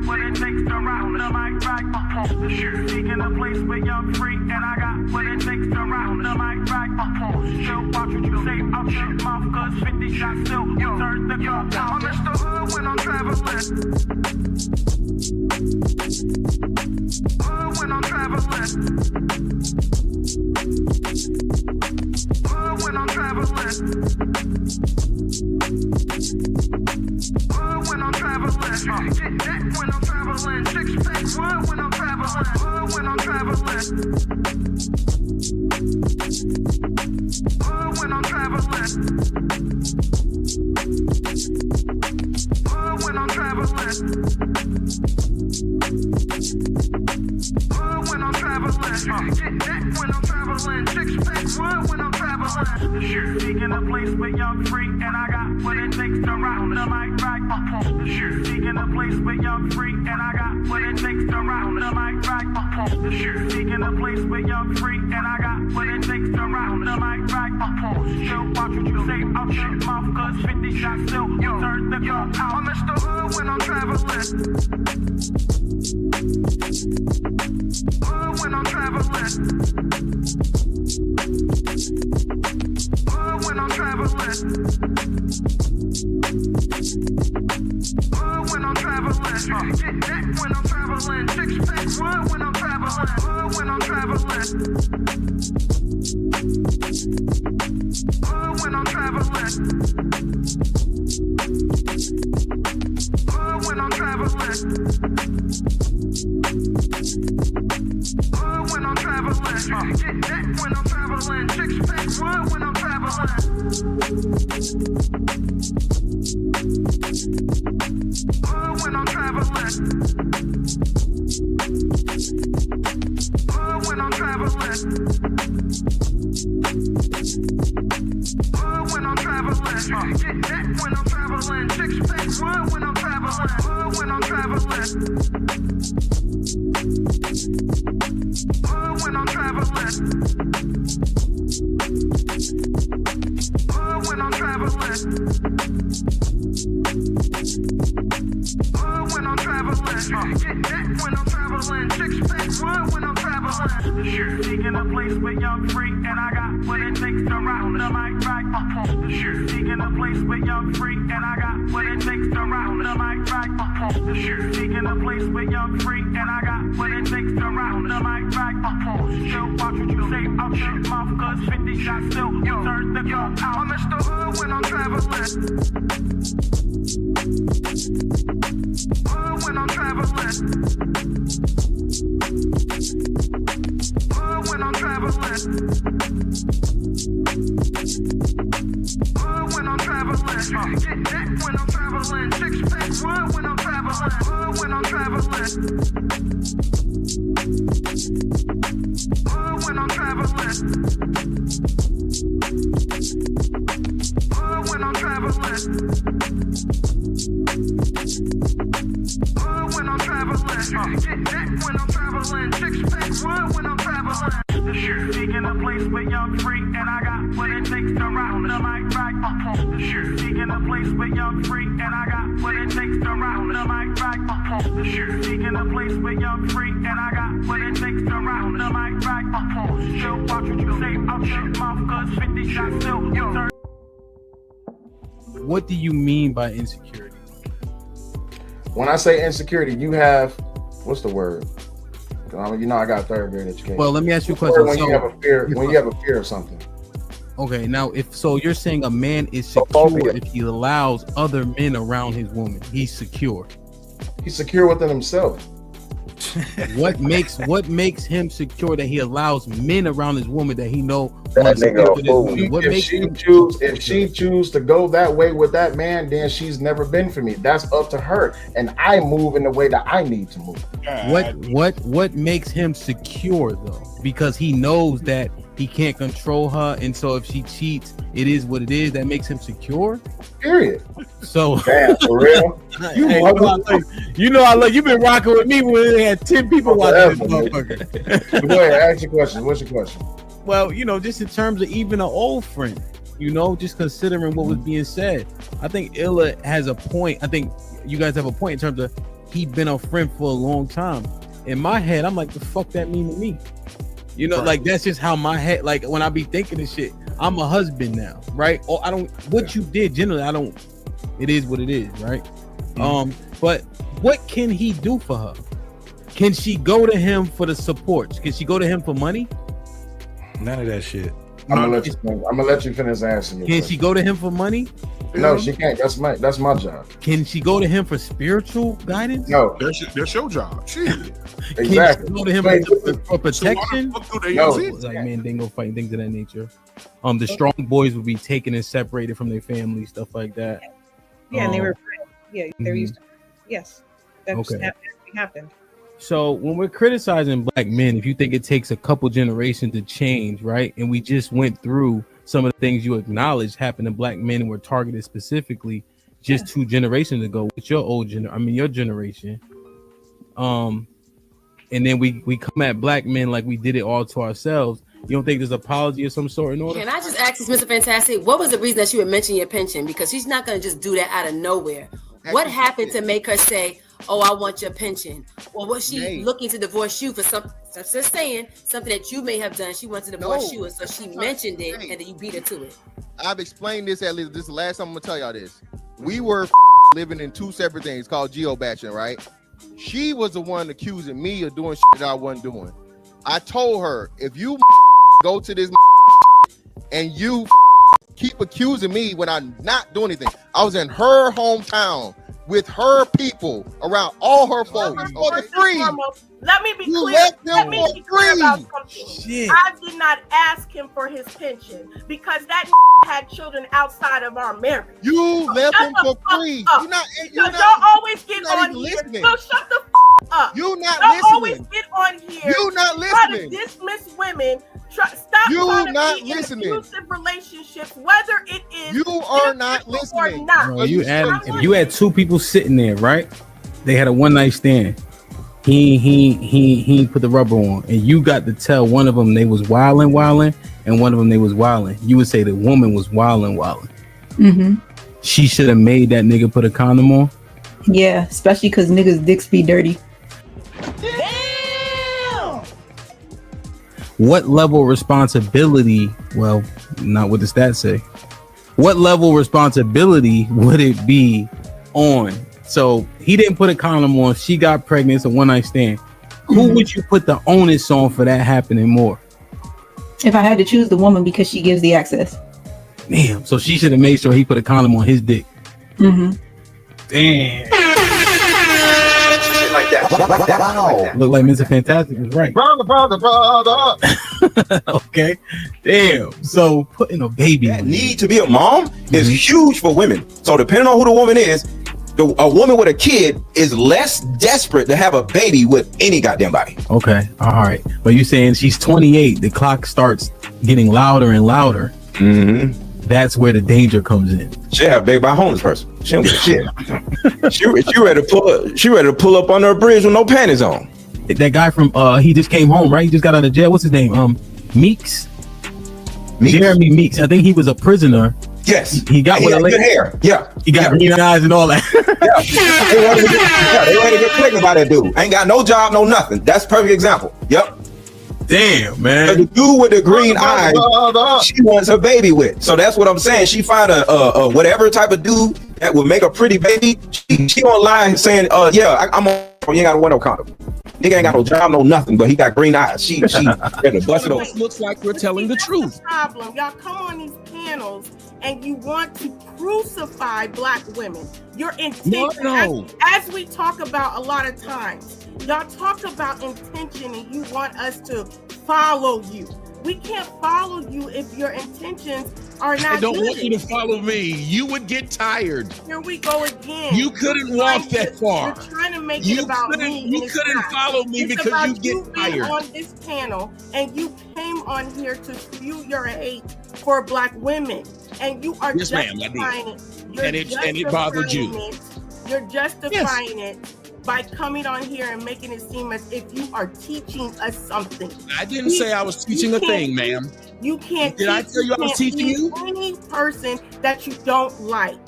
what it takes to rock the mic right. The shit. Seeking a place where you're free, and I got what it takes to rock the mic right. Chill, watch what you say out your mouth, cause 50 shots still turn the gun down. I'm Mr. Hood when I'm traveling. Hood when I'm traveling. Hood when I'm traveling. Hood when I'm traveling. Get that when I'm traveling. Six pack wood when I'm traveling. Hood when I'm traveling. Hood when I'm traveling. Hood when I'm traveling. Hood when I'm traveling. Get that when I'm traveling. Six pack wood when I'm traveling. The shit. Seeking a place where you're free, and I got what it takes to rock the mic right. The shit. Seeking a place where you're free, and I got what it takes to rock the mic right. The shit. Seeking a place where you're free, and I got what it takes to rock the mic right. Chill, watch what you say out your mouth, cause 50 shots still turn the gun out. I'm Mr. Hood when I'm traveling. Hood when I'm traveling. Hood when I'm traveling. Hood when I'm traveling. Get that when I'm traveling. Six pack wood when I'm traveling. Hood when I'm traveling. Hood when I'm traveling. Hood when I'm traveling. Hood when I'm traveling. Get that when I'm traveling. Six pack wood when I'm traveling. Hood when I'm traveling. Hood when I'm traveling. Hood when I'm traveling. Get that when I'm traveling. Six pack wood when I'm traveling. Hood when I'm traveling. Hood when I'm traveling. Hood when I'm traveling. Hood when I'm traveling. Get that when I'm traveling. Six pack wood when I'm traveling. The shit. Seeking a place where you're free, and I got what it takes to rock the mic right. The shit. Seeking a place where you're free, and I got what it takes to rock the mic right. The shit. Seeking a place where you're free, and I got what it takes to rock the mic right. Chill, watch what you say out your mouth, cause 50 shots still turn the gun out. I'm Mr. Hood when I'm traveling. Hood when I'm traveling. Hood when I'm traveling. Hood when I'm traveling. Get that when I'm traveling. Six pack wood when I'm traveling. Hood when I'm traveling. Hood when I'm traveling. Hood when I'm traveling. Hood when I'm traveling. Get that when I'm traveling. Six pack wood when I'm traveling. The shit. Seeking a place where you're free, and I got what it takes to rock the mic right. The shit. Seeking a place where you're free, and I got what it takes to rock the mic right. The shit. Seeking a place where you're free, and I got what it takes to rock the mic right. Chill, watch what you say out your mouth, cause 50 shots still turn. What do you mean by insecurity? When I say insecurity, you have, what's the word? You know, I got third grade education. Well, let me ask you a question. When you have a fear, when you have a fear of something. Okay, now if so, you're saying a man is secure if he allows other men around his woman. He's secure. He's secure within himself. What makes him secure that he allows men around his woman that he know? That nigga a fool. If she choose to go that way with that man, then she's never been for me. That's up to her, and I move in the way that I need to move. What makes him secure though? Because he knows that he can't control her, and so if she cheats, it is what it is. That makes him secure. Period. So damn, for real. You know I love you've been rocking with me when they had 10 people watching this motherfucker. Go ahead, ask your question. What's your question? Well, you know, just in terms of even an old friend, you know, just considering what was being said, I think Illa has a point. I think you guys have a point in terms of he been a friend for a long time. In my head, I'm like, the fuck that mean to me? You know, like that's just how my head, like when I be thinking of shit, I'm a husband now, right? Or I don't, what you did generally, I don't, it is what it is, right? But what can he do for her? Can she go to him for the support? Can she go to him for money? None of that shit. I'm gonna let you finish answering. Can she go to him for money? No, she can't. That's my job. Can she go to him for spiritual guidance? No, that's your job. Shit. Exactly. Can she go to him for protection? No. Like mandingo fighting, things of that nature. The strong boys would be taken and separated from their family, stuff like that. Yeah, and they were they're used to yes. That Okay. happened. So when we're criticizing black men, if you think it takes a couple generations to change, right? And we just went through some of the things you acknowledged happened to black men and were targeted specifically just 2 generations ago with your your generation. And then we come at black men like we did it all to ourselves. You don't think there's apology of some sort in order? Can I just ask this, Mr. Fantastic, what was the reason that you would mention your pension? Because she's not going to just do that out of nowhere. What happened to make her say, oh, I want your pension? Or was she looking to divorce you for something? I'm just saying, something that you may have done. She wanted to divorce you, and so she mentioned it, and then you beat her to it. I've explained this at least. This is the last time I'm going to tell y'all this. We were living in 2 separate things called geobashing, right? She was the one accusing me of doing shit that I wasn't doing. I told her, if you go to this and you keep accusing me when I'm not doing anything. I was in her hometown with her people around all her folks for free. Let me be clear. Let me be clear about something. Shit. I did not ask him for his pension because that had children outside of our marriage. You left him for free. Y'all always get on here. Listening. So shut the up. You not Y'all listening. always get on here. You not try listening. to dismiss women. Stop you trying to not be listening. in abusive relationships, whether it is you are not listening. Or not. Bro, if you had 2 people sitting there, right? They had a one night stand. He put the rubber on, and you got to tell one of them they was wilding, and one of them they was wilding. You would say the woman was wilding. Mm-hmm. She should have made that nigga put a condom on. Yeah, especially because niggas' dicks be dirty. What level of responsibility? Well, not what the stats say. What level of responsibility would it be on? So he didn't put a condom on. She got pregnant. It's a one night stand. Who would you put the onus on for that happening more? If I had to choose the woman because she gives the access. Damn. So she should have made sure he put a condom on his dick. Mm-hmm. Damn. Like that. Wow. Look like Mr. Fantastic is right. Brother. Okay. Damn. So putting a baby That need to be a mom is huge for women. So depending on who the woman is, a woman with a kid is less desperate to have a baby with any goddamn body. Okay. All right. But you're saying she's 28. The clock starts getting louder and louder. Mm-hmm. That's where the danger comes in. She have a baby by a homeless person. She don't give a shit. she ready to pull up on her bridge with no panties on. That guy from he just came home, right? He just got out of jail. What's his name? Meeks. Jeremy Meeks. I think he was a prisoner. Yes. He got good hair. Yeah. He got green eyes and all that. They wanted to get pregnant by that dude. Ain't got no job, no nothing. That's a perfect example. Yep. Damn, man. The dude with the green eyes, she wants her baby with. So that's what I'm saying. She find a whatever type of dude that would make a pretty baby. She online saying, I'm on. You ain't got to wear no condom. Nigga ain't got no job, no nothing, but he got green eyes. She ready to bust it open. Looks like we're telling the truth. Problem. Y'all come on these panels and you want to crucify black women. Your intention, as we talk about a lot of times, y'all talk about intention and you want us to follow you. We can't follow you if your intentions are not. I don't good. want you to follow me. You would get tired. Here we go again. You couldn't walk that far. You're trying to make it about me. You couldn't follow me because you get tired. On this panel, and you came on here to spew your hate for black women, and you are justifying it. And it bothered you. You're justifying it by coming on here and making it seem as if you are teaching us something. I didn't say I was teaching a thing, ma'am. You can't. Did I tell you I was teaching you? Any person that you don't like.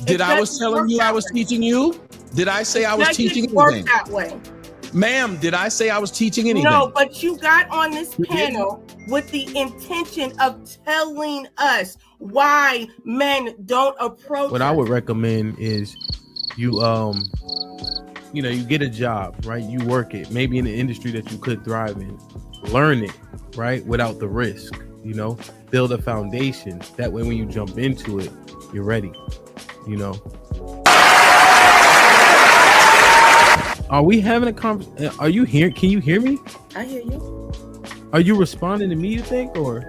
Did I was telling you I was teaching you? Did I say I was teaching Doesn't work anything? that way. Ma'am, did I say I was teaching anything? No, but you got on this panel with the intention of telling us why men don't approach What I would recommend is you you get a job, right? You work it, maybe in an industry that you could thrive in. Learn it, right? Without the risk, build a foundation. That way when you jump into it, you're ready, Are we having a conversation? Are you here? Can you hear me? I hear you. Are you responding to me, you think, or?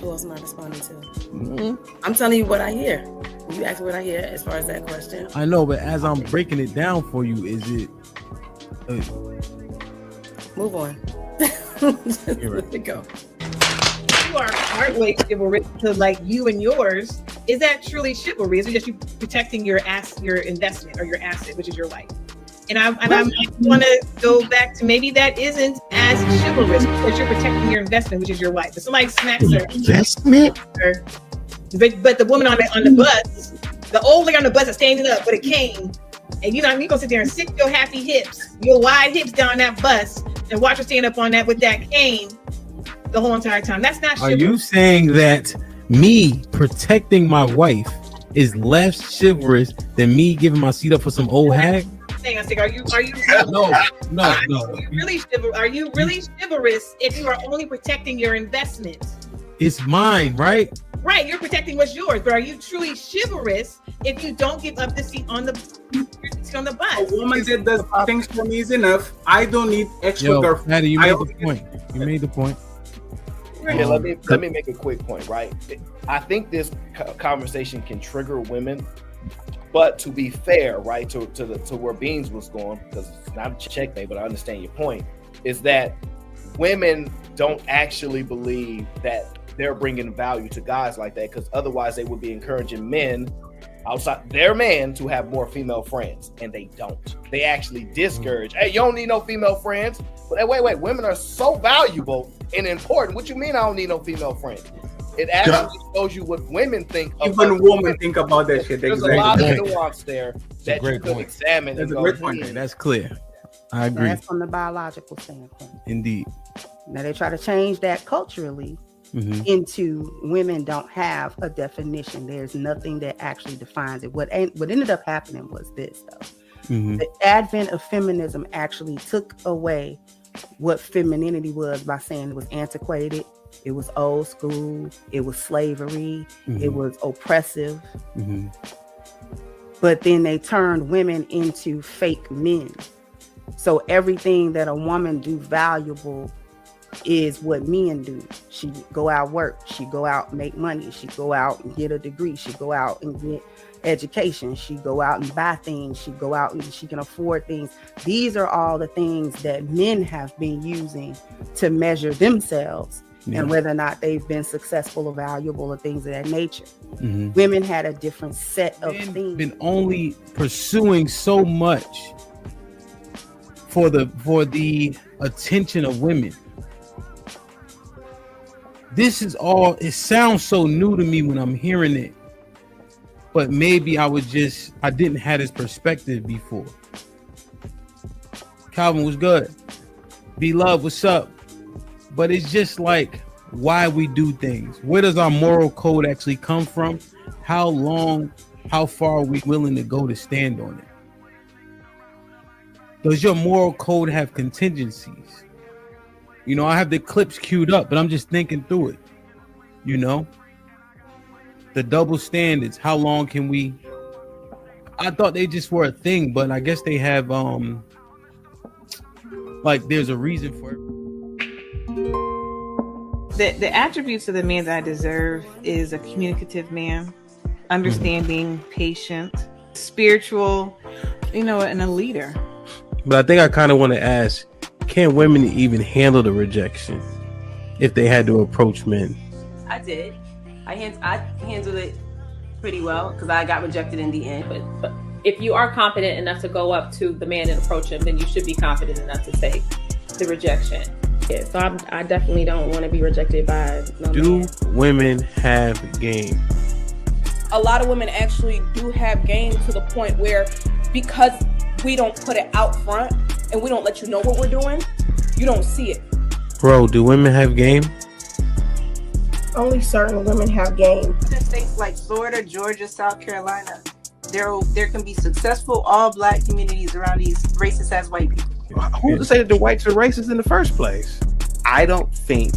Who else am I responding to? I'm telling you what I hear. You asked me what I hear as far as that question. I know, but as I'm breaking it down for you, is it? Move on. Let it go. You are partway chivalrous to like you and yours. Is that truly chivalry? Is it just you protecting your investment or your asset, which is your life? And I want to go back to maybe that isn't as chivalrous because you're protecting your investment, which is your wife. If somebody smacks her investment, but the woman on the bus, the old lady on the bus is standing up with a cane, and you gonna sit there and sit your happy hips, your wide hips down that bus, and watch her stand up on that with that cane the whole entire time. That's not chivalrous. Are you saying that me protecting my wife is less chivalrous than me giving my seat up for some old hag? I think, are you No. Are you really chivalrous if you are only protecting your investment? It's mine, right? Right, you're protecting what's yours, but are you truly chivalrous if you don't give up the seat on the bus? A woman that does things for me is enough. I don't need extra girlfriend. Maddie, you made the point. You made the point. Yeah, let me make a quick point, right? I think this conversation can trigger women, but to be fair, right, to where Beans was going, because it's not a checkmate, but I understand your point, is that women don't actually believe that they're bringing value to guys like that, because otherwise they would be encouraging men outside their man to have more female friends, and they don't. They actually discourage. Hey, you don't need no female friends. But wait, women are so valuable and important. What you mean I don't need no female friends? It actually shows you what women think. Even women think about that shit. There's a lot of nuance there that you could examine. That's a great point. That's clear. I agree. That's from the biological standpoint. Indeed. Now they try to change that culturally into women don't have a definition. There's nothing that actually defines it. What ended up happening was this, though. The advent of feminism actually took away what femininity was by saying it was antiquated, it was old school, it was slavery, it was oppressive. But then they turned women into fake men. So everything that a woman do valuable is what men do. She go out work, she go out and make money, she go out and get a degree, she go out and get education, she go out and buy things, she go out and she can afford things. These are all the things that men have been using to measure themselves and whether or not they've been successful or valuable or things of that nature. Women had a different set of things. Been only pursuing so much for the attention of women. This is all, it sounds so new to me when I'm hearing it, but maybe I didn't have this perspective before. Calvin was good. B-Love, what's up? But it's just like why we do things. Where does our moral code actually come from? How far are we willing to go to stand on it? Does your moral code have contingencies? I have the clips queued up, but I'm just thinking through it. The double standards. How long can we? I thought they just were a thing, but I guess they have there's a reason for it. The attributes of the man that I deserve is a communicative man, understanding, patient, spiritual, and a leader. But I think I kind of want to ask, can women even handle the rejection if they had to approach men? I did. I handled it pretty well because I got rejected in the end. But if you are confident enough to go up to the man and approach him, then you should be confident enough to take the rejection. Yeah, so I definitely don't want to be rejected by no man. Women have game? A lot of women actually do have game to the point where because we don't put it out front and we don't let you know what we're doing, you don't see it. Bro, do women have game? Only certain women have game. In states like Florida, Georgia, South Carolina, there can be successful all black communities around these racist ass white people. Who's to say that the whites are racist in the first place? I don't think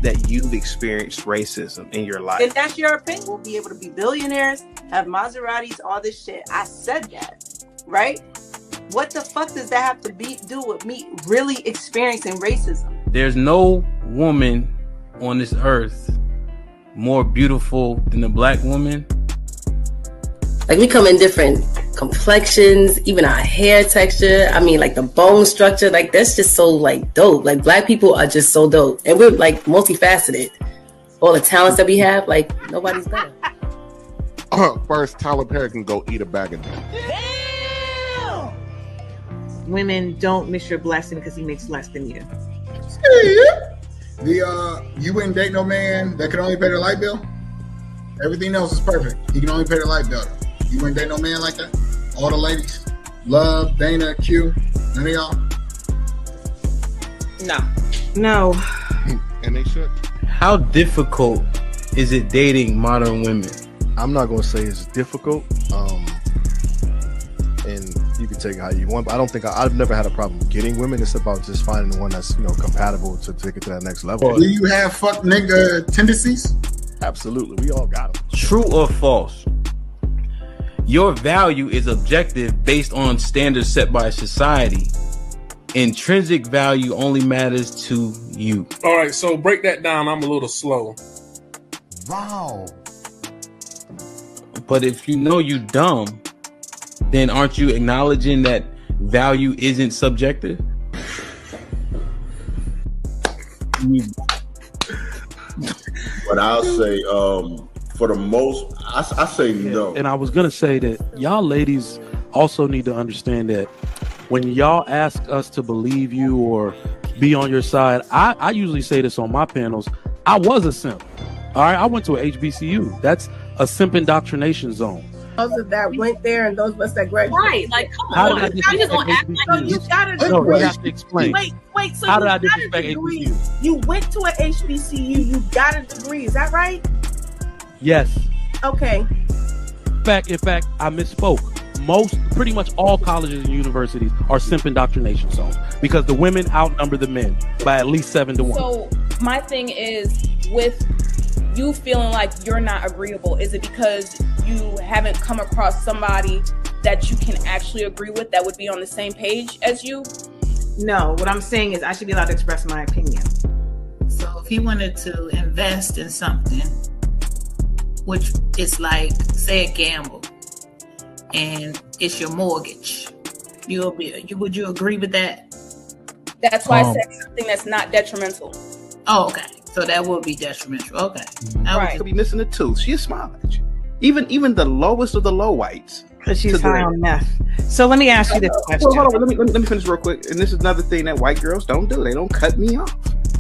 that you've experienced racism in your life. If that's your opinion, we'll be able to be billionaires, have Maseratis, all this shit. I said that, right? What the fuck does that have to do with me really experiencing racism? There's no woman on this earth more beautiful than a black woman. Like, we come in different complexions, even our hair texture. I mean, like the bone structure, like that's just so like dope. Like, black people are just so dope, and we're like multifaceted. All the talents that we have, like nobody's better. First, Tyler Perry can go eat a bag of them. Women don't miss your blessing because he makes less than you. You wouldn't date no man that could only pay the light bill? Everything else is perfect. He can only pay the light bill. You wouldn't date no man like that? All the ladies? Love, Dana, Q, none of y'all? No. And they should. How difficult is it dating modern women? I'm not going to say it's difficult. And you can take it how you want, but I don't think I've never had a problem getting women. It's about just finding the one that's, compatible to take it to that next level. Do you have fuck nigga tendencies? Absolutely. We all got them. True or false? Your value is objective based on standards set by society. Intrinsic value only matters to you. All right, so break that down. I'm a little slow. Wow. But if you know you dumb, then aren't you acknowledging that value isn't subjective? But I'll say, for the most, I say no. And I was gonna say that y'all ladies also need to understand that when y'all ask us to believe you or be on your side, I usually say this on my panels. I was a simp. All right, I went to a HBCU. That's a simp indoctrination zone. Those that went there and those of us that graduated. Right, like come How on. did I disrespect HBCUs? You gotta No, you have to explain. Wait. So how you did I got a disrespect degree. HBCUs? You went to a HBCU. You got a degree. Is that right? Yes. Okay. In fact, I misspoke. Pretty much all colleges and universities are simp indoctrination zones because the women outnumber the men by at least 7-1. So my thing is, with you feeling like you're not agreeable, is it because you haven't come across somebody that you can actually agree with that would be on the same page as you? No, what I'm saying is I should be allowed to express my opinion. So if he wanted to invest in something, which is like, say, a gamble, and it's your mortgage, would you agree with that? That's why I said something that's not detrimental. Oh, okay. So that would be detrimental. Okay. Right. Could be missing a tooth. She's smiling at you. Even the lowest of the low whites. Because she's high on meth. So let me ask you this question. Hold on. Let me finish real quick. And this is another thing that white girls don't do. They don't cut me off.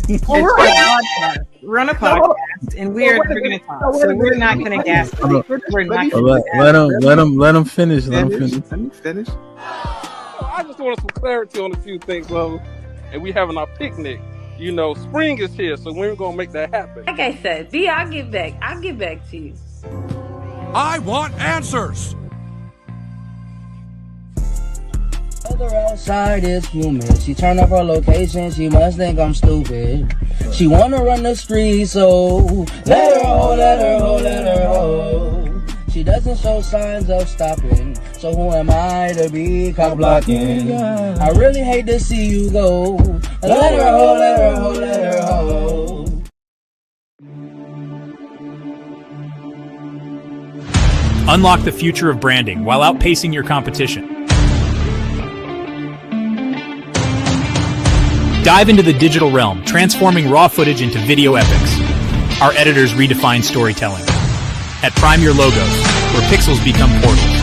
We're on a podcast, and we're going to talk. So we're not going to gas. We're not Let him finish. Let me finish. I just wanted some clarity on a few things, love. And we having our picnic. Spring is here, so we're gonna make that happen. Like I said, B, I'll get back to you. I want answers. Other outside is human. She turned up her location. She must think I'm stupid. She wanna run the street, so let her ho, let her ho, let her ho. She doesn't show signs of stopping. So who am I to be cock blocking? I really hate to see you go. Let her ho, let her ho, let her ho. Unlock the future of branding while outpacing your competition. Dive into the digital realm, transforming raw footage into video epics. Our editors redefine storytelling. At Prime Your Logos, where pixels become portals.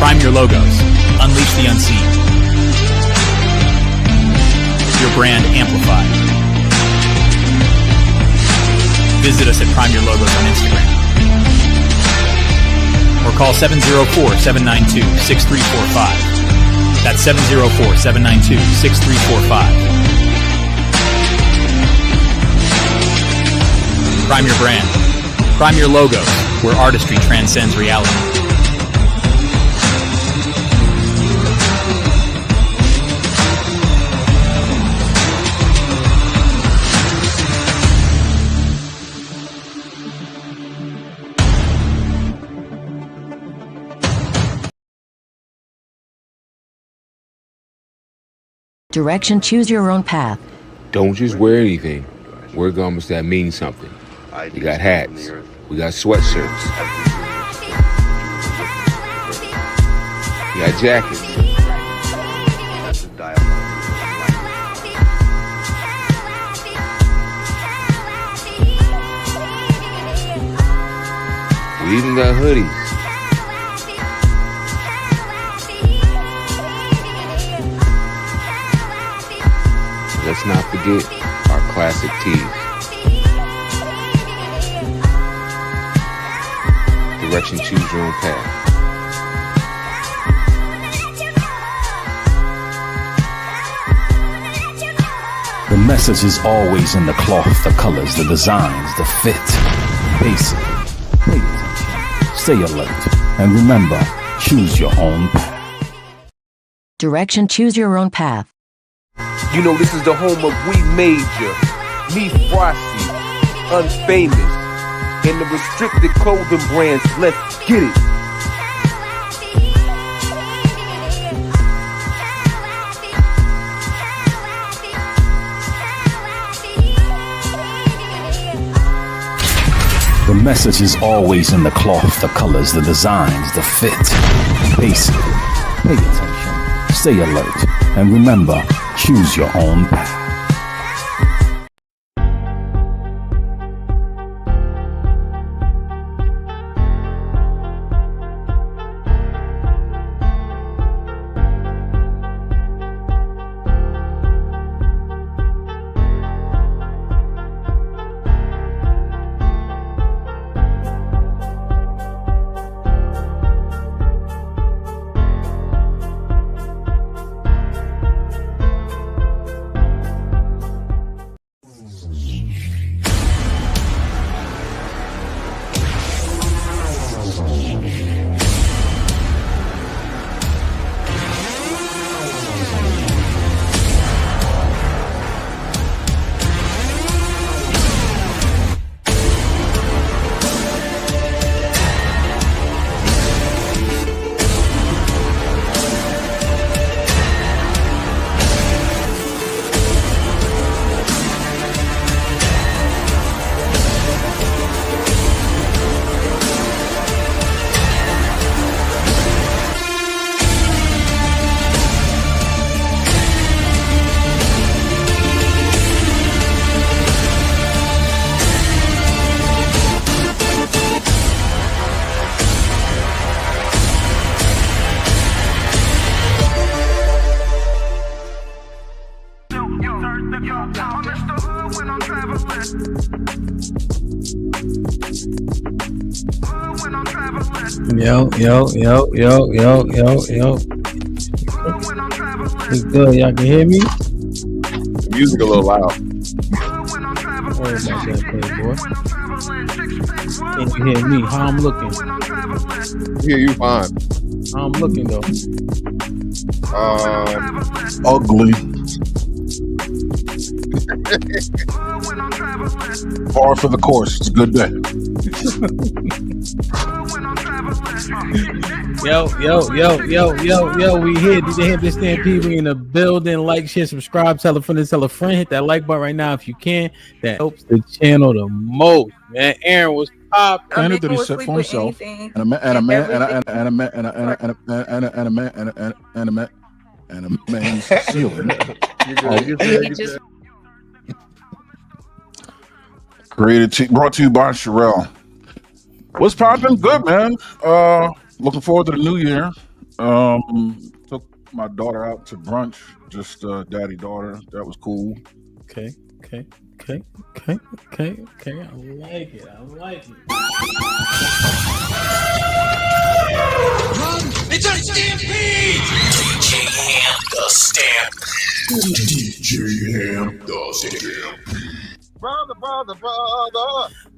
Prime Your Logos. Unleash the unseen. Your brand amplified. Visit us at Prime Your Logos on Instagram. Or Call 704-792-6345. That's 704-792-6345. Prime your brand. Prime your logo, where artistry transcends reality. Direction, choose your own path. Don't just wear anything. Wear garments that mean something. We got hats. We got sweatshirts. We got jackets. We even got hoodies. Let's not forget our classic tees. Direction, choose your own path. The message is always in the cloth, the colors, the designs, the fit. Basically, pay attention, stay alert, and remember, choose your own path. Direction, choose your own path. You know this is the home of We Major, Me Frosty, Unfamous, and the restricted clothing brands. Let's get it. The message is always in the cloth, the colors, the designs, the fit. Basically, pay attention, stay alert, and remember, choose your own path. Yo. It's good. Y'all can hear me? The music a little loud. Worry about that, playboy. Can you hear me? How I'm looking? Hear you fine. How I'm looking though? Ugly. Par for the course. It's a good day. Yo. We here. DJ Hit This Stampede. We in the building. Like, share, subscribe, tell a friend, tell a friend. Hit that like button right now if you can. That helps the channel the most, man. Aaron was pop. Standard that he set for himself, and a man's ceiling. Brought to you by Sherelle. What's poppin'? Good, man. Looking forward to the new year. Took my daughter out to brunch, just daddy daughter. That was cool. Okay. I like it. It's a stampede! DJ Ham the Stampede. DJ Ham the Stampede. Brother.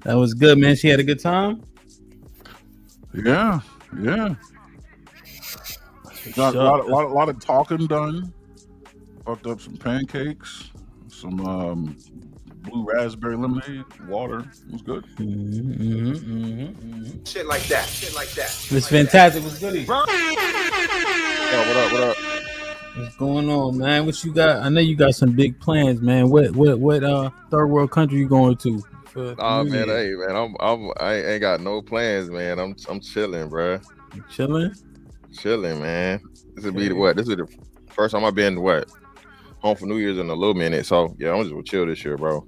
That was good, man. She had a good time. Yeah. Got a lot of talking done. Fucked up some pancakes, some blue raspberry lemonade, water. It was good. Shit like that. It's fantastic. What's goody? What up? What's going on, man? What you got? I know you got some big plans, man. What third world country you going to? Oh man, hey man, I ain't got no plans, man. I'm chilling, bro. You chilling, man. This would be the first time I've been home for New Year's in a little minute. So yeah, I'm just gonna chill this year, bro.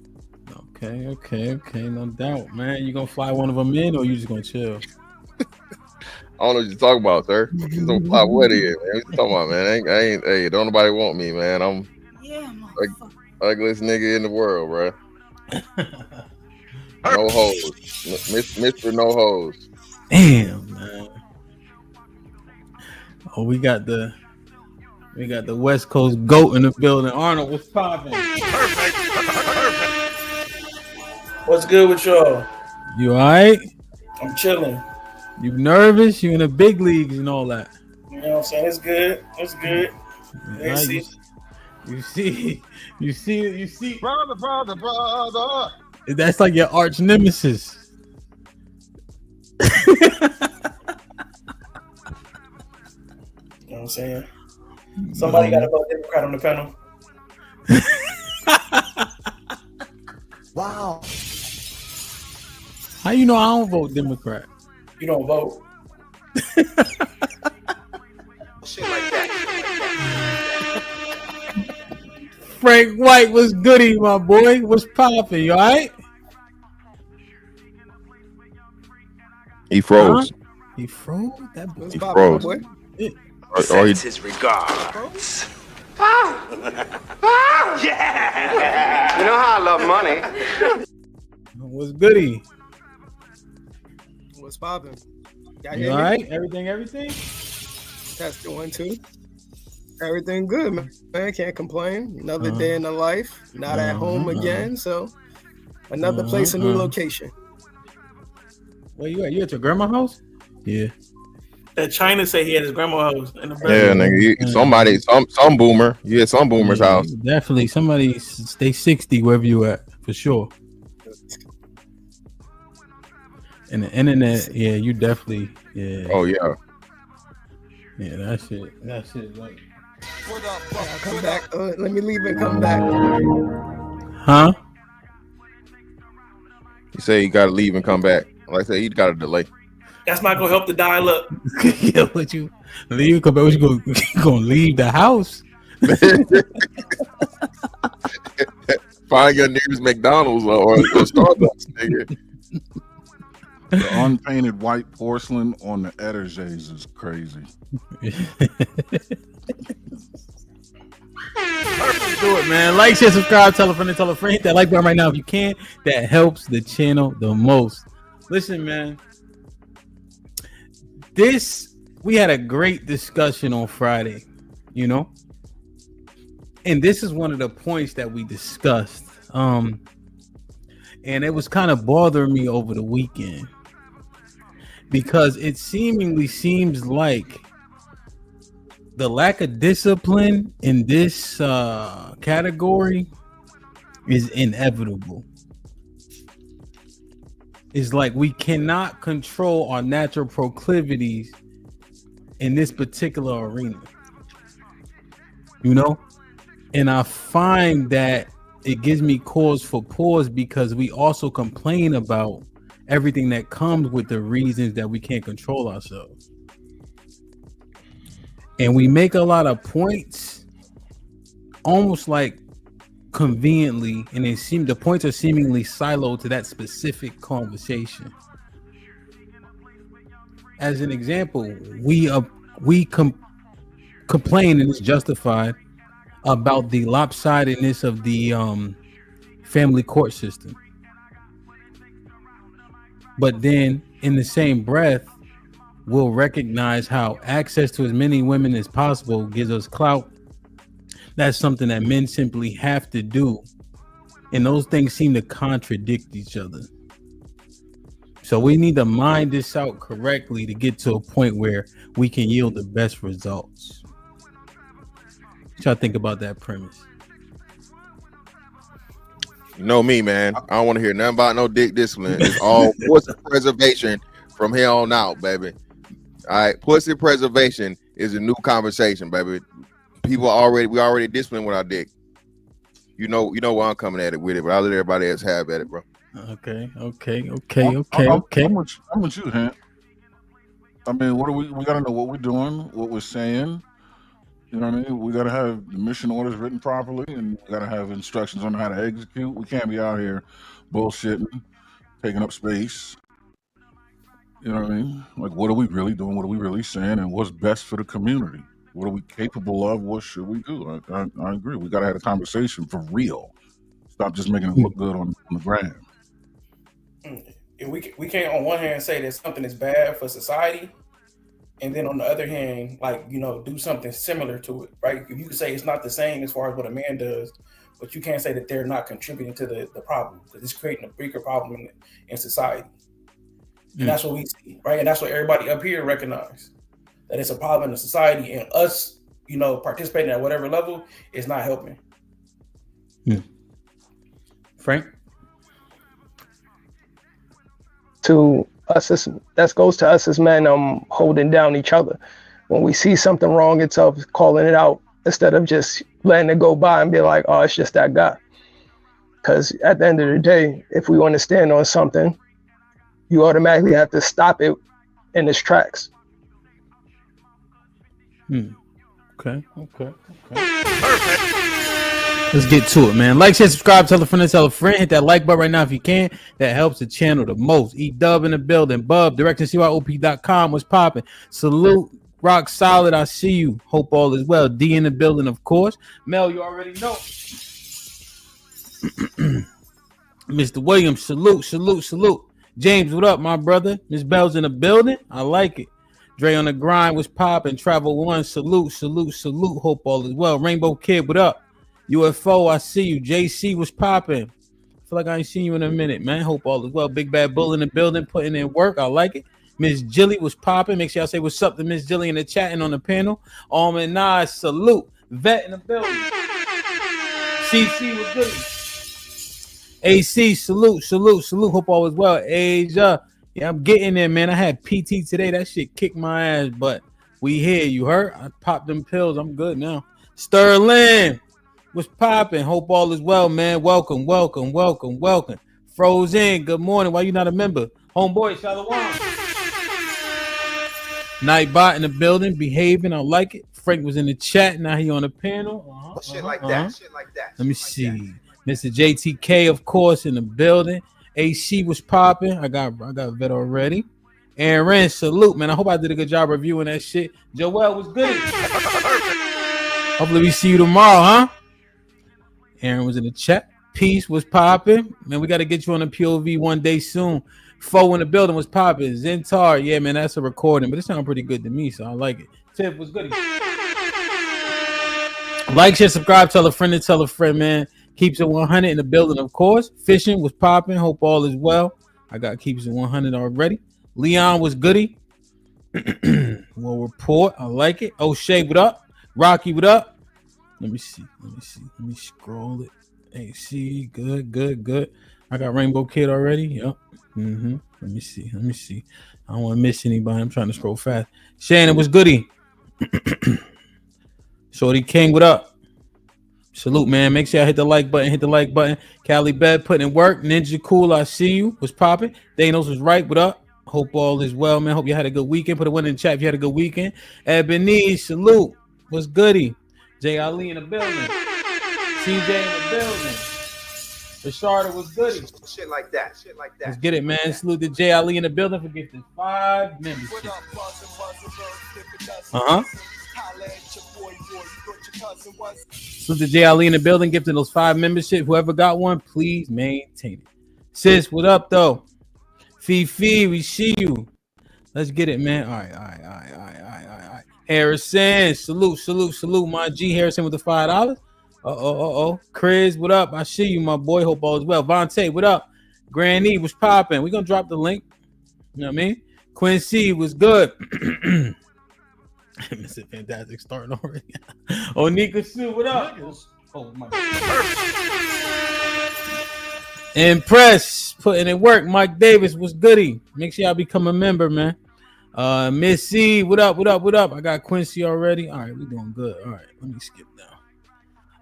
Okay, no doubt, man. You gonna fly one of them in, or you just gonna chill? I don't know what you're talking about, sir. You don't fly what in, man? What you talking about, man? I ain't hey, don't nobody want me, man. I'm ugliest nigga in the world, bro. No hoes. Mr. No hoes. Damn, man. Oh, we got the West Coast GOAT in the building. Arnold, what's poppin'? What's good with y'all? You alright? I'm chilling. You nervous? You in the big leagues and all that? You know what I'm saying? It's good. Yeah, you see. Brother. That's like your arch nemesis. You know what I'm saying? Somebody got to vote Democrat on the panel. Wow. How you know I don't vote Democrat? You don't vote. Shit like that. Frank White, what's goody, my boy? What's poppin'? You alright? He froze. Huh? He froze? That boy. He froze. Sends his regards. Yeah. You know how I love money. What's goody? What's poppin'? You alright? Everything? That's the 1, 2. Everything good, man. Can't complain. Another day in the life. Not at home again. So another place, a new location. Where you at? You at your grandma's house? Yeah. That China say he had his grandma's house in the Yeah, nigga. Some boomer. You at some boomer's house. Definitely. Somebody stay 60 wherever you at, for sure. And the internet, yeah, you definitely, yeah. Oh yeah. Yeah, that shit. Like, I'll come back. Let me leave and come back. huh? You say you gotta leave and come back. Like I said, he got a delay. That's not gonna help the dial up. Yeah, what you leave? Come back? What you gonna leave the house? Find your nearest McDonald's or Starbucks, nigga. The unpainted white porcelain on the etagers is crazy. Do it, man. Like, share, subscribe, tell a friend, hit that like button right now if you can. That helps the channel the most. Listen, man. We had a great discussion on Friday, you know? And this is one of the points that we discussed. And it was kind of bothering me over the weekend because it seemingly seems like the lack of discipline in this category is inevitable. It's like we cannot control our natural proclivities in this particular arena, you know? And I find that it gives me cause for pause because we also complain about everything that comes with the reasons that we can't control ourselves. And we make a lot of points almost like conveniently, and the points are seemingly siloed to that specific conversation. As an example, we complain, and it's justified, about the lopsidedness of the family court system. But then in the same breath, will recognize how access to as many women as possible gives us clout. That's something that men simply have to do. And those things seem to contradict each other. So we need to mind this out correctly to get to a point where we can yield the best results. What y'all think about that premise? You know me, man. I don't want to hear nothing about no dick discipline. It's all pussy preservation from here on out, baby. All right, pussy preservation is a new conversation, baby. We already disciplined with our dick. You know where I'm coming at it with it, but I'll let everybody else have at it, bro. Okay. I'm with you, Hank. I mean, we gotta know what we're doing, what we're saying. You know what I mean? We gotta have the mission orders written properly, and we gotta have instructions on how to execute. We can't be out here bullshitting, taking up space. You know what I mean? Like, what are we really doing? What are we really saying? And what's best for the community? What are we capable of? What should we do? I agree. We gotta have a conversation for real. Stop just making it look good on the gram. And we can't on one hand say that something is bad for society, and then on the other hand, like, do something similar to it, right? You can say it's not the same as far as what a man does, but you can't say that they're not contributing to the problem, because it's creating a bigger problem in society. And that's what we see, right? And that's what everybody up here recognize, that it's a problem in the society, and us, participating at whatever level is not helping. Frank? That goes to us as men holding down each other. When we see something wrong, it's of calling it out instead of just letting it go by and be like, oh, it's just that guy. Because at the end of the day, if we want to stand on something, you automatically have to stop it in its tracks. Okay. Perfect. Let's get to it, man. Like, share, subscribe, tell a friend, hit that like button right now if you can. That helps the channel the most. E-Dub in the building. Bub, directioncyop.com. What's popping? Salute, rock solid. I see you. Hope all is well. D in the building, of course. Mel, you already know. Mr. Williams, salute. James, what up, my brother? Miss Bell's in the building. I like it. Dre on the grind was popping. Travel One, salute. Hope all is well. Rainbow Kid, what up? UFO, I see you. JC was popping. I feel like I ain't seen you in a minute, man. Hope all is well. Big Bad Bull in the building, putting in work. I like it. Miss Jilly was popping. Make sure y'all say what's up to Miss Jilly in the chat and on the panel. And Nas, salute. Vet in the building. CC was good. AC, salute. Hope all is well. Asia. Yeah, I'm getting there, man. I had PT today. That shit kicked my ass, but we here. You heard? I popped them pills. I'm good now. Sterling. What's popping? Hope all is well, man. Welcome. Frozen, good morning. Why you not a member? Homeboy, Shalom. Nightbot in the building, behaving. I like it. Frank was in the chat. Now he on the panel. Shit like that. Let me see. Mr. JTK, of course, in the building. AC was popping. I got vet already. Aaron, salute, man. I hope I did a good job reviewing that shit. Joel was good. Hopefully we see you tomorrow, huh? Aaron was in the chat. Peace was popping. Man, we got to get you on the POV one day soon. Foe in the building was popping. Zentar, yeah, man, that's a recording, but it sounded pretty good to me, so I like it. Tiff was good. Like, share, subscribe, tell a friend, man. Keeps it 100 in the building, of course. Fishing was popping. Hope all is well. I got keeps it 100 already. Leon was goody. Well, report. I like it. O'Shea, what up? Rocky, what up? Let me see. Let me scroll it. AC, good. I got Rainbow Kid already. Yep. Let me see. I don't want to miss anybody. I'm trying to scroll fast. Shannon was goody. Shorty King, what up? Salute, man. Make sure I hit the like button. Cali Bed putting in work. Ninja Cool, I see you. What's popping? Thanos was right. What up? Hope all is well, man. Hope you had a good weekend. Put a one in the chat if you had a good weekend. Ebony, salute. What's goody? Jay Ali in the building. CJ in the building. Rashada was goody. Shit like that. Let's get it, man. Salute to Jay Ali in the building for gifting 5 memberships. Salute to Jay Ali in the building, gifting those 5 memberships. Whoever got one, please maintain it. Sis, what up, though? Fifi, we see you. Let's get it, man. All right. Harrison, salute, my G. Harrison with the $5. Chris, what up? I see you, my boy. Hope all is well. Vontae, what up? Granny, what's popping? We're gonna drop the link. You know what I mean? Quincy was good. Mr. Fantastic starting already. Onika Sue, what up? Oh my God. Impress, putting in work. Mike Davis was goody. Make sure y'all become a member, man. Miss C, what up? I got Quincy already. All right, we doing good. All right, let me skip down.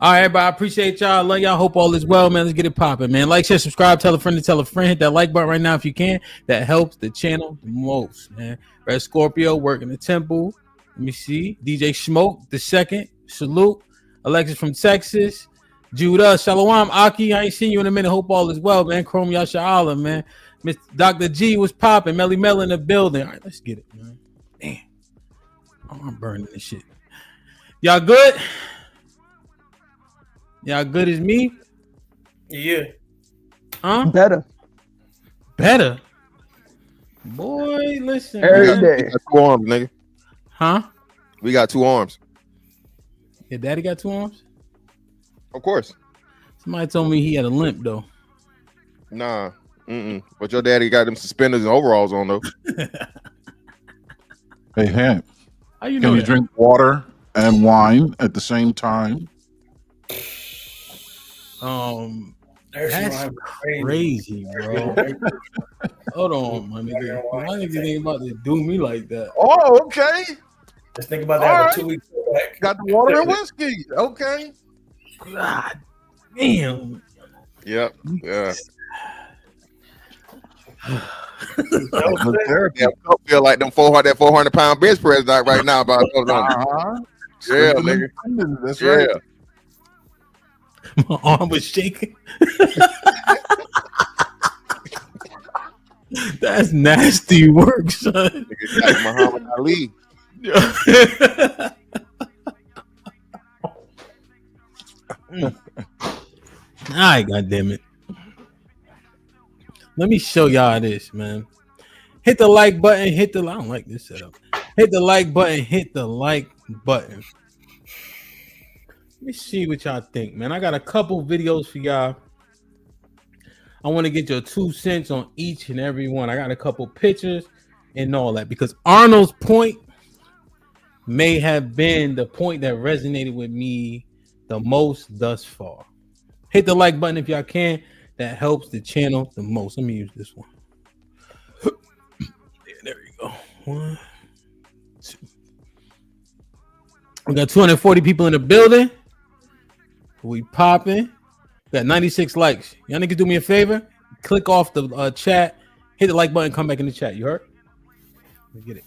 All right, everybody, I appreciate y'all. Love y'all. Hope all is well, man. Let's get it popping, man. Like, share, subscribe, tell a friend to tell a friend. Hit that like button right now if you can. That helps the channel the most, man. Red Scorpio, working the temple. Let me see. DJ Smoke, the second. Salute. Alexis from Texas. Judah, Shalom, Aki. I ain't seen you in a minute. Hope all is well, man. Chrome Yasha'Allah, man. Mr. Dr. G was popping. Melly Mel in the building. All right, let's get it, man. Damn. Oh, I'm burning this shit. Y'all good? Y'all good as me? Yeah. Huh? Better. Boy, listen. Every We day. got 2 arms, nigga. Huh? We got 2 arms. Your daddy got 2 arms? Of course. Somebody told me he had a limp, though. Nah. But your daddy got them suspenders and overalls on, though. Hey, Hank. How you Can know you that? drink water and wine at the same time? That's crazy, bro. Hold on, my nigga. My nigga ain't about to do me like that. Oh, okay. Just think about that. All With 2 weeks back. Got the water and whiskey. Okay. God damn. Yep. Yeah. Good Yeah, I feel like them 400 pound bench press right now about those numbers. Yeah, nigga. That's Yeah. right. My arm was shaking. That's nasty work, son. Nigga like Muhammad Ali. All right, goddamn it. Let me show y'all this, man. Hit the like button. I don't like this setup. Hit the like button. Let me see what y'all think, man. I got a couple videos for y'all. I want to get your 2 cents on each and every one. I got a couple pictures and all that because Arnold's point may have been the point that resonated with me the most thus far. Hit the like button if y'all can. That helps the channel the most. Let me use this one. There you go. 1, 2. We got 240 people in the building. We popping. Got 96 likes. Y'all niggas do me a favor. Click off the chat. Hit the like button. Come back in the chat. You heard? Let me get it.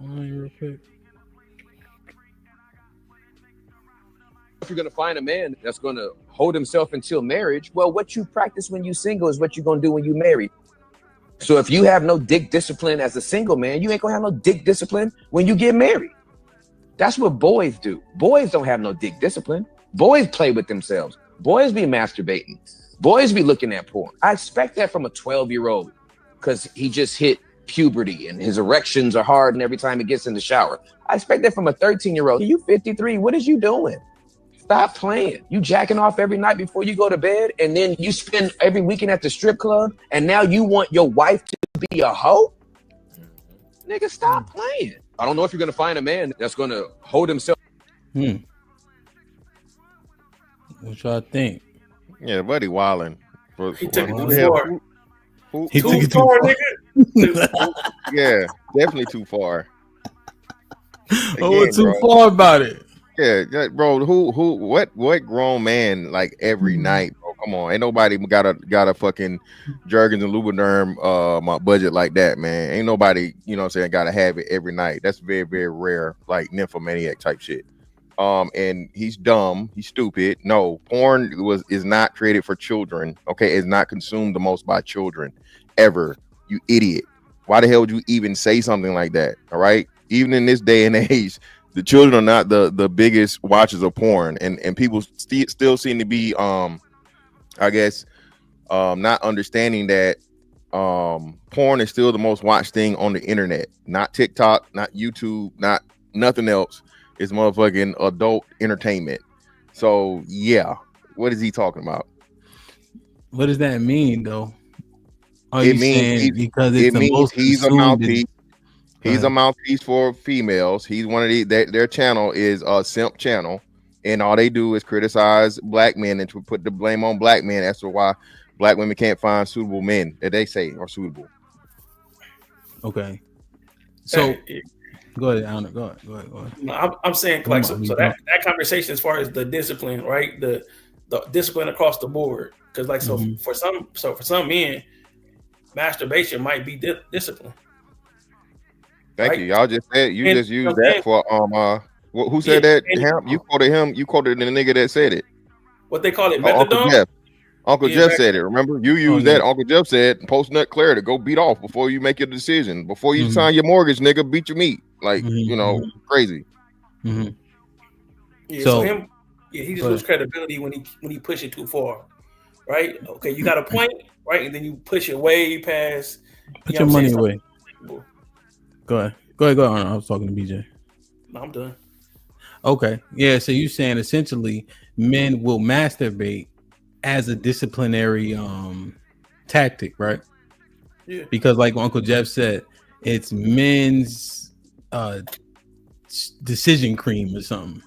Real quick. If you're going to find a man that's going to hold himself until marriage, well, what you practice when you single is what you're going to do when you married. So if you have no dick discipline as a single man, you ain't going to have no dick discipline when you get married. That's what boys do. Boys don't have no dick discipline. Boys play with themselves. Boys be masturbating. Boys be looking at porn. I expect that from a 12-year-old because he just hit puberty and his erections are hard and every time he gets in the shower. I expect that from a 13-year-old. You 53, what is you doing? Stop playing. You jacking off every night before you go to bed, and then you spend every weekend at the strip club, and now you want your wife to be a hoe? Nigga, stop playing. I don't know if you're going to find a man that's going to hold himself. What y'all think? Yeah, buddy wildin'. He took it too far. He took it too far, nigga. Yeah, definitely too far. I went too far about it. Yeah, bro. What grown man like every night, bro? Come on, ain't nobody got a fucking Jergens and Lubriderm my budget like that, man. Ain't nobody, you know what I'm saying, gotta have it every night. That's very, very rare, like nymphomaniac type shit. And he's dumb, he's stupid. No, porn is not created for children. Okay, it's not consumed the most by children ever. You idiot. Why the hell would you even say something like that? All right, even in this day and age, the children are not the biggest watchers of porn, and people still seem to be I guess not understanding that porn is still the most watched thing on the internet. Not TikTok, not YouTube, not nothing else. It's motherfucking adult entertainment. So yeah, what is he talking about? What does that mean, though? Are It you means saying because it's it the means most he's a consumed mouthpiece. He's a mouthpiece for females. He's one of the their channel is a simp channel, and all they do is criticize black men and to put the blame on black men as to why black women can't find suitable men that they say are suitable. Okay. So go ahead, Anna. Go ahead. No, I'm saying like so that conversation as far as the discipline, right? The discipline across the board, because like for some men, masturbation might be discipline. Thank you. Y'all just said you just used that for who said that? You quoted him. You quoted the nigga that said it. What they call it, Uncle Jeff. Uncle Jeff said it. Remember, you used that. Uncle Jeff said, "Post nut clarity. Go beat off before you make your decision. Before you sign your mortgage, nigga, beat your meat." Like you know, crazy. Yeah. So him, he just loses credibility when he push it too far, right? Okay, you got a point, right, and then you push it way past. Put your money away. Go ahead. I was talking to BJ. No, I'm done. Okay. Yeah. So you're saying essentially men will masturbate as a disciplinary tactic, right? Yeah. Because like Uncle Jeff said, it's men's decision cream or something.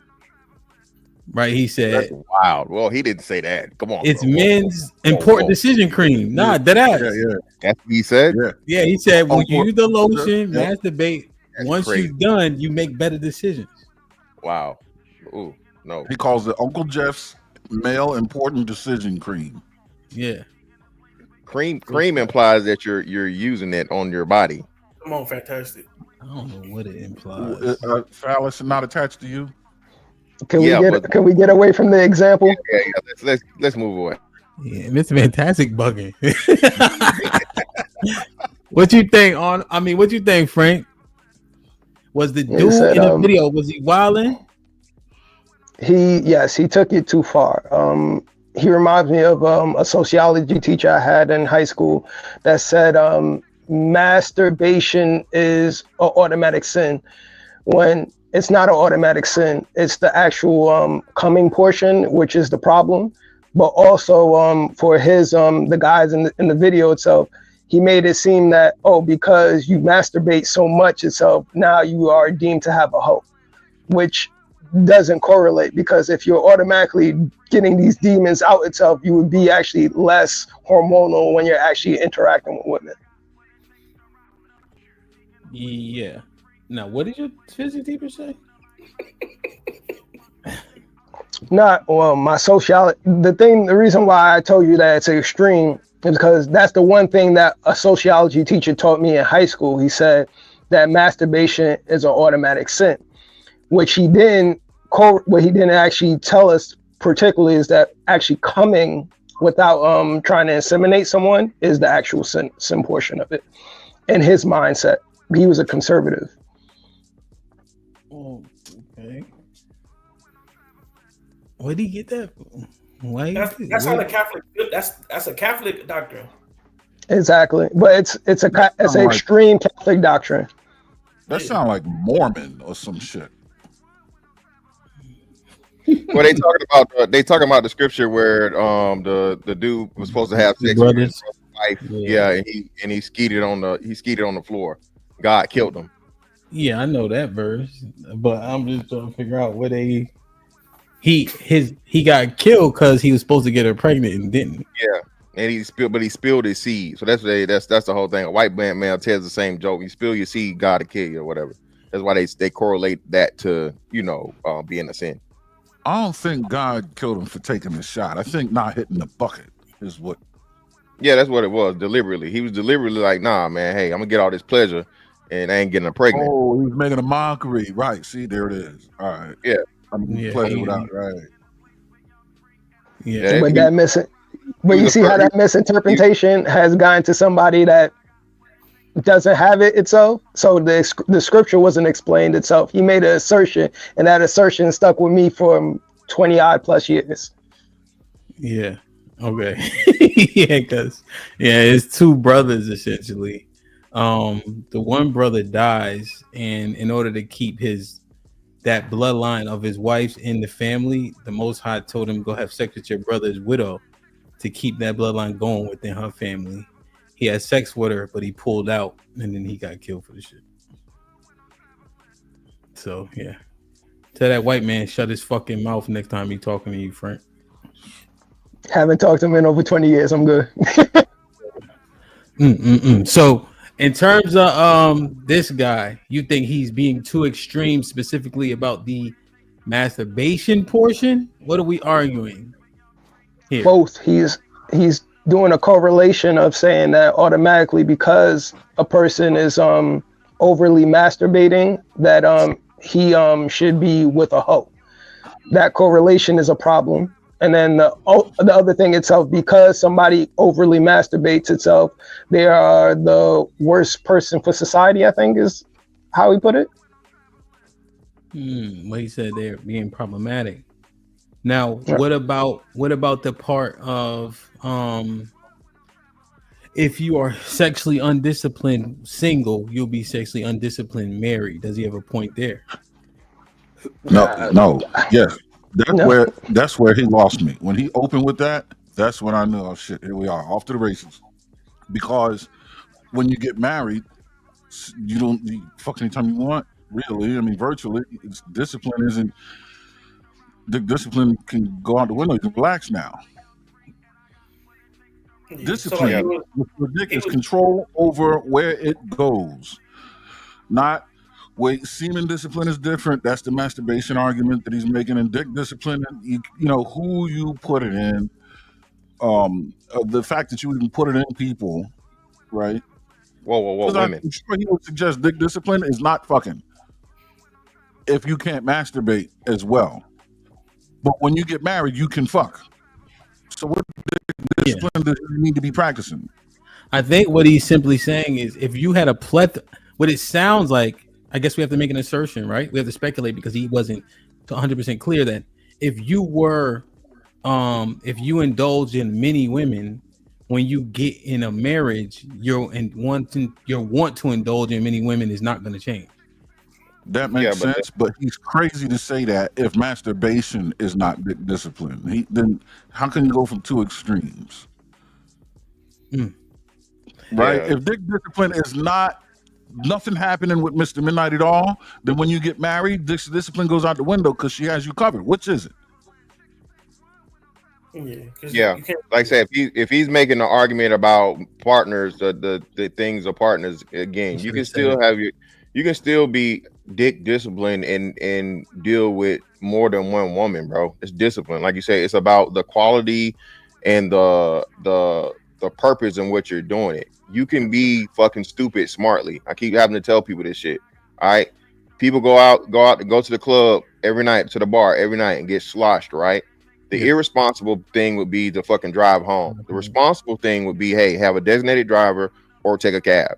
Right? He said that's wild. Well, he didn't say that. Come on. It's men's important decision cream. Nah, that ass. Yeah. That's what he said. Yeah, he said when you use the lotion, masturbate. Once you're done, you make better decisions. Wow. Ooh, no. He calls it Uncle Jeff's male important decision cream. Yeah. Cream implies that you're using it on your body. Come on, fantastic. I don't know what it implies. Phallus not attached to you. Can we get away from the example? Yeah. Let's move away. Yeah, Mr. Fantastic bugging. What you think, Frank? Was the dude in the video, was he wilding? He took it too far. He reminds me of a sociology teacher I had in high school that said masturbation is an automatic sin, when it's not an automatic sin. It's the actual coming portion, which is the problem. But also for his the guys in the video itself, he made it seem that, because you masturbate so much itself, now you are deemed to have a hoe, which doesn't correlate, because if you're automatically getting these demons out itself, you would be actually less hormonal when you're actually interacting with women. Yeah. Now, what did your physics teacher say? My sociology, the reason why I told you that it's extreme is because that's the one thing that a sociology teacher taught me in high school. He said that masturbation is an automatic sin, which he didn't actually tell us particularly is that actually coming without trying to inseminate someone is the actual sin portion of it. In his mindset, he was a conservative. Oh, okay. Where did he get that from? Why? That's how the Catholic. That's a Catholic doctrine. Exactly, but it's an extreme Catholic doctrine. That sounds like Mormon or some shit. Well, they talking about the scripture where the dude was supposed to have sex with his wife. Yeah, and he skeeted on the floor. God killed him. Yeah, I know that verse, but I'm just trying to figure out where he got killed because he was supposed to get her pregnant and didn't. Yeah, and he spilled his seed. So that's the whole thing. A white man tells the same joke. You spill your seed, God will kill you or whatever. That's why they correlate that to being a sin. I don't think God killed him for taking the shot. I think not hitting the bucket is what. Yeah, that's what it was. Deliberately, he was deliberately like, "Nah, man. Hey, I'm gonna get all this pleasure, and I ain't getting her pregnant." Oh, he's making a mockery, right? See, there it is. All right. Yeah. I'm pleasure without right. Yeah, but you see how that misinterpretation has gotten to somebody that doesn't have it itself. So the scripture wasn't explained itself. He made an assertion, and that assertion stuck with me for 20 odd plus years. Yeah. Okay. because it's two brothers essentially. The one brother dies, and in order to keep that bloodline of his wife's in the family, the Most High told him, go have sex with your brother's widow to keep that bloodline going within her family. He had sex with her, but he pulled out, and then he got killed for the shit. So yeah, tell that white man shut his fucking mouth next time he talking to you, Frank. Haven't talked to him in over 20 years. I'm good. So in terms of this guy, you think he's being too extreme specifically about the masturbation portion? What are we arguing here? Both. He's doing a correlation of saying that automatically because a person is overly masturbating, that he should be with a hoe. That correlation is a problem. And then the other thing itself, because somebody overly masturbates itself, they are the worst person for society, I think is how he put it. Well, he said they're being problematic. Now, what about the part of if you are sexually undisciplined single, you'll be sexually undisciplined married? Does he have a point there? No. Yes. That's where he lost me. When he opened with that, that's when I knew, oh shit, here we are, off to the races. Because when you get married, you fuck anytime you want, really. I mean, virtually, discipline can go out the window. You can relax now. Discipline is control over where it goes. Semen discipline is different. That's the masturbation argument that he's making. And dick discipline, you know who you put it in. The fact that you even put it in people, right? Whoa, women. I'm sure he would suggest dick discipline is not fucking if you can't masturbate as well. But when you get married, you can fuck. So what discipline does he need to be practicing? I think what he's simply saying is if you had a plethora, what it sounds like, I guess we have to make an assertion, right? We have to speculate because he wasn't 100% clear that if you indulge in many women, when you get in a marriage, your want to indulge in many women is not going to change. That makes sense, but he's crazy to say that if masturbation is not dick discipline. Then how can you go from two extremes? Right? Yeah. If dick discipline is not nothing happening with Mr. Midnight at all, then when you get married, dick discipline goes out the window because she has you covered. Which is it? Like I said, if he's making an argument about partners, the things of partners, again, you can still be dick disciplined and deal with more than one woman, bro. It's discipline, like you say. It's about the quality and the purpose in what you're doing it. You can be fucking stupid smartly. I keep having to tell people this shit. All right, people go to the club every night, to the bar every night, and get sloshed, right? The irresponsible thing would be to fucking drive home. The responsible thing would be, hey, have a designated driver or take a cab.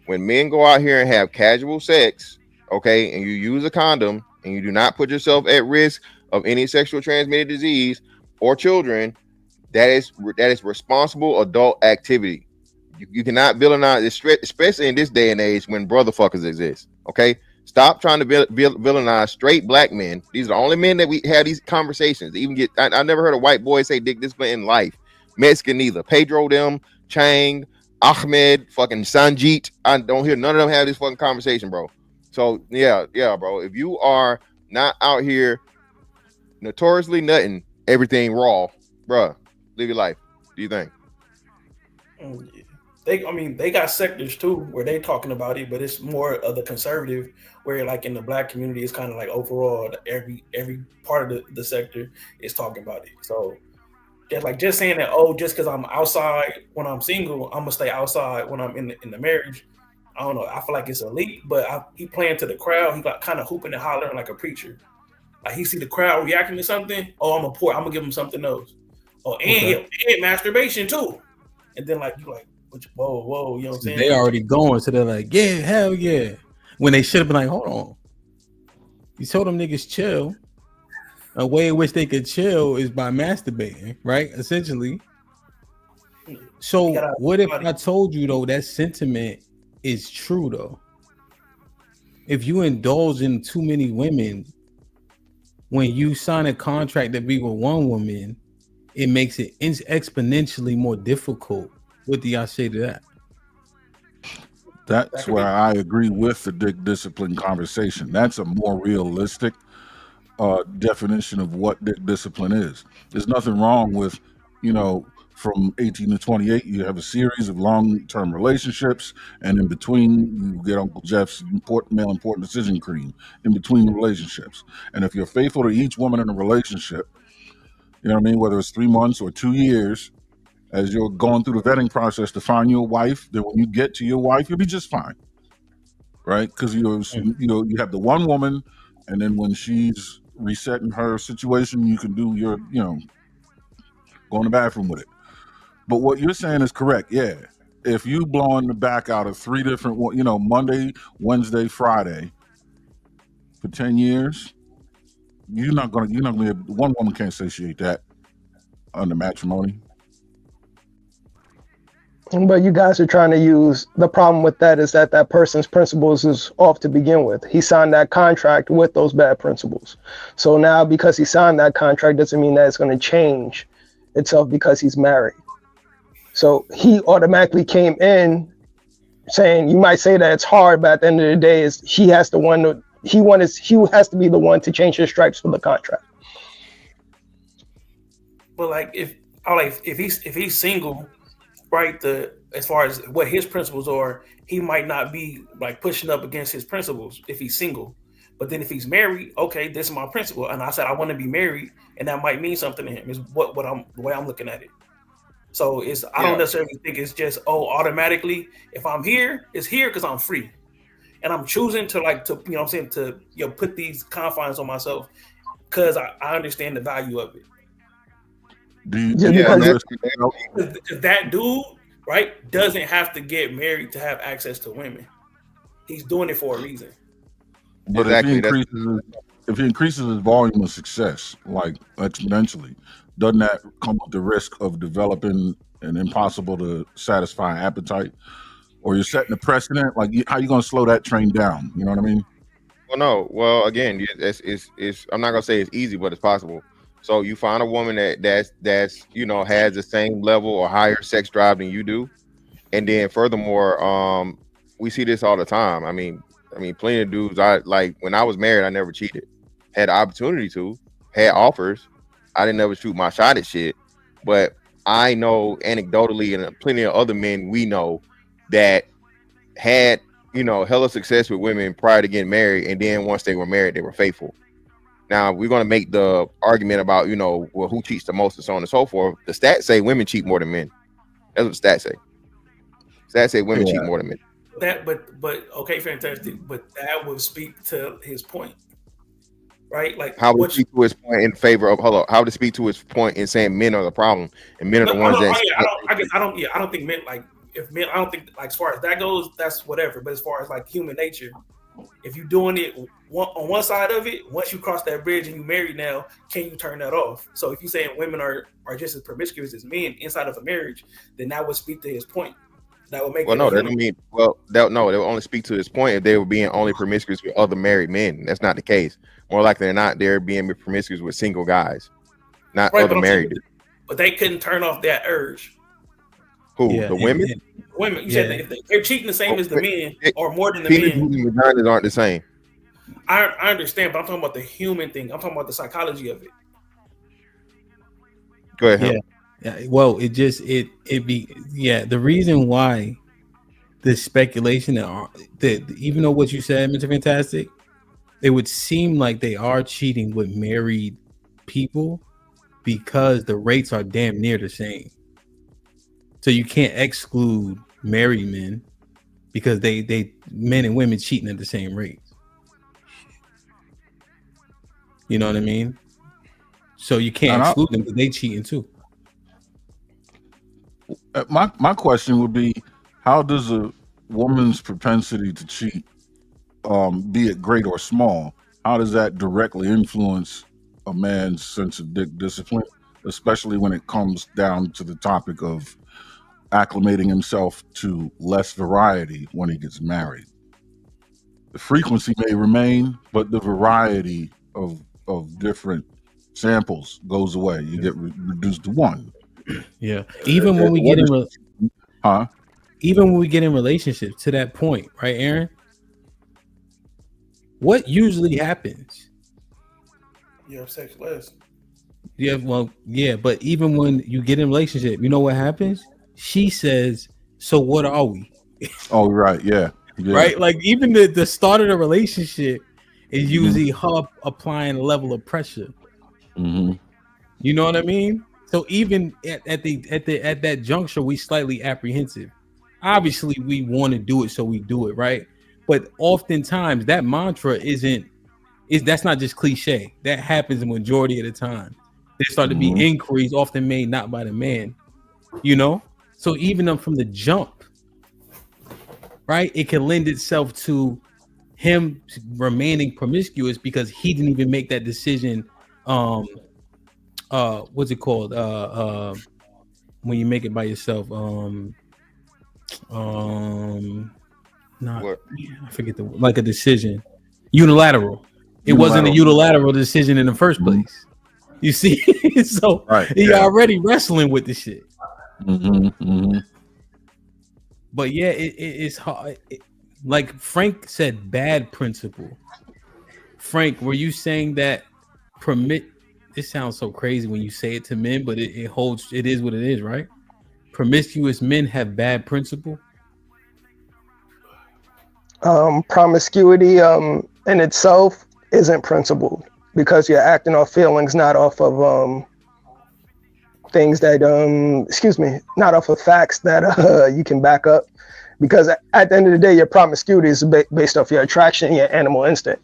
When men go out here and have casual sex, okay, and you use a condom and you do not put yourself at risk of any sexual transmitted disease or children, that is responsible adult activity. You cannot villainize, especially in this day and age when brotherfuckers exist. Okay, stop trying to villainize straight black men. These are the only men that we have these conversations. I never heard a white boy say dick discipline in life. Mexican neither. Pedro, them, Chang, Ahmed, fucking Sanjit. I don't hear none of them have this fucking conversation, bro. So yeah, bro. If you are not out here notoriously nutting everything raw, bro, live your life. What do you think? They got sectors too where they talking about it, but it's more of the conservative, where like in the black community, it's kind of like overall every part of the sector is talking about it. So just saying that, just because I'm outside when I'm single, I'm gonna stay outside when I'm in the marriage. I don't know. I feel like it's elite, but he playing to the crowd. He got kind of hooping and hollering like a preacher. Like he see the crowd reacting to something. I'm gonna give him something else. And masturbation too. And then like you like, whoa, you know what I'm saying? They already going, so they're like, yeah, hell yeah. When they should have been like, hold on. You told them niggas chill. A way in which they could chill is by masturbating, right? Essentially. So gotta- what if I told you though that sentiment is true though? If you indulge in too many women, when you sign a contract to be with one woman, it makes it exponentially more difficult. What do y'all say to that? That's where I agree with the dick discipline conversation. That's a more realistic definition of what dick discipline is. There's nothing wrong with, from 18 to 28, you have a series of long-term relationships, and in between, you get Uncle Jeff's male important decision cream in between the relationships. And if you're faithful to each woman in a relationship, you know what I mean, whether it's 3 months or 2 years, as you're going through the vetting process to find your wife, then when you get to your wife, you'll be just fine, right? Because you have the one woman, and then when she's resetting her situation, you can do your, go in the bathroom with it. But what you're saying is correct. Yeah, if you blowing the back out of 3 different, Monday, Wednesday, Friday for 10 years, you're not gonna be able, one woman can't satiate that under matrimony. But you guys are trying to use, the problem with that is that person's principles is off to begin with. He signed that contract with those bad principles. So now because he signed that contract doesn't mean that it's going to change itself because he's married. So he automatically came in saying, you might say that it's hard, but at the end of the day is he has to be the one to change his stripes for the contract. But like if he's single, right, as far as what his principles are, he might not be like pushing up against his principles if he's single. But then if he's married, okay, this is my principle, and I said I want to be married, and that might mean something to him. Is the way I'm looking at it. So I don't necessarily think it's just automatically if I'm here, it's here because I'm free, and I'm choosing to put these confines on myself because I understand the value of it. Because that dude, right, doesn't have to get married to have access to women. He's doing it for a reason. But if he increases his volume of success, like exponentially, doesn't that come with the risk of developing an impossible to satisfy appetite? Or you're setting a precedent? Like, how are you going to slow that train down? You know what I mean? Well, no. Well, again, it's I'm not gonna say it's easy, but it's possible. So you find a woman that's has the same level or higher sex drive than you do, and then furthermore, we see this all the time. I mean, plenty of dudes. When I was married, I never cheated. Had the opportunity to, had offers. I didn't ever shoot my shot at shit, but I know anecdotally, and plenty of other men we know that had hella success with women prior to getting married, and then once they were married, they were faithful. Now we're going to make the argument about, who cheats the most and so on and so forth. The stats say women cheat more than men. That's what the stats say. Stats say women cheat more than men. But okay, fantastic. But that would speak to his point, right? Like how would speak to his point in favor of how to speak to his point in saying men are the problem and men are the ones that. I don't think men like if men. I don't think like as far as that goes, that's whatever. But as far as like human nature, if you're doing it on one side of it, once you cross that bridge and you married now, can you turn that off? So if you're saying women are just as promiscuous as men inside of a marriage, then that would speak to his point. That would make that don't mean they would only speak to his point if they were being only promiscuous with other married men. That's not the case. More likely than not, they're being promiscuous with single guys, not other married. But they couldn't turn off that urge. Who? The women? Women. You said if they're cheating the same as the men or more than the men. Vaginas aren't the same. I understand, but I'm talking about the human thing. I'm talking about the psychology of it. Go ahead. Yeah. Well, the reason why the speculation that even though what you said, Mr. Fantastic, it would seem like they are cheating with married people because the rates are damn near the same. So you can't exclude married men because they men and women cheating at the same rates. You know what I mean? So you can't exclude them because they cheating too. My question would be, how does a woman's propensity to cheat, be it great or small, how does that directly influence a man's sense of discipline, especially when it comes down to the topic of acclimating himself to less variety when he gets married. The frequency may remain, but the variety of different samples goes away. You get reduced to one. Yeah. Even when we get in even when we get in relationships, to that point, right, Aaron? What usually happens? You have sex less. Yeah, well, yeah, but even when you get in a relationship, you know what happens? She says, "So what are we?" Oh, right, yeah. Right? Like even the start of the relationship is usually her applying a level of pressure. Mm-hmm. You know what I mean? So even at that juncture, we slightly apprehensive. Obviously, we want to do it, so we do it, right? But oftentimes that mantra that's not just cliche. That happens the majority of the time. There start to be inquiries often made not by the man, you know? So even from the jump, right, it can lend itself to him remaining promiscuous because he didn't even make that decision. What's it called? When you make it by yourself, I forget a decision, unilateral. It wasn't a unilateral decision in the first place. You see, so he already wrestling with the shit. But yeah, it's hard. Like Frank said, bad principle. Frank, were you saying that this sounds so crazy when you say it to men, but it holds, it is what it is, right? Promiscuous men have bad principle. Promiscuity in itself isn't principled because you're acting off feelings, not off of things that not off of facts that you can back up. Because at the end of the day, your promiscuity is based off your attraction and your animal instinct.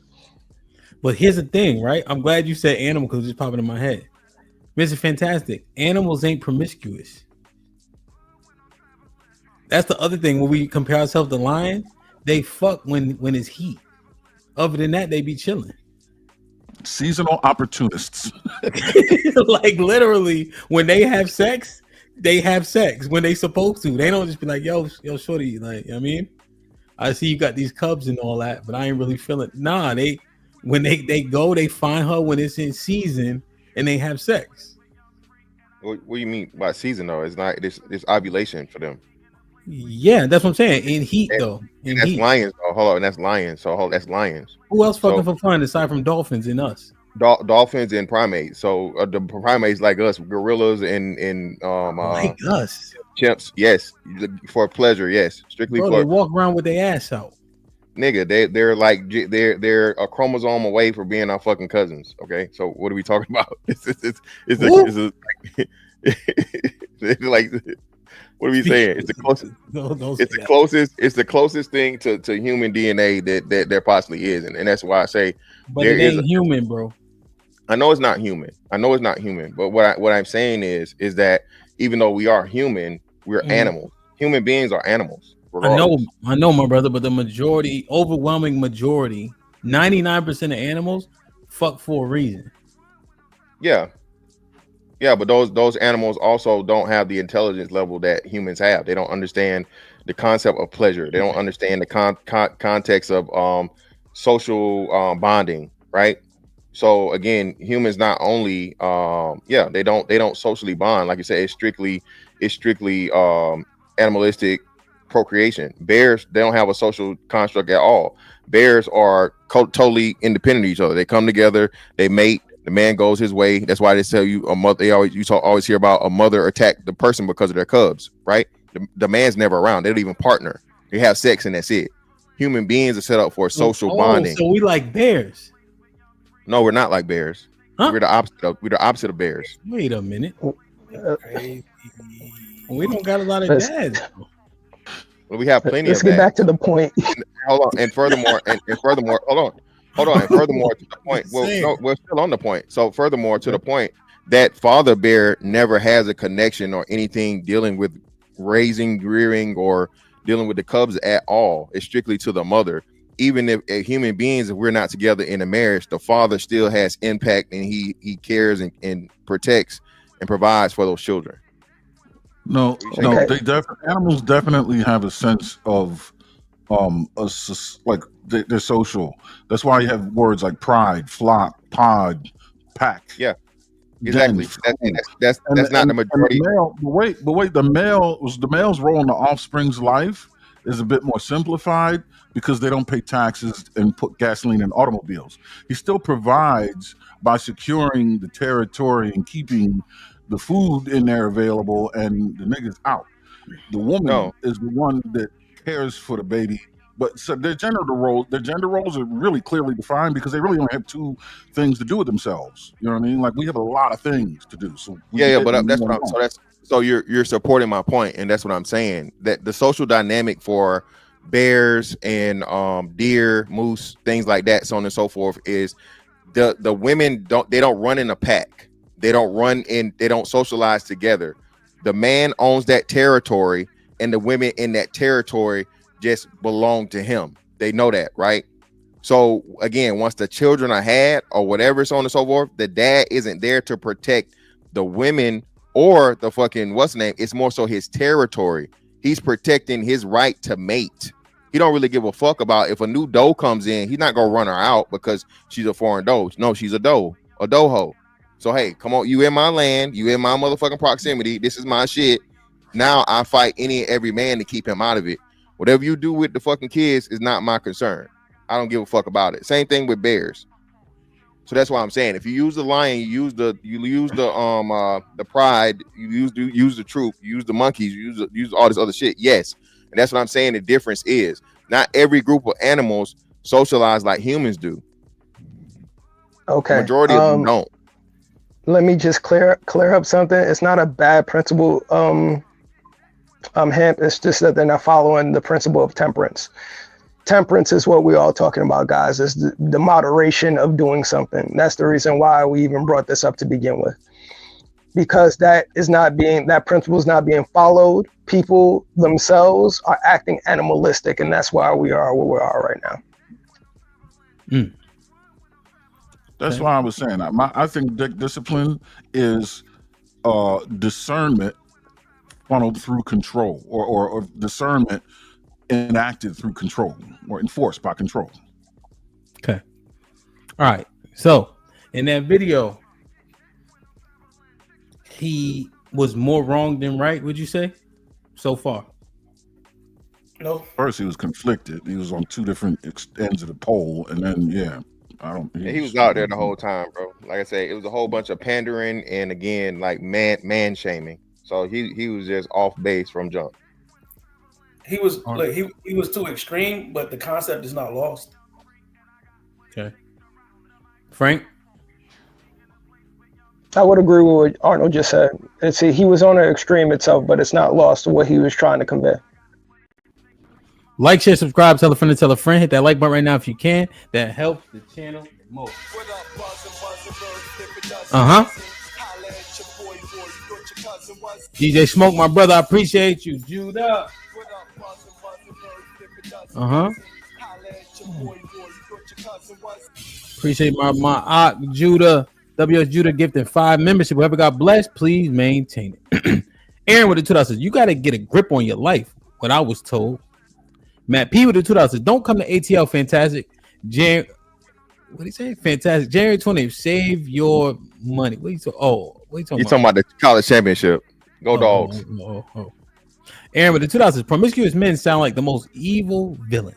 But here's the thing, right? I'm glad you said animal because it's just popping in my head. Mr. Fantastic, animals ain't promiscuous. That's the other thing when we compare ourselves to lion. They fuck when it's heat. Other than that, they be chilling. Seasonal opportunists. Like literally, when they have sex when they supposed to. They don't just be like, yo, shorty, like, you know what I mean? I see you got these cubs and all that, but I ain't really feeling. Nah, when they go, they find her when it's in season and they have sex. What do you mean by season though? It's not it's ovulation for them. Yeah, that's what I'm saying. In heat though. And that's lions. Oh, hold on, that's lions. So that's lions. Who else fucking for fun aside from dolphins and us? Dolphins and primates. So the primates like us, gorillas and like us, chimps. Yes, for pleasure. Yes, strictly for. They walk around with their ass out. Nigga, they're a chromosome away from being our fucking cousins. Okay, so what are we talking about? It's like. What are we saying? It's the closest. It's the closest thing to human DNA that there possibly is, and that's why I say. But it ain't human, bro. I know it's not human. But what I'm saying is that even though we are human, we're animals. Human beings are animals. Regardless. I know, my brother. But the overwhelming majority, 99% of animals, fuck for a reason. Yeah, but those animals also don't have the intelligence level that humans have. They don't understand the concept of pleasure. They don't understand the context of social bonding, right? So again, humans not only they don't socially bond. Like you said, it's strictly animalistic procreation. Bears, they don't have a social construct at all. Bears are totally independent of each other. They come together, they mate. The man goes his way. That's why they tell you a mother. You always hear about a mother attack the person because of their cubs, right? The man's never around. They don't even partner. They have sex and that's it. Human beings are set up for social bonding. So we like bears? No, we're not like bears. Huh? We're the opposite of bears. Wait a minute. We don't got a lot of dads. Well, we have plenty. Let's get back to the point. Hold on, and furthermore, hold on. And furthermore, to the point, we're still on the point. So furthermore, to the point that father bear never has a connection or anything dealing with raising, rearing, or dealing with the cubs at all. It's strictly to the mother. Even if human beings, if we're not together in a marriage, the father still has impact and he cares and protects and provides for those children. No, animals definitely have a sense of like they're social. That's why you have words like pride, flock, pod, pack. Yeah, exactly. That's not the majority. The male's role in the offspring's life is a bit more simplified because they don't pay taxes and put gasoline in automobiles. He still provides by securing the territory and keeping the food in there available and the niggas out. The woman is the one that cares for the baby. But so their gender roles are really clearly defined because they really only have two things to do with themselves. You know what I mean? Like we have a lot of things to do. So but that's what I'm. So you're supporting my point, and that's what I'm saying. That the social dynamic for bears and deer, moose, things like that, so on and so forth, is the women don't run in a pack. They don't socialize together. The man owns that territory, and the women in that territory just belong to him. They know that, right? So again, once the children are had or whatever, so on and so forth, the dad isn't there to protect the women or the fucking what's the name. It's more so his territory. He's protecting his right to mate. He don't really give a fuck about if a new doe comes in. He's not gonna run her out because she's a foreign doe. No, she's a doe, a doe-ho. So hey, come on, you in my land, you in my motherfucking proximity. This is my shit. Now I fight any and every man to keep him out of it. Whatever you do with the fucking kids is not my concern. I don't give a fuck about it. Same thing with bears. So that's why I'm saying if you use the lion, you use the pride, you use the troop, you use the monkeys, you use all this other shit. Yes. And that's what I'm saying. The difference is not every group of animals socialize like humans do. Okay. The majority of them don't. Let me just clear up something. It's not a bad principle. It's just that they're not following the principle of temperance. Temperance is what we're all talking about, guys. Is the moderation of doing something. That's the reason why we even brought this up to begin with, because that principle is not being followed. People themselves are acting animalistic, and that's why we are where we are right now. That's why I was saying I think discipline is discernment funneled through control, or discernment enacted through control or enforced by control. Okay. All right. So in that video, he was more wrong than right, would you say, so far? No. First, he was conflicted. He was on two different ends of the pole, and then he was out there the whole time, bro. Like I say, it was a whole bunch of pandering and again, like man shaming. So he was just off base from jump. He was he was too extreme, but the concept is not lost. Okay. Frank? I would agree with what Arnold just said. He was on an extreme itself, but it's not lost to what he was trying to convey. Like, share, subscribe, tell a friend to tell a friend. Hit that like button right now if you can. That helps the channel the most. DJ Smoke, my brother, I appreciate you. Judah. Appreciate my Judah. WS Judah gifted 5 membership. Whoever got blessed, please maintain it. Aaron with the $2 you got to get a grip on your life. What I was told. Matt P with the $2 don't come to ATL. Fantastic. What did he say? Fantastic. January 20th. Save your money. What are you talking? What are you talking about? You're talking about the college championship. Go Dogs. Aaron with the $2 promiscuous men sound like the most evil villain.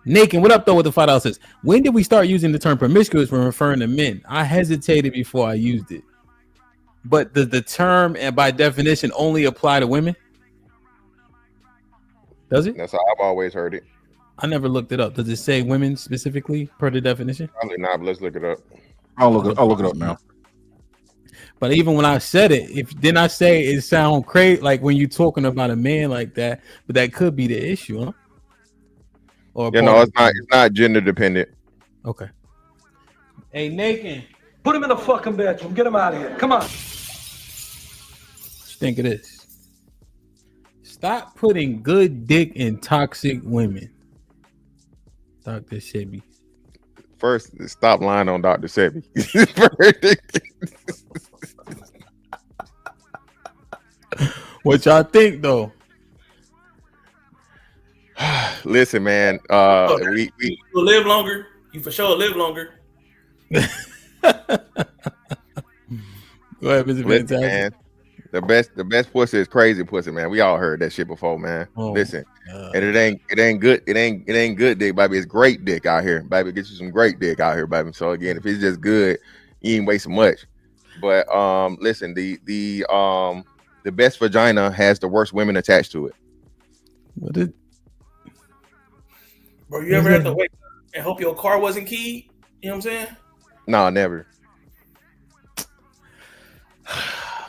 Naked, what up though with the $5 says, when did we start using the term promiscuous when referring to men? I hesitated before I used it. But does the term and by definition only apply to women? Does it? That's how I've always heard it. I never looked it up. Does it say women specifically per the definition? Probably not, but let's look it up. I'll look it up now. But even when I said it, then I say it sound crazy, like when you're talking about a man like that, but that could be the issue, huh? Or it's not gender dependent. Okay. Hey, Naked. Put him in the fucking bedroom. Get him out of here. Come on. What you think of this? Stop putting good dick in toxic women. Dr. Sebi. First, stop lying on Dr. Sebi. What y'all think though? Listen, man. We will live longer. You for sure live longer. Go ahead, Mr. Listen, Fantastic. man. The best pussy is crazy pussy, man. We all heard that shit before, man. Oh, listen, and it ain't good. It ain't good dick, baby. It's great dick out here, baby. Get you some great dick out here, baby. So again, if it's just good, you ain't wasting much. But listen, the best vagina has the worst women attached to it. What did? Bro, you ever had to wake up and hope your car wasn't keyed? You know what I'm saying? No, never.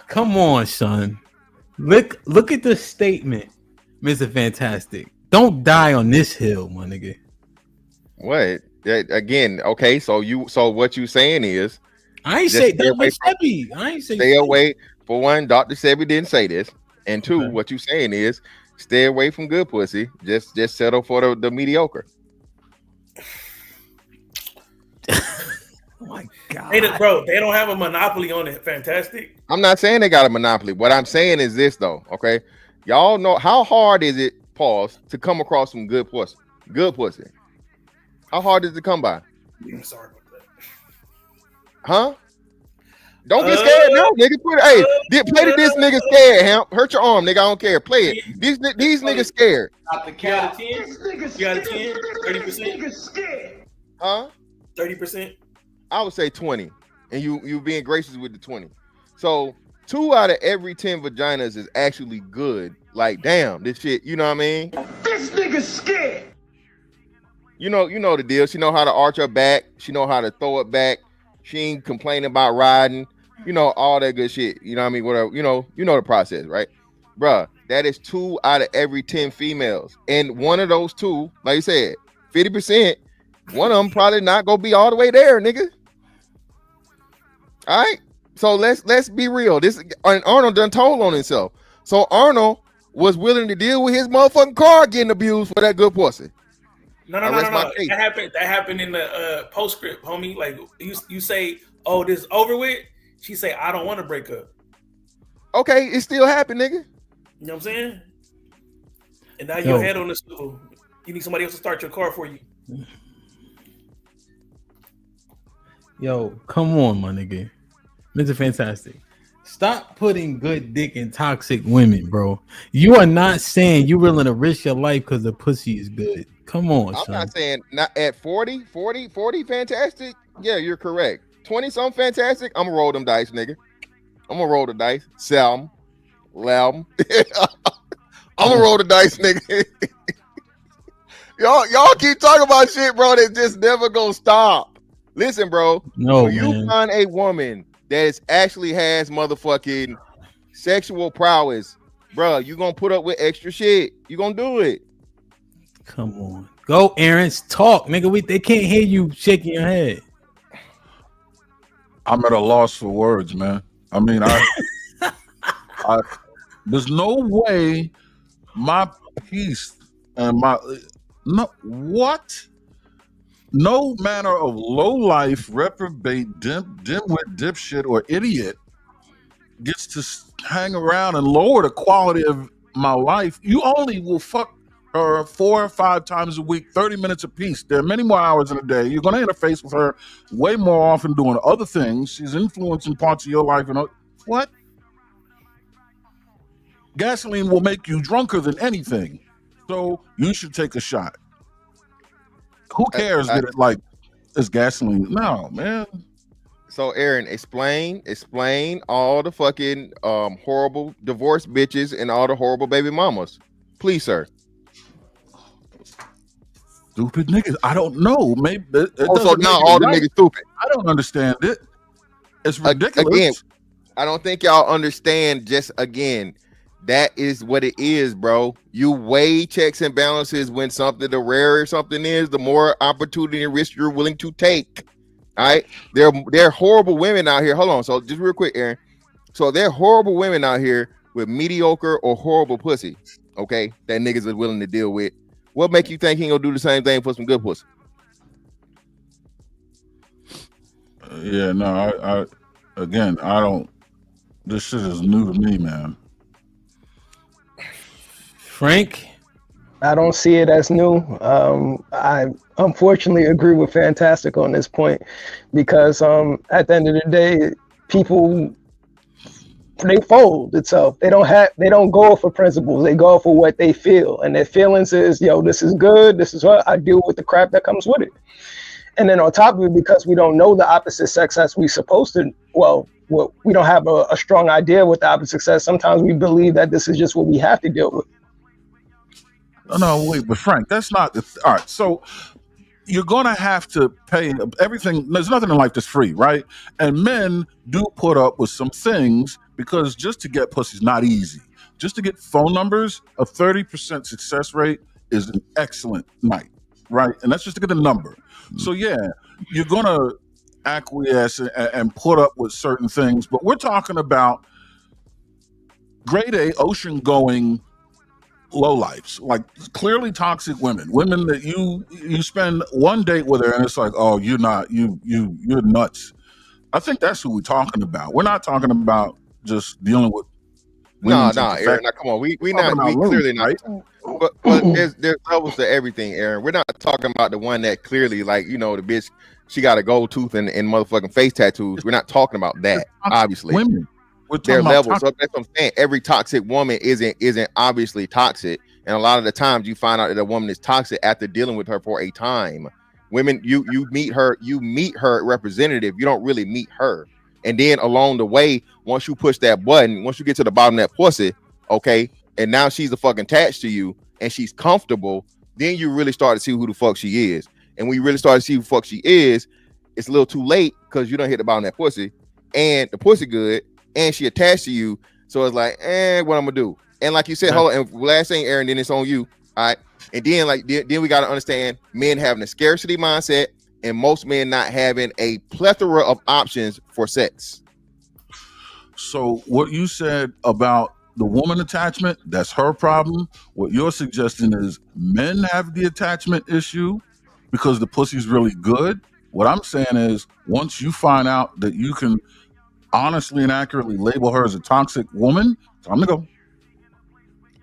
Come on, son. Look at the statement, Mr. Fantastic. Don't die on this hill, my nigga. What? Again, okay. So what you saying is, I ain't say Dr. Sebi. I ain't say stay away. For one, Dr. Sebi didn't say this, and two, what you saying is, stay away from good pussy. Just settle for the mediocre. Oh my God. They don't have a monopoly on it. Fantastic. I'm not saying they got a monopoly. What I'm saying is this, though. Okay, y'all know how hard is it? Pause to come across some good pussy. Good pussy. How hard is it to come by? I'm sorry about that. Huh? Don't get scared now, nigga. Play this nigga scared, Hamp. Hurt your arm, nigga. I don't care. Play it. These niggas scared. Not the count of 10. You got a 10, 30%. Huh? 30%. I would say 20, and you being gracious with the 20. So 2 out of every 10 vaginas is actually good. Like, damn, this shit. You know what I mean? This nigga's scared. You know the deal. She know how to arch her back. She know how to throw it back. She ain't complaining about riding. You know, all that good shit. You know what I mean? Whatever. You know the process, right? Bruh, that is 2 out of every 10 females. And one of those 2, like you said, 50%, one of them probably not gonna be all the way there, nigga. All right. So let's be real. This Arnold done told on himself. So Arnold was willing to deal with his motherfucking car getting abused for that good pussy. No. That happened in the postscript, homie. Like you say, oh, this is over with. She say, I don't want to break up. Okay, it still happened, nigga. You know what I'm saying? And now your head on the stool. You need somebody else to start your car for you. Yo, come on, my nigga. Mr. Fantastic. Stop putting good dick in toxic women, bro. You are not saying you're willing to risk your life because the pussy is good. Come on, I'm son. not saying not at 40 fantastic. Yeah, you're correct. 20 something fantastic. I'm gonna roll them dice, nigga. I'm gonna roll the dice. Sell them. Allow them. I'm gonna roll the dice, nigga. y'all keep talking about shit, bro. That just never gonna stop. Listen, bro. No, when you find a woman that actually has motherfucking sexual prowess, bro, you gonna put up with extra shit. You gonna do it. Come on. Go, Aaron. Talk, nigga. They can't hear you shaking your head. I'm at a loss for words, man. I mean, there's no way my peace and no manner of low life, reprobate, dimwit, dipshit, or idiot gets to hang around and lower the quality of my life. You only will fuck her 4 or 5 times a week, 30 minutes apiece. There are many more hours in a day. You're going to interface with her way more often doing other things. She's influencing parts of your life. And what? Gasoline will make you drunker than anything. So you should take a shot. Who cares that it like is gasoline? No, man. So Aaron, explain all the fucking horrible divorce bitches and all the horrible baby mamas. Please, sir. Stupid niggas. I don't know. Maybe so now all the niggas stupid. I don't understand it. It's ridiculous. Again, I don't think y'all understand. Just again, that is what it is, bro. You weigh checks and balances when something, the rarer something is, the more opportunity and risk you're willing to take. All right. There are horrible women out here. Hold on. So just real quick, Aaron. So there are horrible women out here with mediocre or horrible pussy. Okay. That niggas are willing to deal with. What make you think he gonna do the same thing for some good pussy? Yeah, no, I don't. This shit is new to me, man. Frank? I don't see it as new. I unfortunately agree with Fantastic on this point because at the end of the day, people, they fold itself. They don't go for principles. They go for what they feel, and their feelings is, yo, this is good. This is what I deal with the crap that comes with it. And then on top of it, because we don't know the opposite sex as we supposed to, we don't have a strong idea what the opposite sex. Sometimes we believe that this is just what we have to deal with. No, wait, but Frank, that's not all right. So you're gonna have to pay everything. There's nothing in life that's free, right? And men do put up with some things because just to get pussy is not easy. Just to get phone numbers, a 30% success rate is an excellent night, right? And that's just to get a number. So yeah, you're gonna acquiesce and put up with certain things, but we're talking about grade A, ocean going lowlifes, like clearly toxic women that you spend one date with her and it's like, oh, you're nuts. I think that's who we're talking about. We're not talking about just dealing with Aaron, now come on, we clearly not, but there's levels to everything, Aaron. We're not talking about the one that clearly, like, you know, the bitch, she got a gold tooth and motherfucking face tattoos. We're not talking about that, obviously. Women. There are levels. So that's what I'm saying. Every toxic woman isn't obviously toxic, and a lot of the times you find out that a woman is toxic after dealing with her for a time. Women, you meet her representative. You don't really meet her, and then along the way, once you push that button, once you get to the bottom of that pussy, okay, and now she's a fucking attached to you and she's comfortable, then you really start to see who the fuck she is. And when you really start to see who the fuck she is, it's a little too late because you don't hit the bottom of that pussy, and the pussy good. And she attached to you, so it's like, what I'm gonna do? And like you said, hold on. And last thing, Aaron, then it's on you, all right? And then then we gotta understand men having a scarcity mindset, and most men not having a plethora of options for sex. So what you said about the woman attachment, that's her problem. What you're suggesting is men have the attachment issue because the pussy's really good. What I'm saying is once you find out that you can honestly and accurately label her as a toxic woman, time to go.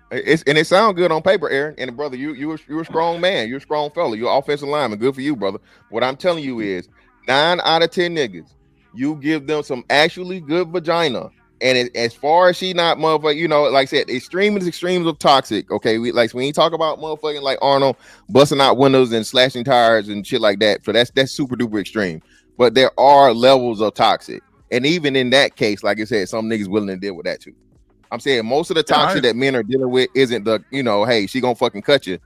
It sounds good on paper, Aaron. And brother, you're a strong man. You're a strong fella. You're an offensive lineman. Good for you, brother. What I'm telling you is 9 out of 10 niggas, you give them some actually good vagina. And as far as she not motherfucker, you know, like I said, extremes of toxic. Okay, we like when you talk about motherfucking like Arnold busting out windows and slashing tires and shit like that. So that's super duper extreme. But there are levels of toxic. And even in that case, like I said, some niggas willing to deal with that too. I'm saying most of the toxic that men are dealing with isn't the, you know, hey, she gonna fucking cut you,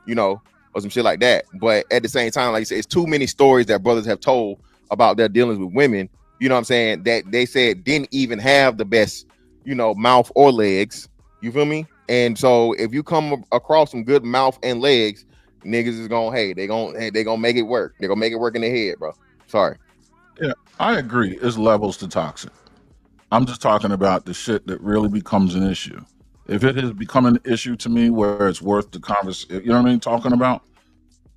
you know, or some shit like that. But at the same time, like I said, it's too many stories that brothers have told about their dealings with women, you know what I'm saying, that they said didn't even have the best, you know, mouth or legs. You feel me? And so if you come across some good mouth and legs, niggas is gonna, they gonna make it work. They're gonna make it work in their head, bro. Sorry. Yeah, I agree. It's levels to toxic. I'm just talking about the shit that really becomes an issue. If it has become an issue to me where it's worth the conversation, you know what I mean? Talking about,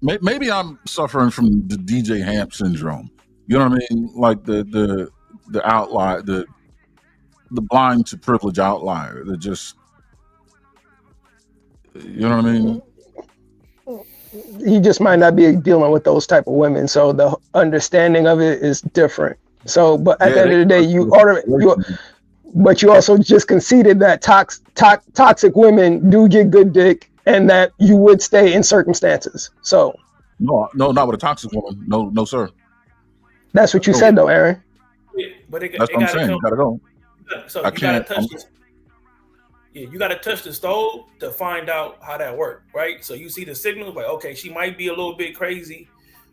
maybe I'm suffering from the DJ Hamp syndrome. You know what I mean? Like the outlier, the blind to privilege outlier that just, you know what I mean? He just might not be dealing with those type of women, so the understanding of it is different. So, but at the end of the day, but you also just conceded that toxic women do get good dick, and that you would stay in circumstances. So, no, not with a toxic woman. No, sir. That's what you said, though, Aaron. But that's what I'm saying. You gotta go. So you gotta touch this. Yeah, you got to touch the stove to find out how that works, right? So you see the signals, like, okay, she might be a little bit crazy.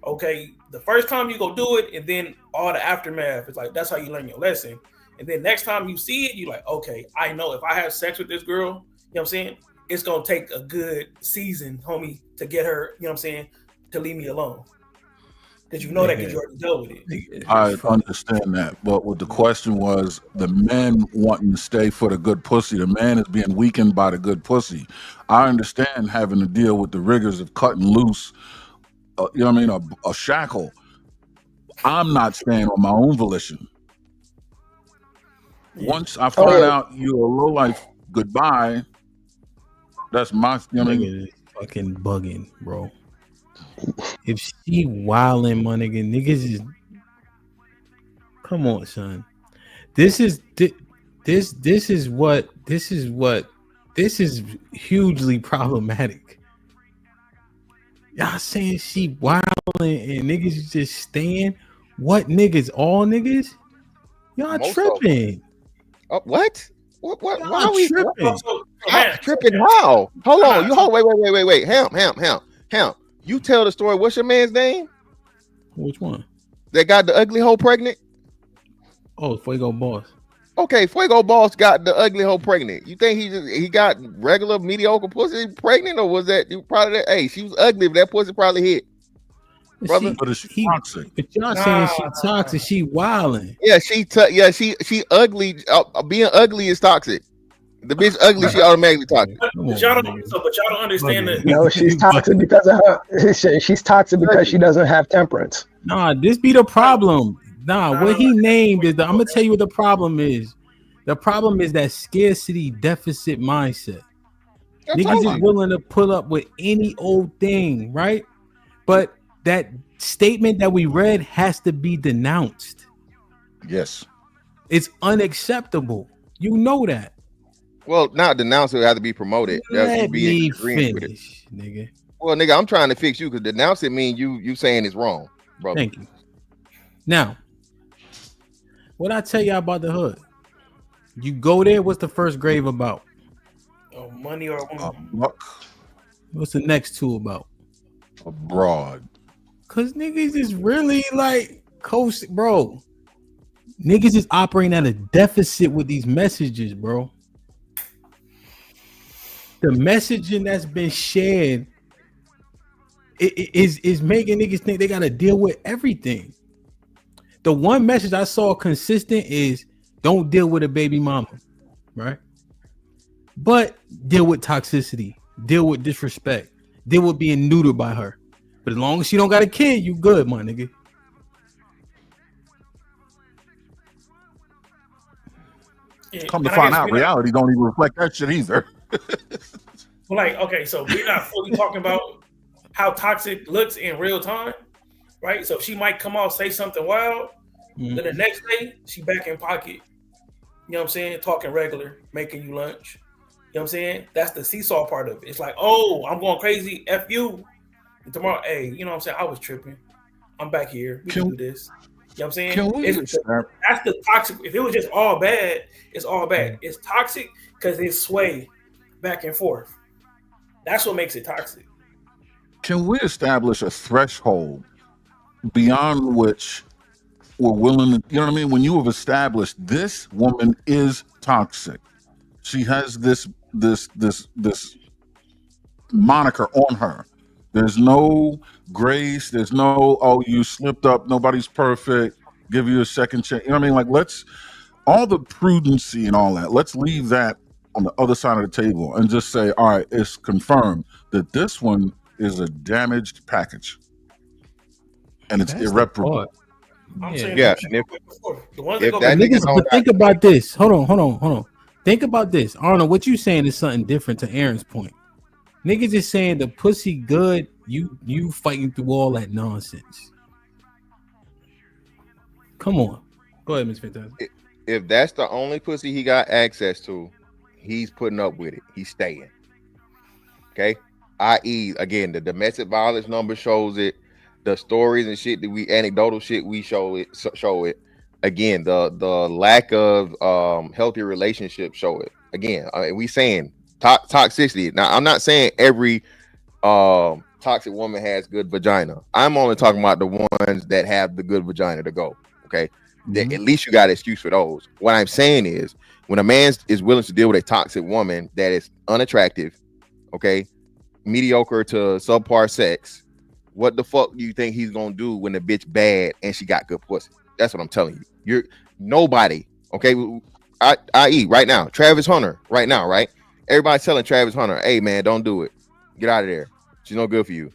Okay, the first time you go do it, and then all the aftermath, it's like, that's how you learn your lesson. And then next time you see it, you're like, okay, I know if I have sex with this girl, you know what I'm saying? It's going to take a good season, homie, to get her, you know what I'm saying, to leave me alone. Because you know that because you already dealt with it. I understand that. But what the question was, the men wanting to stay for the good pussy. The man is being weakened by the good pussy. I understand having to deal with the rigors of cutting loose, you know what I mean, a shackle. I'm not staying on my own volition. Once I find out you're a lowlife, goodbye, That's my feeling. Nigga is fucking bugging, bro. If she wildin', my nigga, niggas is. Come on, son. This is hugely problematic. Y'all saying she wildin' and niggas just staying? What niggas? All niggas? Y'all Most tripping? What? What? Why Y'all are we tripping? tripping? How? Hold on. You hold. Wait. Ham. You tell the story. What's your man's name? Which one? That got the ugly hoe pregnant. Oh, Fuego Boss. Okay, Fuego Boss got the ugly hoe pregnant. You think he got regular mediocre pussy pregnant, or was that you probably that? Hey, she was ugly, but that pussy probably hit. Brother, but it's toxic. But y'all saying she toxic, she wilding. Yeah, she ugly. Being ugly is toxic. The bitch ugly, she automatically toxic. But y'all don't understand that. No, she's toxic because of her. She's toxic because she doesn't have temperance. Nah, this be the problem. What he named is I'm gonna tell you what the problem is. The problem is that scarcity deficit mindset. Niggas is willing to pull up with any old thing, right? But that statement that we read has to be denounced. Yes. It's unacceptable. You know that. Well, not denounced, it have to be promoted. Let me finish, nigga. Well, nigga, I'm trying to fix you because denounce it mean you saying it's wrong, brother. Thank you. Now, what I tell y'all about the hood? You go there, what's the first grave about? Oh, money or woman? What's the next two about? Abroad. Cause niggas is really like coast, bro. Niggas is operating at a deficit with these messages, bro. The messaging that's been shared is making niggas think they gotta deal with everything. The one message I saw consistent is don't deal with a baby mama, right? But deal with toxicity, deal with disrespect, deal with being neutered by her. But as long as she don't got a kid, you good, my nigga. Come to find out, reality don't even reflect that shit either. Well, like, okay, so we're not fully talking about how toxic looks in real time, right? So she might come out, say something wild, then the next day she back in pocket. You know what I'm saying? Talking regular, making you lunch. You know what I'm saying? That's the seesaw part of it. It's like, oh, I'm going crazy, F you. And tomorrow, hey, you know what I'm saying? I was tripping. I'm back here. We can do this. You know what I'm saying? That's the toxic. If it was just all bad, it's all bad. It's toxic because it sway back and forth. That's what makes it toxic. Can we establish a threshold beyond which we're willing to, you know what I mean? When you have established this woman is toxic, she has this moniker on her. There's no grace. There's no, oh, you slipped up. Nobody's perfect. Give you a second chance. You know what I mean? Like, let's, all the prudency and all that, let's leave that on the other side of the table and just say, all right, it's confirmed that this one is a damaged package and it's irreparable. Yeah. But think about this. Hold on. Think about this. I don't know what you saying is something different to Aaron's point. Niggas is saying the pussy good. You fighting through all that nonsense. Come on. Go ahead, Ms. Fantastic. If that's the only pussy he got access to, he's putting up with it. He's staying. Okay? I.e., again, the domestic violence number shows it. The stories and shit that anecdotal shit we show it. Again, the lack of healthy relationships show it. Again, we saying toxicity. Now, I'm not saying every toxic woman has good vagina. I'm only talking about the ones that have the good vagina to go. Okay, that at least you got an excuse for those. What I'm saying is, when a man is willing to deal with a toxic woman that is unattractive, okay, mediocre to subpar sex, what the fuck do you think he's gonna do when the bitch bad and she got good pussy? That's what I'm telling you. You're nobody, okay? I.e. right now, Travis Hunter, right now, right? Everybody's telling Travis Hunter, hey man, don't do it. Get out of there. She's no good for you.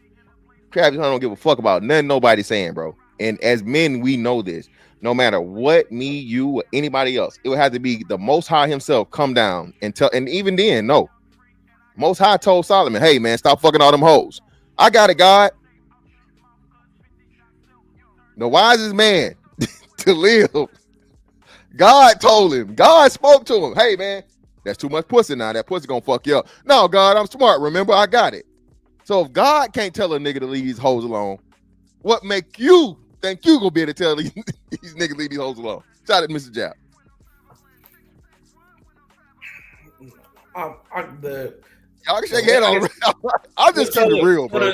Travis Hunter don't give a fuck about nothing nobody's saying, bro. And as men, we know this. No matter what, me, you, or anybody else, it would have to be the Most High himself come down and tell. And even then, no. Most High told Solomon, hey man, stop fucking all them hoes. I got it, God. The wisest man to live. God told him. God spoke to him. Hey man, that's too much pussy now. That pussy gonna fuck you up. No, God, I'm smart. Remember, I got it. So if God can't tell a nigga to leave these hoes alone, what make you think you gonna be able to tell these niggas leave these hoes alone? Shout out to Mr. Jap. Y'all can shake your head on. I'm just keeping it real, bro.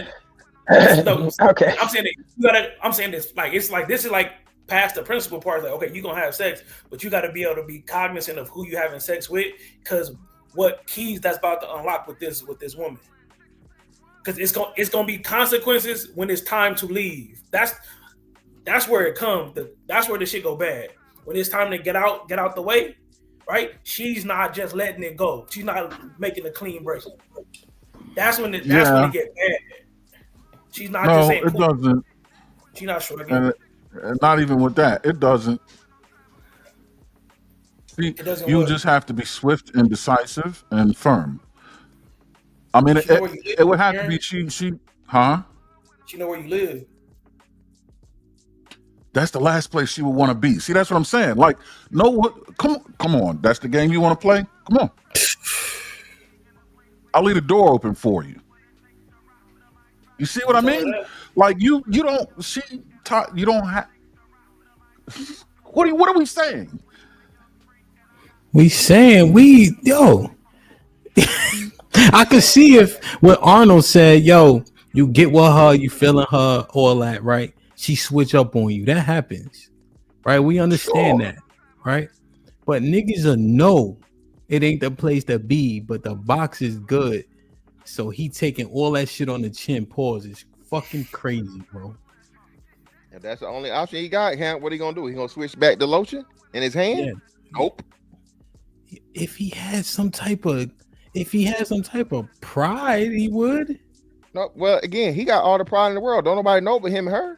Okay. I'm saying that you gotta. I'm saying this like it's like this is like past the principal part. Like okay, you're gonna have sex, but you got to be able to be cognizant of who you having sex with, because what keys that's about to unlock with this woman. Because it's gonna be consequences when it's time to leave. That's where it comes. That's where the shit go bad. When it's time to get out the way, right? She's not just letting it go. She's not making a clean break. That's when it get bad. She's not just saying. No, it doesn't. She's not shrugging. And not even with that, it doesn't. See, you just have to be swift and decisive and firm. I mean, it would have to be she, huh? She know where you live. That's the last place she would want to be. See, that's what I'm saying. Like, no, come on. That's the game you want to play? Come on. I'll leave the door open for you. You see what I mean? Like you don't. You don't have. What are we saying? We saying yo. I could see if when Arnold said, "Yo, you get with her, you feeling her, all that, right?" She switch up on you. That happens, right? We understand that, right? But niggas are no, it ain't the place to be. But the box is good, so he taking all that shit on the chin. Pause. It's fucking crazy, bro. And that's the only option he got. What he gonna do? He gonna switch back to lotion in his hand? Yeah. Nope. If he had some type of pride, he would. No, well, again, he got all the pride in the world. Don't nobody know but him and her.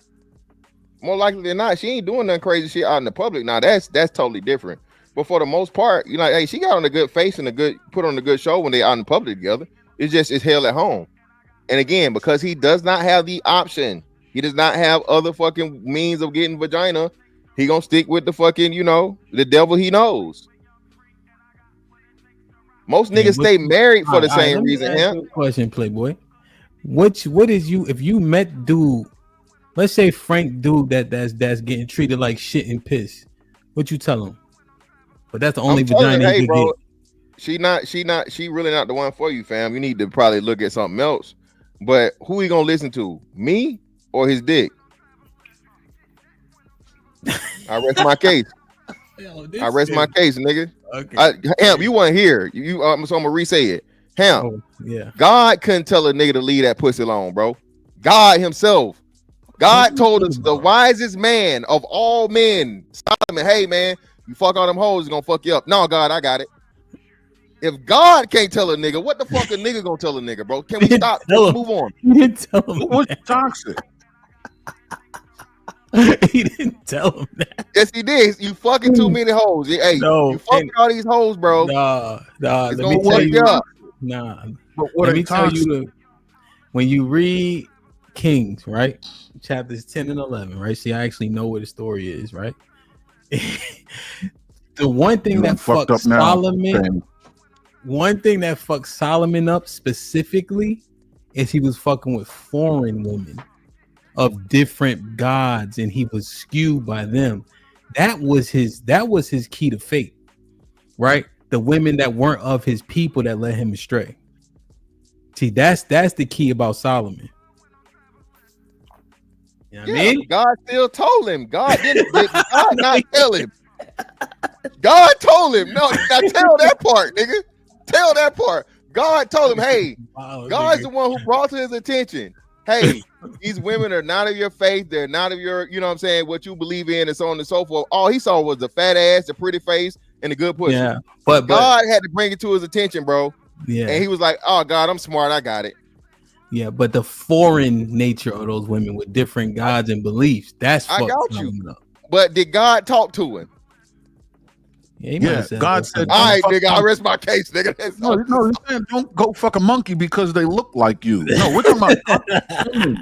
More likely than not, she ain't doing nothing crazy shit out in the public. Now that's totally different. But for the most part, you know, hey, she got on a good face and put on a good show when they out in public together. It's hell at home. And again, because he does not have the option, he does not have other fucking means of getting vagina, he gonna stick with the fucking, the devil he knows. Most niggas stay married for the same reason. Yeah. Question, Playboy. What is you if you met dude? Let's say Frank dude that's getting treated like shit and piss. What you tell him? But that's the only vagina you bro, get. She really not the one for you, fam. You need to probably look at something else. But who he gonna listen to? Me or his dick? I rest my case. I rest my case, nigga. Okay. Ham, you weren't here. So I'm gonna re-say it. Ham, yeah. God couldn't tell a nigga to leave that pussy alone, bro. God himself. God told us the wisest man of all men, Solomon, hey man, you fuck all them hoes, it's gonna fuck you up. No, God, I got it. If God can't tell a nigga, what the fuck a nigga gonna tell a nigga, bro? Can we stop? Let's move on. He didn't tell him what's toxic. He didn't tell him that. Yes, he did. You fucking too many hoes. Hey, you fucking all these hoes, bro. Nah. It's gonna work you up. Nah. Let me tell you, when you read Kings, right? Chapters 10 and 11, right? See, I actually know where the story is, right? The one thing that fucked Solomon, up specifically is he was fucking with foreign women of different gods, and he was skewed by them. That was his key to fate, right? The women that weren't of his people that led him astray. See, that's the key about Solomon. You know what I mean? God still told him. God did God not tell him. God told him. No, now tell that part, nigga. Tell that part. God told him, hey, God's the one who brought to his attention. Hey, these women are not of your faith. They're not of your, you know what I'm saying, what you believe in, and so on and so forth. All he saw was the fat ass, the pretty face, and the good pussy. Yeah, but God had to bring it to his attention, bro. Yeah. And he was like, oh, God, I'm smart. I got it. Yeah, but the foreign nature of those women with different gods and beliefs, that's I got you. But did God talk to him? Yeah, God said, all right, "Don't nigga, fuck I rest my case, nigga. That's No, he's saying don't go fuck a monkey because they look like you. No, we're talking about women.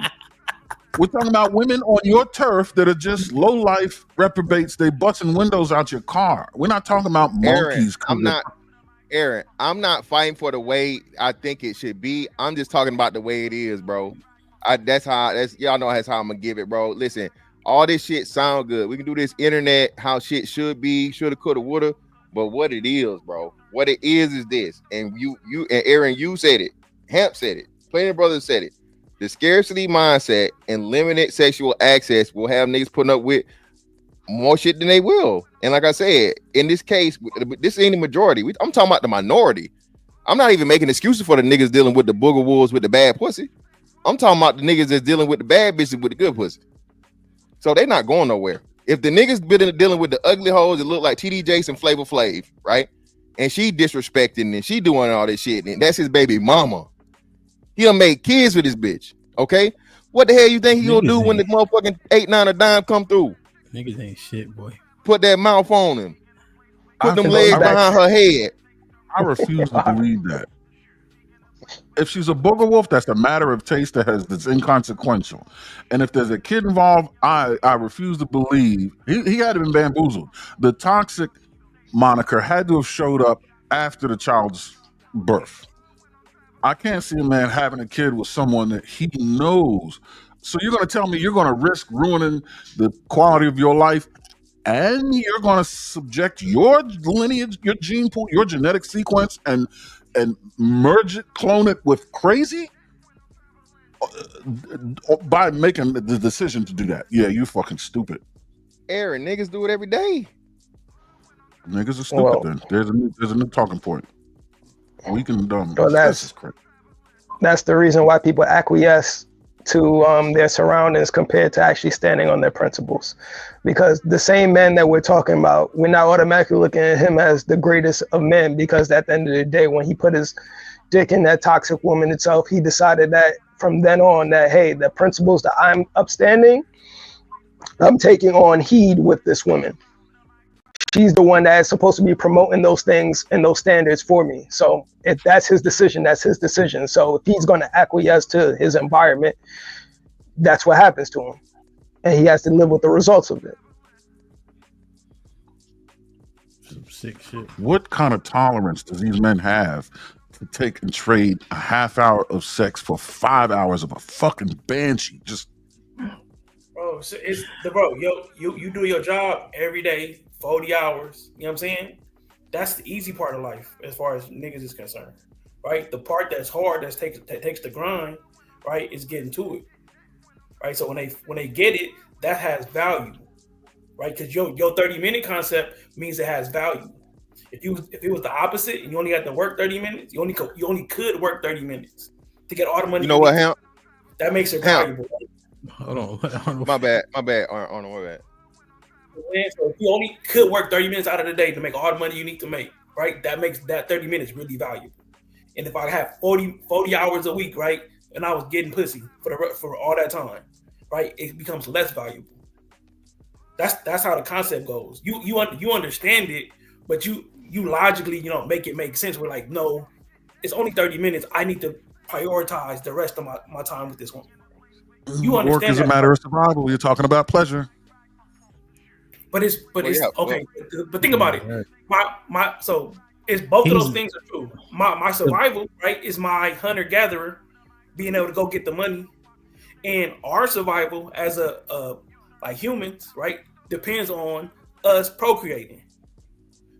We're talking about women on your turf that are just low life reprobates. They busting windows out your car. We're not talking about monkeys. Aaron, I'm not fighting for the way I think it should be. I'm just talking about the way it is, bro. That's y'all know that's how I'm gonna give it, bro. Listen, all this shit sound good. We can do this internet how shit should be, shoulda, coulda, woulda. But what it is, bro, what it is this. And you and Aaron, you said it. Hemp said it. Plenty of brothers said it. The scarcity mindset and limited sexual access will have niggas putting up with more shit than they will. And like I said, in this case, this ain't the majority. I'm talking about the minority. I'm not even making excuses for the niggas dealing with the booger wolves with the bad pussy. I'm talking about the niggas that's dealing with the bad bitches with the good pussy. So they not going nowhere. If the niggas been dealing with the ugly hoes that look like TD Jakes and Flavor Flav, right? And she disrespecting and she doing all this shit, and that's his baby mama. He'll make kids with this bitch. Okay, what the hell you think he gonna do when the motherfucking 8-9 a dime come through? Niggas ain't shit, boy. Put that mouth on him. Put them legs behind her head. I refuse to believe that. If she's a booger wolf, that's a matter of taste that's inconsequential. And if there's a kid involved, I refuse to believe he had been bamboozled. The toxic moniker had to have showed up after the child's birth. I can't see a man having a kid with someone that he knows. So you're going to tell me you're going to risk ruining the quality of your life, and you're going to subject your lineage, your gene pool, your genetic sequence, and merge it, clone it with crazy by making the decision to do that? Yeah, you fucking stupid. Aaron, niggas do it every day. Niggas are stupid. Then there's a new talking point. Weak and dumb. Well, that's the reason why people acquiesce to their surroundings compared to actually standing on their principles. Because the same man that we're talking about, we're not automatically looking at him as the greatest of men, because at the end of the day, when he put his dick in that toxic woman itself, he decided that from then on that, hey, the principles that I'm upstanding, I'm taking on heed with this woman. She's the one that is supposed to be promoting those things and those standards for me. So if that's his decision, that's his decision. So if he's going to acquiesce to his environment, that's what happens to him. And he has to live with the results of it. Some sick shit. What kind of tolerance does these men have to take and trade a half hour of sex for 5 hours of a fucking banshee? Just bro, you do your job every day, 40 hours. You know what I'm saying? That's the easy part of life as far as niggas is concerned, right? The part that's hard, that takes the grind, right, is getting to it, right? So when they get it, that has value, right? Because your 30-minute concept means it has value. If it was the opposite and you only had to work 30 minutes, you only could work 30 minutes to get all the money. You know what, Hemp? That makes it valuable. Hold on. My bad. Arnold, my bad. So if you only could work 30 minutes out of the day to make all the money you need to make, right? That makes that 30 minutes really valuable. And if I have 40 hours a week, right, and I was getting pussy for all that time, right, it becomes less valuable. That's how the concept goes. You understand it, but you logically, make it make sense. We're like, no, it's only 30 minutes. I need to prioritize the rest of my time with this woman. You understand? Work is a matter of survival. You're talking about pleasure. But it's okay. But think about it. So it's both of those things are true. My survival, right, is my hunter gatherer being able to go get the money, and our survival as like humans, right, depends on us procreating,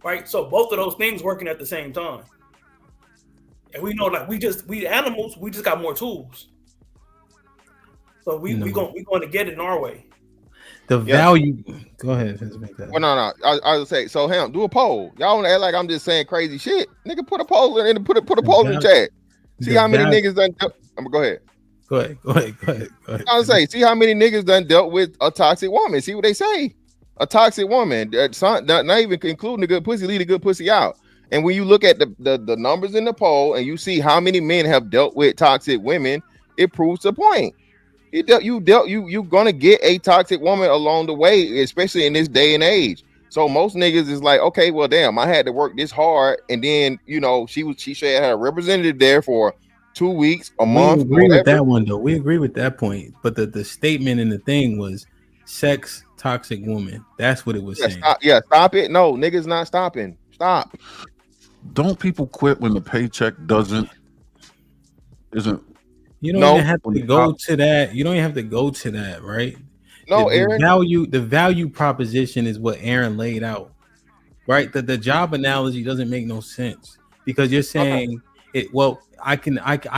right. So both of those things working at the same time, and we know like we animals, we just got more tools. So we going to get it in our way. The value. Go ahead. Well, no. I would say so. Him, do a poll. Y'all want to act like I'm just saying crazy shit, nigga. Put a poll in. Put a poll in the chat. See how many niggas done. I'm gonna go ahead. Go ahead. I would say, see how many niggas done dealt with a toxic woman. See what they say. A toxic woman, not even including the good pussy, leave the good pussy out. And when you look at the numbers in the poll and you see how many men have dealt with toxic women, it proves the point. You gonna get a toxic woman along the way, especially in this day and age. So most niggas is like, okay, well, damn, I had to work this hard, and then she said had a representative there for 2 weeks, a month. We agree whatever. with that one though. We agree with that point. But the statement in the thing was sex toxic woman. That's what it was saying. Stop it. No, niggas not stopping. Stop. Don't people quit when the paycheck isn't? You don't even have to go to that. You don't even have to go to that, right? No, Aaron. The value proposition is what Aaron laid out, right? The job analogy doesn't make no sense because you're saying it. Well, I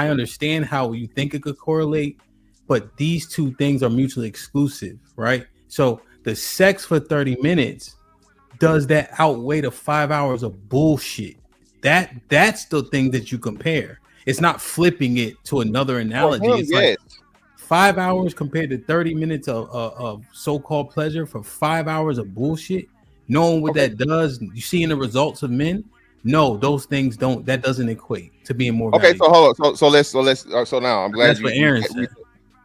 understand how you think it could correlate, but these two things are mutually exclusive, right? So the sex for 30 minutes, does that outweigh the 5 hours of bullshit? That's the thing that you compare. It's not flipping it to another analogy. It's like 5 hours compared to 30 minutes of so-called pleasure for 5 hours of bullshit. Knowing what that does, you see in the results of men. No, those things don't. That doesn't equate to being more. Okay, valuable. so hold on. So now I'm glad That's what Aaron said.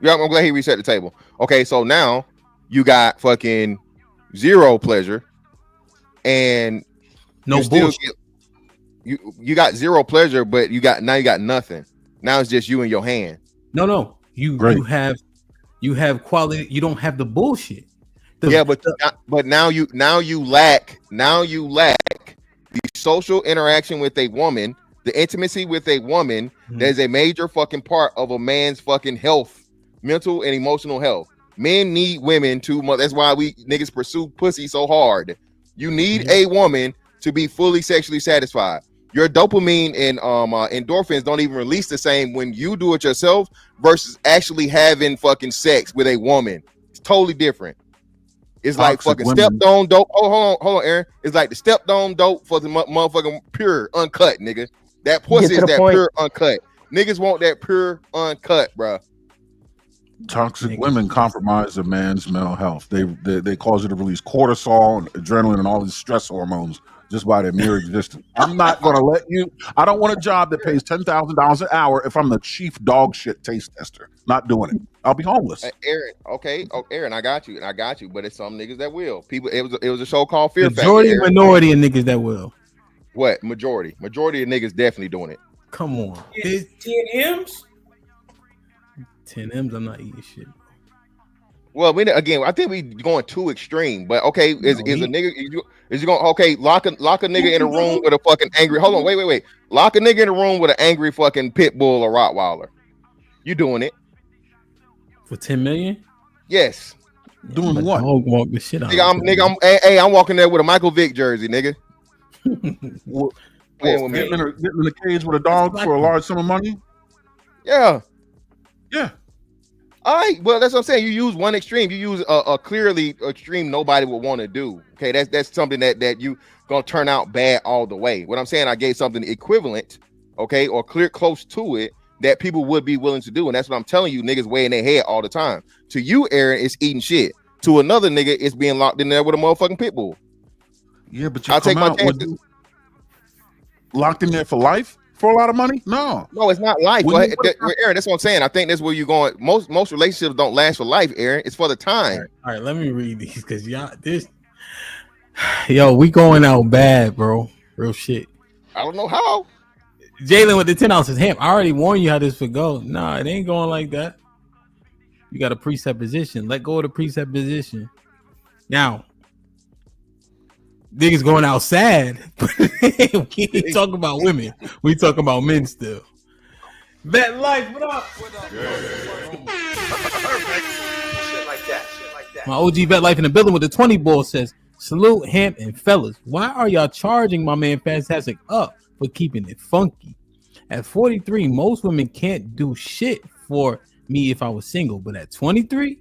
Yeah, I'm glad he reset the table. Okay, so now you got fucking zero pleasure, and no bullshit. You got zero pleasure, but you got nothing. Now it's just you and your hand. No, you have quality. You don't have the bullshit. But now you lack the social interaction with a woman, the intimacy with a woman. That is a major fucking part of a man's fucking health, mental and emotional health. Men need women too much. That's why we niggas pursue pussy so hard. You need a woman to be fully sexually satisfied. Your dopamine and endorphins don't even release the same when you do it yourself versus actually having fucking sex with a woman. It's totally different. It's like fucking stepped on dope. Oh, hold on, Aaron. It's like the stepped on dope for the motherfucking pure uncut, nigga. That pussy is that pure uncut. Niggas want that pure uncut, bro. Toxic women compromise a man's mental health. They cause you to release cortisol and adrenaline and all these stress hormones just by their mere existence. I'm not going to let you. I don't want a job that pays $10,000 an hour if I'm the chief dog shit taste tester. Not doing it. I'll be homeless. Aaron, okay. Oh, Aaron, I got you. But it's some niggas that will. People, it was a show called Fear Factor. Majority, minority of niggas that will. What? Majority of niggas definitely doing it. Come on. 10 M's? 10 M's, I'm not eating shit. Well, I think we going too extreme. But okay, is a nigga is you going lock a nigga in a room with a fucking angry? Hold on, wait. Lock a nigga in a room with an angry fucking pit bull or Rottweiler. You doing it for 10 million? Yes. Doing what? Dog walk the shit out. I'm walking there with a Michael Vick jersey, nigga. Getting in a cage with a dog for a large sum of money? Yeah. Yeah. All right. Well, that's what I'm saying. You use one extreme. You use a clearly extreme nobody would want to do. Okay, that's something that you gonna turn out bad all the way. What I'm saying, I gave something equivalent, okay, or close to it that people would be willing to do, and that's what I'm telling you. Niggas way in their head all the time. To you, Aaron, it's eating shit. To another nigga, it's being locked in there with a motherfucking pit bull. Yeah, but I'll take my chances. Locked in there for life? For a lot of money? No, it's not life. Aaron, that's what I'm saying. I think that's where you're going. Most relationships don't last for life, Aaron. It's for the time. All right, let me read these because we going out bad, bro. Real shit. I don't know how. Jalen with the 10 ounces ham. I already warned you how this would go. Nah, it ain't going like that. You got a presupposition. Let go of the presupposition. Now, niggas going out sad. We ain't talking about women. We talking about men still. Bet life, what up? Shit like that. My OG Bet Life in the building with the 20 ball says, salute Hamp and fellas. Why are y'all charging my man Fantastic up for keeping it funky? At 43, most women can't do shit for me if I was single, but at 23,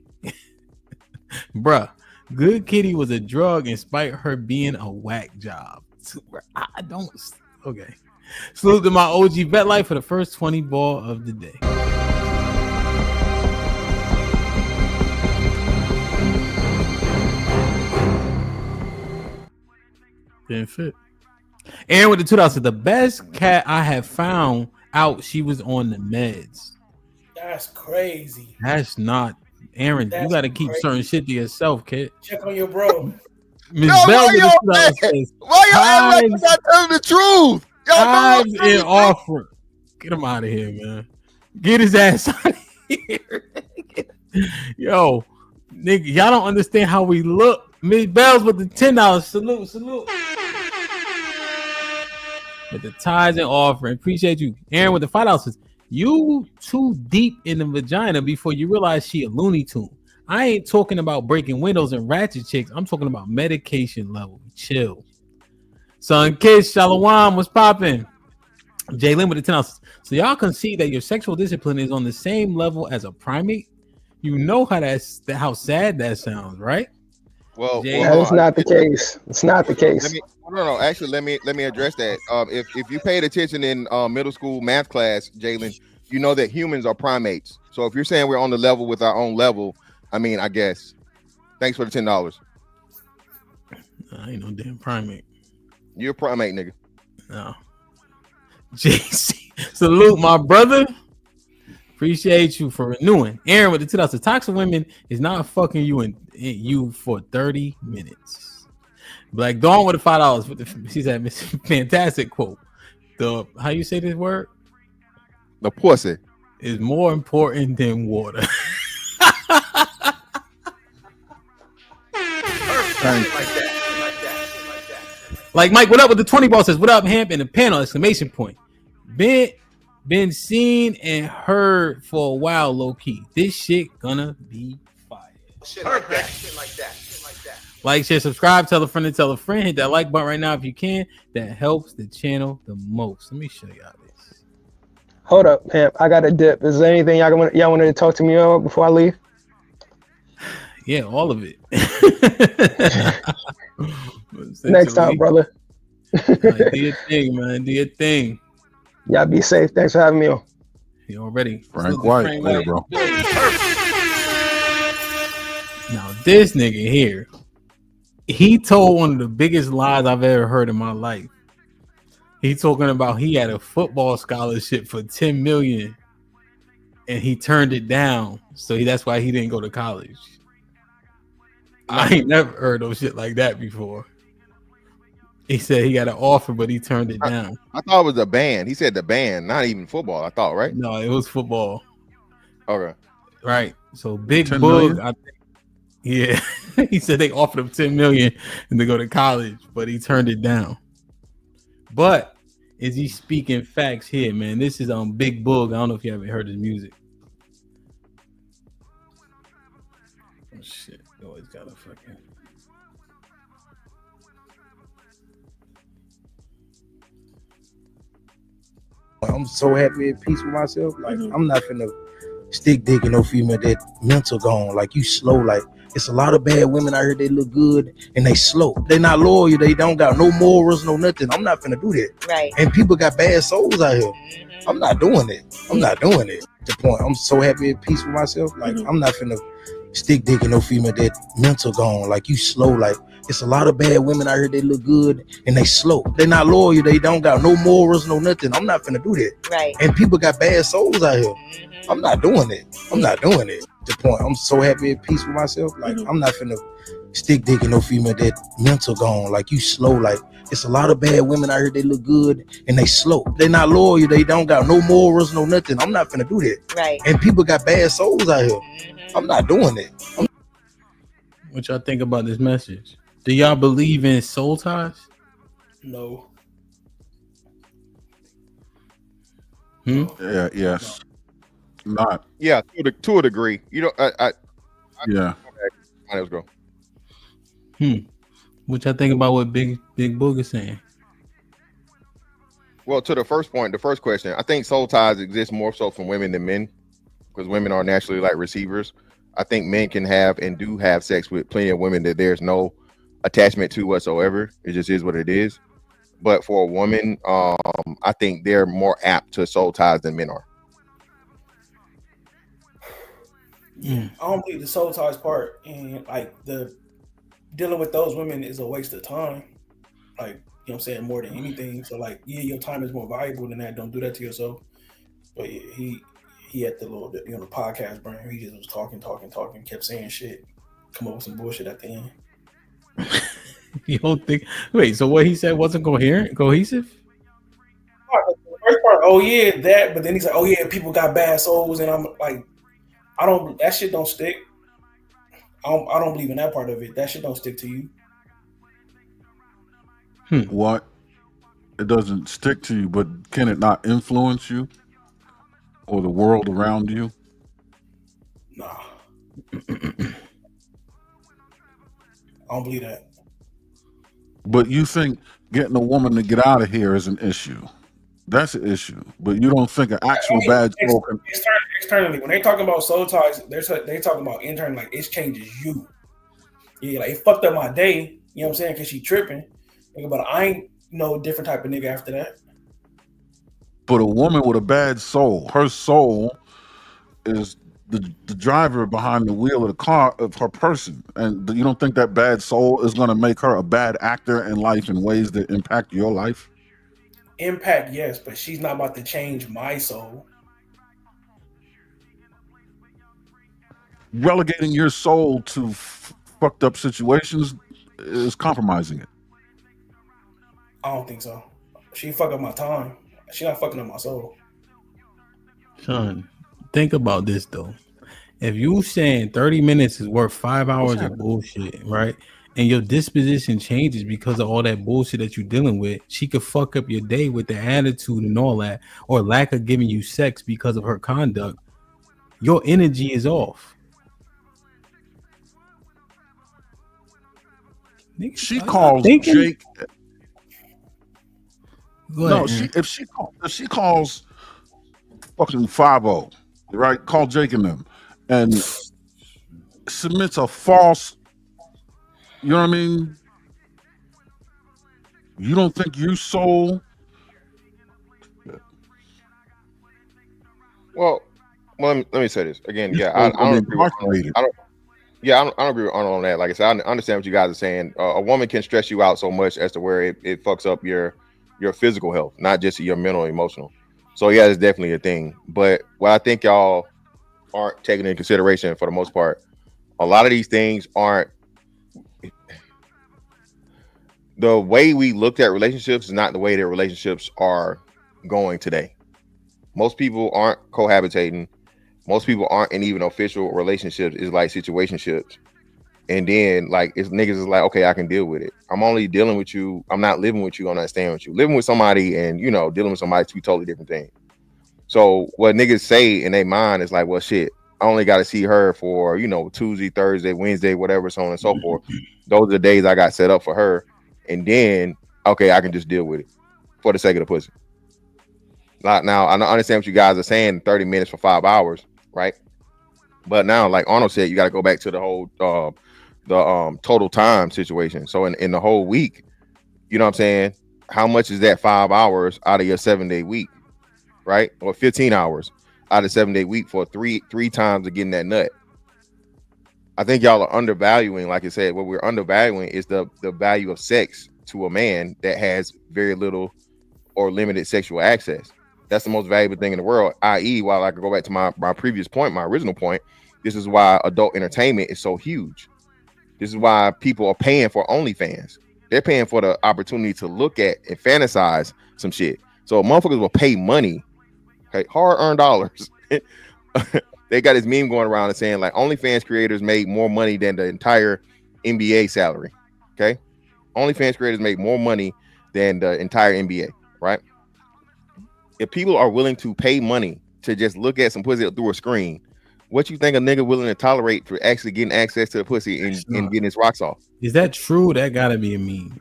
bruh, Good Kitty was a drug in spite of her being a whack job. I don't. Okay. Salute to my OG Bet Life for the first 20 ball of the day. Didn't fit. Aaron with the $2 said the best cat I have found out she was on the meds. That's crazy. That's not Aaron. You got to keep certain shit to yourself, kid. Check on your bro. Miss Yo, Bell why with y'all the mad? says, Why y'all act like you tithes, not telling the truth? Y'all know I'm tithes telling and the truth. offering. Get him out of here, man. Get his ass out of here. Yo, nigga, y'all don't understand how we look. Miss Bell's with the $10. Salute, salute. With the tithes and offering. Appreciate you. Aaron with the $5. You too deep in the vagina before you realize she a Looney Tune. I ain't talking about breaking windows and ratchet chicks. I'm talking about medication level. Chill. Son Kiss, Shalom, what's popping? Jalen with the $10. So y'all can see that your sexual discipline is on the same level as a primate. You know how sad that sounds, right? Well, That is not the case. It's not the case. No. Actually, let me address that. If you paid attention in middle school math class, Jalen, you know that humans are primates. So if you're saying we're on the level with our own level, I mean, I guess. Thanks for the $10. I ain't no damn primate. You're a primate, nigga. No. JC, salute my brother. Appreciate you for renewing. Aaron with the $2. Toxic women is not fucking you for 30 minutes. Black Dawn with the $5. She said, fantastic quote. The how you say this word? The pussy is more important than water. Like Mike, what up with the 20 ball says, what up, Hemp? And the panel, exclamation point. Been seen and heard for a while, low key. This shit gonna be fire. Shit like that. Like, share, subscribe, tell a friend to tell a friend. Hit that like button right now if you can. That helps the channel the most. Let me show y'all this. Hold up, Hemp. I got a dip. Is there anything y'all wanted to talk to me about before I leave? Yeah, all of it. Next time, brother. Do your thing, man. Do your thing. Y'all be safe. Thanks for having me on. You already. Frank White. Later, bro. Now, this nigga here, he told one of the biggest lies I've ever heard in my life. He talking about he had a football scholarship for $10 million and he turned it down. So that's why he didn't go to college. I ain't never heard of shit like that before. He said he got an offer, but he turned it down. I thought it was a band. He said the band, not even football. I thought, right? No, it was football. Okay. Right. So Big Boog, I think, yeah. He said they offered him $10 million and to go to college, but he turned it down. But is he speaking facts here, man? This is Big Boog. I don't know if you haven't heard his music. Oh shit. You always gotta fucking. I'm so happy at peace with myself. Like, I'm not finna stick digging no female that mental gone. Like, you slow. Like, it's a lot of bad women out here. They look good and they slow. They not loyal. They don't got no morals, no nothing. I'm not finna do that. Right. And people got bad souls out here. I'm not doing it. I'm not doing it. The point. I'm so happy at peace with myself. Like, I'm not finna stick digging no female that mental gone. Like, you slow. Like, it's a lot of bad women out here. They look good and they slow. They not loyal. They don't got no morals, no nothing. I'm not finna do that. Right. And people got bad souls out here. I'm not doing it. I'm not doing it. The point. I'm so happy at peace with myself. Like, I'm not finna stick digging no female that mental gone. Like, you slow. Like, it's a lot of bad women out here. They look good and they slow. They not loyal. They don't got no morals, no nothing. I'm not finna do that. Right. And people got bad souls out here. I'm not doing it. What y'all think about this message? Do y'all believe in soul ties? No. Yeah. Yes. Not. Yeah, to a degree. You know, Yeah. Let's go. What y'all think about what Big Boog is saying? Well, to the first point, the first question, I think soul ties exist more so from women than men, because women are naturally like receivers. I think men can have and do have sex with plenty of women that there's no attachment to whatsoever. It just is what it is. But for a woman, I think they're more apt to soul ties than men are. I don't believe the soul ties part, and like the dealing with those women is a waste of time. Like, you know what I'm saying, more than anything. So like, yeah, your time is more valuable than that. Don't do that to yourself. But yeah, he had the little, you know, the podcast brand. He just was talking, kept saying shit, come up with some bullshit at the end. You don't think? Wait, so what he said wasn't cohesive? The first part, oh yeah, that. But then he's like, oh yeah, people got bad souls, and I'm like, I don't. That shit don't stick. I don't believe in that part of it. That shit don't stick to you. What? It doesn't stick to you, but can it not influence you or the world around you? Nah. I don't believe that. But you think getting a woman to get out of here is an issue. That's an issue. But you don't think an actual bad soul can... Externally, when they're talking about soul ties, they're talking about internally, like it changes you. Yeah, like it fucked up my day, you know what I'm saying, because she tripping. But I ain't no different type of nigga after that. But a woman with a bad soul, her soul is the driver behind the wheel of the car of her person. And you don't think that bad soul is going to make her a bad actor in life in ways that impact your life? Impact, yes, but she's not about to change my soul. Relegating your soul to fucked up situations is compromising it. I don't think so. She fuck up my time. She not fucking up my soul. Son, think about this though. If you saying 30 minutes is worth 5 hours of bullshit, right? And your disposition changes because of all that bullshit that you're dealing with, she could fuck up your day with the attitude and all that, or lack of giving you sex because of her conduct. Your energy is off. She calls Jake. No, if she calls fucking 5-0, right? Call Jake and them, and submits a false. You know what I mean? You don't think your soul? Well, let me say this again. Yeah, I don't agree with Arnold. I don't agree with Arnold on that. Like I said, I understand what you guys are saying. A woman can stress you out so much as to where it fucks up your physical health, not just your mental and emotional. So yeah, it's definitely a thing. But what I think y'all aren't taking into consideration for the most part, a lot of these things aren't. The way we looked at relationships is not the way that relationships are going today. Most people aren't cohabitating. Most people aren't in even official relationships. It's like situationships. And then like it's niggas is like, okay, I can deal with it. I'm only dealing with you. I'm not living with you. I'm not staying with you. Living with somebody and dealing with somebody, two totally different things. So what niggas say in their mind is like, well, shit, I only got to see her for, Tuesday, Thursday, Wednesday, whatever, so on and so forth. Those are the days I got set up for her. And then, okay, I can just deal with it for the sake of the pussy. Now, I understand what you guys are saying, 30 minutes for 5 hours, right? But now, like Arnold said, you got to go back to the whole total time situation. So in the whole week, you know what I'm saying? How much is that 5 hours out of your 7-day week, right? Or 15 hours out of 7-day week for three times of getting that nut? I think y'all are undervaluing, like I said, what we're undervaluing is the value of sex to a man that has very little or limited sexual access. That's the most valuable thing in the world, i.e., while I could go back to my previous point, my original point, this is why adult entertainment is so huge. This is why people are paying for OnlyFans. They're paying for the opportunity to look at and fantasize some shit. So motherfuckers will pay money, okay, hard-earned dollars. They got this meme going around and saying like OnlyFans creators made more money than the entire NBA salary. Okay, OnlyFans creators make more money than the entire NBA. Right? If people are willing to pay money to just look at some pussy through a screen, what you think a nigga willing to tolerate for actually getting access to the pussy and getting his rocks off? Is that true? That gotta be a meme.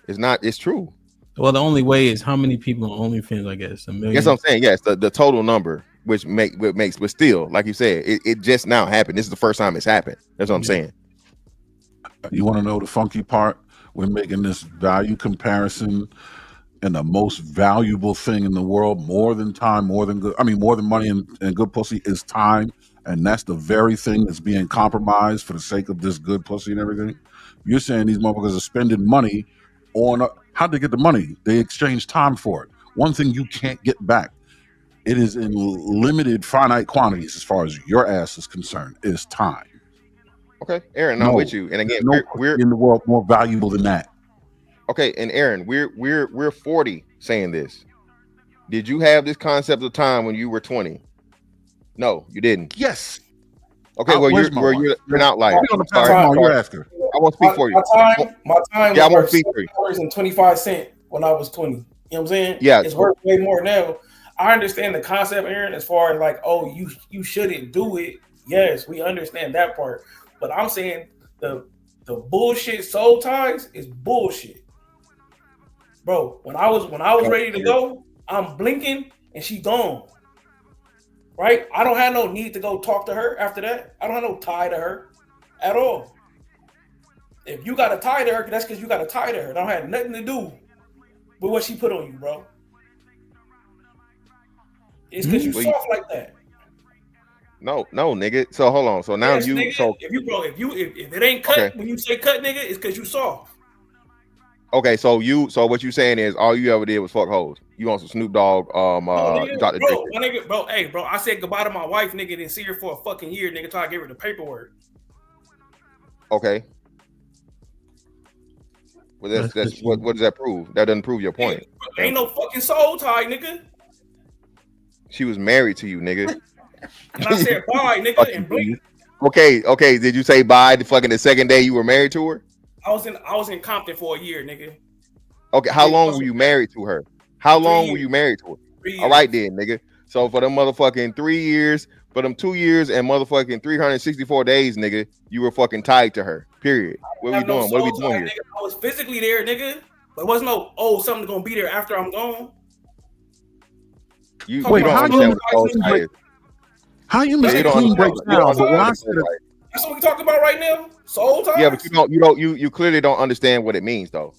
It's not. It's true. Well, the only way is how many people on OnlyFans? I guess a million. That's what I'm saying. Yes, the total number. Which makes, but still, like you said, it just now happened. This is the first time it's happened. That's what I'm saying. You want to know the funky part? We're making this value comparison, and the most valuable thing in the world, more than time, more than money and good pussy, is time, and that's the very thing that's being compromised for the sake of this good pussy and everything. You're saying these motherfuckers are spending money on how'd they get the money? They exchange time for it. One thing you can't get back. It is in limited, finite quantities as far as your ass is concerned. Is time. Okay, Aaron, I'm with you. And again, we're in the world more valuable than that. Okay, and Aaron, we're 40 saying this. Did you have this concept of time when you were 20? No, you didn't. Yes. Okay, well you're an outlier. Sorry, you're asking. I won't speak for you. My time Yeah, I was won't worth speak for you. $6.25 when I was 20. You know what I'm saying? Yeah. It's worth way more now. I understand the concept, Aaron, as far as like, oh, you shouldn't do it. Yes, we understand that part. But I'm saying the bullshit soul ties is bullshit. Bro, when I was ready to go, I'm blinking and she gone. Right? I don't have no need to go talk to her after that. I don't have no tie to her at all. If you got a tie to her, that's because you got a tie to her. It don't have nothing to do with what she put on you, bro. It's because you soft like that. No, nigga. So hold on. So now Yes, nigga, so if it ain't cut, okay. When you say cut, nigga, it's because you soft. Okay, so what you saying is all you ever did was fuck hoes. You want some Snoop Dogg, Nigga, Dr. bro, my nigga, bro, hey, bro, I said goodbye to my wife, nigga, didn't see her for a fucking year, nigga, till I gave her the paperwork. Okay. Well, that's what does that prove? That doesn't prove your point. Ain't no fucking soul tie, nigga. She was married to you, nigga. And I said bye, nigga, and blink. Okay. Did you say bye the second day you were married to her? I was in Compton for a year, nigga. Okay, how long were you married to her? How long were you married to her? 3 years. All right then, nigga. So for them motherfucking 3 years, for them 2 years and motherfucking 364 days, nigga, you were fucking tied to her. Period. What are we doing? What are we doing here? Nigga. I was physically there, nigga. But it wasn't no, something's gonna be there after I'm gone. You don't understand what soul tie is. How you make a clean breakdown? But when I said it, that's what we talking about right now. Soul ties. Yeah, but you clearly don't understand what it means though.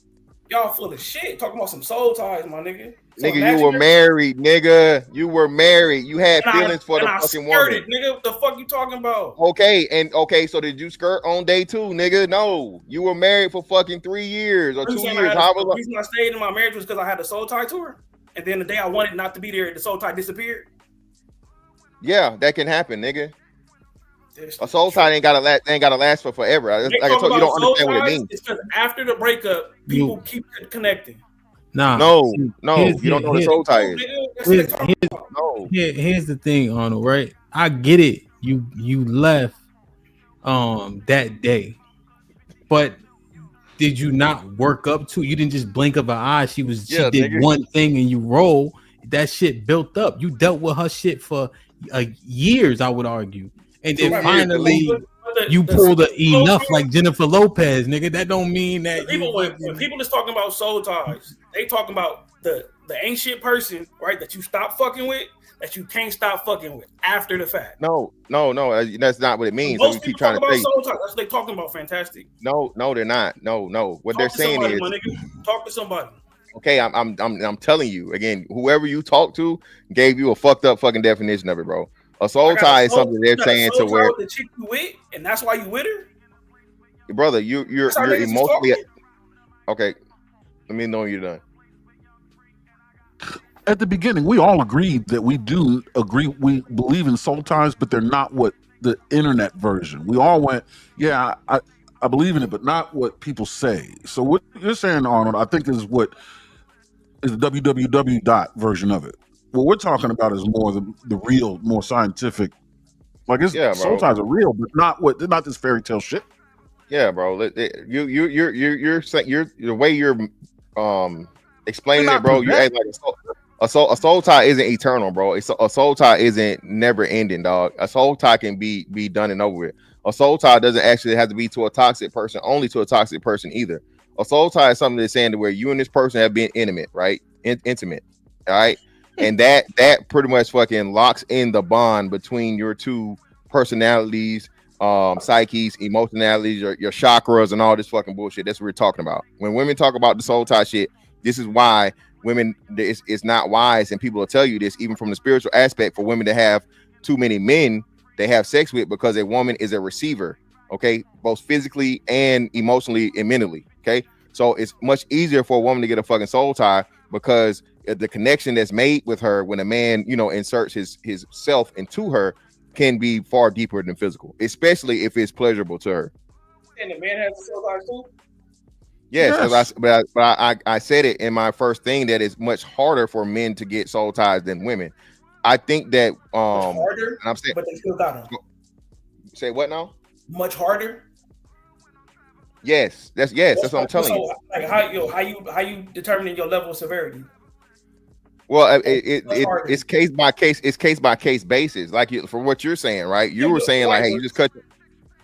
Y'all full of shit talking about some soul ties, my nigga. Nigga, you were married, nigga. You were married. You had feelings for the fucking woman. Nigga, what the fuck you talking about? Okay, so did you skirt on day 2, nigga? No, you were married for fucking 3 years or 2 years. The reason I stayed in my marriage was because I had a soul tie to her, and then the day I wanted not to be there, the soul tie disappeared. Yeah, that can happen, nigga. A soul tie ain't gotta last for forever. Like I told you, don't understand what it means. It's because after the breakup, people keep connecting. Nah, no, you don't know what a soul tie is. Here's the thing, Arnold. Right? I get it. You left that day, but did you not work up to? You didn't just blink of an eye. She did nigga. One thing and you roll. That shit built up. You dealt with her shit for years, I would argue. And then finally, you pulled enough like Jennifer Lopez, nigga. That don't mean that when people is talking about soul ties, they talking about the ancient person, right? That you stop fucking with, that you can't stop fucking with after the fact. No, that's not what it means. Most so people trying talk to about say soul ties. That's what they talking about. Fantastic. No, they're not. No. What they're saying is, my nigga. Talk to somebody. Okay, I'm telling you again. Whoever you talk to gave you a fucked up fucking definition of it, bro. A soul tie is something they're saying to where the chick you with, and that's why you with her, brother. You're emotionally okay. Let me know when you're done. At the beginning, we all agreed that we do agree. We believe in soul ties, but they're not what the internet version. We all went, yeah, I believe in it, but not what people say. So what you're saying, Arnold, I think is what is the www version of it. What we're talking about is more the real, more scientific. Like soul ties are real, but they're not this fairy tale shit. Yeah, bro. You're saying the way you're explaining it, bro. You act like a soul tie isn't eternal, bro. A soul tie isn't never ending, dog. A soul tie can be done and over with. A soul tie doesn't actually have to be to a toxic person, only to a toxic person either. A soul tie is something that's saying to where you and this person have been intimate, right? Intimate, all right? And that pretty much fucking locks in the bond between your two personalities, psyches, emotionalities, your chakras, and all this fucking bullshit. That's what we're talking about. When women talk about the soul tie shit, this is why women, it's not wise, and people will tell you this, even from the spiritual aspect, for women to have too many men they have sex with, because a woman is a receiver, okay, both physically and emotionally and mentally, okay? So it's much easier for a woman to get a fucking soul tie because the connection that's made with her when a man, inserts his self into her can be far deeper than physical, especially if it's pleasurable to her. And the man has a soul tie too? Yes, Yes. but I said it in my first thing that it's much harder for men to get soul ties than women. I think that Much harder, and I'm saying, but they still got them. say what now? Much harder. Yes, that's what I'm telling you. Like how you determining your level of severity? Well, it's case by case. It's case by case basis. Like for what you're saying, right? You were saying like, hey, you just cut.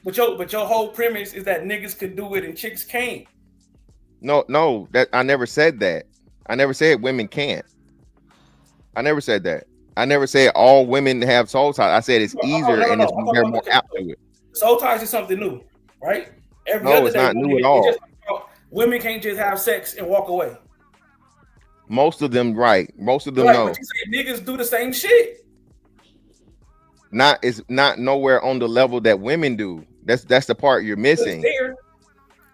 But your whole premise is that niggas could do it and chicks can't. No, that I never said that. I never said women can't. I never said that. I never said all women have soul ties. I said it's easier and they're more apt to it. Soul ties is something new, right? No, it's not new at all. Women can't just have sex and walk away. Most of them, right? Most of them Like, know. but you say niggas do the same shit. It's not nowhere on the level that women do. That's the part you're missing.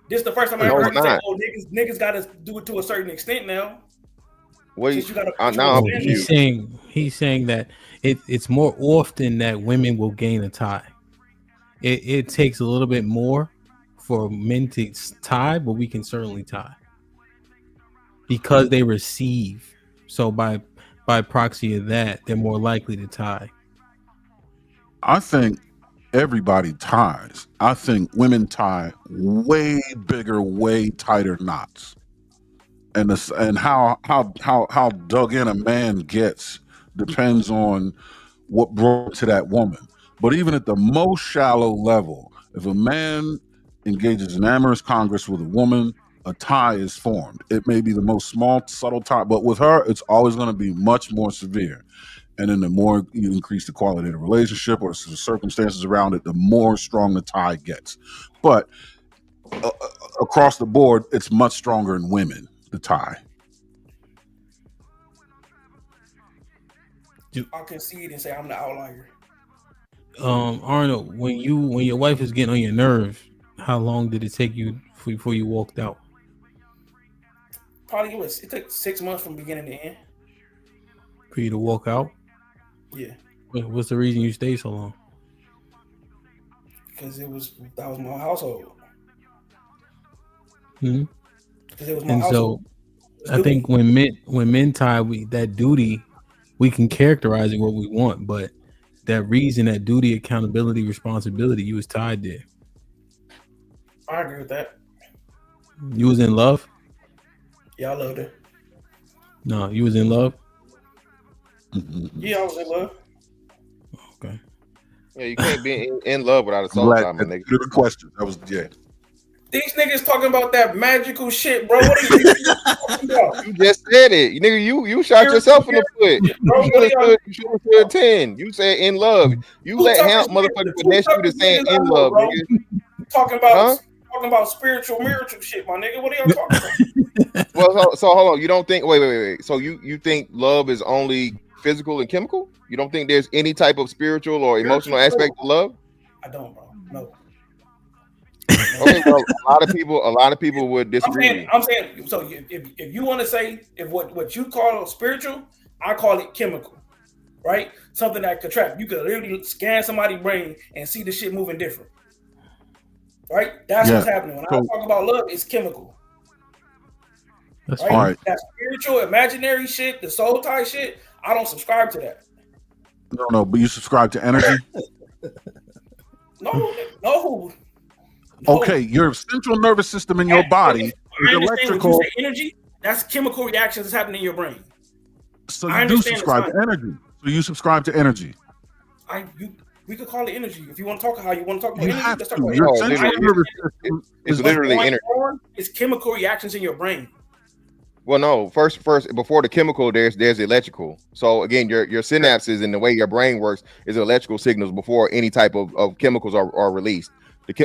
This is the first time I ever heard you say, "Oh, niggas got to do it to a certain extent now." What he's saying that it's more often that women will gain a tie. It takes a little bit more for men to tie, but we can certainly tie because they receive. So by proxy of that, they're more likely to tie. I think everybody ties. I think women tie way bigger, way tighter knots. And how dug in a man gets depends on what brought to that woman. But even at the most shallow level, if a man engages in amorous congress with a woman, a tie is formed. It may be the most small, subtle tie, but with her, it's always going to be much more severe. And then the more you increase the quality of the relationship or the circumstances around it, the more strong the tie gets. But across the board, it's much stronger in women, the tie. I'll concede and say I'm the outlier. Arnold, when your wife is getting on your nerves, how long did it take you before you walked out? Probably it took 6 months from beginning to end. For you to walk out? Yeah. What's the reason you stayed so long? Because that was my household. Mm-hmm. Because it was my and household. So I think when men tie, that duty, we can characterize it what we want, but that reason, that duty, accountability, responsibility, you was tied there. I agree with that. You was in love? Yeah, I loved it. No, you was in love? Yeah, I was in love. Okay. Yeah, you can't be in love without a soul tie, my nigga. Good question. That was These niggas talking about that magical shit, bro. What are you talking about? You just said it, nigga. You shot yourself in the foot. You should have stood 10. You said in love. You let him motherfucker finesse you to saying in love, nigga. Talking about spiritual shit, my nigga. What are y'all talking about? Well, so hold on. You don't think? Wait. So you think love is only physical and chemical? You don't think there's any type of spiritual or emotional aspect to love? I don't, bro. No. Okay, well, a lot of people would disagree. I'm saying so. If you want to say if what you call spiritual, I call it chemical, right? Something that could trap. You could literally scan somebody's brain and see the shit moving different, right? That's what's happening. When I talk about love, it's chemical. That's right. That spiritual, imaginary shit, the soul tie shit. I don't subscribe to that. No, but you subscribe to energy. No. Okay, your central nervous system in your body is electrical. When you say energy, that's chemical reactions that's happening in your brain. So you do subscribe to energy. So you subscribe to energy. We could call it energy. If you want to talk how you want to talk about You energy, have let's talk to. about Your energy. central nervous system is literally energy. It's chemical reactions in your brain. Well, no. First, before the chemical, there's electrical. So again, your synapses and the way your brain works is electrical signals before any type of chemicals are released.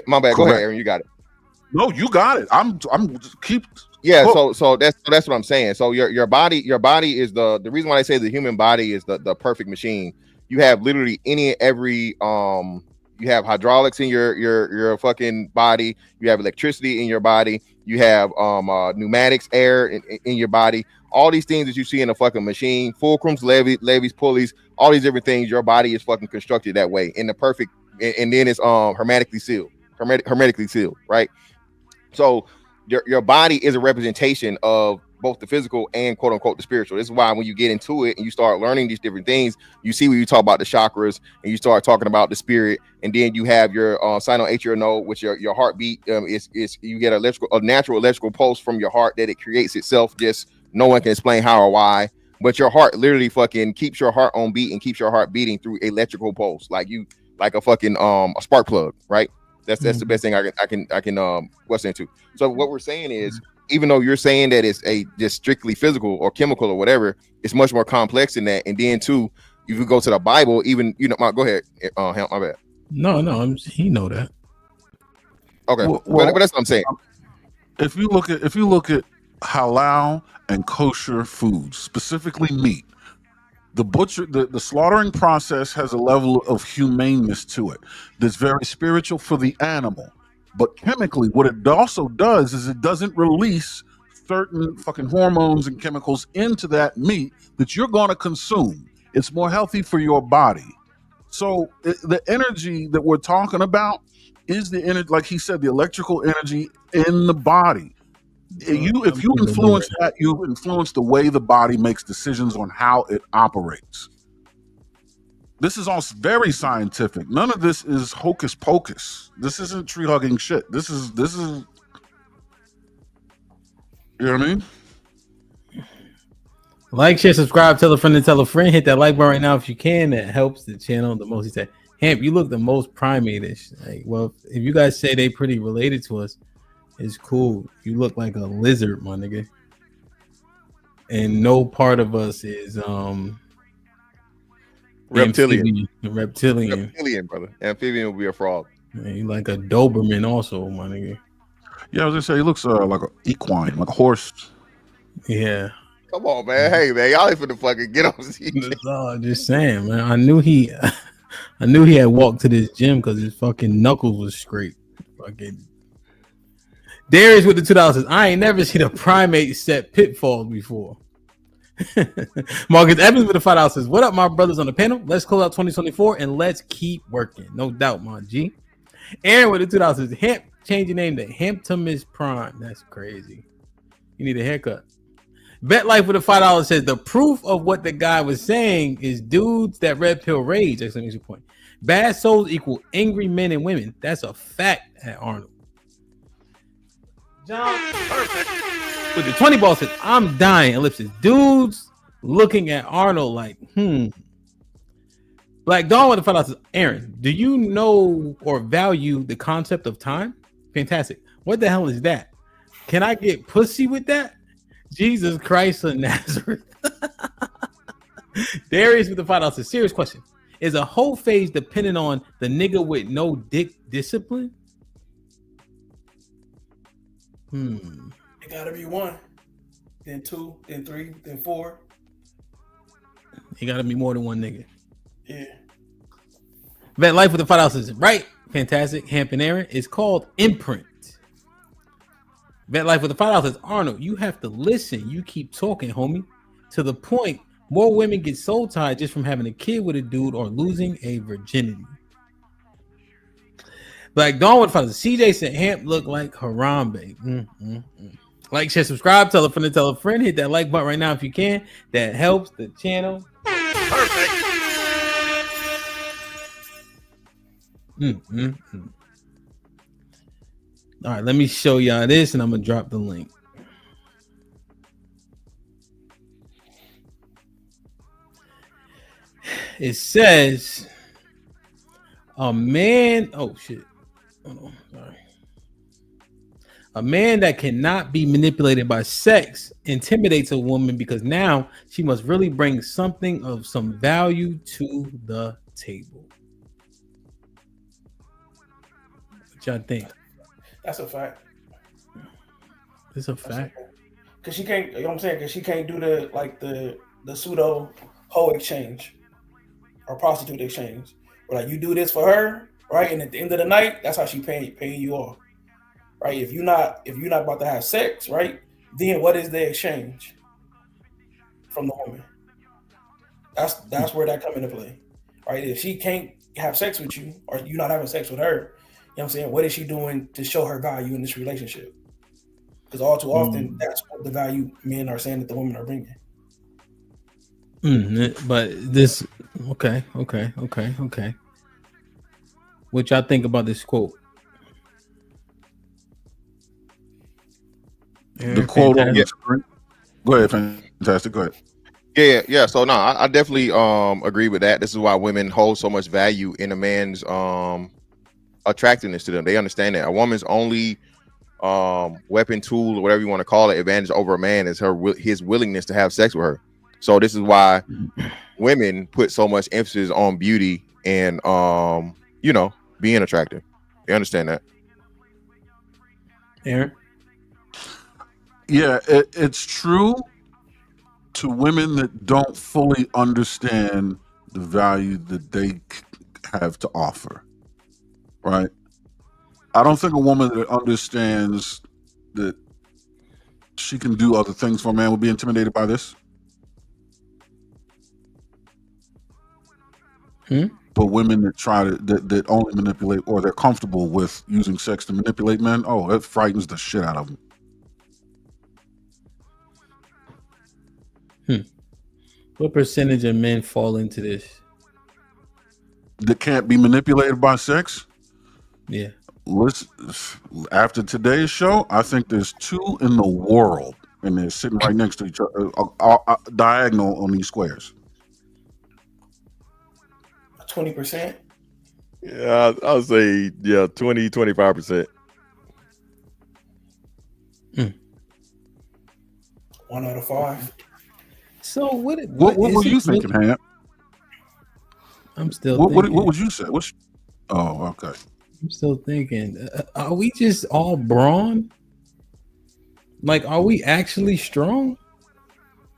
My bad. Correct. Go ahead, Aaron. You got it. No, you got it. I'm just keep. Yeah. So that's what I'm saying. So your body is the reason why I say the human body is the perfect machine. You have literally every you have hydraulics in your fucking body. You have electricity in your body. You have pneumatics, air in your body. All these things that you see in a fucking machine, fulcrums, levies, pulleys, all these different things. Your body is fucking constructed that way in the perfect, and then it's hermetically sealed, right? So your body is a representation of both the physical and quote unquote the spiritual. This is why when you get into it and you start learning these different things, you see when you talk about the chakras and you start talking about the spirit, and then you have your sign on atrial node, which your heartbeat is you get a natural electrical pulse from your heart that it creates itself. Just no one can explain how or why, but your heart literally fucking keeps your heart on beat and keeps your heart beating through electrical pulse, like a fucking a spark plug, right? That's the best thing I can what's into. So what we're saying is, even though you're saying that it's just strictly physical or chemical or whatever, it's much more complex than that. And then too, if you go to the Bible, even go ahead, Hemp, my bad. No, he know that. Okay, but that's what I'm saying. If you look at halal and kosher foods, specifically meat, the slaughtering process has a level of humaneness to it that's very spiritual for the animal. But chemically, what it also does is it doesn't release certain fucking hormones and chemicals into that meat that you're going to consume. It's more healthy for your body. So the energy that we're talking about is the energy, like he said, the electrical energy in the body. If you influence that, you influence the way the body makes decisions on how it operates. This is all very scientific. None of this is hocus pocus. This isn't tree hugging shit. This is you know what I mean? Like, share, subscribe, tell a friend and tell a friend. Hit that like button right now if you can. That helps the channel the most. He said, Hamp, you look the most primate-ish. Like, well, if you guys say they pretty related to us, it's cool. You look like a lizard, my nigga. And no part of us is reptilian, brother. Amphibian will be a frog. Man, you like a Doberman also, my nigga. Yeah, I was gonna say he looks like an equine, like a horse. Yeah. Come on, man. Hey, man, y'all ain't finna fucking get on. Just saying, man. I knew he had walked to this gym because his fucking knuckles was scraped. Fucking Darius with the $2 says, I ain't never seen a primate set pitfalls before. Marcus Evans with the $5 says, what up, my brothers on the panel? Let's close out 2024 and let's keep working. No doubt, my G. Aaron with the $2 says, Hamp, change your name to Hamptimus Prime. That's crazy. You need a haircut. Bet Life with a $5 says, the proof of what the guy was saying is dudes that red pill rage. Exclamation point. Bad souls equal angry men and women. That's a fact at Arnold. John with the 20 ball says, I'm dying. Ellipsis. Dudes looking at Arnold like, Black Dawn with the $5 says, Aaron, do you know or value the concept of time? Fantastic. What the hell is that? Can I get pussy with that? Jesus Christ of Nazareth. Darius with the $5 says, serious question. Is a whole phase dependent on the nigga with no dick discipline? It gotta be 1, then 2, then 3, then 4. It gotta be more than one nigga. Yeah. Vet Life with the $5 says, right? Fantastic. Hamp and Aaron. It's called imprint. Vet Life with the $5 says, Arnold, you have to listen. You keep talking, homie. To the point, more women get soul tied just from having a kid with a dude or losing a virginity. Black Dawn with the $5 says, CJ said Hamp look like Harambe. Like, share, subscribe, tell a friend. Hit that like button right now if you can. That helps the channel. Perfect. All right, let me show y'all this, and I'm gonna drop the link. It says a man. Oh shit! Hold on, sorry. A man that cannot be manipulated by sex intimidates a woman because now she must really bring something of some value to the table. What y'all think? That's a fact. It's a fact. Cause she can't, you know what I'm saying? Cause she can't do the pseudo hoe exchange or prostitute exchange. Where like you do this for her, right? And at the end of the night, that's how she paying you off. Right? If you're not about to have sex, right? Then what is the exchange from the woman? That's where that come into play. Right? If she can't have sex with you or you're not having sex with her, you know what I'm saying? What is she doing to show her value in this relationship? Because all too often, that's what the value men are saying that the women are bringing. But this, okay. What y'all think about this quote? The quote on the screen. Go ahead, fantastic. Go ahead. Yeah. So no, I definitely agree with that. This is why women hold so much value in a man's attractiveness to them. They understand that a woman's only weapon, tool, or whatever you want to call it, advantage over a man is his willingness to have sex with her. So this is why women put so much emphasis on beauty and being attractive. They understand that. Aaron? Yeah, it's true to women that don't fully understand the value that they have to offer, right? I don't think a woman that understands that she can do other things for a man would be intimidated by this. But women that try to that only manipulate, or they're comfortable with using sex to manipulate men, oh, that frightens the shit out of them. What percentage of men fall into this? That can't be manipulated by sex? Yeah. After today's show, I think there's 2 in the world, and they're sitting right next to each other, diagonal on these squares. 20%? Yeah, I'll say 20-25%. 1 out of 5. So what were you thinking, Ham? I'm still thinking. What would you say? Oh, okay. I'm still thinking. Are we just all brawn? Like, are we actually strong?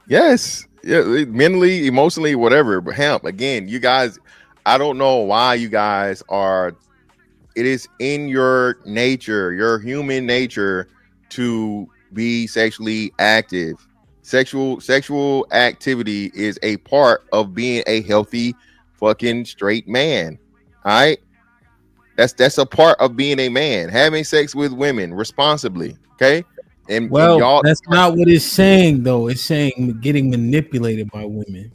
Yes. Yeah, mentally, emotionally, whatever. But Hamp, again, you guys, I don't know why you guys are. It is in your nature, your human nature, to be sexually active. Sexual activity is a part of being a healthy fucking straight man. All right, that's a part of being a man. Having sex with women responsibly. Okay, and y'all, that's not what it's saying though. It's saying getting manipulated by women.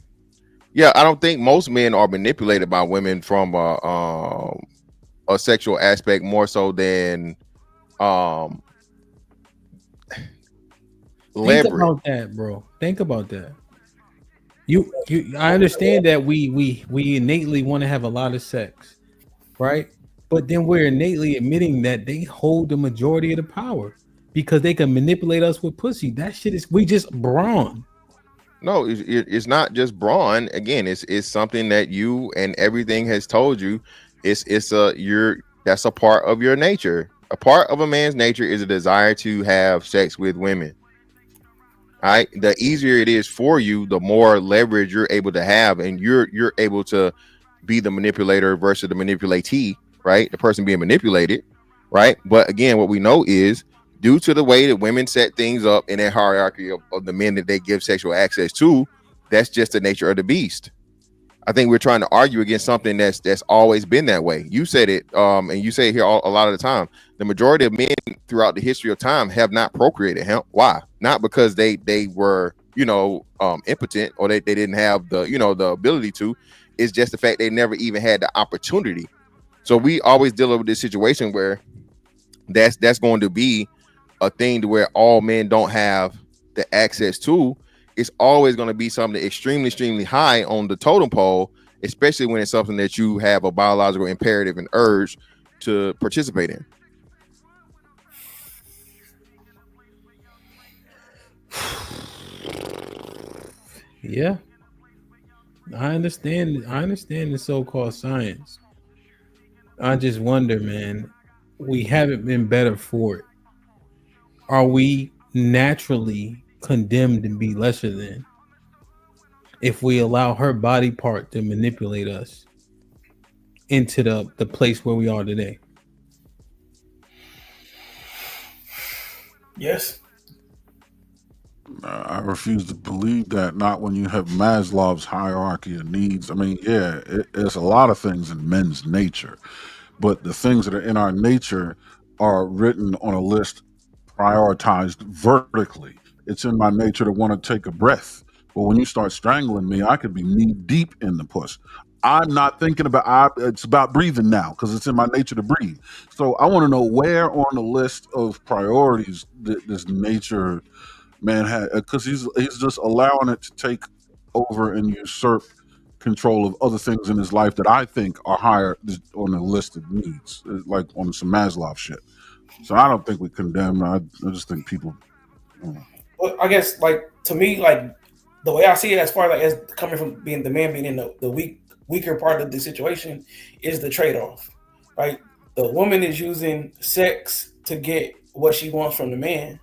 Yeah, I don't think most men are manipulated by women from a sexual aspect more so than leverage. Think about that, bro. Think about that. I understand that we innately want to have a lot of sex, right? But then we're innately admitting that they hold the majority of the power because they can manipulate us with pussy. That shit is we just brawn. No, it's not just brawn. Again, it's something that you and everything has told you. That's a part of your nature. A part of a man's nature is a desire to have sex with women. All right, the easier it is for you, the more leverage you're able to have, and you're able to be the manipulator versus the manipulatee, right? The person being manipulated, right? But again, what we know is due to the way that women set things up in their hierarchy of the men that they give sexual access to, that's just the nature of the beast. I think we're trying to argue against something that's always been that way. You said it, and you say it here a lot of the time. The majority of men throughout the history of time have not procreated. Why? Not because they were, impotent or they didn't have the ability to. It's just the fact they never even had the opportunity. So we always deal with this situation where that's going to be a thing to where all men don't have the access to. It's always going to be something extremely, extremely high on the totem pole, especially when it's something that you have a biological imperative and urge to participate in. Yeah, I understand the so-called science. I just wonder, man, we haven't been better for it. Are we naturally condemned to be lesser than if we allow her body part to manipulate us into the place where we are today? Yes. I refuse to believe that. Not when you have Maslow's hierarchy of needs. I mean, yeah, it's a lot of things in men's nature, but the things that are in our nature are written on a list prioritized vertically. It's in my nature to want to take a breath. But when you start strangling me, I could be knee deep in the puss. I'm not thinking about it's about breathing now because it's in my nature to breathe. So I want to know where on the list of priorities this nature man had, because he's just allowing it to take over and usurp control of other things in his life that I think are higher on the list of needs, like on some Maslow shit. So I don't think we condemn. I just think people. Well, I guess like to me, like the way I see it, as far like as coming from being the man being in the weaker part of the situation, is the trade-off, right? The woman is using sex to get what she wants from the man,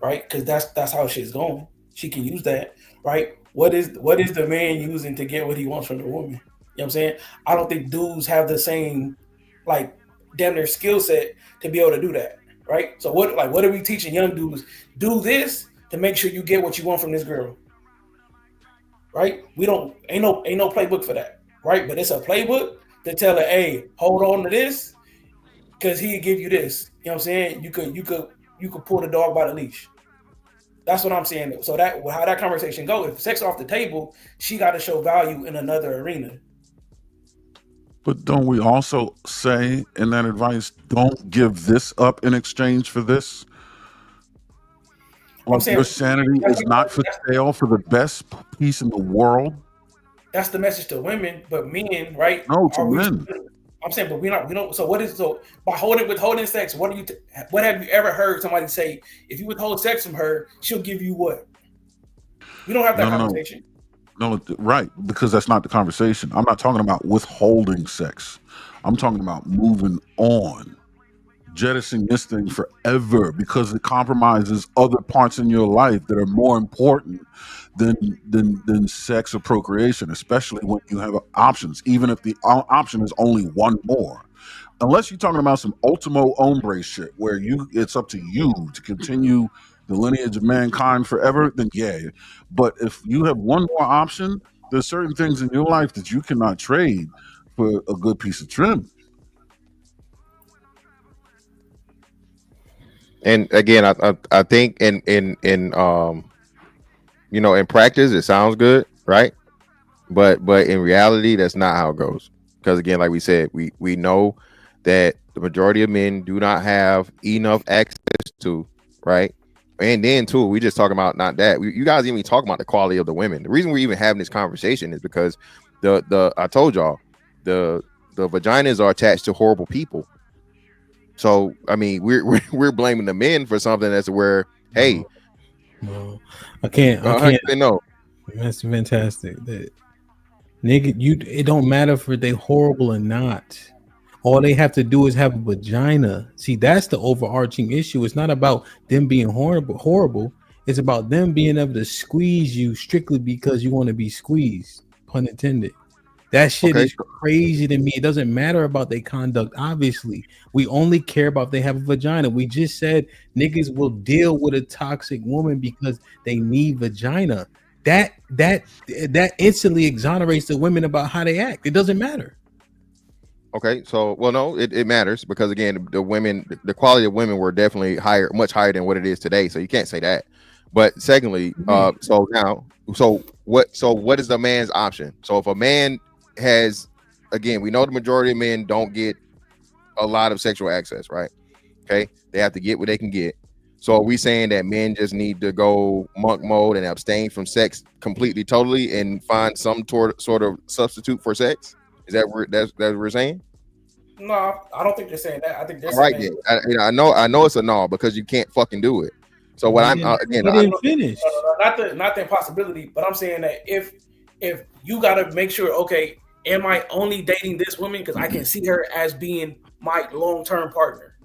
right? Because that's how shit's going. She can use that, right? What is the man using to get what he wants from the woman? You know what I'm saying? I don't think dudes have the same like damn near skill set to be able to do that, right? So what are we teaching young dudes? Do this to make sure you get what you want from this girl, right? Ain't no playbook for that, right? But it's a playbook to tell her, hey, hold on to this because he'll give you this. You know what I'm saying? You could pull the dog by the leash. That's what I'm saying. So that how that conversation goes. If sex off the table, she got to show value in another arena. But don't we also say in that advice, don't give this up in exchange for this? Like saying, your sanity is not for sale for the best piece in the world. That's the message to women, but men, right? No, to men. I'm saying, but we don't. So by withholding sex? What have you ever heard somebody say? If you withhold sex from her, she'll give you what? We don't have that conversation. No, right, because that's not the conversation. I'm not talking about withholding sex. I'm talking about moving on, jettisoning this thing forever because it compromises other parts in your life that are more important than sex or procreation, especially when you have options, even if the option is only one more. Unless you're talking about some ultimo hombre shit where it's up to you to continue the lineage of mankind forever, then yeah. But if you have one more option, there's certain things in your life that you cannot trade for a good piece of trim. And again, I think in in practice it sounds good, right? But in reality, that's not how it goes. Because again, like we said, we know that the majority of men do not have enough access to, right? And then too, we just talking about not that. You guys even talking about the quality of the women. The reason we're even having this conversation is because I told y'all the vaginas are attached to horrible people. So I mean, we're blaming the men for something that's where, hey, no, I can't say no. That's fantastic. That nigga, it don't matter if they horrible or not. All they have to do is have a vagina. See, that's the overarching issue. It's not about them being horrible. It's about them being able to squeeze you strictly because you want to be squeezed. Pun intended. That shit is crazy to me. It doesn't matter about their conduct. Obviously, we only care about if they have a vagina. We just said niggas will deal with a toxic woman because they need vagina. That instantly exonerates the women about how they act. It doesn't matter. Okay, so no, it matters because again, the quality of women were definitely much higher than what it is today. So you can't say that. But secondly, so what is the man's option? So if a man has, again, we know the majority of men don't get a lot of sexual access, right? Okay, they have to get what they can get. So are we saying that men just need to go monk mode and abstain from sex completely, totally, and find some sort of substitute for sex? Is that what we're saying? No, I don't think they're saying that. I think they're right. saying I know it's a no because you can't fucking do it. So what I'm again, I didn't finish. Not the impossibility, but I'm saying that if you gotta make sure, okay, am I only dating this woman because I can see her as being my long-term partner,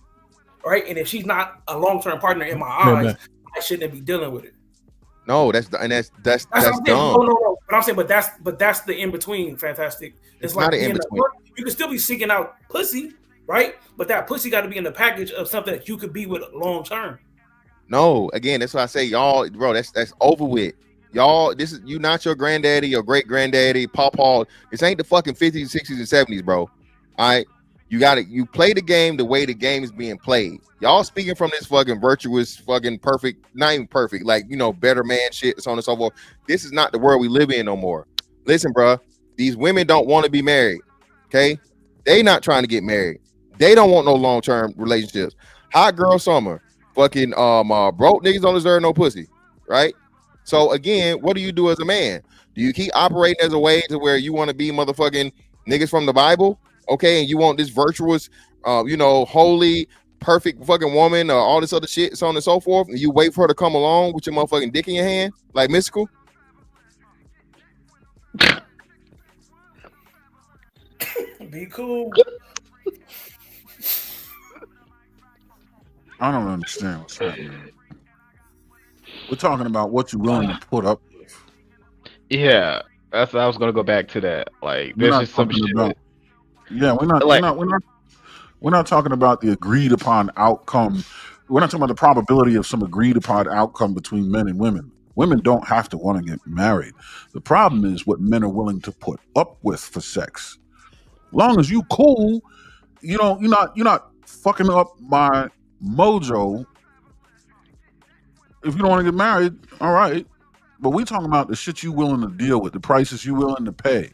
right? And if she's not a long-term partner in my eyes, I shouldn't be dealing with it. No, that's dumb. No. But I'm saying, but that's the in between. Fantastic. It's like not an in between. You can still be seeking out pussy, right? But that pussy got to be in the package of something that you could be with long term. No, again, that's why I say y'all, bro. That's over with. Y'all, this is you not your granddaddy, your great granddaddy, pawpaw. This ain't the fucking 50s, 60s, and 70s, bro. All right, You play the game the way the game is being played. Y'all speaking from this fucking virtuous, fucking perfect, not even perfect, like, you know, better man shit, so on and so forth. This is not the world we live in no more. Listen, bro, these women don't want to be married. Okay, they not trying to get married. They don't want no long-term relationships. Hot girl summer, fucking broke niggas don't deserve no pussy, right? So again, what do you do as a man? Do you keep operating as a way to where you want to be motherfucking niggas from the Bible, okay, and you want this virtuous, you know, holy, perfect fucking woman or all this other shit, so on and so forth, and you wait for her to come along with your motherfucking dick in your hand, like Mystical? Be cool. I don't understand what's happening. We're talking about what you're willing to put up with. Yeah, I was gonna go back to that. Like, there's just some shit. Yeah, we're not talking about the agreed upon outcome. We're not talking about the probability of some agreed upon outcome between men and women. Women don't have to want to get married. The problem is what men are willing to put up with for sex. Long as you cool, you know, you're not fucking up my mojo. If you don't want to get married, all right. But we talking about the shit you willing to deal with, the prices you willing to pay.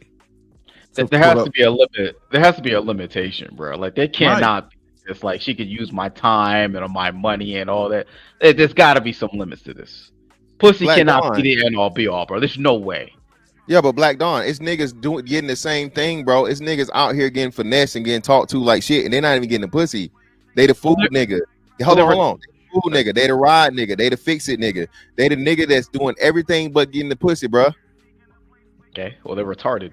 There has to be a limit. There has to be a limitation, bro. Like, they cannot be just like she could use my time and my money and all that. There's got to be some limits to this. Pussy cannot be the end all be all, bro. There's no way. Yeah, but Black Dawn, it's niggas getting the same thing, bro. It's niggas out here getting finessed and getting talked to like shit, and they're not even getting the pussy. They the fool nigga. Hold on. They fool nigga. They the ride nigga. They the fix it nigga. They the nigga that's doing everything but getting the pussy, bro. Okay, well, they're retarded.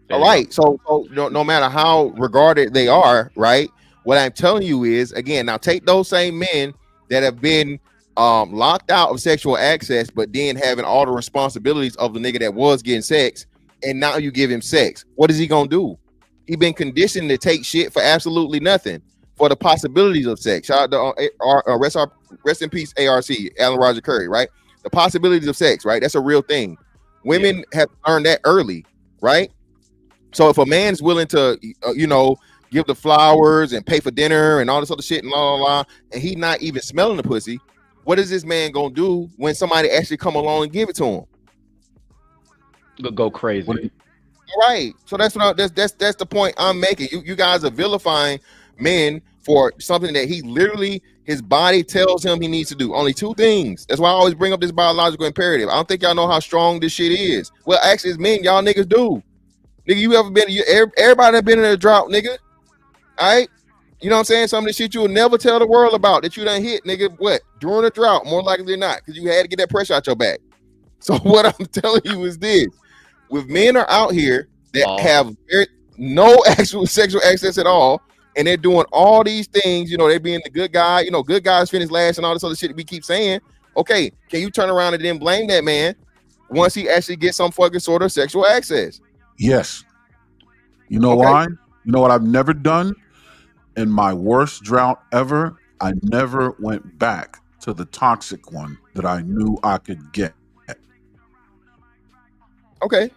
All right, so no matter how regarded they are, right? What I'm telling you is, again, now take those same men that have been locked out of sexual access, but then having all the responsibilities of the nigga that was getting sex, and now you give him sex. What is he gonna do? He been conditioned to take shit for absolutely nothing, for the possibilities of sex. Shout out to rest in peace, ARC, Alan Roger Curry, right? The possibilities of sex, right? That's a real thing. Women have learned that early, right? So if a man's willing to, you know, give the flowers and pay for dinner and all this other shit and blah, blah, blah, and he not even smelling the pussy, what is this man gonna do when somebody actually come along and give it to him? Go crazy. All right. So that's the point I'm making. You guys are vilifying men for something that he literally, his body tells him he needs to do. Only two things. That's why I always bring up this biological imperative. I don't think y'all know how strong this shit is. Well, actually, as men, y'all niggas do. Nigga, you ever been? Everybody that been in a drought, nigga. All right. You know what I'm saying? Some of the shit you will never tell the world about that you done hit, nigga, what? During a drought, more likely than not, because you had to get that pressure out your back. So what I'm telling you is this. With men are out here that have no actual sexual access at all, and they're doing all these things, you know, they're being the good guy, you know, good guys finish last and all this other shit that we keep saying. Okay, can you turn around and then blame that man once he actually gets some fucking sort of sexual access? Yes. You know why? You know what I've never done? In my worst drought ever, I never went back to the toxic one that I knew I could get. Okay,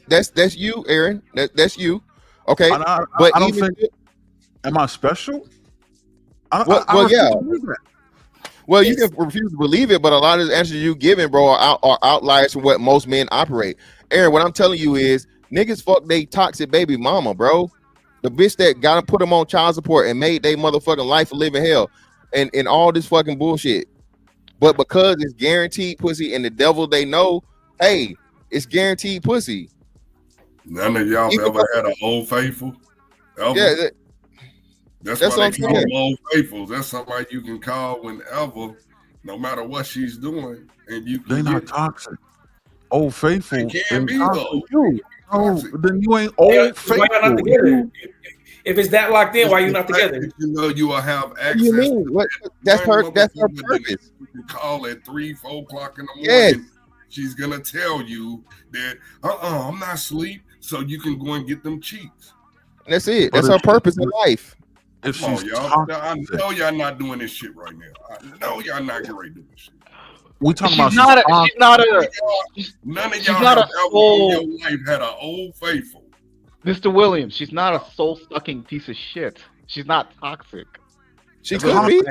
that's you, Aaron. That's you. Okay, I don't think. Am I special? Well, yeah. Well, you can refuse to believe it, but a lot of the answers you giving, bro, are outliers from what most men operate. Aaron, what I'm telling you is, niggas fuck they toxic baby mama, bro. The bitch that got to put them on child support and made they motherfucking life a living hell, and all this fucking bullshit. But because it's guaranteed pussy and the devil they know, hey, it's guaranteed pussy. None of y'all ever had an old faithful? Ever? Yeah, that's why they call them old faithfuls. That's somebody you can call whenever, no matter what she's doing, and you. They're not toxic. Old faithful. They can't be though. No, then you ain't old faithful. Why y'all not together? If it's that locked in, why you not together? You know you will have access. What do you mean? That's her purpose. You can call at 3-4 o'clock in the morning. Yes. She's gonna tell you that I'm not asleep, so you can go and get them cheeks. That's it. That's her purpose in life. If Come on, she's y'all. I know y'all not doing this shit right now. I know y'all not getting ready to do this shit. We talking She's about not a none of y'all have ever in your life had an old faithful. Mr. Williams, she's not a soul-sucking piece of shit. She's not toxic. She could be.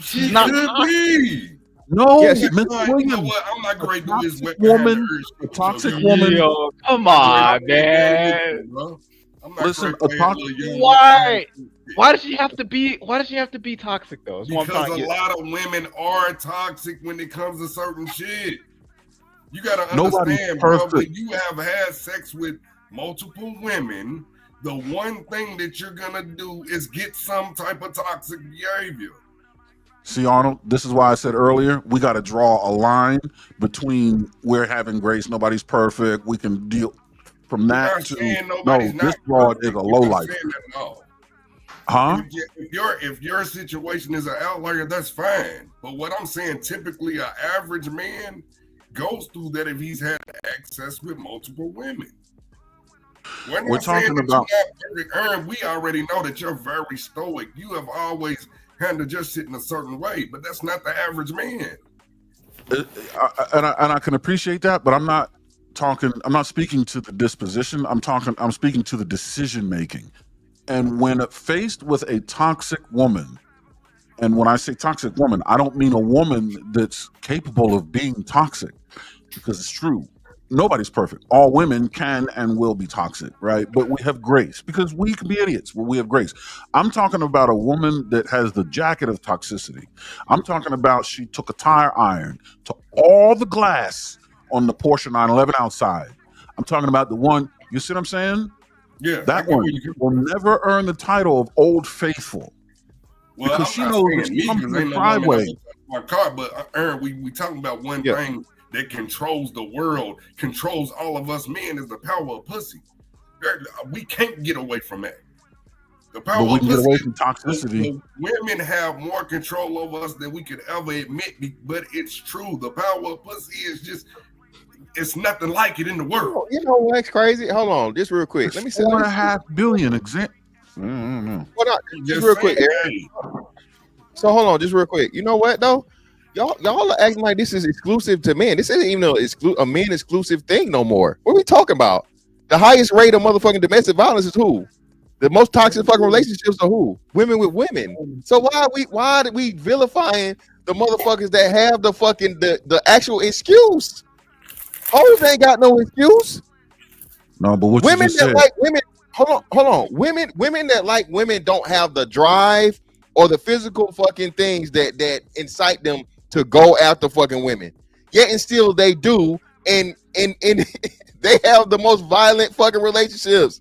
She not could be. No, Yeah, You Mr. know Williams, what? I'm not great to this woman, a toxic woman. Yo, come on, man. I'm not Listen, great a playing toxic. little young Why? Why does she have to be? Why does she have to be toxic though? That's what I'm Because trying to a get. lot of women are toxic when it comes to certain shit. You gotta Nobody's understand, bro. When perfect. you have had sex with multiple women, the one thing that you're gonna do is get some type of toxic behavior. See, Arnold, this is why I said earlier, we got to draw a line between we're having grace, nobody's perfect, we can deal from You're that not to saying no, nobody's this not broad perfect. is a You're low not life. saying that at all. Huh? If your situation is an outlier, that's fine. But what I'm saying, typically, an average man goes through that if he's had access with multiple women. We're not saying talking that about- you're not very earned. We already know that you're very stoic. You have always had to just sit in a certain way, but that's not the average man. And I can appreciate that, but I'm not speaking to the disposition. I'm speaking to the decision making. And when faced with a toxic woman, and when I say toxic woman, I don't mean a woman that's capable of being toxic, because it's true. Nobody's perfect. All women can and will be toxic, right? But we have grace, because we can be idiots, but we have grace. I'm talking about a woman that has the jacket of toxicity. I'm talking about she took a tire iron to all the glass on the Porsche 911 outside. I'm talking about the one, you see what I'm saying? Yeah. That one will never earn the title of Old Faithful. Well, because she knows when she comes in the driveway. My car, but Aaron, we talking about one thing that controls the world, controls all of us men, is the power of pussy. We can't get away from that. The power But we of can get pussy. away from toxicity. Women have more control over us than we could ever admit, but it's true. The power of pussy is just, it's nothing like it in the world. You know what's crazy? Hold on, just real quick. Let me say. 4.5 billion What up? Just real quick, Eric. So hold on, just real quick. You know what though? Y'all are acting like this is exclusive to men. This isn't even a men exclusive thing no more. What are we talking about? The highest rate of motherfucking domestic violence is who? The most toxic fucking relationships are who? Women with women. So why did we vilifying the motherfuckers that have the fucking the actual excuse? Hoes ain't got no excuse. No, but what Women you just that said. like women, hold on. Women that like women don't have the drive or the physical fucking things that incite them to go after fucking women. Yet and still they do, and they have the most violent fucking relationships.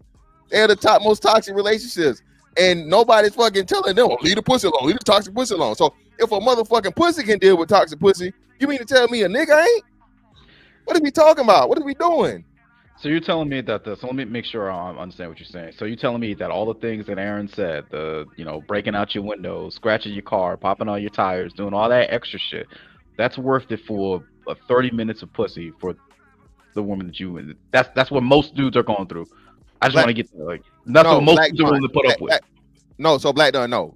They are the most toxic relationships. And nobody's fucking telling them, leave the pussy alone, leave the toxic pussy alone. So if a motherfucking pussy can deal with toxic pussy, you mean to tell me a nigga ain't? What are we talking about? What are we doing? So you're telling me that so let me make sure I understand what you're saying. So you're telling me that all the things that Aaron said, breaking out your windows, scratching your car, popping all your tires, doing all that extra shit, that's worth it for 30 minutes of pussy for the woman that you. That's what most dudes are going through. I just want to get to, that's what most dudes are willing to put up with. No, so Black Don, no.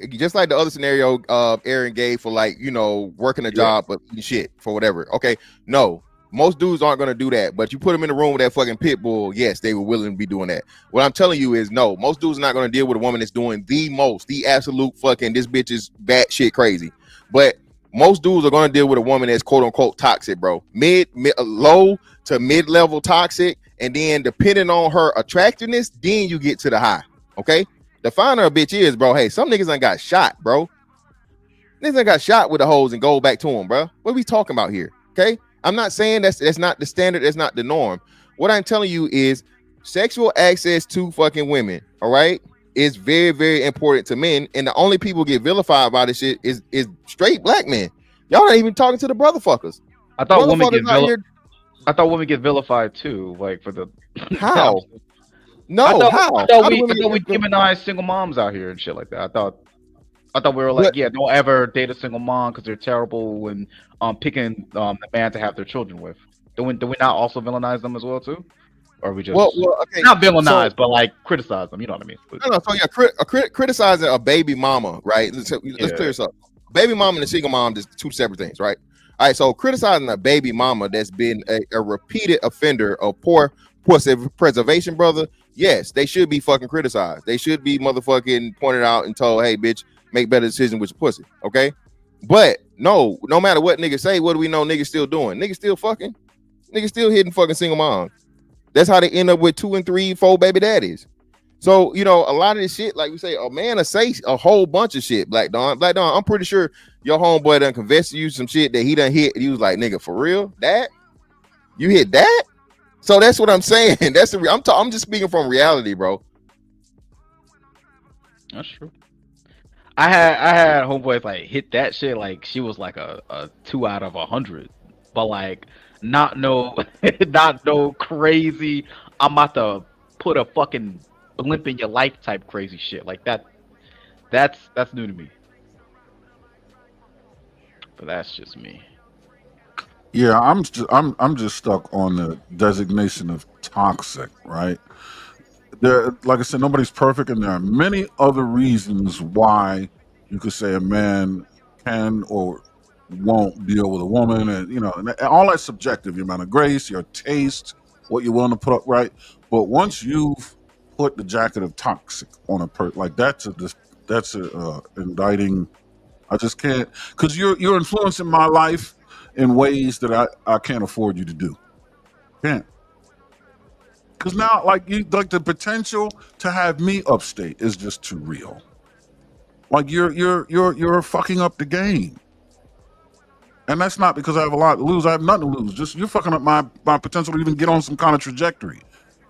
Just like the other scenario Aaron gave for working a job but shit for whatever. Okay, no. Most dudes aren't going to do that, but you put them in the room with that fucking pit bull, yes, they were willing to be doing that. What I'm telling you is no, most dudes are not going to deal with a woman that's doing the absolute fucking, this bitch is batshit crazy. But most dudes are going to deal with a woman that's quote unquote toxic, bro. Low to mid-level toxic, and then depending on her attractiveness, then you get to the high, okay? The finer a bitch is, bro, hey, some niggas ain't got shot, bro. Niggas ain't got shot with the hoes and go back to them, bro. What are we talking about here, okay? I'm not saying that's not the standard, that's not the norm. What I'm telling you is sexual access to fucking women, all right, is very, very important to men. And the only people get vilified by this shit is straight black men. Y'all not even talking to the brotherfuckers. I thought women get vilified too, like for the how? No, how? I thought we demonize single moms out here and shit like that. I thought we were like, don't ever date a single mom because they're terrible when picking the man to have their children with. Do we not also villainize them as well too? Or are we just okay, not villainize, but like criticize them? You know what I mean? No. So yeah, criticizing a baby mama, right? Let's clear this up. Baby mom and a single mom is two separate things, right? All right, so criticizing a baby mama that's been a repeated offender of poor pussy preservation, brother. Yes, they should be fucking criticized. They should be motherfucking pointed out and told, hey, bitch, make better decisions with your pussy. Okay. But no matter what niggas say, what do we know niggas still doing? Niggas still fucking. Niggas still hitting fucking single moms. That's how they end up with 2 and 3, 4 baby daddies. So, you know, a lot of this shit, like we say, a man will say a whole bunch of shit, Black Dawn. Black Dawn, I'm pretty sure your homeboy done confessed to you some shit that he done hit. He was like, nigga, for real? That? You hit that? So that's what I'm saying. That's the I'm just speaking from reality, bro. That's true. I had homeboys like hit that shit like she was like a 2 out of 100, but like not no crazy. I'm about to put a fucking blimp in your life type crazy shit like that. That's new to me. But that's just me. Yeah, I'm just stuck on the designation of toxic, right? There, like I said, nobody's perfect, and there are many other reasons why you could say a man can or won't deal with a woman, and you know, and all that's subjective. Your amount of grace, your taste, what you're willing to put up, right? But once you've put the jacket of toxic on a person, like that's indicting. I just can't, because you're influencing my life in ways that I can't afford you to do. Can't. Because now, like the potential to have me upstate is just too real. Like you're fucking up the game, and that's not because I have a lot to lose. I have nothing to lose. Just you're fucking up my potential to even get on some kind of trajectory.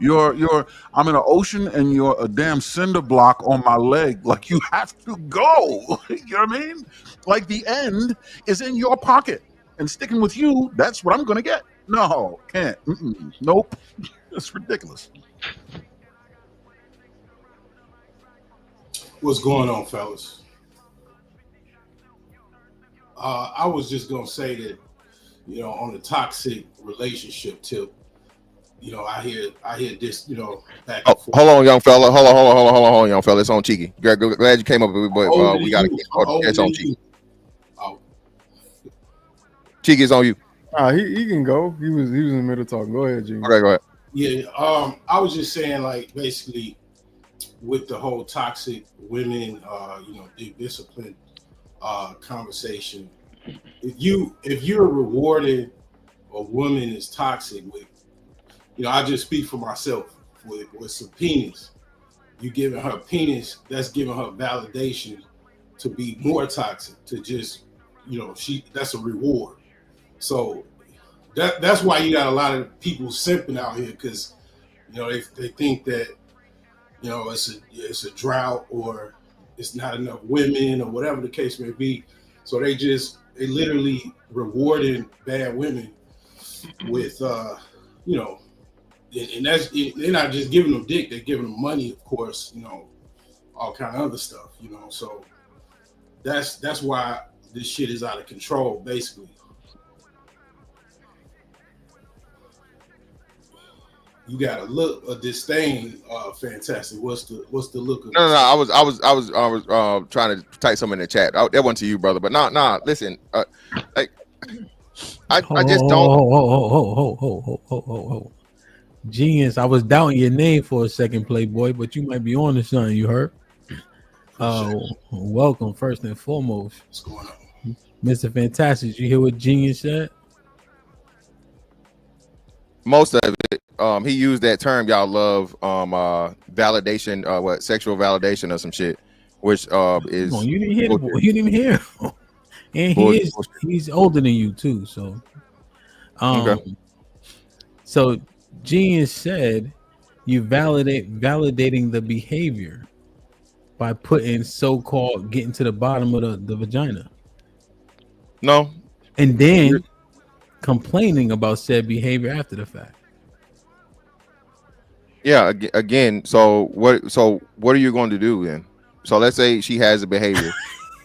I'm in an ocean, and you're a damn cinder block on my leg. Like you have to go. You know what I mean? Like the end is in your pocket, and sticking with you, that's what I'm gonna get. No, can't. Nope. It's ridiculous. What's going on, fellas? I was just gonna say that, you know, on the toxic relationship tip, you know, I hear this, you know, back and forth. Hold on, young fella. Hold on, young fella. It's on Cheeky. Glad you came up with it, but we gotta get it's on Cheeky. Oh. Cheeky is on you. He can go. He was in the middle of talking. Go ahead, Jimmy. Okay, go ahead. Yeah, I was just saying, like, basically, with the whole toxic women, you know, discipline conversation. If you're rewarding a woman is toxic with, you know, I just speak for myself with some penis. You giving her penis, that's giving her validation to be more toxic. To just, you know, that's a reward. So that's why you got a lot of people simping out here, because, you know, they think that, you know, it's a drought or it's not enough women or whatever the case may be. So they literally rewarding bad women with you know, and they're not just giving them dick, they're giving them money, of course, you know, all kind of other stuff, you know. So that's why this shit is out of control, basically. You got a disdain, fantastic. What's the look of? No. I was trying to type something in the chat. That wasn't to you, brother. But nah. Listen, like I just don't. Oh. Genius. I was doubting your name for a second, Playboy, but you might be on to something. You heard? Welcome, first and foremost. What's going on, Mr. Fantastic? You hear what Genius said? Most of it, he used that term y'all love, validation, sexual validation or some shit, which is. You didn't hear. You didn't even hear. And he's older than you too, so. Okay. So, Genius said, you validating the behavior by putting so-called getting to the bottom of the vagina. No. And then complaining about said behavior after the fact. Yeah, again, so what are you going to do then? So let's say she has a behavior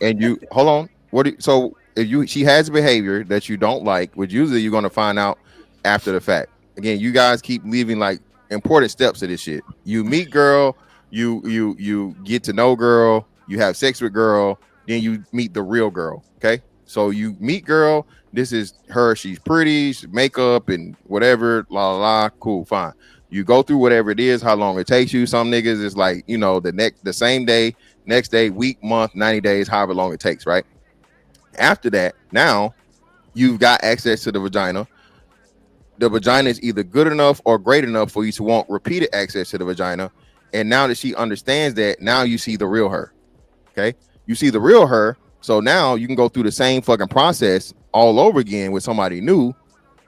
and you hold on. If she has a behavior that you don't like, which usually you're going to find out after the fact. Again, you guys keep leaving like important steps to this shit. You meet girl, you get to know girl, you have sex with girl, then you meet the real girl. Okay. So you meet girl, This is her. She's pretty. She's makeup and whatever. La la la. Cool. Fine. You go through whatever it is. How long it takes you. Some niggas is like, you know, the same day, next day, week, month, 90 days, however long it takes. Right. After that, now you've got access to the vagina. The vagina is either good enough or great enough for you to want repeated access to the vagina. And now that she understands that, now you see the real her. Okay. You see the real her. So now you can go through the same fucking process all over again with somebody new,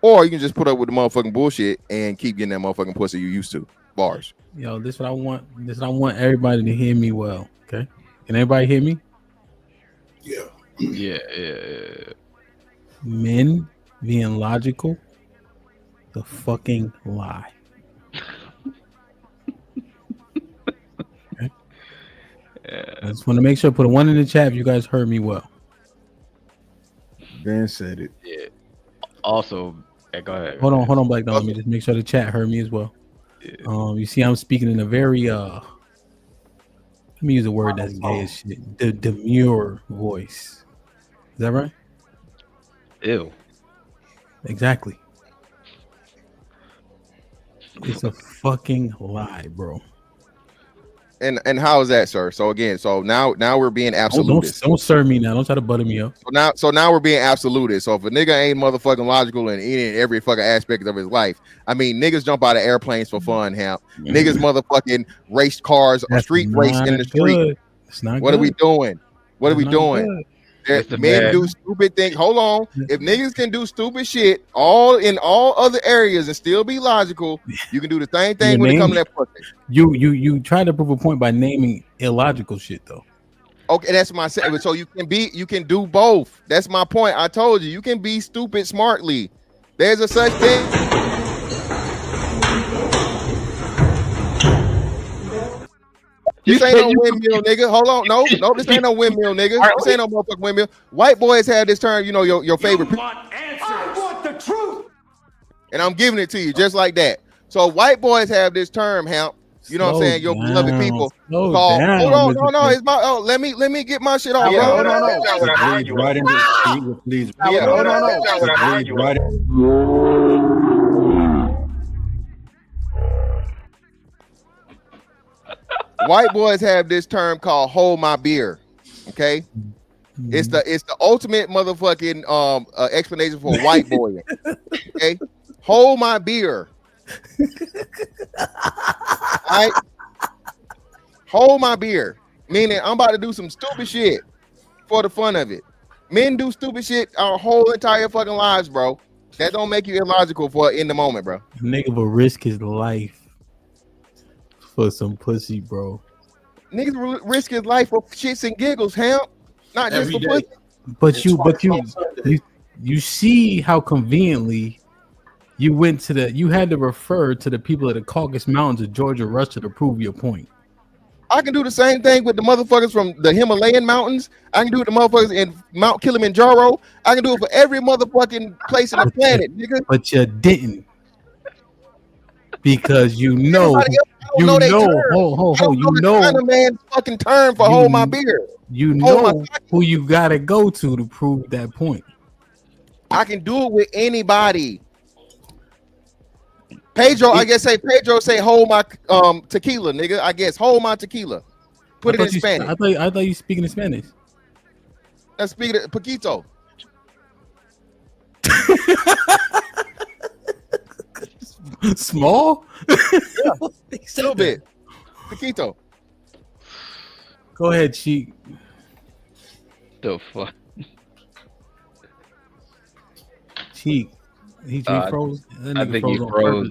or you can just put up with the motherfucking bullshit and keep getting that motherfucking pussy you used to. Bars. Yo, this is what I want. This is what I want everybody to hear me well. Okay. Can everybody hear me? Yeah. Men being logical, the fucking lie. Okay? I just want to make sure, put a 1 in the chat if you guys heard me well. Ben said it. Yeah. Also, go ahead. Hold on, Black Dog. Let me just make sure the chat heard me as well. Yeah. You see, I'm speaking in a very let me use a word that's gay as shit. The demure voice. Is that right? Ew. Exactly. It's a fucking lie, bro. And how is that, sir? So again, now we're being absolutist. Don't serve me now. Don't try to butter me up. So now we're being absolutist. So if a nigga ain't motherfucking logical in every fucking aspect of his life, I mean, niggas jump out of airplanes for fun, Hamp. Niggas motherfucking race cars or street race in the street. It's not what good. are we doing? What are we doing? Good. Men do stupid things. Hold on. If niggas can do stupid shit in all other areas and still be logical, you can do the same thing when it comes to that pussy. You try to prove a point by naming illogical shit though. Okay, that's my say. So you can do both. That's my point. I told you can be stupid smartly. There's a such thing. This ain't no windmill, nigga. Hold on. No, this ain't no windmill, nigga. This ain't no motherfucking windmill. White boys have this term, you know, your favorite. I want the truth. And I'm giving it to you just like that. So white boys have this term, Hamp. You know what I'm saying? Your beloved people called. Hold on, no. It's my. Oh, let me get my shit off. No. Right in the please. White boys have this term called "hold my beer." Okay, it's the ultimate motherfucking explanation for white boy. Okay, hold my beer. All right, hold my beer. Meaning I'm about to do some stupid shit for the fun of it. Men do stupid shit our whole entire fucking lives, bro. That don't make you illogical for in the moment, bro. Nigga will risk his life for some pussy, bro. Niggas risk his life for shits and giggles, Hamp. Not just for pussy. But you see how conveniently you went to you had to refer to the people of the Caucasus Mountains of Georgia, Russia to prove your point. I can do the same thing with the motherfuckers from the Himalayan mountains. I can do it with the motherfuckers in Mount Kilimanjaro. I can do it for every motherfucking place on the planet, nigga. But you didn't. Because you know the man's fucking term for hold my beer. You know who you gotta go to prove that point. I can do it with anybody. Pedro, I guess Pedro say hold my tequila, nigga. I guess hold my tequila. Put it in Spanish. I thought you speaking in Spanish. Let's speak it poquito. Small? Yeah, a little bit. Poquito. Go ahead, Cheek. The fuck? Cheek. He froze. I think he froze.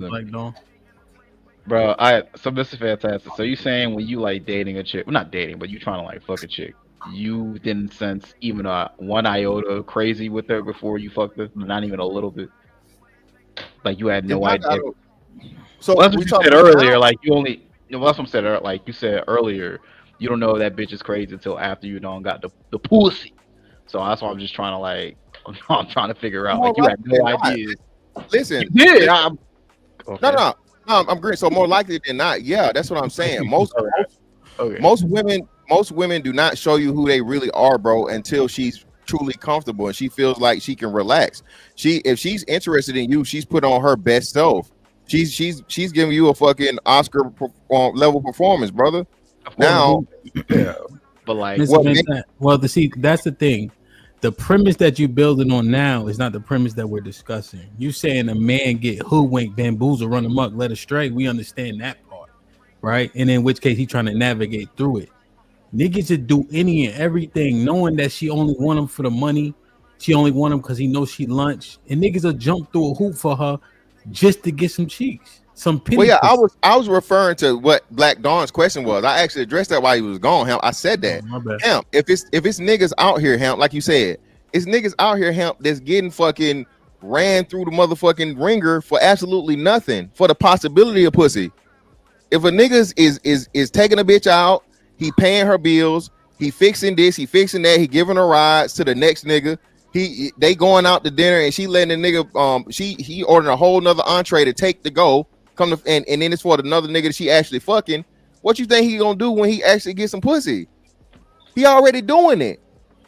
Bro, so this is fantastic. So you saying when you like dating a chick, well, not dating, but you trying to like fuck a chick, you didn't sense even a one iota crazy with her before you fucked her? Not even a little bit. Like you had no idea. So that's what you said earlier. Like you only. That's what I'm saying. Like you said earlier, you don't know that bitch is crazy until after you done got the pussy. So that's why I'm just trying to like. I'm trying to figure out. Like you had no idea. Listen, you did. Okay. No, I'm agreeing. So more likely than not, yeah, that's what I'm saying. Most women do not show you who they really are, bro, until she's truly comfortable and she feels like she can relax. If she's interested in you, she's put on her best self. She's giving you a fucking Oscar level performance, brother. Now, yeah, but like, see, that's the thing. The premise that you're building on now is not the premise that we're discussing. You saying a man get hoodwinked, bamboozled, run amok, led astray. We understand that part, right? And in which case he's trying to navigate through it. Niggas should do any and everything, knowing that she only want him for the money. She only want him because he knows she lunch. And niggas will jump through a hoop for her just to get some cheeks. Some pity. Well, yeah, I was referring to what Black Dawn's question was. I actually addressed that while he was gone. Hemp, I said that. Hemp, if it's niggas out here, Hemp, like you said, it's niggas out here, Hemp, that's getting fucking ran through the motherfucking ringer for absolutely nothing, for the possibility of pussy. If a niggas is taking a bitch out, he paying her bills, he fixing this, he fixing that, he giving her rides to the next nigga. They going out to dinner and she letting the nigga he ordering a whole nother entree to take to go. And then it's for another nigga that she actually fucking. What you think he gonna do when he actually gets some pussy? He already doing it.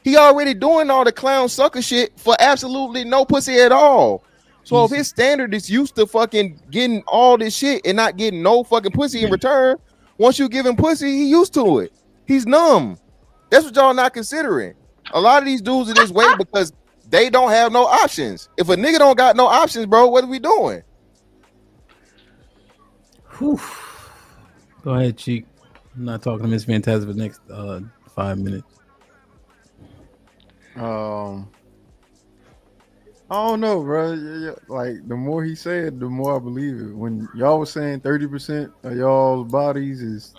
He already doing all the clown sucker shit for absolutely no pussy at all. So if his standard is used to fucking getting all this shit and not getting no fucking pussy in return, once you give him pussy, he used to it. He's numb. That's what y'all not considering. A lot of these dudes are this way because they don't have no options. If a nigga don't got no options, bro, what are we doing? Whew. Go ahead, Cheek. I'm not talking to Miss Fantastic for the next 5 minutes. I don't know, bro. Yeah. Like the more he said, the more I believe it. When y'all was saying 30% of y'all's bodies is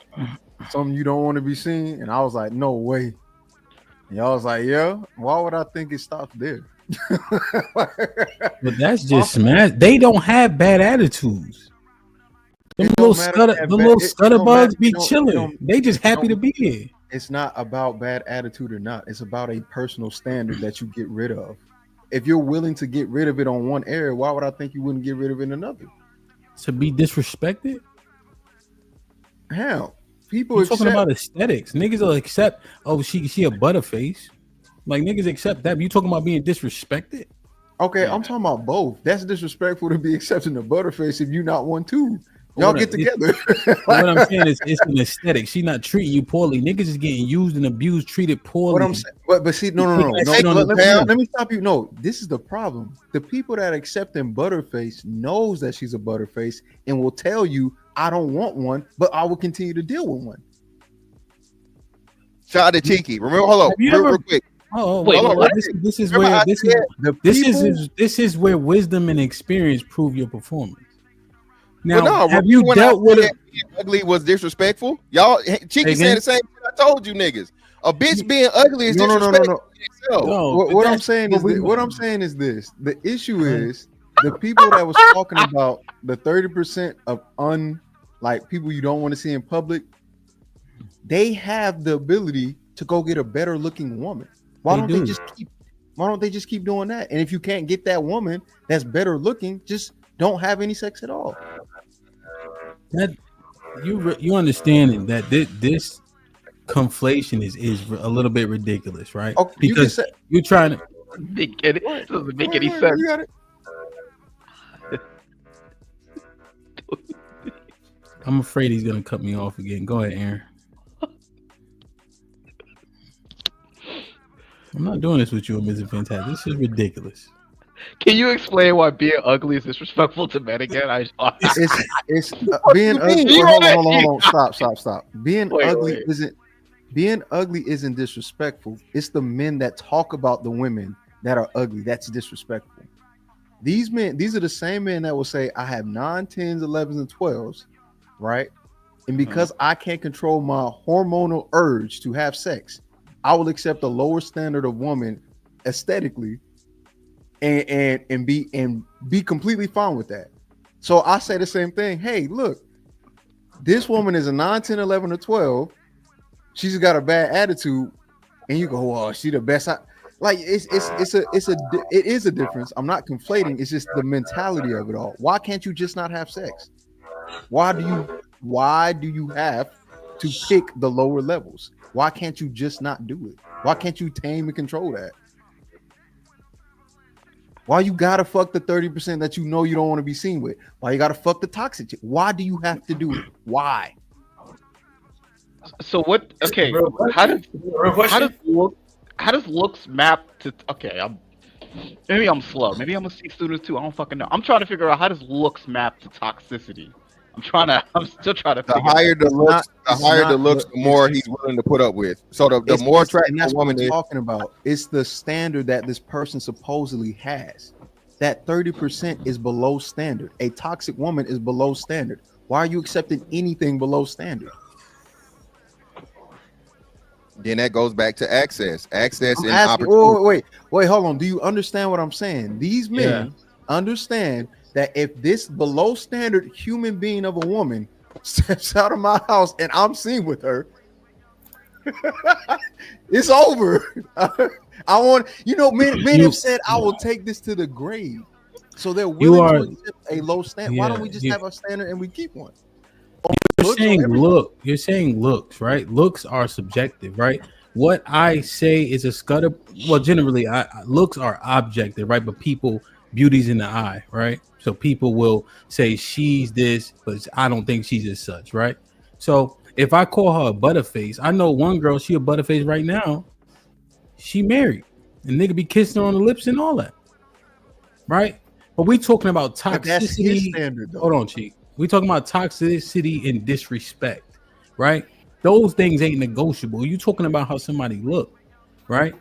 something you don't want to be seen, and I was like, no way. And y'all was like, yeah. Why would I think it stops there? But that's just smash. They don't have bad attitudes. The little scutterbugs be chilling. They just happy to be here. It's not about bad attitude or not. It's about a personal standard that you get rid of. If you're willing to get rid of it on one area, why would I think you wouldn't get rid of it in another? To be disrespected? How? People You're talking about aesthetics. Niggas will accept, oh, she a butterface. Like niggas accept that. But you talking about being disrespected? Okay, I'm talking about both. That's disrespectful to be accepting a butterface if you not one too. Y'all get together. What I'm saying is it's an aesthetic. She not treating you poorly. Niggas is getting used and abused, treated poorly. What I'm saying, but see, no. Let me stop you. No, this is the problem. The people that accept them butterface knows that she's a butterface and will tell you, I don't want one, but I will continue to deal with one. Shout out to Cheeky. Remember, hold on, real quick. This is where wisdom and experience prove your performance. Now, have you dealt with it? Ugly was disrespectful. Y'all, Cheeky saying the same thing I told you niggas. A bitch being ugly is disrespectful. What I'm saying is this. The issue is the people that was talking about the 30% of like people you don't want to see in public. They have the ability to go get a better looking woman. Why don't they just keep doing that? And if you can't get that woman that's better looking, just don't have any sex at all. That you understanding that this conflation is a little bit ridiculous, right? Okay, because you're trying to it doesn't make any sense. I'm afraid he's gonna cut me off again. Go ahead, Aaron. I'm not doing this with you, Mr. Fantastic. This is ridiculous. Can you explain why being ugly is disrespectful to men again? It's being ugly. Hold on. Stop. Being ugly isn't disrespectful. It's the men that talk about the women that are ugly. That's disrespectful. These men, these are the same men that will say, I have 9, 10s, 11s, and 12s, right? And because I can't control my hormonal urge to have sex, I will accept a lower standard of woman aesthetically and be completely fine with that. So I say the same thing. Hey, look, this woman is a 9, 10, 11, or 12. She's got a bad attitude, and you go, "Oh, she the best." It is a difference. I'm not conflating. It's just the mentality of it all. Why can't you just not have sex? Why do you have to pick the lower levels? Why can't you just not do it? Why can't you tame and control that? Why you gotta fuck the 30% that you know you don't want to be seen with? Why you gotta fuck the toxic chick? Why do you have to do it? Why? So what? Okay, how does looks map to? Okay, maybe I'm slow. Maybe I'm a C student too. I don't fucking know. I'm trying to figure out how does looks map to toxicity. I'm still trying to. The higher the looks, the more he's willing to put up with. So the more attractive that's a what woman I'm is, talking about. It's the standard that this person supposedly has. That 30% is below standard. A toxic woman is below standard. Why are you accepting anything below standard? then that goes back to access and Asking, opportunity. wait, hold on. Do you understand what I'm saying? These men understand that if this below standard human being of a woman steps out of my house and I'm seen with her, it's over. I want, men have said, I will take this to the grave. So they're willing to accept a low standard. Why don't we just have a standard and we keep one? You're saying looks, right? Looks are subjective, right? What I say is a scudder. Well, generally, looks are objective, right? But beauty's in the eye, right? So people will say she's this, but I don't think she's as such, right? So if I call her a butterface, I know one girl, she a butterface right now. She married, and nigga be kissing her on the lips and all that, right? But we talking about toxicity. That's his standard, though. Hold on, Chief. We talking about toxicity and disrespect, right? Those things ain't negotiable. You talking about how somebody look, right?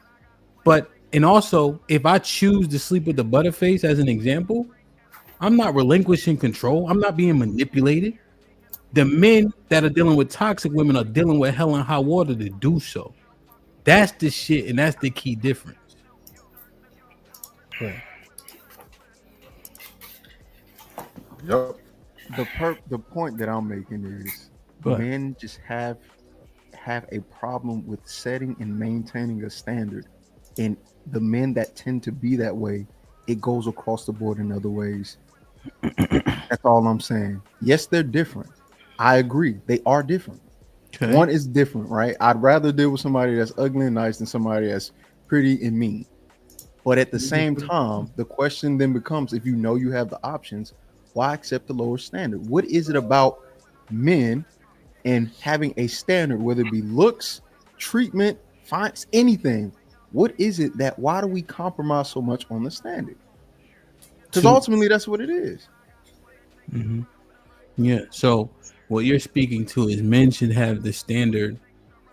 And also, if I choose to sleep with the butterface as an example, I'm not relinquishing control. I'm not being manipulated. The men that are dealing with toxic women are dealing with hell and high water to do so. That's the shit, and that's the key difference. Okay. Yep. The point that I'm making is men just have a problem with setting and maintaining a standard, and the men that tend to be that way, it goes across the board in other ways. That's all I'm saying. Yes, they're different. I agree. They are different. Okay. One is different, right? I'd rather deal with somebody that's ugly and nice than somebody that's pretty and mean. But at the same time, the question then becomes, if you know you have the options, why accept the lower standard? What is it about men and having a standard, whether it be looks, treatment, fines, anything? What is it that, why do we compromise so much on the standard? Because ultimately that's what it is. Mm-hmm. Yeah. So what you're speaking to is men should have the standard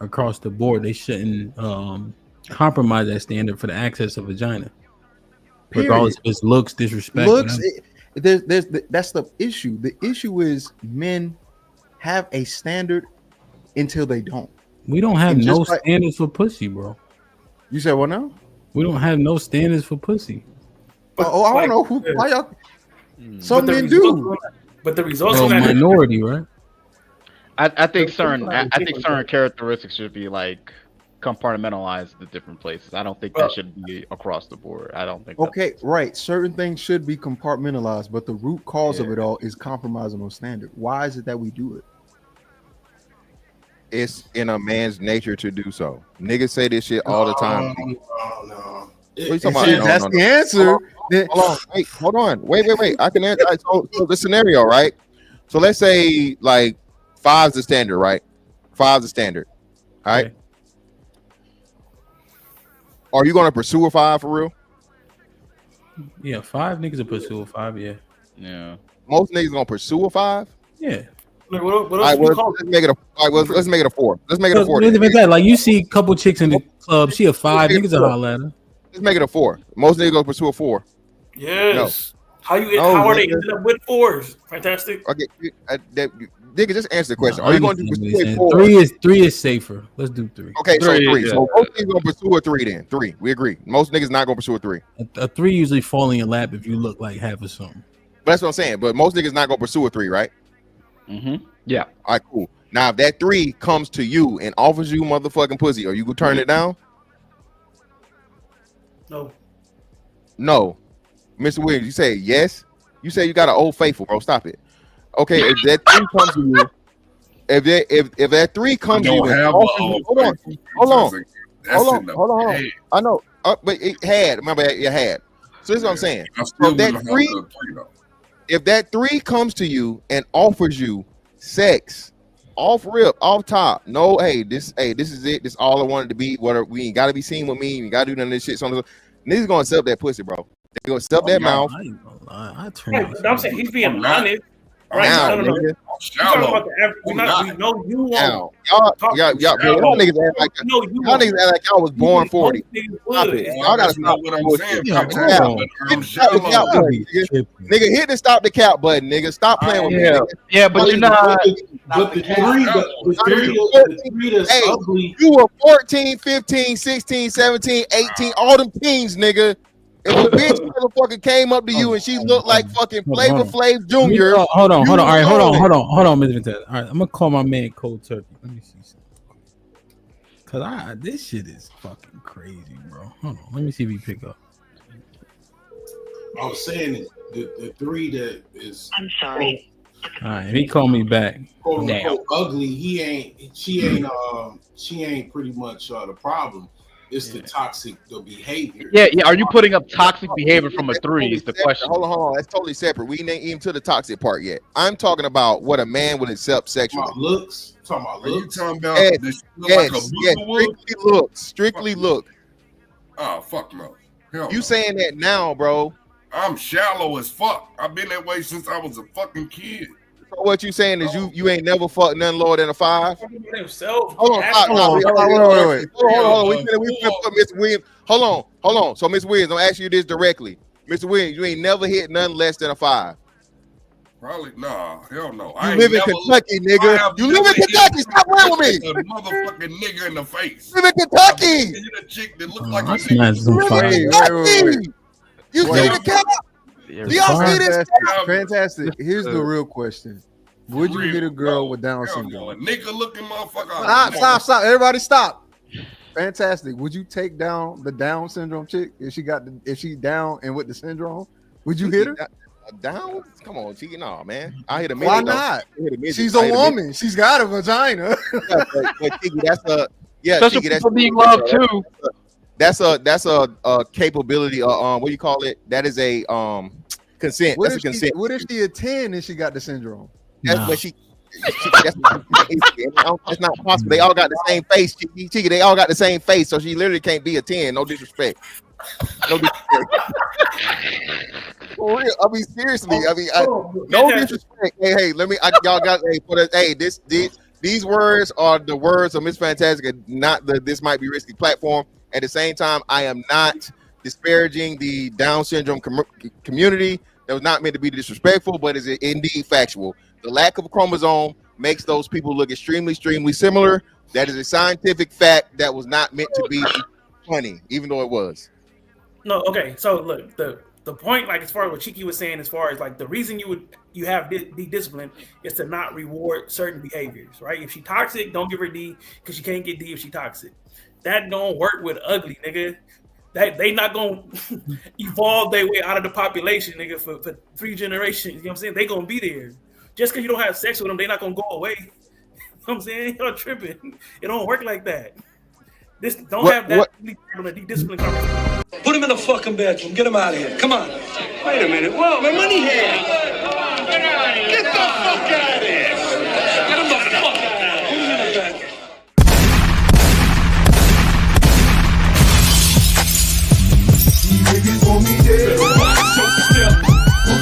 across the board. They shouldn't compromise that standard for the access of vagina. Period. Regardless if it's looks, disrespect. Looks, that's the issue. The issue is men have a standard until they don't. We don't have no standards for pussy, bro. You said what now? We don't have no standards for pussy. I don't know who. Why y'all? Some men do. But the results are minority, right? I think certain characteristics should be like compartmentalized to different places. I don't think that should be across the board. I don't think. Okay, right. Certain things should be compartmentalized, but the root cause of it all is compromising on standard. Why is it that we do it? It's in a man's nature to do so. Niggas say this shit all the time. No. That's the answer. Hold on. Wait. I can answer. So the scenario, right? So let's say like 5's the standard, right? 5's the standard. All right. Okay. Are you gonna pursue a 5 for real? Yeah, 5 niggas will pursue a 5. Yeah. Most niggas gonna pursue a 5. Yeah. Like, let's make it a 4. Let's make it a 4. Like you see a couple chicks in the club, she a 5. Niggas a holler at her. Let's make it a 4. Most niggas gonna pursue a 4. Yes. No. How are they ending up with 4s? Fantastic. Okay, nigga, just answer the question. Are you going to pursue a 4? 3 is safer. Let's do 3. Okay, so 3. Yeah. So most niggas gonna pursue a 3 then. 3. We agree. Most niggas not gonna pursue a 3. A 3 usually fall in your lap if you look like half of something. But that's what I'm saying. But most niggas not gonna pursue a 3, right? Mm-hmm. Yeah. All right, cool. Now if that 3 comes to you and offers you motherfucking pussy, are you gonna turn it down? No. Mr. Williams, you say yes. You say you got an old faithful, bro. Stop it. Okay, if that 3 comes to you, if that 3 comes to you, hold on. I know, but it had. Remember, it had. So this is what I'm saying. I still So that wouldn't three, have the 3 though. if that 3 comes to you and offers you sex off rip, off top, no, this is it. This is all I wanted to be. Whatever, we ain't gotta be seen with me. You gotta do none of this shit. So niggas gonna accept that pussy, bro. They gonna accept that mouth. I ain't gonna lie. I turn Right, but I'm saying he's being I'm not. honest. Right? Now, No. nigga. You're talking about the average. We know you want. Now, y'all niggas act like y'all niggas act like y'all was born 40. Stop it. Y'all gotta stop what I'm bullshit. saying. Stop Stop the cap. but I'm Stop the cap shallow. button, nigga, hit the stop the cap button, nigga. Stop playing with me. Yeah, Nigga. yeah, but you're not. But the three that's Hey, ugly. you were 14, 15, 16, 17, 18, all them teens, nigga. If a bitch motherfucker came up to you and she looked like fucking Flavor Flav Jr. Hold on. All right, hold on, Mr. Fantastic. All right, I'm gonna call my man Cold Turkey. Let me see something. Cause this shit is fucking crazy, bro. Hold on, let me see if he pick up. I was saying the 3 that is. I'm sorry. All right, he called me back. Quote unquote ugly. She ain't pretty much the problem. It's the the behavior. Yeah. Are you putting up toxic behavior from a 3? Is the question. Hold on. That's totally separate. We ain't even to the toxic part yet. I'm talking about what a man would accept sexually. Talking about looks. Are you talking about Yes, this yes, like a yes. boogaloo? Strictly look. Oh fuck no. Hell You no. saying that now, bro? I'm shallow as fuck. I've been that way since I was a fucking kid. So what you saying is you ain't never fucked nothing lower than a 5? Hold on, stop. Wait. Hold on. We finna put Miss Williams. Hold on. So Miss Williams, I'm asking you this directly. Mr. Williams, you ain't never hit nothing less than a 5. Probably nah, hell no. You live in Kentucky, nigga. You live in Kentucky. Stop playing with me. A motherfucking nigga in the face. You live in Kentucky. Hit a chick that look like a That's not some fire. Wait. You see the cap? Do y'all see this? Fantastic. Here's the real question. Would you hit a girl with Down syndrome? A nigga looking motherfucker. Stop. Everybody stop. Fantastic. Would you take down the Down syndrome chick if she down and with the syndrome? Would you hit her? Down? Come on, G. No, man. I hit a midget. Why not? She's a woman. She's got a vagina. But Tiki, that's a Especially Tiki, that's people being loved too. That's a capability. What do you call it? That is a consent. What That's a consent. What if she a 10 and she got the syndrome? That's what that's not possible. They all got the same face. Tiki, they all got the same face. So she literally can't be a 10. No disrespect. No disrespect. For real. I mean, seriously. I mean, no disrespect. Hey, let me. Y'all got these words are the words of Miss Fantastic, not the This Might Be Risky platform. At the same time, I am not disparaging the Down syndrome community. That was not meant to be disrespectful, but is indeed factual. The lack of a chromosome makes those people look extremely, extremely similar. That is a scientific fact that was not meant to be funny, even though it was. No, okay. So look, the point, like as far as what Chiki was saying, as far as like the reason you have be disciplined is to not reward certain behaviors, right? If she toxic, don't give her D because she can't get D if she toxic. That don't work with ugly, nigga. They not gonna evolve their way out of the population, nigga, for 3 generations. You know what I'm saying? They gonna be there. Just because you don't have sex with them, they not gonna go away. You know what I'm saying? You're tripping. It don't work like that. This don't have that discipline conversation. Put him in the fucking bedroom. Get him out of here. Come on. Wait a minute. Whoa, my money here. Get the fuck out of here. Get him the fuck out of here. Put him in the bedroom. Niggas want me dead. Put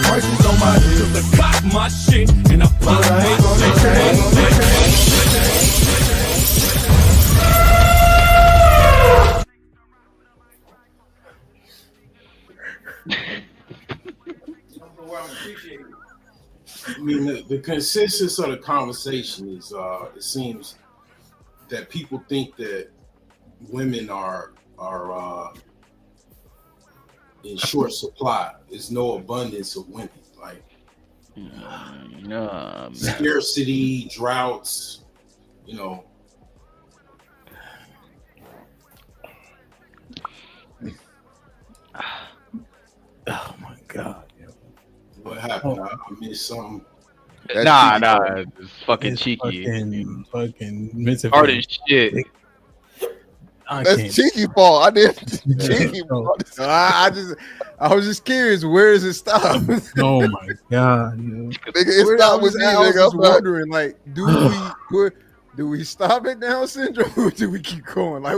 prices on my head. The cock my shit and I pop my shit. I mean, the consensus of the conversation is it seems that people think that women are in short supply. There's no abundance of women. Like scarcity, droughts, you know. Oh my God. What happened? I missed something. Nah, it's fucking cheeky. Fucking hard as shit. That's cheeky fault. I did cheeky fault. I was just curious. Where does it stop? Oh my god! Nigga, it stopped with me, I was nigga. just wondering, like, do we stop at Down syndrome or do we keep going? Like,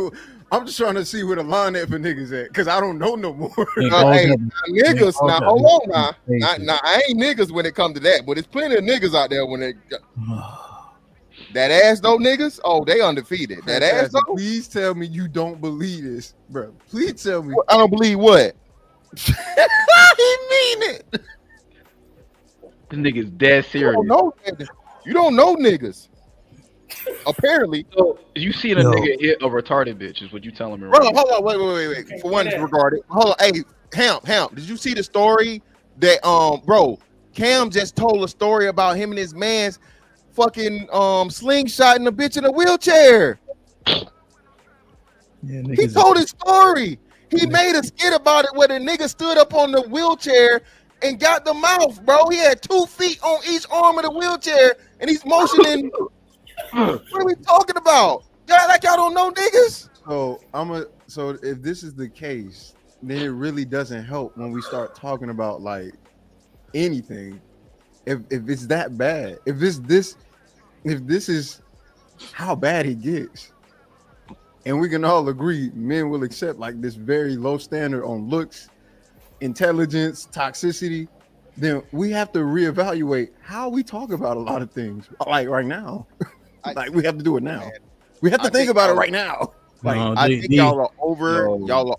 I'm just trying to see where the line at for niggas at, because I don't know no more. Hey, niggas, now hold on now. I ain't niggas when it comes to that, but there's plenty of niggas out there when it that ass though, niggas. Oh, they undefeated. That ass though. Please tell me you don't believe this, bro. Please tell me. I don't believe what. He mean it. This nigga's dead serious. You don't know niggas. Apparently. So you see the nigga hit a retarded bitch is what you telling me, right? Bro, hold on, wait. For one, disregard it. Hold on, hey, Hamp. Did you see the story that bro? Cam just told a story about him and his man's fucking slingshotting a bitch in a wheelchair. Yeah, he told his story. He made a skit about it where the nigga stood up on the wheelchair and got the mouth, bro. He had 2 feet on each arm of the wheelchair and he's motioning. What are we talking about? Y'all like y'all don't know niggas? So if this is the case, then it really doesn't help when we start talking about like anything. If it's that bad, if this is how bad he gets, and we can all agree men will accept like this very low standard on looks, intelligence, toxicity, then we have to reevaluate how we talk about a lot of things. Like right now, like we have to do it now. We have to think about it right now. Like, I think y'all are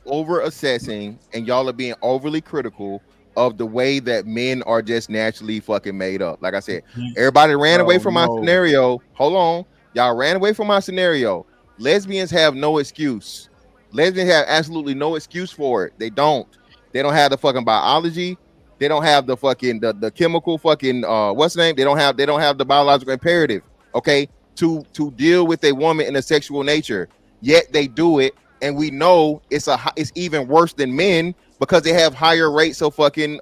over assessing and y'all are being overly critical of the way that men are just naturally fucking made up. Like I said, everybody ran away from my scenario. Hold on. Y'all ran away from my scenario. Lesbians have no excuse. Lesbians have absolutely no excuse for it. They don't have the fucking biology. They don't have the fucking the chemical fucking what's the name? They don't have the biological imperative, okay, to deal with a woman in a sexual nature. Yet they do it, and we know it's even worse than men because they have higher rates of fucking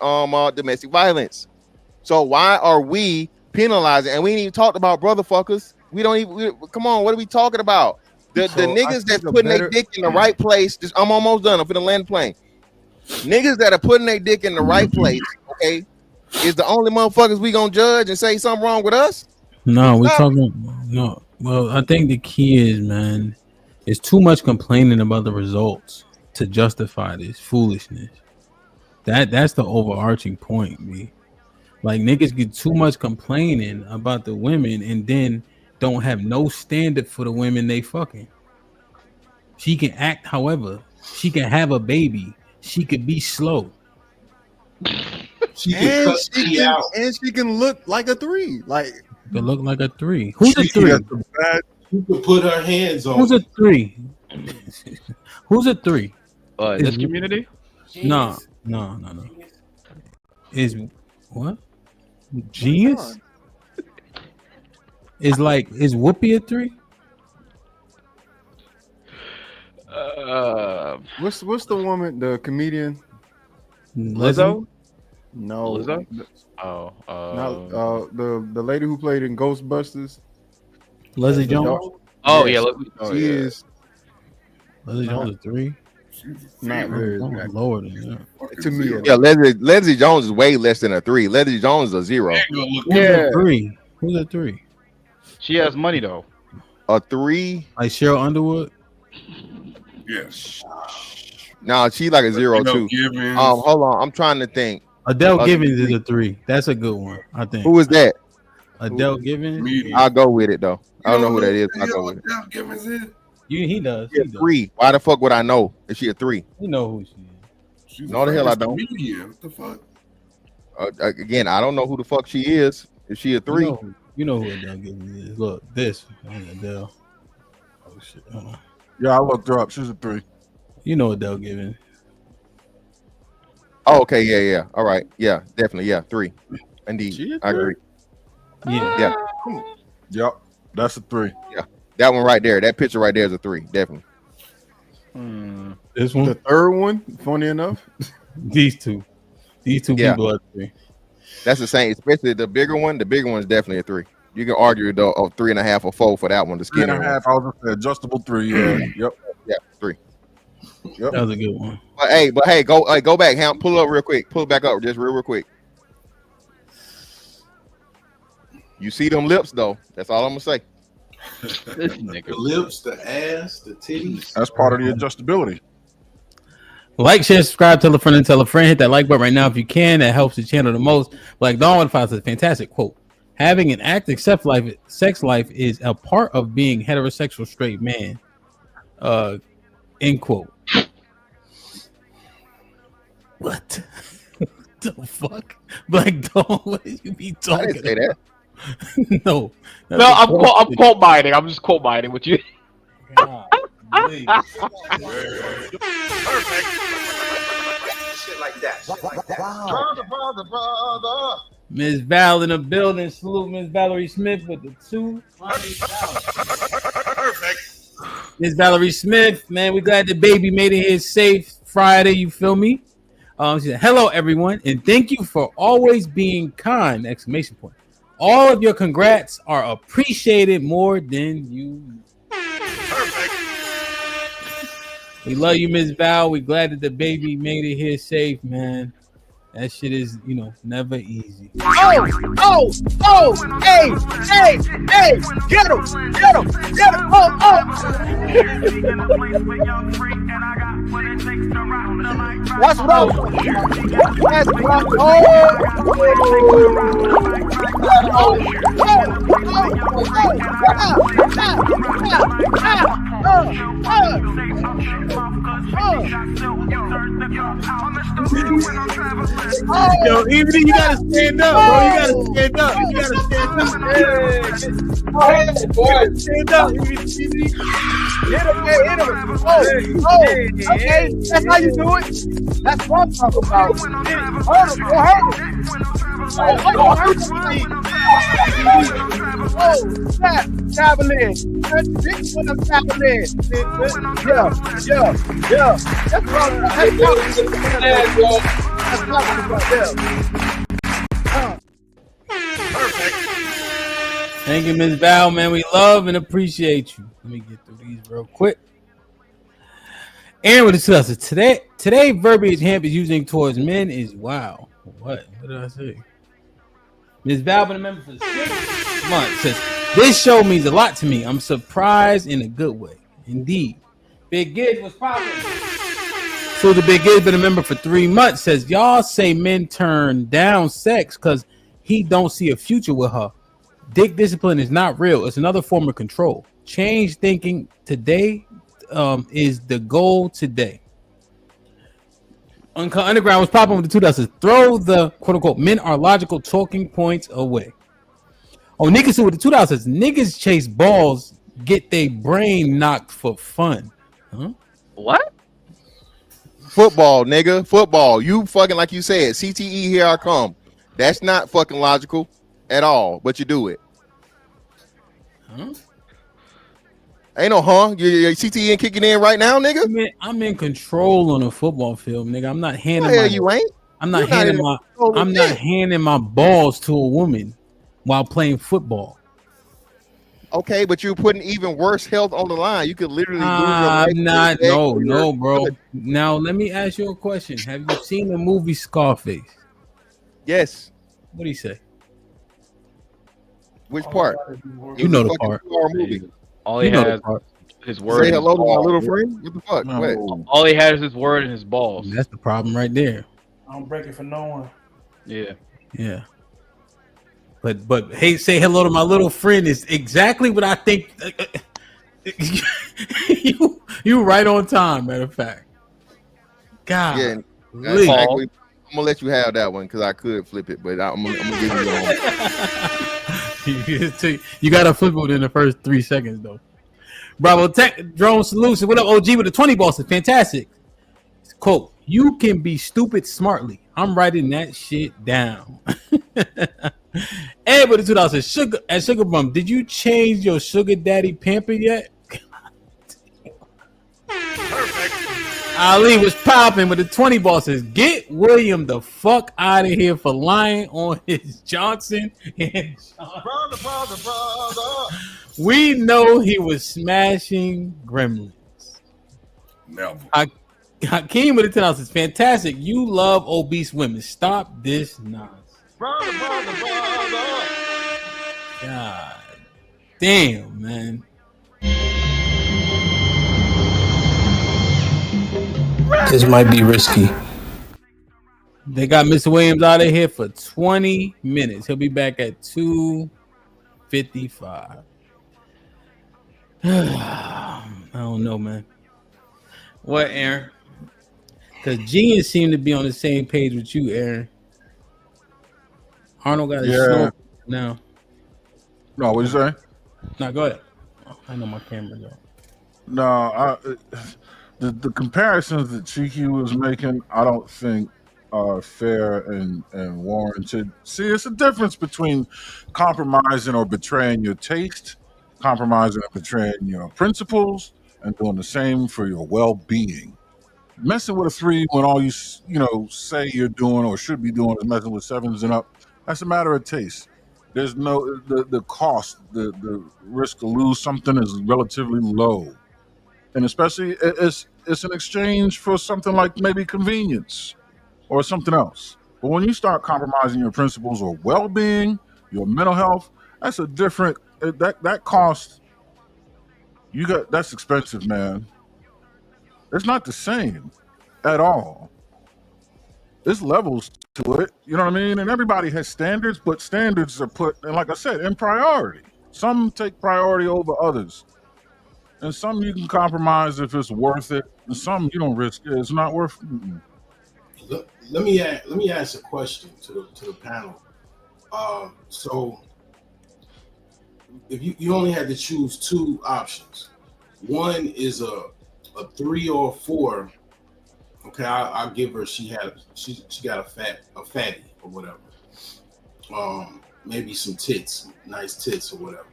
domestic violence. So why are we penalizing? And we ain't even talked about brotherfuckers. Come on, what are we talking about? The niggas that's putting their dick in the right place. I'm almost done. I'm finna land the plane. Niggas that are putting their dick in the right place, okay, is the only motherfuckers we gonna judge and say something wrong with us? No, we're talking. No, well, I think the key is, man, it's too much complaining about the results to justify this foolishness. That's the overarching point, me. Like niggas get too much complaining about the women and then don't have no standard for the women they fucking. She can act however. She can have a baby. She could be slow. She can look like a 3. Like could look like a 3. Who's a 3? She could put her hands on. Who's a 3? Who's a 3? This community? No. Is what? Genius? Is Whoopi a 3? What's the woman, the comedian? Lizzo? No. Lizzo? The lady who played in Ghostbusters. Leslie Jones? Oh yeah, she is. Leslie Jones is 3. Not very lower than that. To me, yeah, Leslie Jones is way less than a 3. Leslie Jones is a 0. Yeah, 3. Who's a 3? She has money though. A 3, like Cheryl Underwood. Yes. No, she like a 0 too. Hold on, I'm trying to think. Adele Givens is a 3. That's a good one, I think. Who is that? Adele Givens. I'll go with it though. I don't know who that is. I'll go with it. Adele Givens is? He does. She a 3. Why the fuck would I know if she a 3? You know who she is. No, the hell I don't. What the fuck? Again, I don't know who the fuck she is. Is she a 3? You know who Adele Givens is. Look, this Adele. Oh shit. Hold on. Yeah, I looked her up. She's a 3. You know Adele Givens. Oh, okay, yeah. All right, yeah, definitely, yeah, 3. Indeed, I agree. Yeah. Yep, that's a 3. Yeah, that one right there, that picture right there is a 3, definitely. This one, the third one, funny enough. These two people are 3. That's the same, especially the bigger one. The bigger one is definitely a 3. You can argue though of 3.5 or 4 for that one. The skinny 3.5. I was gonna say adjustable 3. Yeah. Yep. Yeah, 3. Yep. That was a good one. But hey, go back. Pull it up real quick. Pull it back up just real quick. You see them lips though. That's all I'm gonna say. The lips, the ass, the titties. That's part of the adjustability. Like, share, subscribe, tell a friend, and tell a friend. Hit that like button right now if you can. That helps the channel the most. Like Dawn finds a fantastic quote. Having an active sex life is a part of being heterosexual straight man. End quote. What? The fuck? Black Dawn, what did you be talking I didn't say about? that. No. I'm quote mining. I'm just quote mining with you. Shit like that. Brother. Miss Val in the building. Salute Miss Valerie Smith with the 2. Miss Valerie Smith, man, we glad the baby made it here safe Friday. You feel me? She said, hello, everyone, and thank you for always being kind! Exclamation point. All of your congrats are appreciated more than you. We love you, Miss Val. We glad that the baby made it here safe, man. That shit is, never easy. Hey, get him, That's what I was. That's Yo, even you gotta stand up, bro. You gotta stand up. You gotta stand up. Go ahead, boy. Stand up. Hit him. Okay, that's how you do it. That's what I'm talking about. Hurt him. Cavalier. That's when I'm Cavalier. Yeah. That's what I'm Thank you, Miss Val, man. We love and appreciate you. Let me get through these real quick. Aaron with the 2000. Today verbiage Hamp is using towards men is wow. What did I say? Miss Val, been a member for 6 months, says this show means a lot to me. I'm surprised in a good way. Indeed. Big Giz was popping. So the Big Giz been a member for 3 months, says y'all say men turn down sex because he don't see a future with her. Dick discipline is not real. It's another form of control. Change thinking today is the goal today. Underground was popping with the 2000s. Throw the quote-unquote men are logical talking points away. Oh, Nika with the 2000s. Niggas chase balls, get their brain knocked for fun. Huh? What? Football, nigga. Football. You fucking, like you said, CTE, here I come. That's not fucking logical at all, but you do it. Huh? Ain't no your CTE ain't kicking in right now, nigga. I'm in control on a football field, nigga. I'm not handing handing my balls to a woman while playing football. Okay, but you're putting even worse health on the line. You could literally lose your life. No, bro. Now let me ask you a question. Have you seen the movie Scarface? Yes. What do you say? Which part? You know the part. All he has his word. Say hello to my little friend. What the fuck? No. All he has is his word and his balls. That's the problem right there. I don't break it for no one. Yeah. But hey, say hello to my little friend is exactly what I think. you right on time. Matter of fact. God. Yeah. Exactly. I'm gonna let you have that one because I could flip it, but I'm gonna give you one. You gotta flip it within the first 3 seconds though. Bravo Tech Drone Solution. What up, OG with the 20 bosses? Fantastic. Quote, you can be stupid smartly. I'm writing that shit down. Ed with the 2000 Sugar Bum. Did you change your sugar daddy pamper yet? Ali was popping with the 20 bosses. Get William the fuck out of here for lying on his Johnson and Johnson. Brother. We know he was smashing gremlins. Never. Hakeem with the 10 is fantastic. You love obese women. Stop this nonsense. Brother. God damn, man. This might be risky. They got Mr. Williams out of here for 20 minutes. He'll be back at 2:55. I don't know, man. What, Aaron? Because Genius seemed to be on the same page with you, Aaron. Arnold got a snort now. No, what you say? No, go ahead. I know my camera's on. No, the comparisons that Cheeky was making, I don't think are fair and warranted. See, it's a difference between compromising or betraying your taste, compromising or betraying your principles, and doing the same for your well-being. Messing with a 3 when all you say you're doing or should be doing is messing with 7s and up, that's a matter of taste. There's no the cost, the risk to lose something is relatively low, and especially it's an exchange for something like maybe convenience or something else. But when you start compromising your principles or well-being, your mental health, that's a different that cost. That's expensive, man. It's not the same at all. There's levels to it, you know what I mean? And everybody has standards, but standards are put, and like I said, in priority. Some take priority over others. And some you can compromise if it's worth it, and some you don't risk it. It's not worth it. Let me ask a question to the panel. So if you only had to choose 2 options, one is a 3 or a 4. Okay, I'll give her. She got a fatty or whatever. Maybe some tits, nice tits or whatever.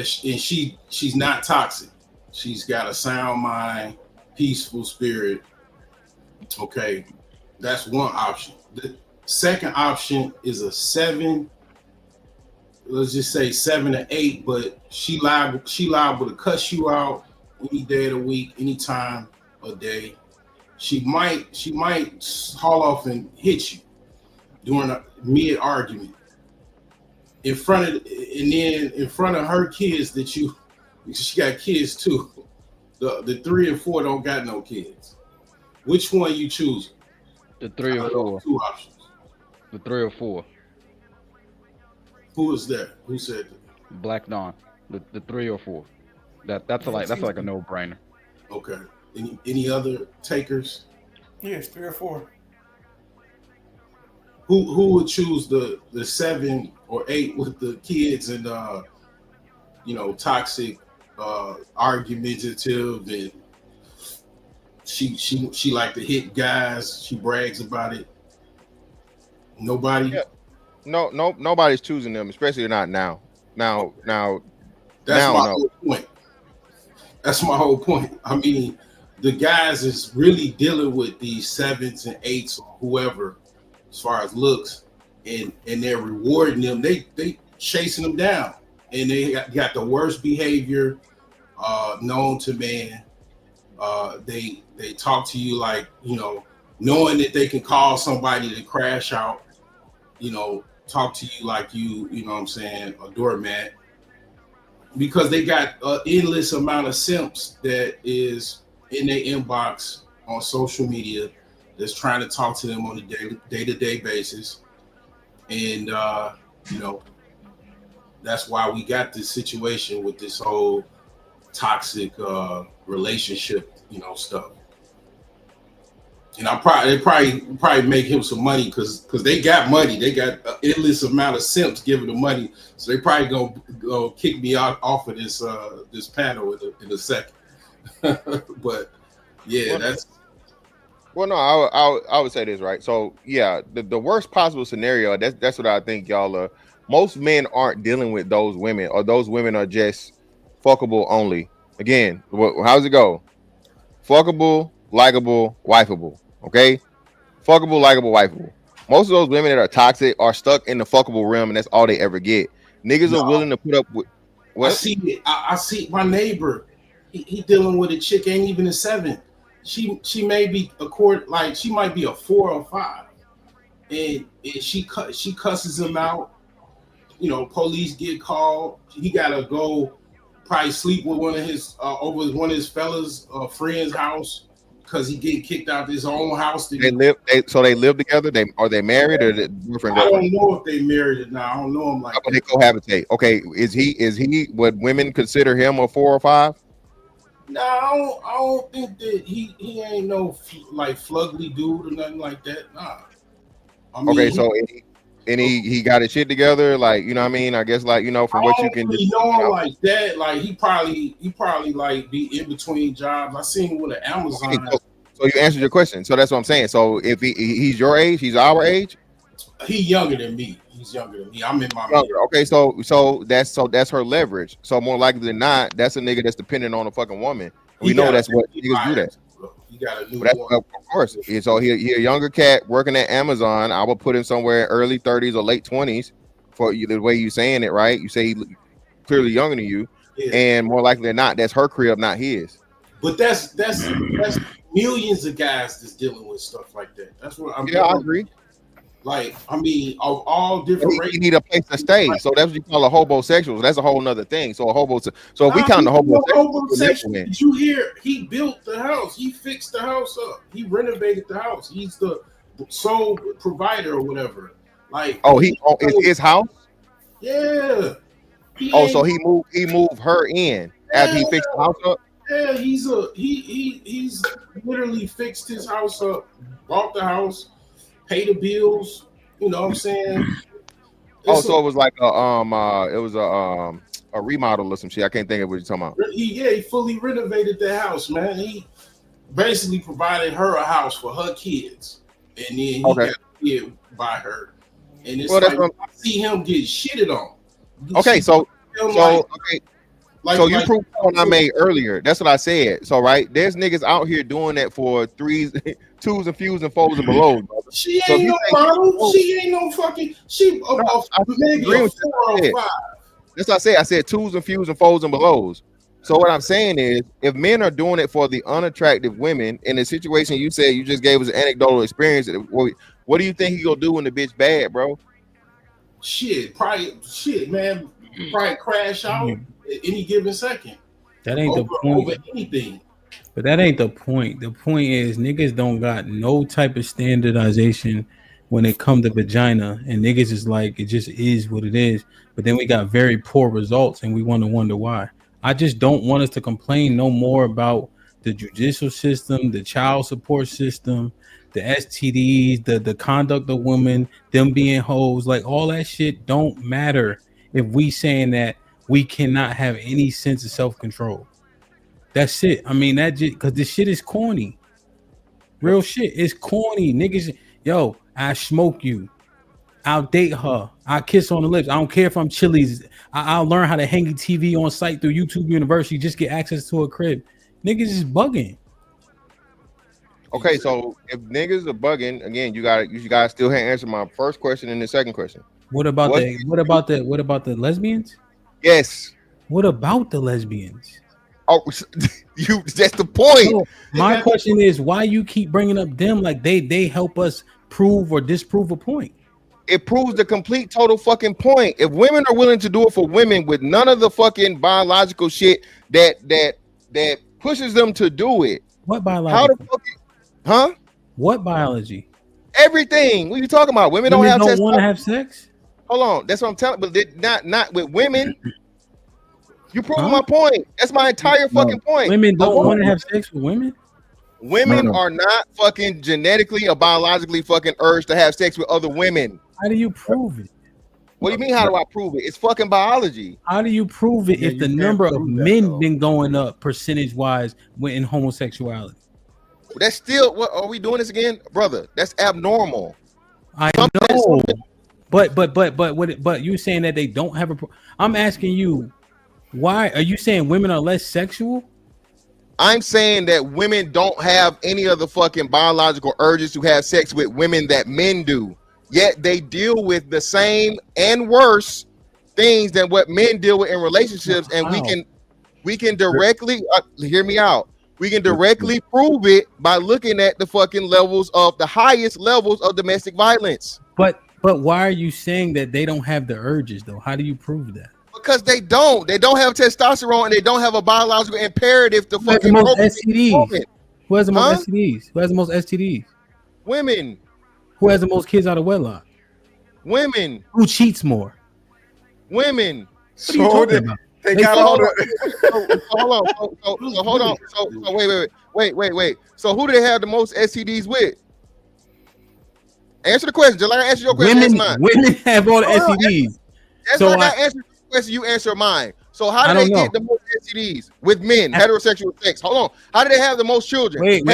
She's not toxic. She's got a sound mind, peaceful spirit. Okay, that's one option. The second option is a 7. Let's just say 7 or 8, but she liable to cuss you out any day of the week, any time of day. She might haul off and hit you during a mid argument in front of her kids she got kids too. The 3 and 4 don't got no kids. Which one you choose? The 3 or 4. 2 options. The 3 or 4. Who is that? Who said that? Black Dawn. The 3 or 4. That's like a no-brainer. Okay. Any other takers? Yes, 3 or 4. Who would choose the 7 or 8 with the kids and toxic, argumentative, and she like to hit guys. She brags about it. Nobody. Yeah. No, nobody's choosing them, especially not now. Now. That's my whole point. That's my whole point. I mean, the guys is really dealing with these 7s and 8s or whoever, as far as looks, and they're rewarding them. They chasing them down, and they got the worst behavior known to man. They talk to you like, knowing that they can call somebody to crash out. Talk to you like you know what I'm saying, a doormat, because they got an endless amount of simps that is in their inbox on social media that's trying to talk to them on a day-to-day basis. And, that's why we got this situation with this whole toxic relationship, stuff. And they probably make him some money because they got money. They got an endless amount of simps giving them money. So they probably gonna kick me off of this panel in a second. But yeah, that's. Well, no, I would say this, right? So yeah, the worst possible scenario. That's what I think y'all are. Most men aren't dealing with those women, or those women are just fuckable only. Again, how's it go? Fuckable, likable, wifeable. Okay, fuckable, likable, wifeable. Most of those women that are toxic are stuck in the fuckable realm, and that's all they ever get. Niggas are willing to put up with. What? I see my neighbor. he dealing with a chick ain't even a 7. She may be she might be a 4 or 5, and she cusses him out. You know, police get called. He gotta go probably sleep with one of his over one of his fellas friend's house because he get kicked out of his own house. They live together. Are they married or the boyfriend? I don't know if they married or not. I don't know him like that. They cohabitate. Okay, is he what women consider him a 4 or 5? No, I don't think that he ain't no like flugly dude or nothing like that. Nah. I mean, okay, so he got his shit together, like, you know what I mean? I guess, like, you know, from what you can really know him like that, like he probably like be in between jobs. I seen him with an Amazon. Okay, so you answered your question. So that's what I'm saying. So if he's your age, he's our age. He younger than me. He's younger than me. I'm in my younger. Okay, so that's her leverage. So more likely than not, that's a nigga that's dependent on a fucking woman. We know that's what niggas do that. You got a new one. Of course. So he a younger cat working at Amazon. I would put him somewhere early 30s or late 20s for you, the way you saying it, right? You say he clearly younger than you, and more likely than not, that's her crib, not his. But that's millions of guys that's dealing with stuff like that. That's what I'm. Yeah, I agree. Like, I mean, of all different races, you need a place to stay. So that's what you call a homosexual. That's a whole nother thing. So so if we count the homosexual, did you hear? He built the house. He fixed the house up. He renovated the house. He's the sole provider or whatever. Like, it's his house. Yeah. So he moved her in after he fixed the house up. Yeah, he's literally fixed his house up, bought the house, pay the bills. You know what I'm saying? So it was like a remodel or some shit. I can't think of what you're talking about. He fully renovated the house, man. He basically provided her a house for her kids, and then he got a kid by her. And it's like I see him get shitted on. Okay, so you proved the point I made earlier. That's what I said. So there's niggas out here doing that for 3s, 2s, and fews and 4s and below. She ain't no model. She ain't no fucking. Maybe a 4 or 5. That's what I said. I said 2s and fews and 4s and belows. So what I'm saying is, if men are doing it for the unattractive women, in the situation you said you just gave us an anecdotal experience, what do you think he gonna do when the bitch bad, bro? Man. Probably crash out at any given second. That ain't the point. Over anything. But that ain't the point. The point is niggas don't got no type of standardization when it comes to vagina, and niggas is like, it just is what it is. But then we got very poor results, and we want to wonder why. I just don't want us to complain no more about the judicial system, the child support system, the STDs, the conduct of women, them being hoes. Like, all that shit don't matter if we saying that we cannot have any sense of self-control. That's it. I mean, that just because this shit is corny. Real shit. It's corny. Niggas, yo, I smoke you. I'll date her. I'll kiss on the lips. I don't care if I'm Chili's. I'll learn how to hang a TV on site through YouTube University, just get access to a crib. Niggas is bugging. Okay, so if niggas are bugging, again, you gotta still answer my first question and the second question. What about the lesbians? Yes. What about the lesbians? Oh, that's the point. So my question is, why you keep bringing up them like they help us prove or disprove a point? It proves the complete total fucking point. If women are willing to do it for women with none of the fucking biological shit that pushes them to do it. What biology? How the fuck? Huh? What biology? Everything. What are you talking about? Women don't want to have sex. Hold on. That's what I'm telling. But not with women. You prove my point. That's my entire fucking point. Women don't want to have sex with women. Women are not fucking genetically or biologically fucking urged to have sex with other women. How do you prove it? What do you mean? How do I prove it? It's fucking biology. How do you prove it if the number of men been going up percentage wise in homosexuality? That's still what are we doing this again, brother? That's abnormal. I know, but you saying that they don't have a. I'm asking you, why are you saying women are less sexual? I'm saying that women don't have any of the fucking biological urges to have sex with women that men do. Yet they deal with the same and worse things than what men deal with in relationships, and We can directly hear me out. We can directly prove it by looking at the fucking levels of the highest levels of domestic violence. But why are you saying that they don't have the urges though? How do you prove that? Because they don't have testosterone and they don't have a biological imperative to Who has the fucking most procreate. STDs? Who has the most STDs? Who has the most STDs? Women. Who has the most kids out of wedlock? Women. Who cheats more? Women. What are you talking about? They got all the. Hold on. So wait. So who do they have the most STDs with? Answer the question. Just like I answered your question. Women have all the STDs. That's So like I answered your question. You answer mine. So how do they get the most STDs with men? Heterosexual sex. Hold on. How do they have the most children? Wait.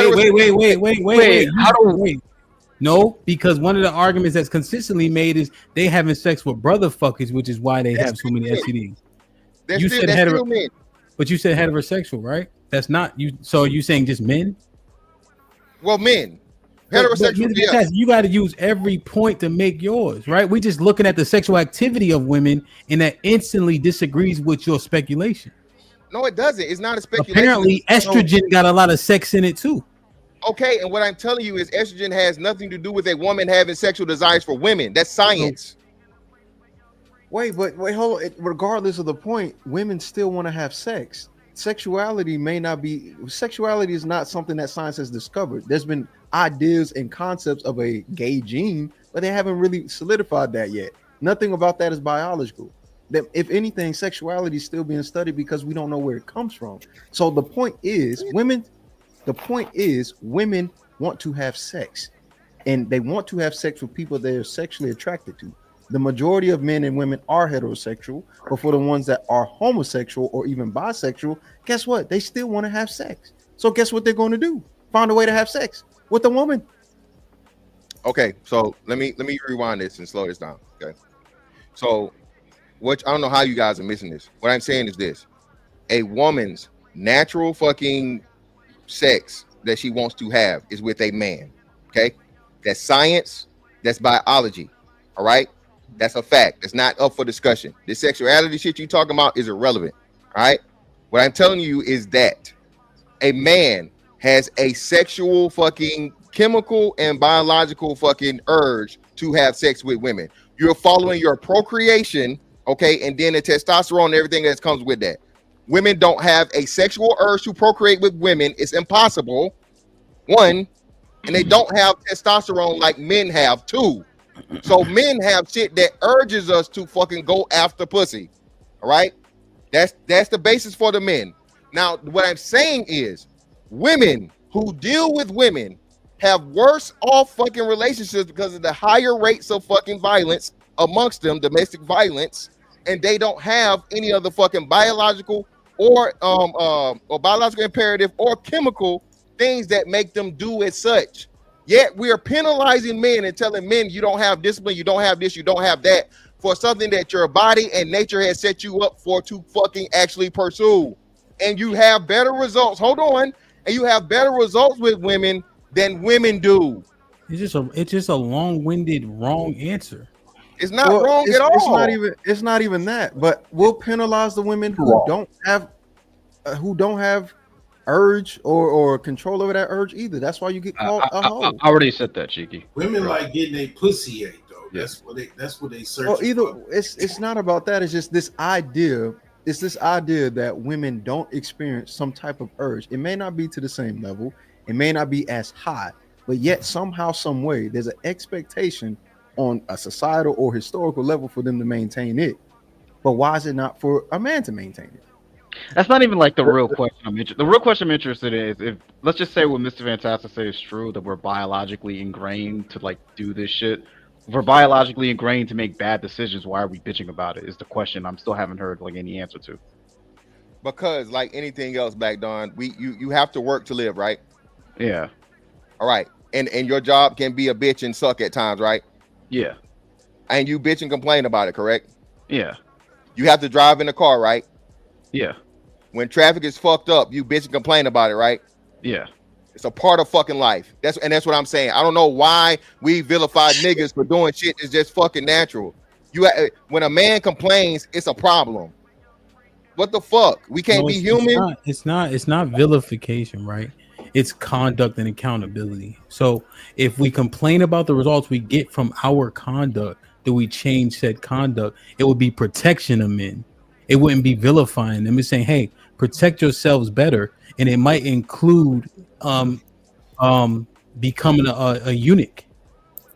No, because one of the arguments that's consistently made is they having sex with brother fuckers, which is why they have so many STDs. You said men. But you said heterosexual, right? That's not you. So you saying just men? Well, men. Heterosexual. Yes. You got to use every point to make yours, right? We just looking at the sexual activity of women, and that instantly disagrees with your speculation. No, it doesn't. It's not a speculation. Apparently, estrogen got a lot of sex in it too. Okay, and what I'm telling you is estrogen has nothing to do with a woman having sexual desires for women. That's science. Wait, hold on. Regardless of the point, women still want to have sex. Sexuality is not something that science has discovered. There's been ideas and concepts of a gay gene, but they haven't really solidified that yet. Nothing about that is biological. That if anything, sexuality is still being studied because we don't know where it comes from. So the point is, women want to have sex, and they want to have sex with people they're sexually attracted to. The majority of men and women are heterosexual, but for the ones that are homosexual or even bisexual, guess what? They still want to have sex. So guess what they're going to do? Find a way to have sex with a woman. Okay, so let me rewind this and slow this down. Okay, so I don't know how you guys are missing this. What I'm saying is this: a woman's natural fucking sex that she wants to have is with a man. Okay, that's science. That's biology. All right. That's a fact. That's not up for discussion. This sexuality shit you talking about is irrelevant. All right. What I'm telling you is that a man has a sexual fucking chemical and biological fucking urge to have sex with women. You're following your procreation, okay, and then the testosterone and everything that comes with that. Women don't have a sexual urge to procreate with women. It's impossible. One, and they don't have testosterone like men have. Two. So men have shit that urges us to fucking go after pussy. All right. That's the basis for the men. Now, what I'm saying is women who deal with women have worse off fucking relationships because of the higher rates of fucking violence amongst them, domestic violence, and they don't have any other fucking biological or biological imperative or chemical things that make them do as such. Yet we are penalizing men and telling men you don't have discipline, you don't have this, you don't have that for something that your body and nature has set you up for to fucking actually pursue. And you have better results. Hold on. And you have better results with women than women do. It's just a long-winded wrong answer. It's not wrong at all. It's not even that. But we'll penalize the women who don't have urge or control over that urge either. That's why you get called a hoe. I already said that, Cheeky. Women like getting a pussy ate though. That's what they search. Well, it's not about that. It's just this idea. It's this idea that women don't experience some type of urge. It may not be to the same level. It may not be as high, but yet somehow, some way, there's an expectation on a societal or historical level for them to maintain it. But why is it not for a man to maintain it? That's not even like the real question I'm interested. The real question I'm interested in is if, let's just say what Mr. Fantastic says is true, that we're biologically ingrained to like do this shit. If we're biologically ingrained to make bad decisions, why are we bitching about it? Is the question I'm still haven't heard like any answer to. Because like anything else back, Don, you have to work to live, right? Yeah. All right. And your job can be a bitch and suck at times, right? Yeah. And you bitch and complain about it, correct? Yeah. You have to drive in the car, right? Yeah. When traffic is fucked up, you bitch and complain about it, right? Yeah. It's a part of fucking life. That's what I'm saying. I don't know why we vilify niggas for doing shit that's just fucking natural. When a man complains, it's a problem. What the fuck? We can't No, be human. It's not vilification, right? It's conduct and accountability. So if we complain about the results we get from our conduct, do we change said conduct? It would be protection of men. It wouldn't be vilifying them. It's saying, hey, protect yourselves better, and it might include becoming a eunuch,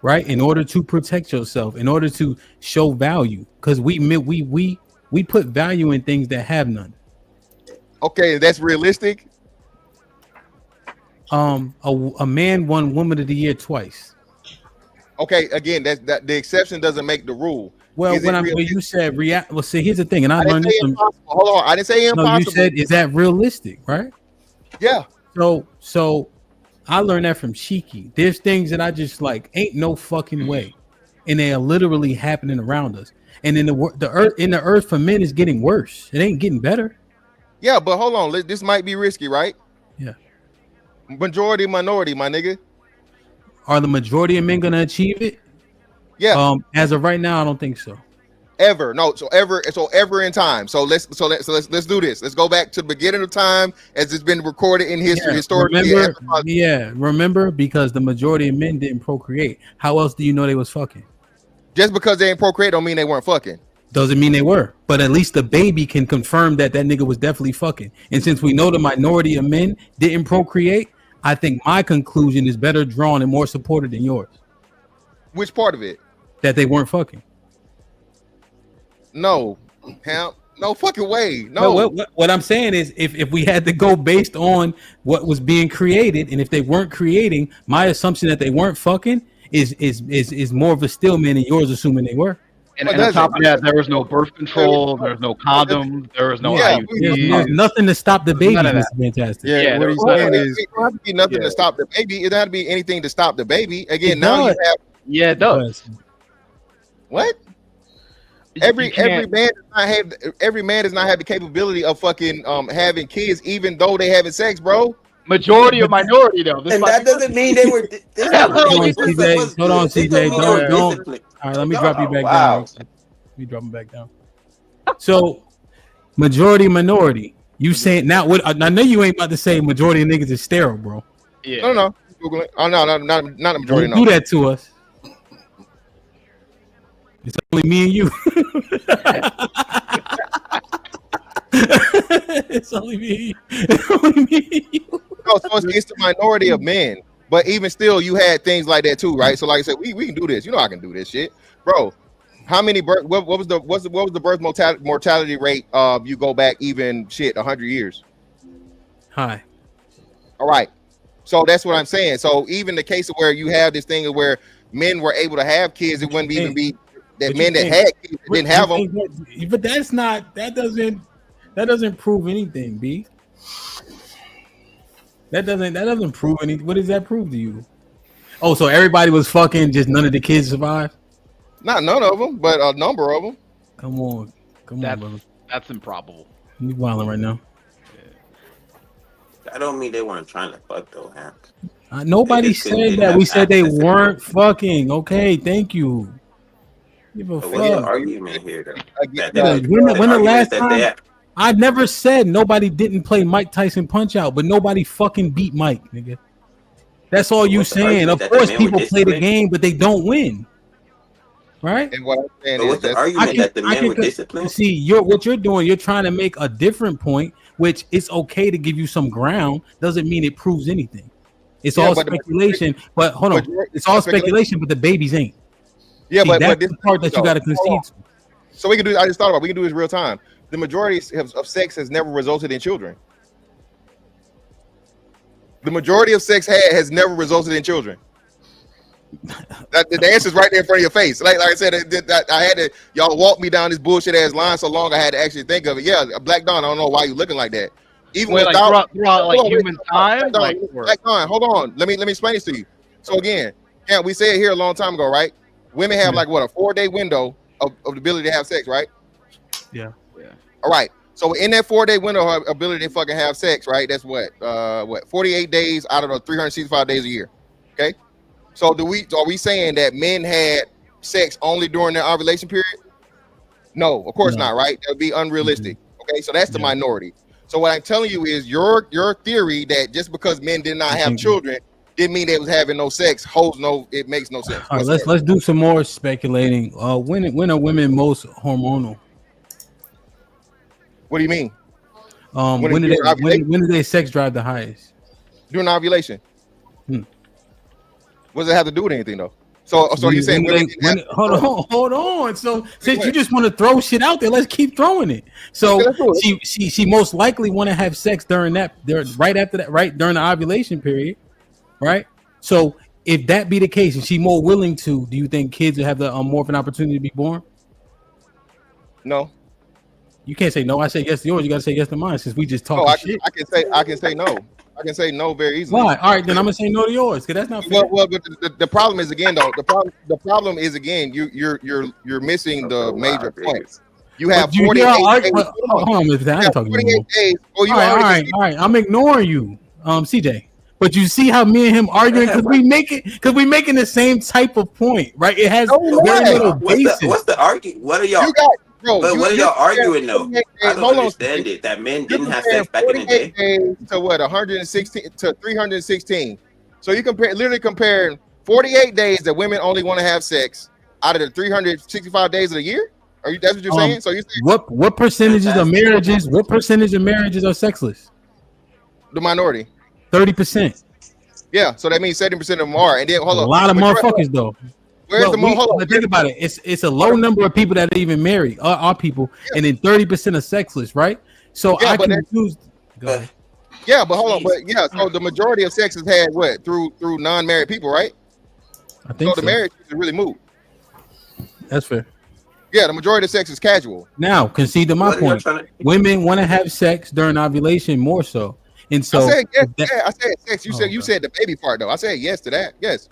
right? In order to protect yourself, in order to show value, because we put value in things that have none. Okay, that's realistic. A man won Woman of the Year twice. Okay, again, that the exception doesn't make the rule. Well, when you said well, see, here's the thing, and I didn't learned say this from. impossible. Hold on, I didn't say impossible. No, you said, is that realistic, right? Yeah. So I learned that from Cheeky. There's things that I just like, ain't no fucking way, and they are literally happening around us. And in the earth for men is getting worse. It ain't getting better. Yeah, but hold on, this might be risky, right? Yeah. Majority, minority, my nigga. Are the majority of men gonna achieve it? Yeah. As of right now, I don't think so. Ever. No, so ever in time. So let's do this. Let's go back to the beginning of time as it's been recorded in history. Historically. Remember, because the majority of men didn't procreate. How else do you know they was fucking? Just because they didn't procreate don't mean they weren't fucking. Doesn't mean they were, but at least the baby can confirm that nigga was definitely fucking. And since we know the minority of men didn't procreate, I think my conclusion is better drawn and more supported than yours. Which part of it? That they weren't fucking. No, no fucking way. No. What I'm saying is, if we had to go based on what was being created, and if they weren't creating, my assumption that they weren't fucking is more of a stillman, and yours assuming they were. And on top of that, there was no birth control, there was no condom, there was no IUD. There's nothing to stop the baby. Mr. Fantastic. Yeah, what he's saying is it don't have to be nothing to stop the baby. It don't have to be anything to stop the baby. Again, now you have. Yeah, it does. What? Every man does not have the capability of fucking having kids, even though they having sex, bro. Majority or minority though. And that doesn't mean they were. Hold on, CJ. Don't. All right, let me drop you back down. Let me drop him back down. So, majority, minority. You saying now? What? I know you ain't about to say majority of niggas is sterile, bro. Yeah. No. Google it. Oh no, not the majority. Don't do that to us. It's only me and you. It's only me. It's only me and you. No, so it's the minority of men. But even still, you had things like that too, right? So, like I said, we can do this. You know, I can do this shit, bro. How many birth? What was the birth mortality rate? You go back even 100 years. High. All right. So that's what I'm saying. So even the case of where you have this thing of where men were able to have kids, it wouldn't even be that men that had kids that didn't have them. But that's not. That doesn't prove anything, B. That doesn't prove anything. What does that prove to you? Oh, so everybody was fucking, just none of the kids survived? Not none of them, but a number of them. Come on, brother. That's improbable. You wilding right now. I don't mean they weren't trying to fuck though, huh? Nobody said that. We said they weren't fucking. Okay, thank you. Give a fuck. What's the argument here, though? When the last time? I never said nobody didn't play Mike Tyson Punch Out, but nobody fucking beat Mike, nigga. That's all you saying. Of course, people play the game, but they don't win. Right? And what I'm saying is the argument that the men were disciplined. See, what you're doing, you're trying to make a different point, which it's okay to give you some ground. Doesn't mean it proves anything. It's all speculation. But hold on, it's all speculation, but the babies ain't. Yeah, see, but that's this the part that you got to concede to. So we can do. I just thought about. We can do this real time. The majority of sex has never resulted in children. The majority of sex has never resulted in children. The answer's right there in front of your face. Like I said, I had to, y'all walk me down this bullshit ass line so long I had to actually think of it. Yeah, Black Dawn, I don't know why you looking like that. Even without like human time. Black Dawn, hold on. Let me explain this to you. So again, yeah, we said here a long time ago, right? Women have like what, a 4-day window of the ability to have sex, right? Yeah. All right. So in that 4-day window of ability to fucking have sex, right? That's what 48 days out of the 365 days a year. Okay. So are we saying that men had sex only during their ovulation period? No, of course not, right? That would be unrealistic. Okay, so that's the minority. So what I'm telling you is your theory that just because men did not have children didn't mean they was having no sex. It makes no sense. All right, let's do some more speculating. When are women most hormonal? What do you mean? When do they sex drive the highest? During ovulation. Hmm. What does it have to do with anything though? So you're saying hold on. So since you just want to throw shit out there, let's keep throwing it. So she most likely want to have sex during right during the ovulation period, right? So if that be the case, and she more willing to, do you think kids will have the more of an opportunity to be born? No. You can't say no. I say yes to yours. You gotta say yes to mine since we just talked. I can say no. I can say no very easily. Why? All right, then I'm gonna say no to yours because that's not fair. Well, but the problem is again though. The problem is again you're missing the major point. You have 48 days. Hold on, Mr. I ain't talking 48 days. All right. I'm ignoring you, CJ. But you see how me and him arguing because we making the same type of point, right? It has very little basis. What's the argument? What are y'all? What are y'all arguing though? I don't understand it. That men didn't have sex back in the day. Days to what? 116 to 316. So you literally comparing 48 days that women only want to have sex out of the 365 days of the year. That's what you're saying? So you saying what percentages of marriages? What percentage of marriages are sexless? The minority. 30%. Yeah, so that means 70% of them are. And then hold on. A lot of motherfuckers though. Where's the hold on. Think about it. It's a low number of people that are even married, are people, and then 30% are sexless, right? So I can use. Yeah, but hold on, so the majority of sex is had what through non-married people, right? I think so. The marriage is really moot. That's fair. Yeah, the majority of sex is casual. Now, concede to my point. Women want to have sex during ovulation more so. And so I said yes. I said sex. You said the baby part though. I said yes to that. Yes.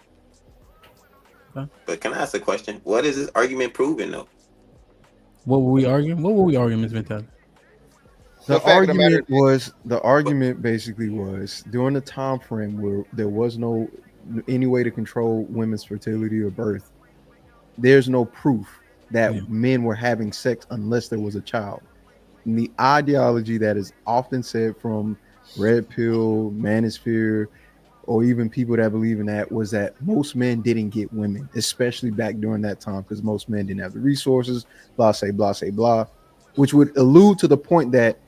But can I ask a question? What is this argument proving though? What were we arguing? What were we arguing, Ms. Ventas? The argument basically was during the time frame where there was no any way to control women's fertility or birth. There's no proof that men were having sex unless there was a child. And the ideology that is often said from Red Pill, Manosphere, or even people that believe in that was that most men didn't get women, especially back during that time because most men didn't have the resources, blah, which would allude to the point that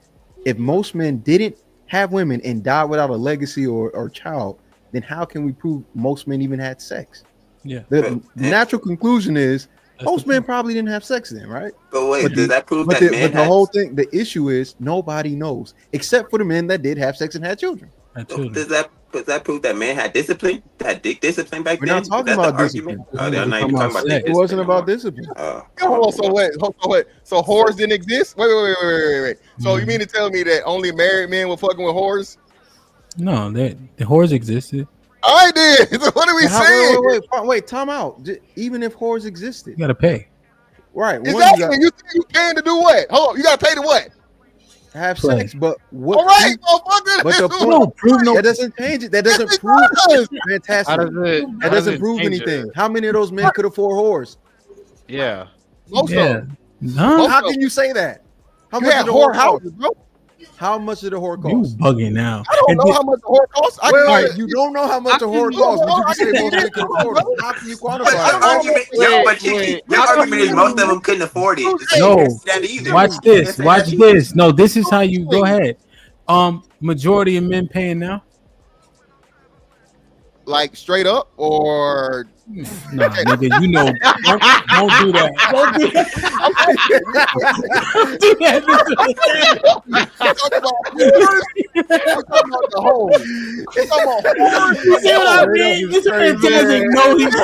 if most men didn't have women and died without a legacy or child, then how can we prove most men even had sex? Yeah. The natural conclusion is most men probably didn't have sex then, right? But wait, does that prove that men the whole thing, the issue is nobody knows except for the men that did have sex and had children. Does that prove that men had discipline? That dick discipline back then? We're not talking about discipline. It wasn't about discipline. So wait. So whores didn't exist? Wait. So you mean to tell me that only married men were fucking with whores? No, the whores existed. I did. So what are we saying? Wait, time out. Even if whores existed, you gotta pay. Right. Exactly. You paying to do what? Hold on. You gotta pay to what? Have sex, but what? All right, motherfucker. But the point, that doesn't change it. That doesn't prove it. Fantastic. That doesn't prove anything. How many of those men could afford whores? Yeah. Most of them. How can you say that? How much did the whore houses, bro? How much did a whore cost? You bugging now. I don't know how much a whore costs. You don't know how much a whore costs, but you can say most men could afford it. How can you quantify it? Your argument is most of them couldn't afford it. No. Watch this. No, this is how you go ahead. Majority of men paying now? Like straight up or nah, nigga, you know, don't do that. Don't do that. Don't do that. We're talking about the whole. We're talking about you see what I mean? This man doesn't know he's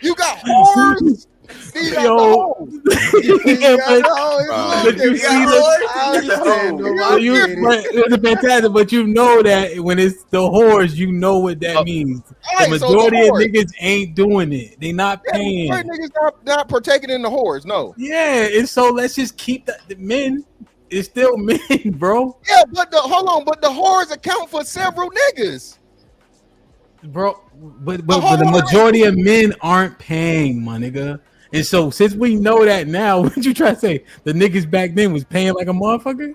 you got whores. Yo, it's fantastic, but you know that when it's the whores, you know what that means. The majority of niggas ain't doing it. They not paying. Niggas not partaking in the whores. No. Yeah, and so let's just keep the men. It's still men, bro. Yeah, but hold on, but the whores account for several niggas, bro. But the majority of men aren't paying, my nigga. And so since we know that now, what you try to say? The niggas back then was paying like a motherfucker?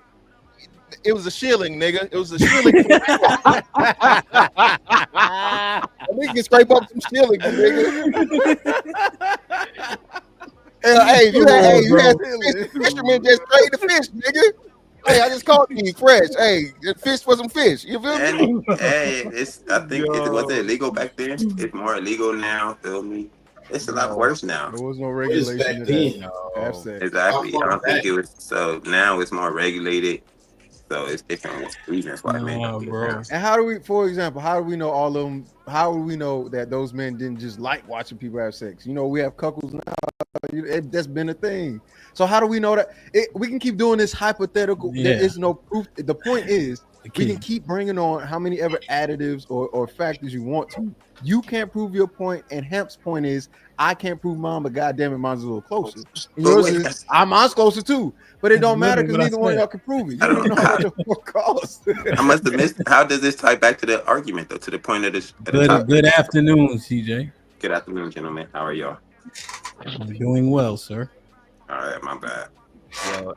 It was a shilling, nigga. It was a shilling. We can scrape up some shillings, nigga. Hey, you had fishermen just trade the fish, nigga. Hey, I just caught you fresh. Hey, fish for some fish. You feel me? Hey, I think it wasn't illegal back then. It's more illegal now. Feel me? It's a lot worse now. There was no regulation of that. Exactly. I don't think it was. So now it's more regulated. So it's different reasons why men don't do it. And how do we, for example, how do we know all of them? How do we know that those men didn't just like watching people have sex? You know, we have couples now. That's been a thing. So how do we know that? We can keep doing this hypothetical. There is no proof. The point is, we can keep bringing on how many ever additives or factors you want to. You can't prove your point, and Hemp's point is, I can't prove mine, but goddamn it, mine's a little closer. And yours is, mine's closer too. But it don't matter because neither one of y'all can prove it. You don't know how it costs. I must have missed. How does this tie back to the argument, though? To the point of this. Good afternoon, CJ. Good afternoon, gentlemen. How are y'all? I'm doing well, sir. All right, my bad.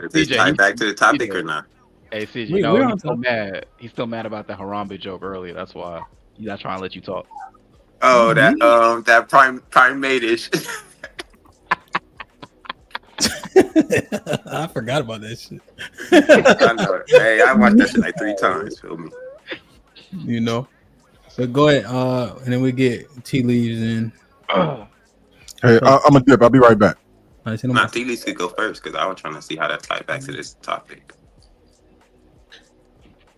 Is CJ, this tie back to the topic or not? Hey, CJ, he's still mad. He's still mad about the Harambe joke earlier. That's why he's not trying to let you talk. Oh, that primate-ish. I forgot about that shit. I know. Hey, I watched that shit like 3 times. Feel me? You know. So go ahead. And then we get tea leaves in. Hey, I'm a dip. I'll be right back. Nah, tea leaves could go first because I was trying to see how that ties back to this topic.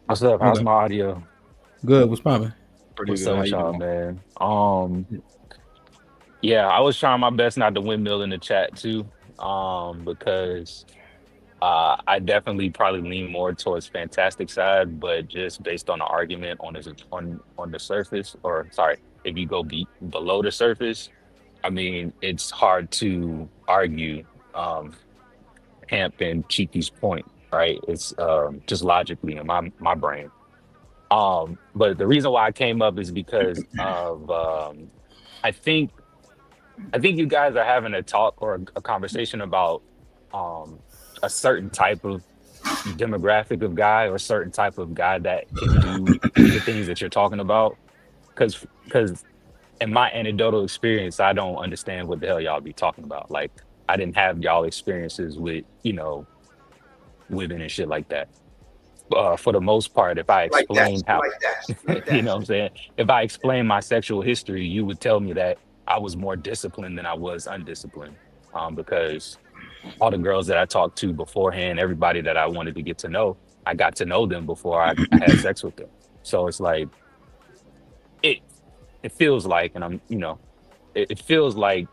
What's up? How's my audio? Good. What's poppin'? What's up with y'all, man? Yeah, I was trying my best not to windmill in the chat too, because I definitely probably lean more towards fantastic side, but just based on the argument on the surface, or sorry, if you go below the surface, I mean, it's hard to argue Hamp and Cheeky's point, right? It's just logically in my brain. But the reason why I came up is because of I think you guys are having a talk or a conversation about a certain type of demographic of guy or a certain type of guy that can do the things that you're talking about. Because in my anecdotal experience, I don't understand what the hell y'all be talking about. Like, I didn't have y'all experiences with, women and shit like that. For the most part, if I explained you know what I'm saying? If I explain my sexual history, you would tell me that I was more disciplined than I was undisciplined. Because all the girls that I talked to beforehand, everybody that I wanted to get to know, I got to know them before I had sex with them. So it's like, it feels like, and I'm, it feels like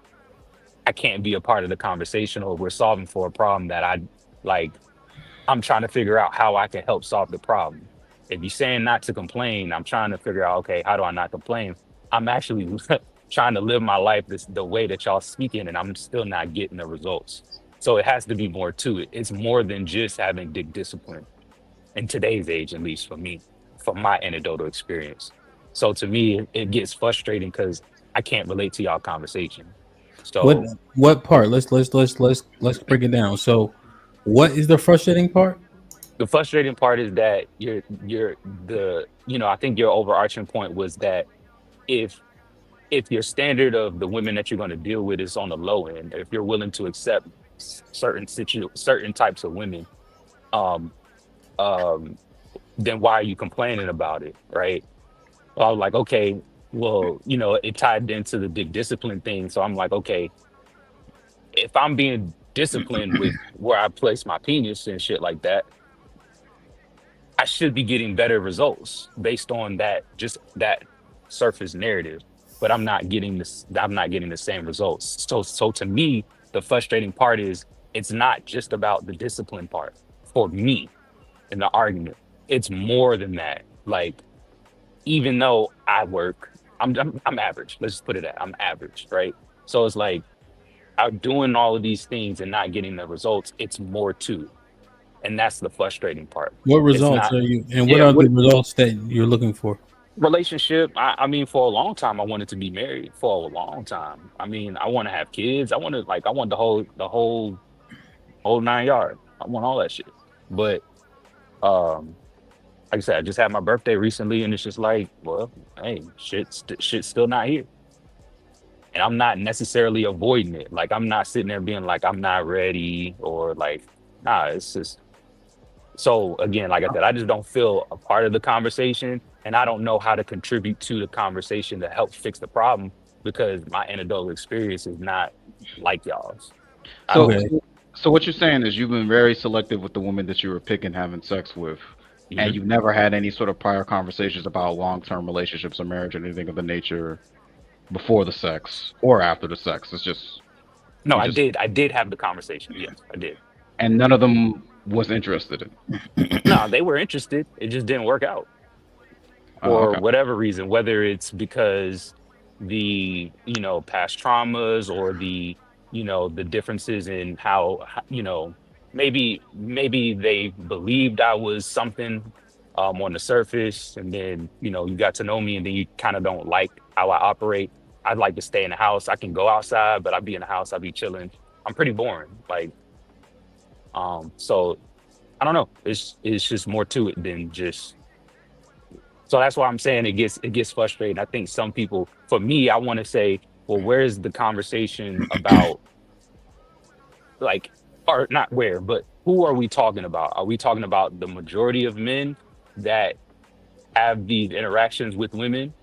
I can't be a part of the conversation, or we're solving for a problem that I'm trying to figure out how I can help solve the problem. If you're saying not to complain, I'm trying to figure out, okay, how do I not complain? I'm actually trying to live my life the way that y'all speaking, and I'm still not getting the results. So it has to be more to it. It's more than just having dick discipline in today's age, at least for me, from my anecdotal experience. So to me, it gets frustrating because I can't relate to y'all conversation. So what part? Let's break it down. So what is the frustrating part? The frustrating part is that I think your overarching point was that if your standard of the women that you're going to deal with is on the low end, if you're willing to accept certain types of women, then why are you complaining about it, right? Well, I was like, okay, well, it tied into the big discipline thing. So I'm like, okay, if I'm being disciplined with where I place my penis and shit like that, I should be getting better results based on that surface narrative. But I'm not getting the same results. So to me, the frustrating part is it's not just about the discipline part for me in the argument. It's more than that. Like, even though I work, I'm average. Let's just put it at I'm average, right? So it's like I'm doing all of these things and not getting the results. It's more to, and that's the frustrating part. What results are you? And what are the results that you're looking for? Relationship. I mean, for a long time, I wanted to be married. For a long time. I mean, I want to have kids. I want the whole 9 yards. I want all that shit. But um, like I said, I just had my birthday recently, and it's just like, well, hey, shit's still not here, and I'm not necessarily avoiding it. Like I'm not sitting there being like I'm not ready or like, nah. It's just so again, like I said, I just don't feel a part of the conversation, and I don't know how to contribute to the conversation to help fix the problem because my anecdotal experience is not like y'all's. I So, don't. so what you're saying is you've been very selective with the women that you were picking, having sex with, and Mhm. you've never had any sort of prior conversations about long-term relationships or marriage or anything of the nature before the sex or after the sex. It's just No, you I just did. I did have the conversation. Yes, I did. and none of them was interested in. No, they were interested. It just didn't work out Oh, for okay. whatever reason, whether it's because the, past traumas or the differences in how, maybe they believed I was something on the surface, and then, you got to know me and then you kind of don't like how I operate. I'd like to stay in the house. I can go outside, but I'd be in the house, I'd be chilling. I'm pretty boring. Like, so I don't know. It's just more to it than just. So that's why I'm saying it gets frustrating. I think some people, for me, I want to say, well, where's the conversation about, like, or not where, but who are we talking about? Are we talking about the majority of men that have these interactions with women?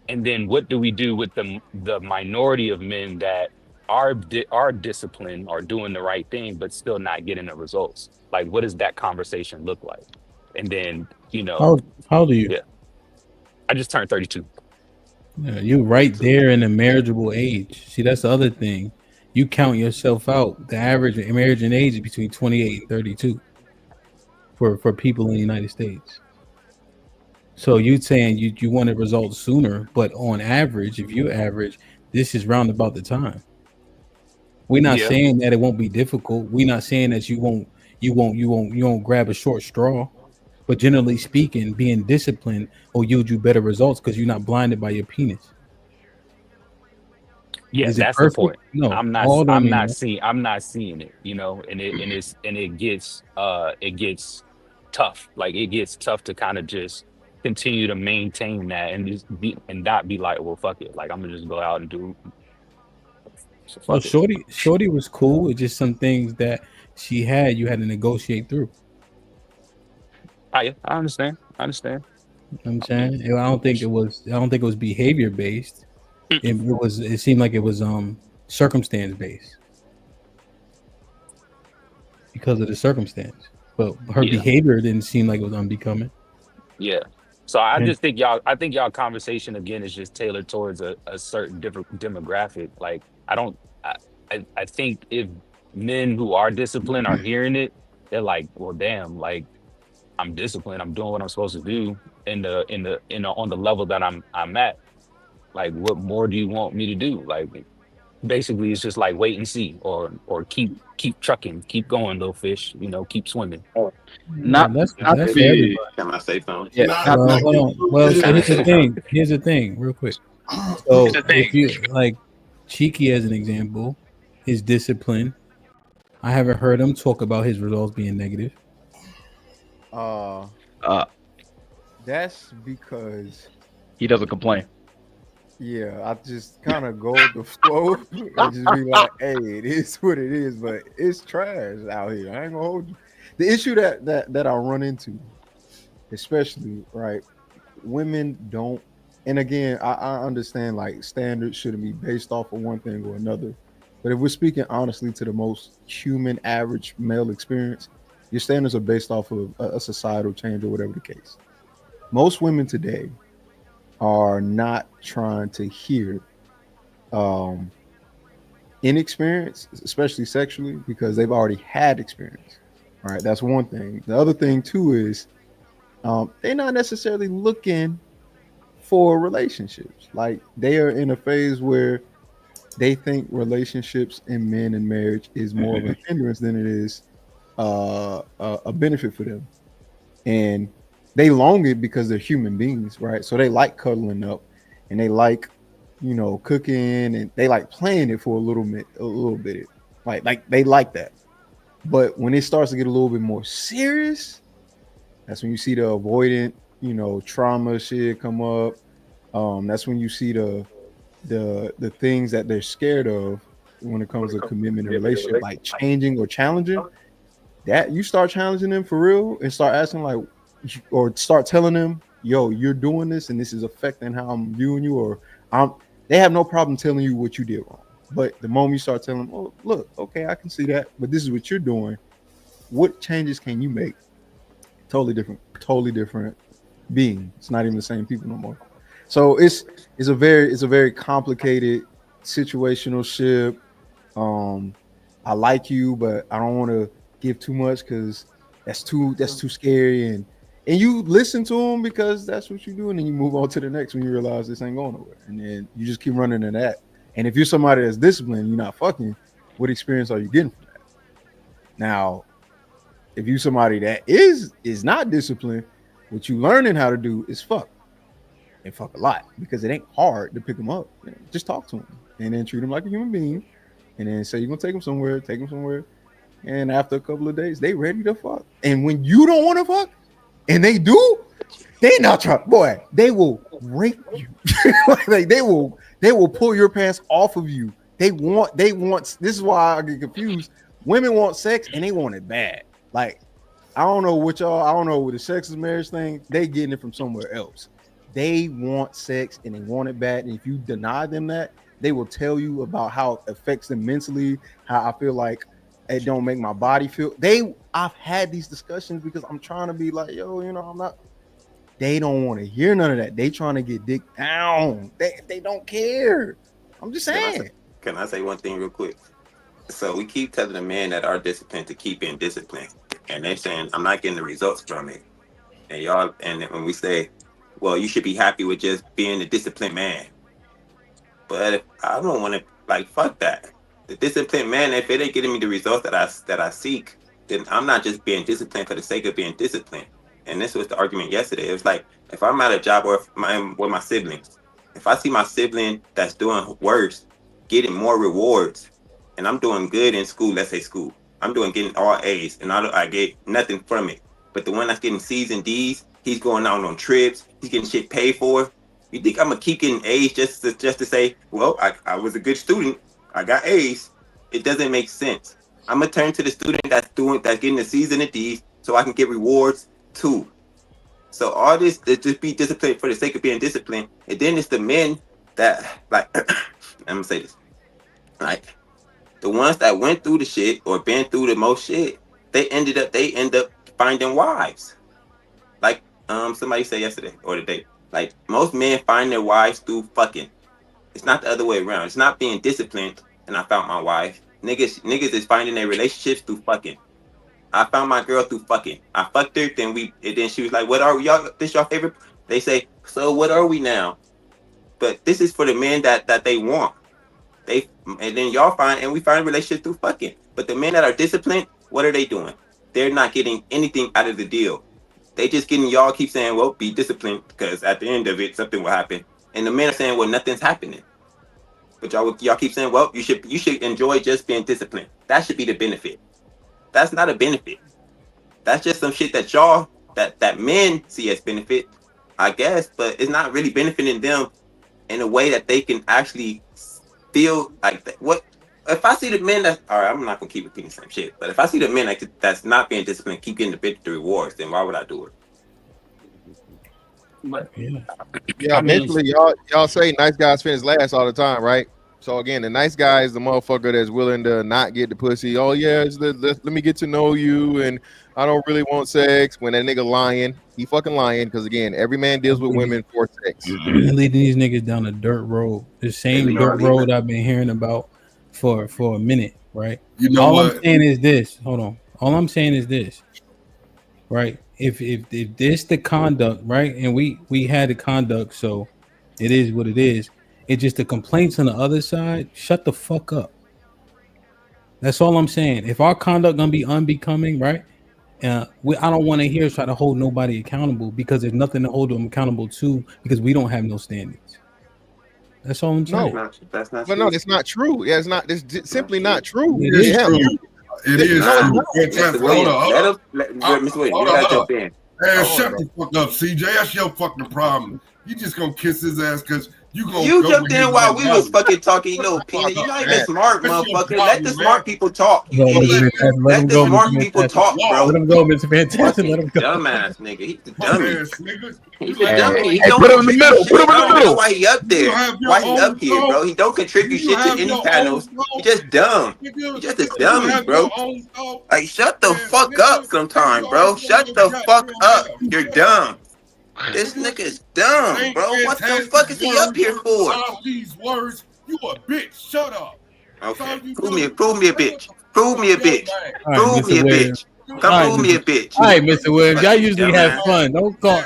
And then what do we do with the minority of men that are disciplined, are doing the right thing, but still not getting the results? Like, what does that conversation look like? And then, How old are you? yeah, I just turned 32. Yeah, you right there in the marriageable age. See, that's the other thing. You count yourself out. The average marriage and age is between 28 and 32 for people in the United States. So you saying you wanted results sooner, but on average, if you average, this is round about the time. We're not Yeah. saying that it won't be difficult. We're not saying that you won't grab a short straw. But generally speaking, being disciplined will yield you better results because you're not blinded by your penis. Yeah, Is it that's the perfect? point. No, I'm not all don't I'm mean not that. seeing I'm not seeing it, and it gets tough. Like it gets tough to kind of just continue to maintain that and and not be like, well, fuck it. Like I'm gonna just go out and do so Well, fuck it. Shorty was cool. It's just some things that she had you had to negotiate through. I understand. I understand. You know what I'm I mean, saying? I don't think it was behavior based. It seemed like it was circumstance based because of the circumstance. But her yeah. behavior didn't seem like it was unbecoming. Yeah. So I And just think y'all conversation again is just tailored towards a certain different demographic. Like I don't I think if men who are disciplined are hearing it, they're like, well, damn, like I'm disciplined, I'm doing what I'm supposed to do on the level that I'm at. Like what more do you want me to do? Like basically it's just like wait and see or keep trucking, keep going, little fish, keep swimming. well, that's Not to that's for be everybody. Can I say something? yeah. Not, Not, Well, not hold on. Well, Just so kind of here's the say something. thing. Here's the thing, real quick. So if you like Cheeky as an example, his discipline. I haven't heard him talk about his results being negative. Uh, uh, that's because he doesn't complain. yeah, I just kind of go with the flow and just be like, "Hey, it is what it is," but it's trash out here. I ain't gonna hold you. The issue that I run into, especially right, women don't. And again, I understand like standards shouldn't be based off of one thing or another. But if we're speaking honestly to the most human average male experience, your standards are based off of a societal change or whatever the case. Most women today are not trying to hear um, inexperience, especially sexually, because they've already had experience. All right, that's one thing. The other thing too is they're not necessarily looking for relationships. Like they are in a phase where they think relationships and men and marriage is more of a hindrance than it is a benefit for them. And they long it because they're human beings, right? So they like cuddling up, and they like, cooking, and they like playing it for a little bit, like they like that. But when it starts to get a little bit more serious, that's when you see the avoidant, trauma shit come up. That's when you see the things that they're scared of when it comes to commitment and relationship, like changing or challenging. That you start challenging them for real and start asking or start telling them, yo, you're doing this and this is affecting how I'm viewing you, or they have no problem telling you what you did wrong. But the moment you start telling them, oh, look, okay, I can see that, but this is what you're doing. What changes can you make? Totally different being. It's not even the same people no more. So it's a very complicated situational ship. I like you, but I don't want to give too much because that's too scary. And you listen to them because that's what you do, and then you move on to the next when you realize this ain't going nowhere, and then you just keep running to that. And if you're somebody that's disciplined, you're not fucking. What experience are you getting from that? Now, if you somebody that is not disciplined, what you learning how to do is fuck, and fuck a lot, because it ain't hard to pick them up. Just talk to them and then treat them like a human being, and then say you're gonna take them somewhere, and after a couple of days, they ready to fuck. And when you don't want to fuck, and they do, they not trying. Boy, they will rape you. Like they will pull your pants off of you. They want. This is why I get confused. Women want sex and they want it bad. Like, I don't know with the sex is marriage thing. They getting it from somewhere else. They want sex and they want it bad. And if you deny them that, they will tell you about how it affects them mentally, how I feel like it don't make my body feel. I've had these discussions because I'm trying to be like, yo, I'm not. They don't want to hear none of that. They trying to get dick down. They don't care. I'm just saying. Can I say one thing real quick? So we keep telling the men that are disciplined to keep being disciplined, and they're saying I'm not getting the results from it. And when we say, well, you should be happy with just being a disciplined man, but I don't want to, fuck that. The disciplined man, if it ain't getting me the results that I seek, then I'm not just being disciplined for the sake of being disciplined. And this was the argument yesterday. It was like, if I'm at a job or with my siblings, if I see my sibling that's doing worse, getting more rewards, and I'm doing good in school, let's say school, I'm getting all A's, and I get nothing from it. But the one that's getting C's and D's, he's going out on trips, he's getting shit paid for. You think I'm gonna keep getting A's just to say, well, I was a good student, I got A's? It doesn't make sense. I'm gonna turn to the student that's getting the C's and the D's, so I can get rewards too. So all this to just be disciplined for the sake of being disciplined, and then it's the men that I'm gonna say this, the ones that went through the shit or been through the most shit, they end up finding wives. Like somebody said yesterday or today, like most men find their wives through fucking. It's not the other way around. It's not being disciplined and I found my wife. Niggas is finding their relationships through fucking. I found my girl through fucking. I fucked her, then she was like, what are we, y'all? This your favorite? They say, so what are we now? But this is for the men that they want. And then y'all find, and we find relationships through fucking. But the men that are disciplined, what are they doing? They're not getting anything out of the deal. They just getting, y'all keep saying, well, be disciplined, because at the end of it, something will happen. And the men are saying, well, nothing's happening. But y'all keep saying, well, you should enjoy just being disciplined. That should be the benefit. That's not a benefit. That's just some shit that y'all, that men see as benefit, I guess, but it's not really benefiting them in a way that they can actually feel like that. What if I see the men that, all right, I'm not gonna keep repeating the same shit, but if I see the men that's not being disciplined keep getting the rewards, then why would I do it? But yeah, mentally, y'all say nice guys finish last all the time, right? So again, the nice guy is the motherfucker that's willing to not get the pussy. Oh yeah, let me get to know you, and I don't really want sex. When that nigga lying, he fucking lying, because again, every man deals with women for sex. Leading these niggas down a dirt road, the same dirt road I've been hearing about for a minute, right? You know all what? I'm saying is this. Hold on. All I'm saying is this, right? If this the conduct, right, and we had the conduct, so it is what it is. It's just the complaints on the other side. Shut the fuck up. That's all I'm saying. If our conduct gonna be unbecoming, right? I don't want to hear try to hold nobody accountable because there's nothing to hold them accountable to because we don't have no standards. That's all I'm saying. No, That's not but true. no, it's not true. Yeah, it's not. It's simply not true. It is Yeah. true. It is No, true. it's not. Mr. Williams, Mr. Williams, you gotta jump in. Man, shut the fuck up, CJ. That's your fucking problem. You just gonna kiss his ass because you gonna. You go jumped with in his while we was mentality. fucking talking, you little peanut. You're not even smart, That's your motherfucker. Let the problem, smart man. people talk, you Let him idiot. go, Let Mr. the smart people Fantastic. talk, bro. Let him go, Mr. Fantastic. Let Fucking him go. dumbass nigga. He's the Punk dummy. ass nigga. He's You the like dummy. He Hey, don't put him in the contribute middle. shit. Put him in I the don't know middle. why he up you there. have your Why he own up here, thought. bro? He don't contribute You shit to have any your own panels. thought. He just dumb. Nigga, He just a you dummy, have bro. your own thought. Like, shut the And fuck up nigga, sometime, you bro. always Shut your the fuck goddamn up. mouth. You're Shut up. dumb. This Nigga, nigga is it dumb, ain't bro. What the fantastic fuck is he up words. here for? All these words. You a bitch. Shut up. That's all Okay. you Prove do. me a Make up bitch. Prove me a your bitch. mind. All right, Prove me Mr. a Williams. bitch. All Come right, prove me a bitch. Mr. Williams. Y'all Fucking usually have dumbass. fun. Don't call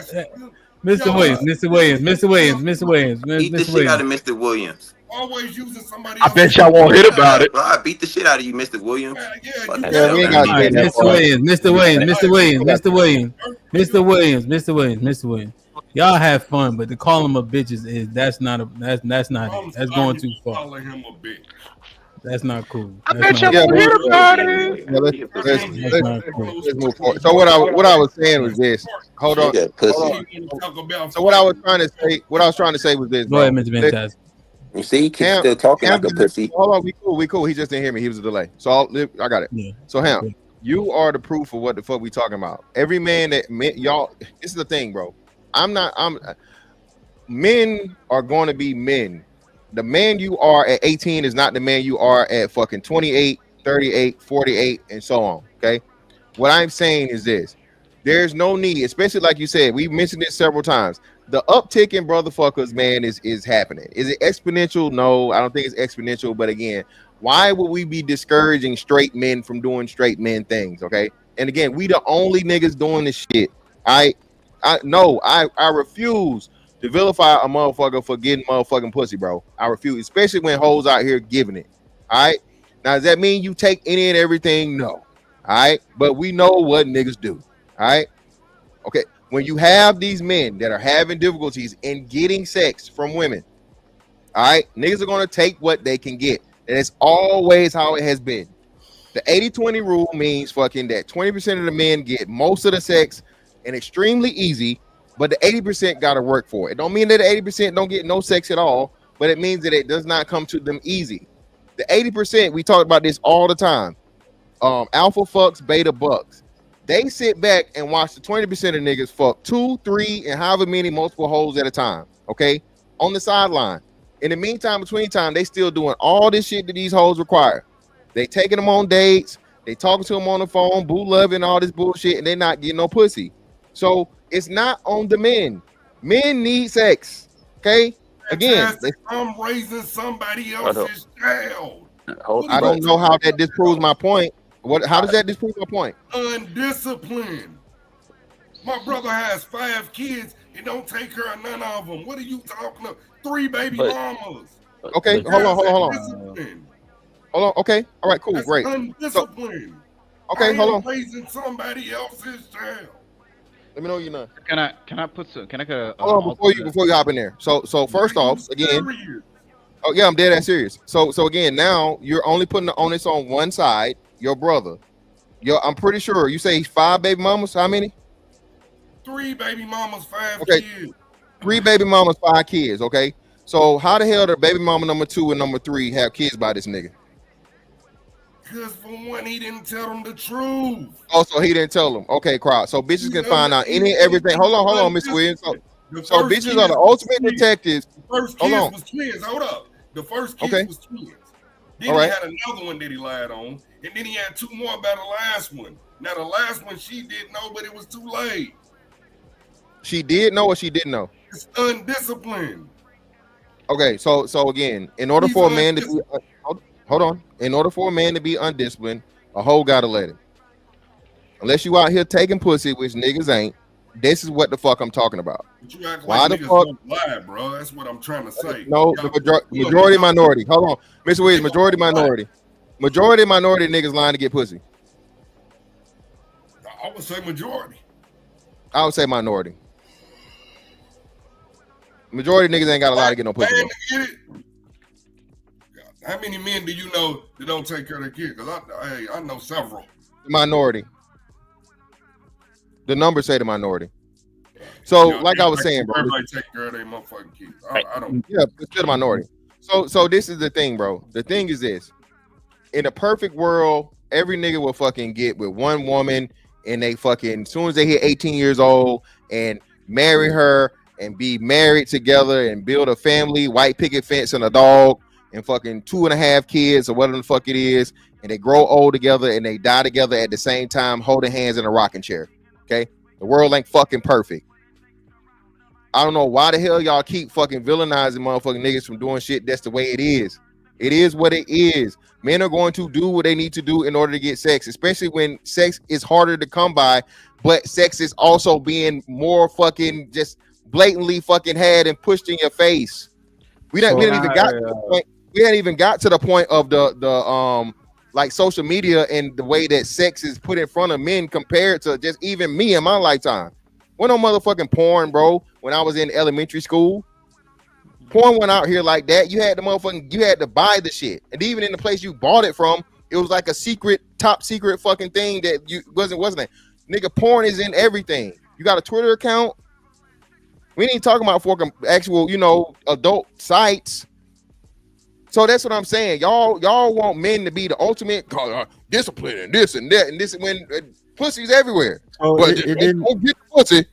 Mr. Williams. Mr. Williams. Mr. Williams. Mr. Williams. Beat the Mr. shit out Williams. of Mr. Williams. Always using somebody I else's. bet y'all won't hit about it. Bro, I beat the shit out of you, Mr. Williams. Yeah, Fucking Yeah, we ain't got All to right, get that Mr. far. Williams. Mr. Williams. Mr. Williams. Mr. Williams. Mr. Williams. Mr. Williams. Mr. Williams. Y'all have fun, but to call him a bitch is that's not it. That's going too far. Calling him a bitch. That's not cool. I That's bet not y'all cool. won't hit about it. Yeah, That's not cool. let's move forward. So what I was saying was this. Hold on. Nigga, pussy. Hold on. So what I was trying to say was this. Go ahead, bro. Mr. Fantastic. You see, he keeps Ham- still talking like a Ham- pussy. Hold on, we cool. He just didn't hear me. He was a delay. So I got it. Yeah. So Ham, you are the proof of what the fuck we talking about. Every man that y'all. This is the thing, bro. Men are going to be men. The man you are at 18 is not the man you are at fucking 28, 38, 48, and so on. Okay. What I'm saying is this. There's no need, especially like you said, we mentioned it several times. The uptick in brotherfuckers, man, is happening. Is it exponential? No, I don't think it's exponential. But again, why would we be discouraging straight men from doing straight men things? Okay. And again, we the only niggas doing this shit. I refuse to vilify a motherfucker for getting motherfucking pussy, bro. I refuse, especially when hoes out here giving it. All right. Now, does that mean you take any and everything? No. All right. But we know what niggas do. All right. Okay. When you have these men that are having difficulties in getting sex from women, all right, niggas are going to take what they can get. And it's always how it has been. The 80-20 rule means fucking that 20% of the men get most of the sex and extremely easy, but the 80% got to work for it. It don't mean that the 80% don't get no sex at all, but it means that it does not come to them easy. The 80%, we talk about this all the time. Alpha fucks, beta bucks. They sit back and watch the 20% of niggas fuck 2, 3, and however many multiple hoes at a time. Okay, on the sideline. In the meantime, between time, they still doing all this shit that these hoes require. They taking them on dates. They talking to them on the phone, boo loving all this bullshit, and they not getting no pussy. So it's not on the men. Men need sex. Okay. Again, I'm raising somebody else's child. I don't know how that disproves my point. How does that disprove my point? Undisciplined. My brother has 5 kids and don't take care of none of them. What are you talking about? 3 baby mamas. Okay, hold on. Hold on. Okay. All right. Cool. That's great. undisciplined. Okay. Hold on. Raising somebody else's child. Let me know you're not. Can I put some? Can I get a? Hold on before you hop in there. So first off, again. Oh yeah, I'm dead ass serious. So again, now you're only putting the onus on one side. Your brother. I'm pretty sure you say 5 baby mamas. How many? 3 baby mamas, 5 Okay. kids. 3 baby mamas, 5 kids. Okay. So how the hell did baby mama number 2 and number 3 have kids by this nigga? Because for one, he didn't tell them the truth. Oh, so he didn't tell them. Okay, crowd. So bitches can find out any and everything. Hold on, Mr. Williams. So bitches are the ultimate detectives. The first Hold kids on. was twins. Hold up. The first kids Okay. was twins. Then All he right. had another one that he lied on. And then he had 2 more by the last one. Now the last one she didn't know, but it was too late. She did know or she didn't know? It's undisciplined. Okay, so again, in order for a man to be hold on, in order for a man to be undisciplined, a hoe gotta let him. Unless you out here taking pussy, which niggas ain't, this is what the fuck I'm talking about. But you act Why like the niggas fuck? don't lie, bro. That's what I'm trying to say. No, the majority minority. Hold on, Mr. Williams, majority minority. Majority minority niggas lying to get pussy. I would say majority. I would say minority. Majority of niggas ain't got a lot to get no pussy. Man, to get it. How many men do you know that don't take care of their kids? Because I know several. Minority. The numbers say the minority. So, like I was saying, bro, everybody take care of their motherfucking kids. I don't. Yeah, it's still the minority. So this is the thing, bro. The thing is this: in a perfect world, every nigga will fucking get with one woman, and they fucking as soon as they hit 18 years old, and marry her, and be married together, and build a family, white picket fence, and a dog, and fucking 2.5 kids or whatever the fuck it is, and they grow old together, and they die together at the same time, holding hands in a rocking chair. Okay, the world ain't fucking perfect. I don't know why the hell y'all keep fucking villainizing motherfucking niggas from doing shit. That's the way it is. It is what it is. Men are going to do what they need to do in order to get sex, especially when sex is harder to come by, but sex is also being more fucking just blatantly fucking had and pushed in your face. We hadn't even got to the point. We hadn't even got to the point of the like social media and the way that sex is put in front of men compared to just even me in my lifetime. Went on motherfucking porn, bro. When I was in elementary school, porn went out here like that. You had to buy the shit, and even in the place you bought it from, it was like a secret, top secret fucking thing that you wasn't it? Nigga, porn is in everything. You got a Twitter account. We ain't talking about fucking actual, adult sites. So that's what I'm saying. Y'all want men to be the ultimate discipline and this and that and this when pussy's everywhere. Oh, but it didn't get the pussy.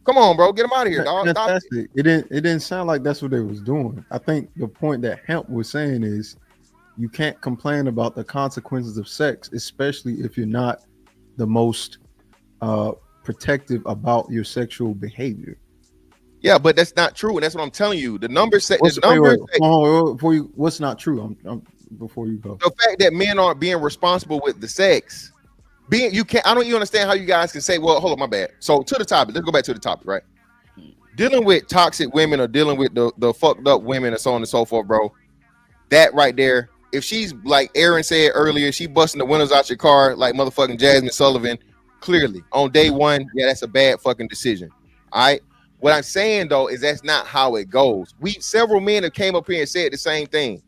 Come on, bro, get them out of here, dog. Fantastic. It didn't sound like that's what they was doing. I think the point that Hemp was saying is you can't complain about the consequences of sex, especially if you're not the most protective about your sexual behavior. Yeah, but that's not true, and that's what I'm telling you. The numbers say What's not true? Before you go, the fact that men aren't being responsible with the sex. I don't even understand how you guys can say, well, hold on, my bad. So to the topic, let's go back to the topic, right? Dealing with toxic women or dealing with the fucked up women and so on and so forth, bro. That right there, if she's like Aaron said earlier, she busting the windows out your car like motherfucking Jasmine Sullivan, clearly on day one, yeah, that's a bad fucking decision. All right. What I'm saying though is that's not how it goes. Several men have came up here and said the same thing.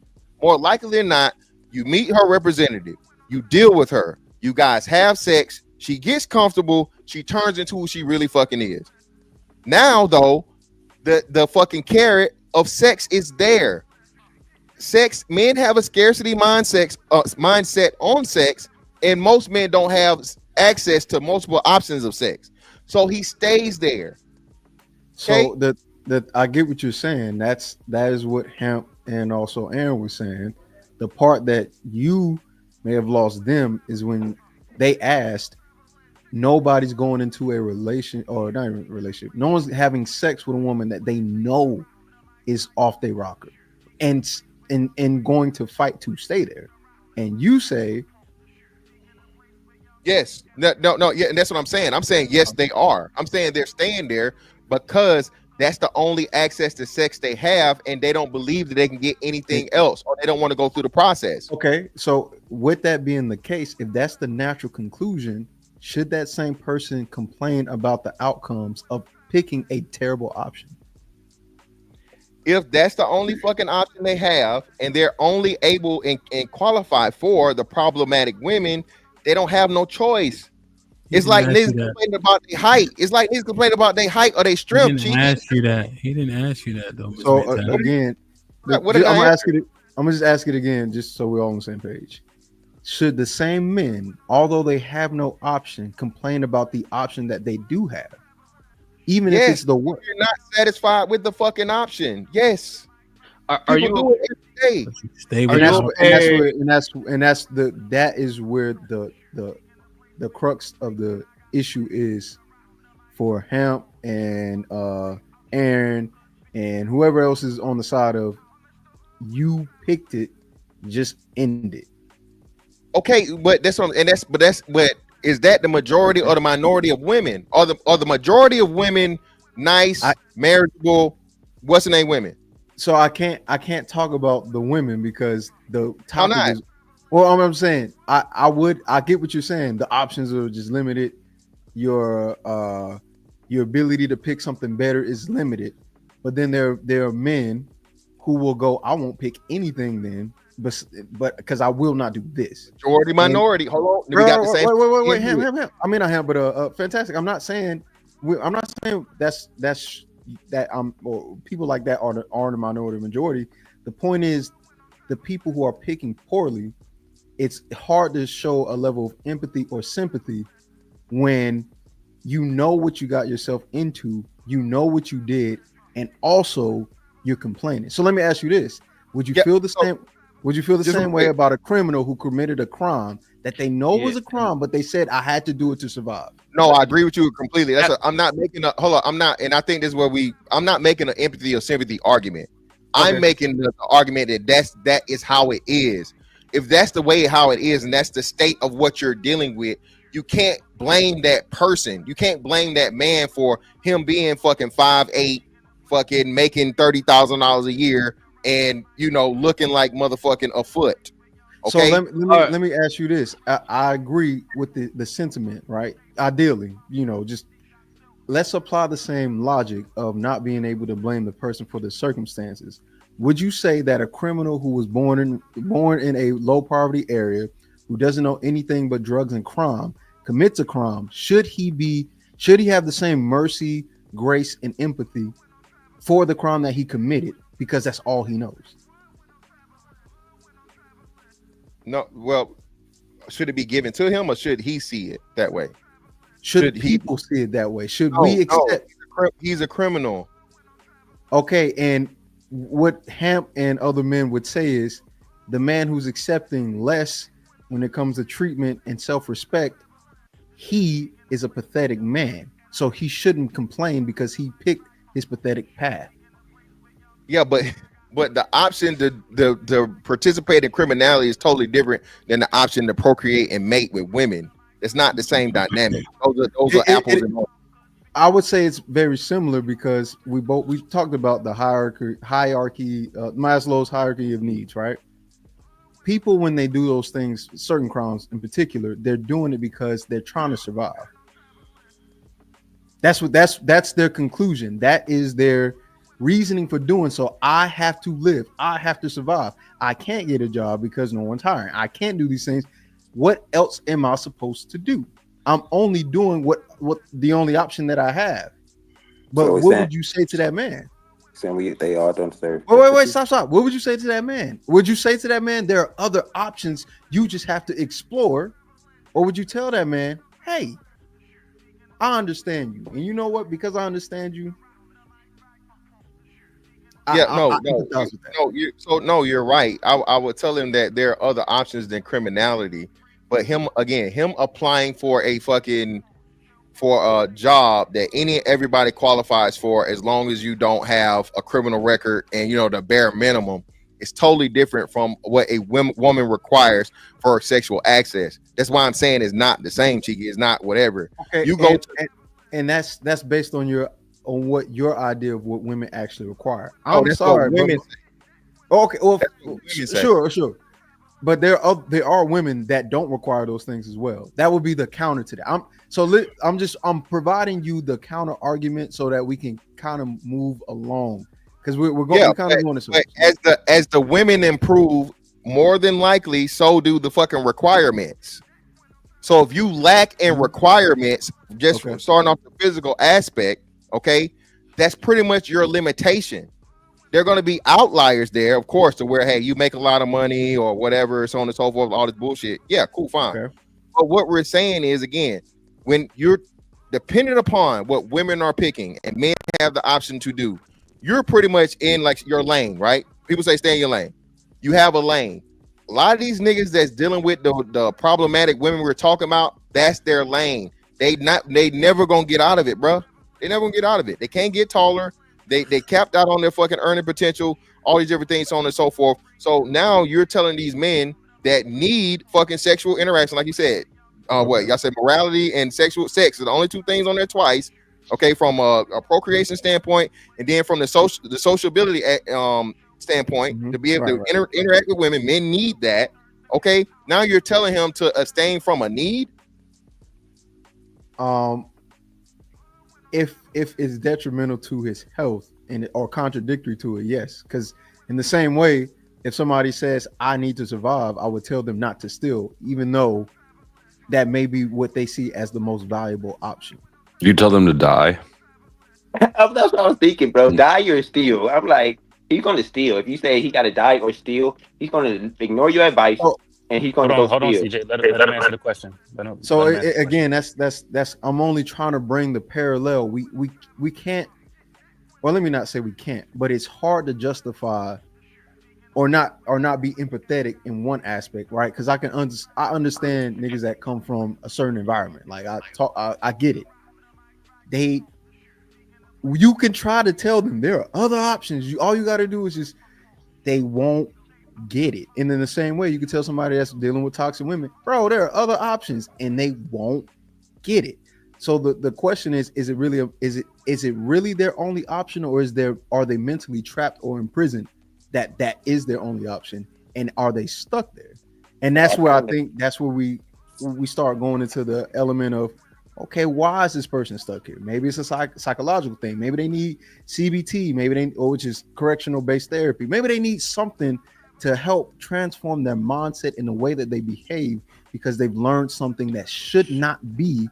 More likely than not, you meet her representative, you deal with her. You guys have sex. She gets comfortable. She turns into who she really fucking is. Now, though, the fucking carrot of sex is there. Sex, men have a scarcity mindset on sex, and most men don't have access to multiple options of sex. So he stays there. Okay? So that I get what you're saying. That is what Hemp and also Aaron was saying. The part that you may have lost them is when they asked, nobody's going into a relation or not even relationship. No one's having sex with a woman that they know is off their rocker and going to fight to stay there. And you say, yes, no, yeah, and that's what I'm saying. I'm saying yes, they are. I'm saying they're staying there because that's the only access to sex they have, and they don't believe that they can get anything else, or they don't want to go through the process. Okay, so with that being the case, if that's the natural conclusion, should that same person complain about the outcomes of picking a terrible option? If that's the only fucking option they have, and they're only able and qualified for the problematic women, they don't have no choice. It's like niggas complaining about their height. It's like niggas complaining about their height or their strength. He didn't ask you that. He didn't ask you that though. So again, I'm gonna just ask it again, just so we're all on the same page. Should the same men, although they have no option, complain about the option that they do have, even if it's the worst? You're not satisfied with the fucking option. Yes. Are you do it every day? Stay with that is where the crux of the issue is for Hemp and Aaron and whoever else is on the side of you picked it, just end it. Okay, but is that the majority or the minority of women? Are the majority of women nice, marriageable, what's the name women? So I can't talk about the women because the topic is, well, I'm saying I get what you're saying. The options are just limited. your ability to pick something better is limited. But then there are men who will go, I won't pick anything then, but because I will not do this. Majority minority. Hold on, we got the same. Wait, him. I mean, I have, but fantastic. I'm not saying that's that or people like that are the minority majority. The point is, the people who are picking poorly, it's hard to show a level of empathy or sympathy when you know what you got yourself into, you know what you did, and also you're complaining. So let me ask you this: would you feel the same? Would you feel the same way about a criminal who committed a crime that they know was a crime, but they said, I had to do it to survive? No, I agree with you completely. I'm not making a hold on. I'm not, and I think this is where I'm not making an empathy or sympathy argument. Okay. I'm making the argument that is how it is. If that's the way how it is, and that's the state of what you're dealing with, you can't blame that person. You can't blame that man for him being fucking 5'8", fucking making $30,000 a year, and looking like motherfucking a foot. Okay. So let me ask you this. I agree with the sentiment, right? Ideally, just let's apply the same logic of not being able to blame the person for the circumstances. Would you say that a criminal who was born in a low poverty area, who doesn't know anything but drugs and crime, commits a crime, should he have the same mercy, grace, and empathy for the crime that he committed, because that's all he knows? No, well, should it be given to him, or should he see it that way? Should people see it that way? Should we accept he's a criminal? Okay, and what Hamp and other men would say is, the man who's accepting less when it comes to treatment and self-respect, he is a pathetic man. So he shouldn't complain because he picked his pathetic path. Yeah, but the option to participate in criminality is totally different than the option to procreate and mate with women. It's not the same dynamic. Those are apples and oranges. I would say it's very similar, because we talked about the hierarchy, Maslow's hierarchy of needs, right? People, when they do those things, certain crimes in particular, they're doing it because they're trying to survive. That's their conclusion. That is their reasoning for doing so. I have to live. I have to survive. I can't get a job because no one's hiring. I can't do these things. What else am I supposed to do? I'm only doing what the only option that I have. But So what would you say to that man? Saying they all don't serve. Wait, stop. What would you say to that man? Would you say to that man, there are other options, you just have to explore? Or would you tell that man, hey, I understand you, and you know what? Because I understand you. You're right. I would tell him that there are other options than criminality, but him applying for a job that everybody qualifies for, as long as you don't have a criminal record and the bare minimum, is totally different from what a woman requires for sexual access. That's why I'm saying it's not the same, Cheeky. It's not whatever. Okay, and that's based on what your idea of what women actually require. I'm sorry, women. Okay, well, sure. But there are women that don't require those things as well. That would be the counter to that. I'm providing you the counter argument so that we can kind of move along, because we're going kind of going this way. As the women improve, more than likely, so do the fucking requirements. So if you lack in requirements, just from starting off the physical aspect, okay, that's pretty much your limitation. There are going to be outliers there, of course, to where, hey, you make a lot of money or whatever, so on and so forth, all this bullshit. Yeah, cool, fine. Okay. But what we're saying is, again, when you're dependent upon what women are picking and men have the option to do, you're pretty much in like your lane, right? People say stay in your lane. You have a lane. A lot of these niggas that's dealing with the problematic women we're talking about, that's their lane. They never gonna get out of it, bro. They never gonna get out of it. They can't get taller. They capped out on their fucking earning potential, all these different things, so on and so forth. So now you're telling these men that need fucking sexual interaction, like you said, what y'all said, morality and sex are the only two things on there twice. Okay, from a procreation standpoint, and then from the sociability standpoint, to be able to interact with women, men need that. Okay, now you're telling him to abstain from a need. If it's detrimental to his health and or contradictory to it, yes. Because in the same way, if somebody says I need to survive, I would tell them not to steal, even though that may be what they see as the most valuable option. You tell them to die. That's what I was thinking, bro. Die or steal. I'm like, he's gonna steal. If you say he gotta die or steal, he's gonna ignore your advice and he's gonna Hold go on, steal. CJ. Let him answer the question. So again, that's I'm only trying to bring the parallel. We can't. Well, let me not say we can't, but it's hard to justify or not be empathetic in one aspect, right? Because I understand niggas that come from a certain environment. Like I get it. You can try to tell them there are other options. All you got to do is just they won't get it. And in the same way, you can tell somebody that's dealing with toxic women, bro, there are other options, and they won't get it. So the question is it really is it really their only option, or are they mentally trapped or imprisoned that is their only option, and are they stuck there? And that's where I think that's where we start going into the element of, okay, why is this person stuck here? Maybe it's a psychological thing. Maybe they need CBT, which is correctional based therapy. Maybe they need something to help transform their mindset in the way that they behave, because they've learned something that should not be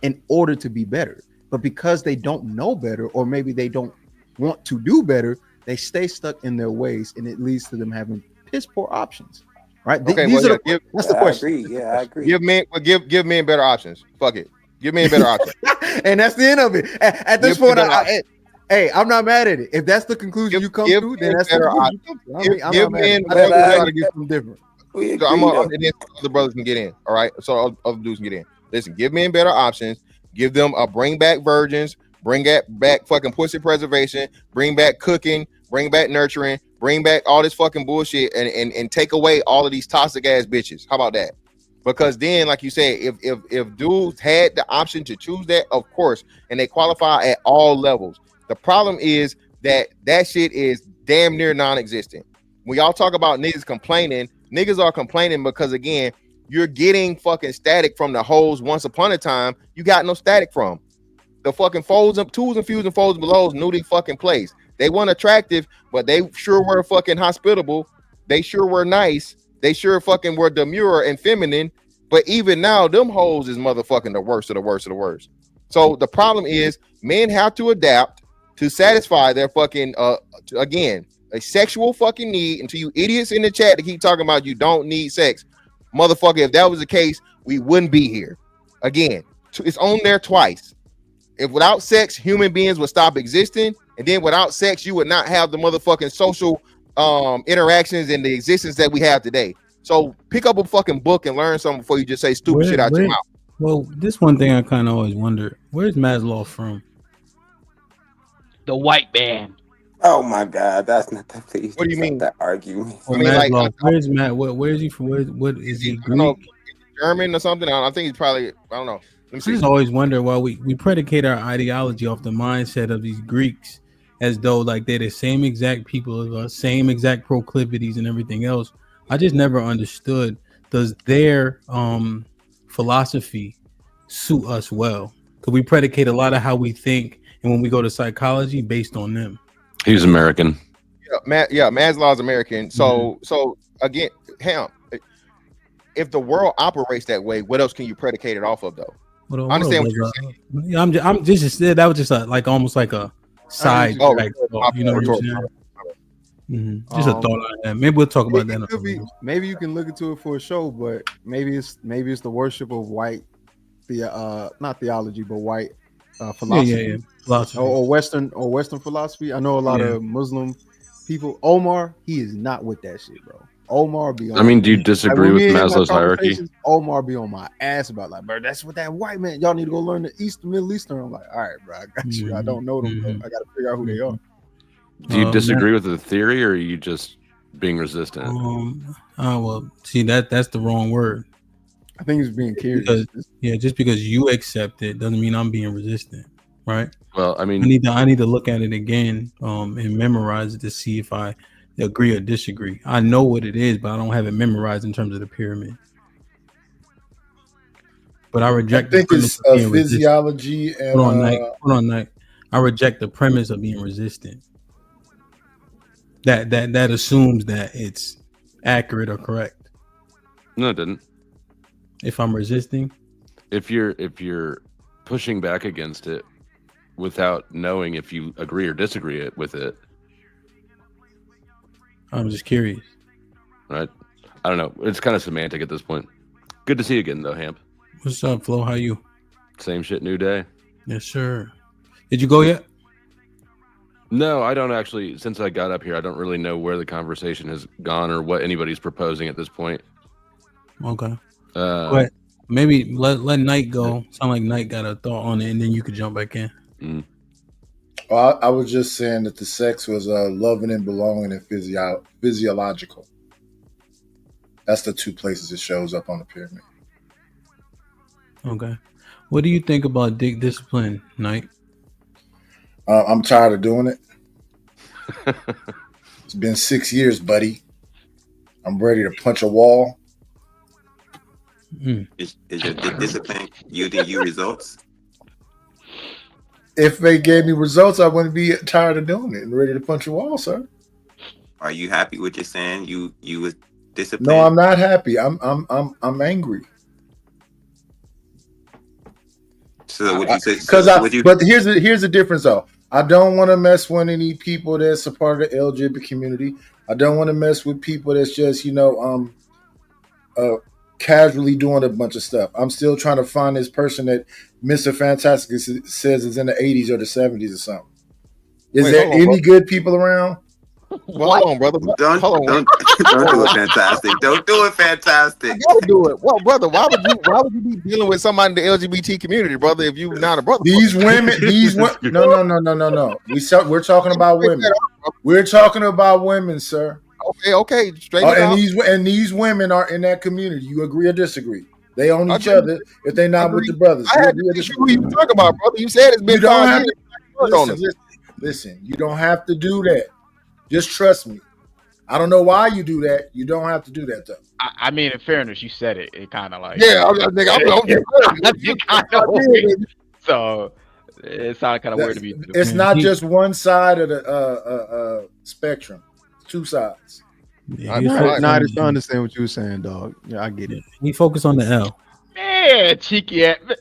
in order to be better. But because they don't know better, or maybe they don't want to do better, they stay stuck in their ways, and it leads to them having piss poor options. Right? Okay, that's the question. I agree. Give men better options. Fuck it. Give men better options. And that's the end of it. At this point, I'm not mad at it. If that's the conclusion you come to, then that's the conclusion you come to. Give men to get something different. So and then other brothers can get in. All right. So other dudes can get in. Listen, give men better options. Give them a bring back virgins, bring back fucking pussy preservation, bring back cooking, bring back nurturing, bring back all this fucking bullshit, and take away all of these toxic ass bitches. How about that? Because then, like you said, if dudes had the option to choose that, of course, and they qualify at all levels. The problem is that shit is damn near non-existent. When y'all talk about niggas complaining, niggas are complaining because, again, you're getting fucking static from the hoes. Once upon a time, you got no static from the fucking folds up, twos and fuse and folds below knew they fucking place. They weren't attractive, but they sure were fucking hospitable. They sure were nice. They sure fucking were demure and feminine. But even now, them hoes is motherfucking the worst of the worst of the worst. So the problem is men have to adapt to satisfy their fucking again, a sexual fucking need. And to you idiots in the chat that keep talking about you don't need sex, motherfucker, if that was the case, we wouldn't be here. Again, it's on there twice. If without sex, human beings would stop existing, and then without sex, you would not have the motherfucking social interactions and the existence that we have today. So pick up a fucking book and learn something before you just say stupid shit out your mouth. Well, this one thing I kind of always wonder: where's Maslow from? The white man. Oh my God, that's not that. Please, what do you mean? That argument. Well, Maslow, where's Matt? Where is he from? What is he? Greek? German or something? I think he's probably. I don't know. I just always wonder why we predicate our ideology off the mindset of these Greeks, as though like they're the same exact people, the same exact proclivities and everything else. I just never understood, does their philosophy suit us well? Because we predicate a lot of how we think, and when we go to psychology, based on them. He's American. Yeah, Maslow's American. So again, if the world operates that way, what else can you predicate it off of, though? I understand what you're saying. Yeah, I'm just that was just like almost like a side track. You know what I'm saying? Mm-hmm. Just a thought on that. Maybe we'll talk about that. Maybe you can look into it for a show, but maybe it's the worship of white, not theology, but white philosophy, philosophy. Or Western philosophy. I know a lot of Muslim people. Omar, he is not with that shit, bro. Omar be on. I mean, do you disagree with Maslow's hierarchy? Omar be on my ass about like, bro, that's what that white man. Y'all need to go learn the Middle Eastern. I'm like, all right, bro, I got you. I don't know them. Bro. I got to figure out who they are. Do you disagree with the theory, or are you just being resistant? Well, see that's the wrong word. I think he's being curious. Just because you accept it doesn't mean I'm being resistant, right? Well, I mean, I need to look at it again and memorize it to see if I agree or disagree. I know what it is, but I don't have it memorized in terms of the pyramid. But I reject I the think premise it's of being resistant. physiology and Hold on, Knight. I reject the premise of being resistant. That assumes that it's accurate or correct. No, it didn't. If I'm resisting, if you're pushing back against it without knowing if you agree or disagree with it, I'm just curious. Right? I don't know. It's kind of semantic at this point. Good to see you again, though, Hamp. What's up, Flo? How you? Same shit, new day. Yes, sir. Did you go yet? No, I don't actually. Since I got up here, I don't really know where the conversation has gone or what anybody's proposing at this point. Okay. But maybe let Knight go. Sound like Knight got a thought on it, and then you could jump back in. Mm. Well, I was just saying that the sex was loving and belonging and physiological. That's the two places it shows up on the pyramid. Okay. What do you think about dick discipline, Knight? I'm tired of doing it. It's been 6 years, buddy. I'm ready to punch a wall. Is your dick discipline yielding you results? If they gave me results, I wouldn't be tired of doing it and ready to punch a wall, sir. Are you happy with your saying? You was disciplined? No, I'm not happy. I'm angry. So what you say? But here's the difference though. I don't want to mess with any people that's a part of the LGBT community. I don't want to mess with people that's just casually doing a bunch of stuff. I'm still trying to find this person that Mr. Fantastic says is in the 80s or the 70s or something. Is there any good people around? Well, hold on, brother. Don't do it, Fantastic. Don't do it, Fantastic. I gotta do it. Well, brother, why would you be dealing with somebody in the LGBT community, brother, if you're not a brother? These women. No. We're talking about women. We're talking about women, sir. Okay. Straight up. And these women are in that community. You agree or disagree? They own each other if they're not with the brothers. I had to who you talking about, brother. You said it's been 5 years. Listen, you don't have to do that. Just trust me. I don't know why you do that. You don't have to do that, though. I mean, in fairness, you said it. It kind of like so it sounded kind of weird to me. It's not just one side of the spectrum. It's two sides. Yeah, I just understand what you were saying, dog. Yeah, I get it. He focused on the L. Man, cheeky at me.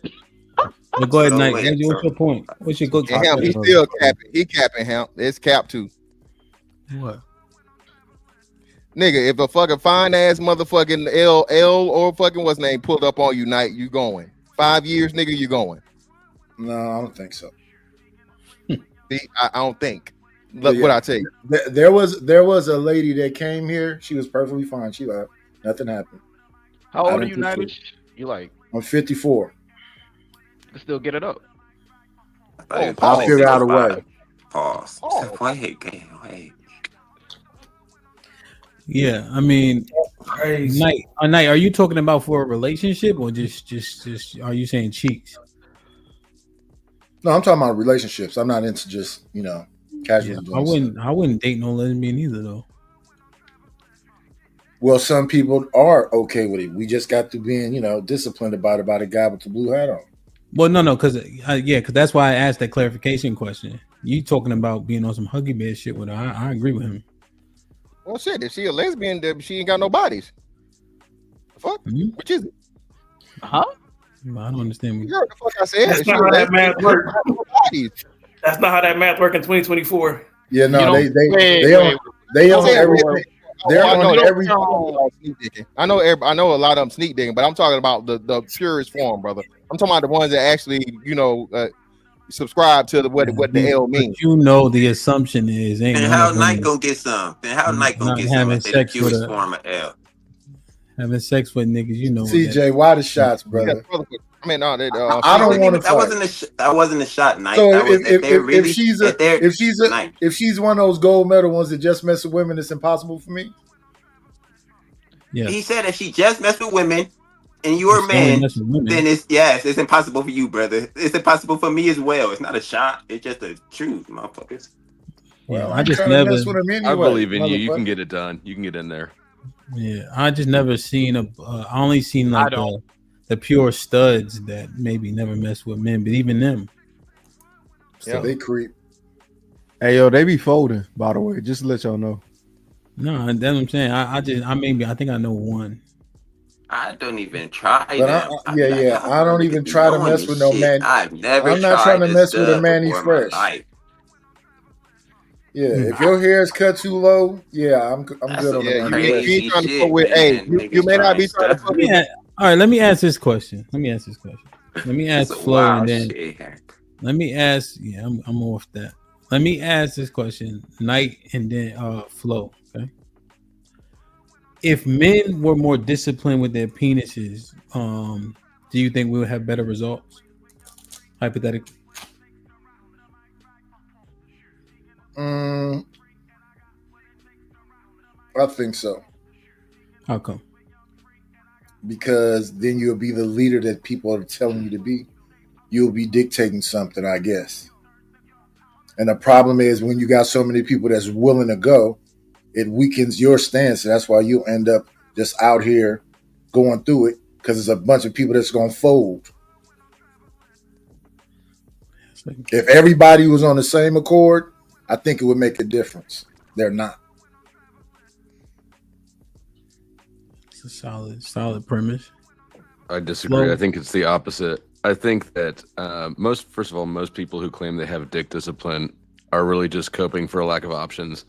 But go ahead, Knight. What's your point? What's your good? He's still capping. He capping him. It's cap too. What? Nigga, if a fucking fine ass motherfucking L or fucking what's name pulled up on you, Knight, you going. 5 years, nigga, you going. No, I don't think so. I don't think. Look what I tell you. There was a lady that came here. She was perfectly fine. She left. Nothing happened. How old are you, Knight? You like? I'm 54. You can still get it up. I'll figure out a way. Pause. Wait. Yeah, I mean, Knight, are you talking about for a relationship or just are you saying cheeks? No, I'm talking about relationships. I'm not into just casual. Yeah, I wouldn't date no lesbian either though. Well, some people are okay with it. We just got to being disciplined about a guy with the blue hat on. Well, no, because that's why I asked that clarification question. You talking about being on some huggy bear shit with her? I agree with him. Well, shit. If she a lesbian, then she ain't got no bodies. Fuck, which is it? Huh? I don't understand. You heard the fuck I said. That's not how that math works. That's not how that math works in 2024. Yeah, no, they own everything. They're on everything. I know a lot of them sneak digging, but I'm talking about the purest form, brother. I'm talking about the ones that actually, subscribe to what the L means. The assumption is and how Knight gonna get some? Then how Knight gonna get some? Having sex with a form of L. Having sex with niggas, CJ, why the shots, brother? I mean, no, I don't want to. That wasn't a shot, Knight. So if she's one of those gold medal ones that just mess with women, it's impossible for me. Yeah, he said if she just mess with women and you're a man, then it's impossible for you, brother. It's impossible for me as well. It's not a shot. It's just the truth, motherfuckers. Well, I just never. I believe in you. You can get it done. You can get in there. Yeah, I just never seen I only seen like the pure studs that maybe never mess with men, but even them. Yeah, they creep. Hey yo, they be folding, by the way, just to let y'all know. No, that's what I'm saying. I think I know one. I don't even try But them. I be yeah, like, yeah. y'all I don't niggas even be try to knowing mess this with no shit. man. I've never I'm not trying tried to this mess with a stuff man he's before in my fresh. life. Yeah, if your hair is cut too low, yeah, I'm That's good on the some man crazy fresh. You trying to shit, fuck with, man. hey, you Niggas may not trying be trying to stuff. fuck with. All right, let me ask this question. Let me ask Some Flo, and wild then shit. let me ask. Yeah, I'm off that. Let me ask this question, Knight, and then Flo. Okay. If men were more disciplined with their penises, do you think we would have better results? Hypothetically. I think so. How come? Because then you'll be the leader that people are telling you to be. You'll be dictating something, I guess. And the problem is when you got so many people that's willing to go, it weakens your stance. That's why you end up just out here going through it because there's a bunch of people that's going to fold. If everybody was on the same accord, I think it would make a difference. They're not. It's a solid premise. I disagree. Flo? I think it's the opposite. I think that first of all, most people who claim they have dick discipline are really just coping for a lack of options.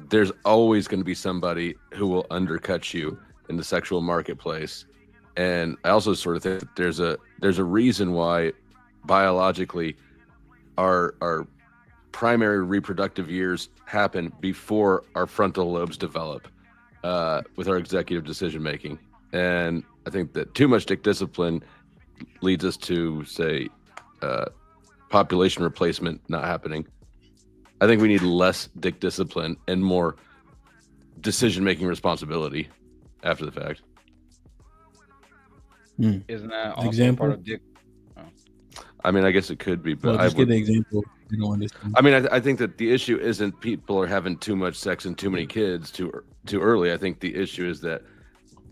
There's always going to be somebody who will undercut you in the sexual marketplace, and I also sort of think that there's a reason why biologically our primary reproductive years happen before our frontal lobes develop with our executive decision making. And I think that too much dick discipline leads us to, say, population replacement not happening. I think we need less dick discipline and more decision-making responsibility after the fact. Isn't that also Example? part of dick? I mean, I guess it could be, but Well, just give the example. You don't understand. I mean, I think that the issue isn't people are having too much sex and too many kids too early. I think the issue is that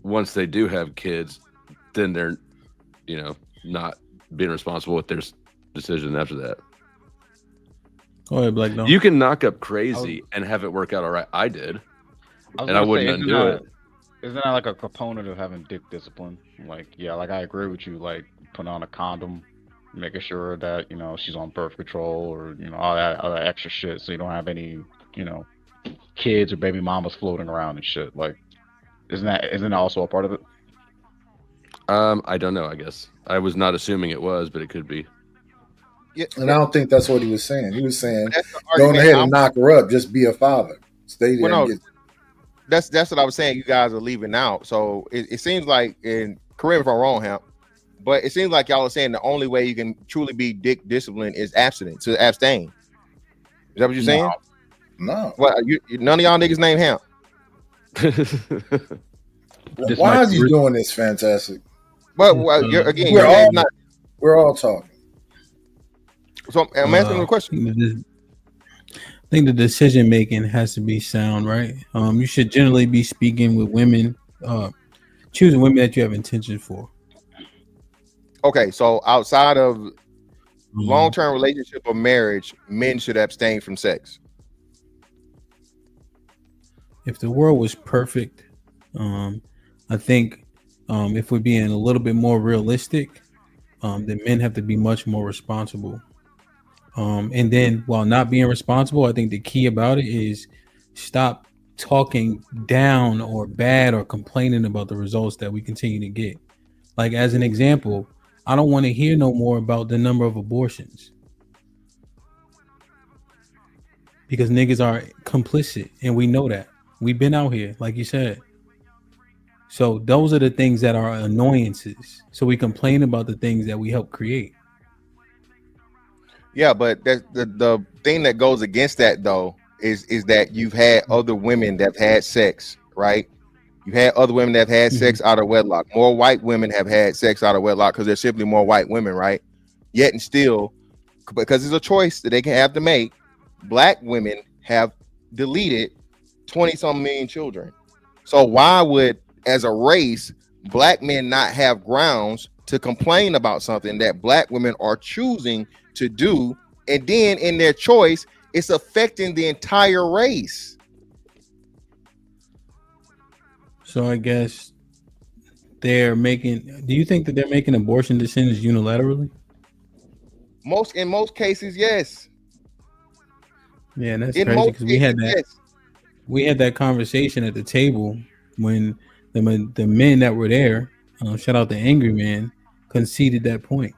once they do have kids, then they're, not being responsible with their decision after that. Go ahead, Black Dog. You can knock up crazy and have it work out all right. I did, and I wouldn't undo it. Isn't that like a component of having dick discipline? Like, yeah, like I agree with you. Like putting on a condom, making sure that she's on birth control or all that other extra shit, so you don't have any kids or baby mamas floating around and shit. Like, isn't that also a part of it? I don't know. I guess I was not assuming it was, but it could be. Yeah, and I don't think that's what he was saying. He was saying, go ahead and knock her up. Just be a father. Stay there. Well, no, that's what I was saying. You guys are leaving out. So it seems like, and correct me if I'm wrong, Hamp, but it seems like y'all are saying the only way you can truly be dick disciplined is abstinent, to abstain. Is that what you're saying? No. Well, none of y'all niggas name Hamp. Why is he doing this? Fantastic. But again, we're all talking. So I'm asking the question. I think the decision making has to be sound, right? You should generally be speaking with women, choosing women that you have intention for. Okay, so outside of long-term relationship or marriage, men should abstain from sex. If the world was perfect, I think if we're being a little bit more realistic, then men have to be much more responsible. And then while not being responsible, I think the key about it is stop talking down or bad or complaining about the results that we continue to get. Like, as an example, I don't want to hear no more about the number of abortions because niggas are complicit, and we know that. We've been out here, like you said. So those are the things that are annoyances. So we complain about the things that we help create. Yeah, but the thing that goes against that though is that you've had other women that have had sex, right? You've had other women that have had sex out of wedlock. More white women have had sex out of wedlock because there's simply more white women, right? Yet and still, because it's a choice that they can have to make, black women have deleted 20-some million children. So why would, as a race, black men not have grounds to complain about something that black women are choosing to do, and then in their choice, it's affecting the entire race. So I guess they're making. Do you think that they're making abortion decisions unilaterally? In most cases, yes. Yeah, and that's In crazy most because we had cases, that. yes. We had that conversation at the table when the men that were there, shout out to Angry Man, conceded that point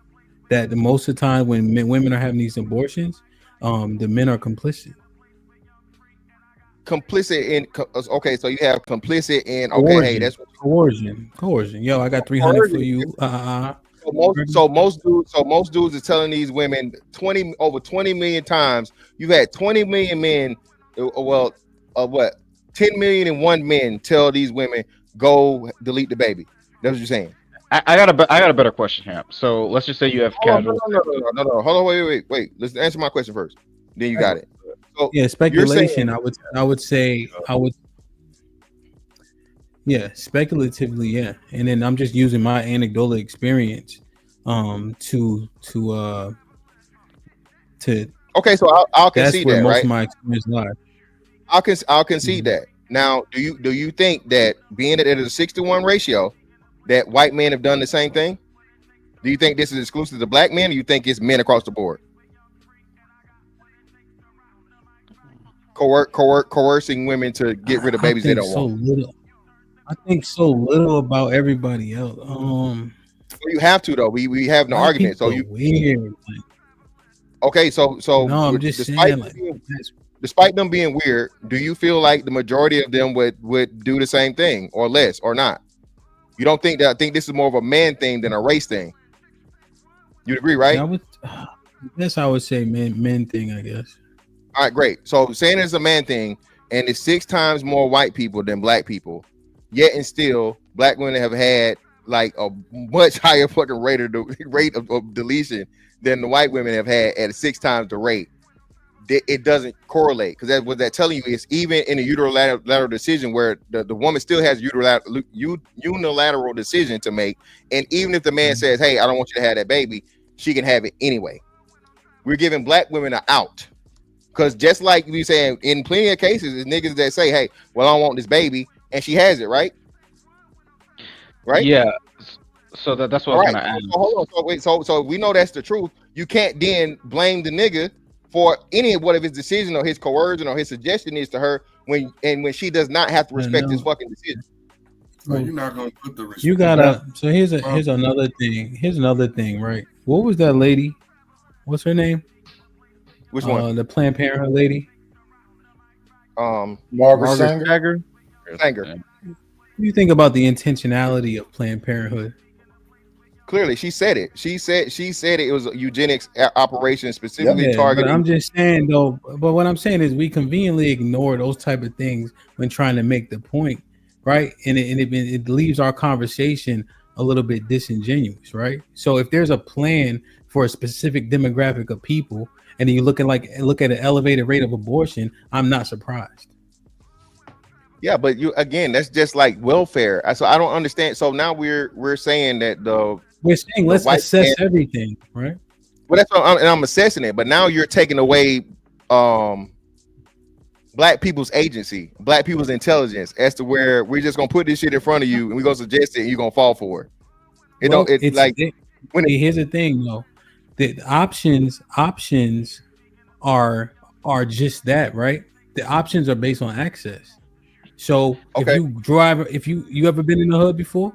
that the most of the time when women are having these abortions, the men are complicit. Complicit in okay, so you have complicit in Coercion. hey, that's what coercion. Yo, I got 300 for you. So most dudes are telling these women over 20 million times. You've had 20 million men, what 10 million and one men tell these women go delete the baby. That's what you're saying. I got a better question, Hamp. So let's just say you have casual. No. Hold on, wait. Let's answer my question first. Then you got it. So yeah, speculation. I would say yeah, speculatively, yeah. And then I'm just using my anecdotal experience to okay, so I'll concede that's where that, most right? of my experience lies. I'll concede that. Now, do you think that being that it is a 6-to-1 ratio, that white men have done the same thing? Do you think this is exclusive to black men, or you think it's men across the board? Coercing women to get rid of babies they don't want. I think so little about everybody else. Well, you have to though. We have no argument. So you weird. Okay, so no, I'm just saying, despite them being weird, do you feel like the majority of them would do the same thing or less or not? You don't think that? I think this is more of a man thing than a race thing. You'd agree, right? I would say men thing, I guess. All right, great. So saying it's a man thing, and it's 6 times more white people than black people, yet and still black women have had like a much higher fucking rate of deletion than the white women have had at 6 times the rate. It doesn't correlate, because what that's telling you is even in a unilateral decision where the woman still has unilateral decision to make, and even if the man says, hey, I don't want you to have that baby, she can have it anyway. We're giving black women an out, because just like we saying in plenty of cases, there's niggas that say, hey, well, I don't want this baby, and she has it, right? Yeah. So that's what I was gonna ask. So hold on. So we know that's the truth. You can't then blame the nigga for any of what of his decision or his coercion or his suggestion is to her when she does not have to respect his fucking decision. So you're not gonna put the respect. You gotta. So here's another thing. Here's another thing, right? What was that lady? What's her name? Which one? The Planned Parenthood lady. Margaret Sanger. Sanger. What do you think about the intentionality of Planned Parenthood? Clearly, she said it. She said it was a eugenics operation specifically targeted. But I'm just saying though. But what I'm saying is we conveniently ignore those type of things when trying to make the point, right? And it leaves our conversation a little bit disingenuous, right? So if there's a plan for a specific demographic of people, and then you look at an elevated rate of abortion, I'm not surprised. Yeah, but that's just like welfare. So I don't understand. So now we're saying that we're saying let's assess everything, right? Well, that's what I'm assessing it. But now you're taking away black people's agency, black people's intelligence as to where we're just gonna put this shit in front of you and we're gonna suggest it and you're gonna fall for it. Here's the thing though. The options are just that, right? The options are based on access. So if you drive, if you ever been in the hood before?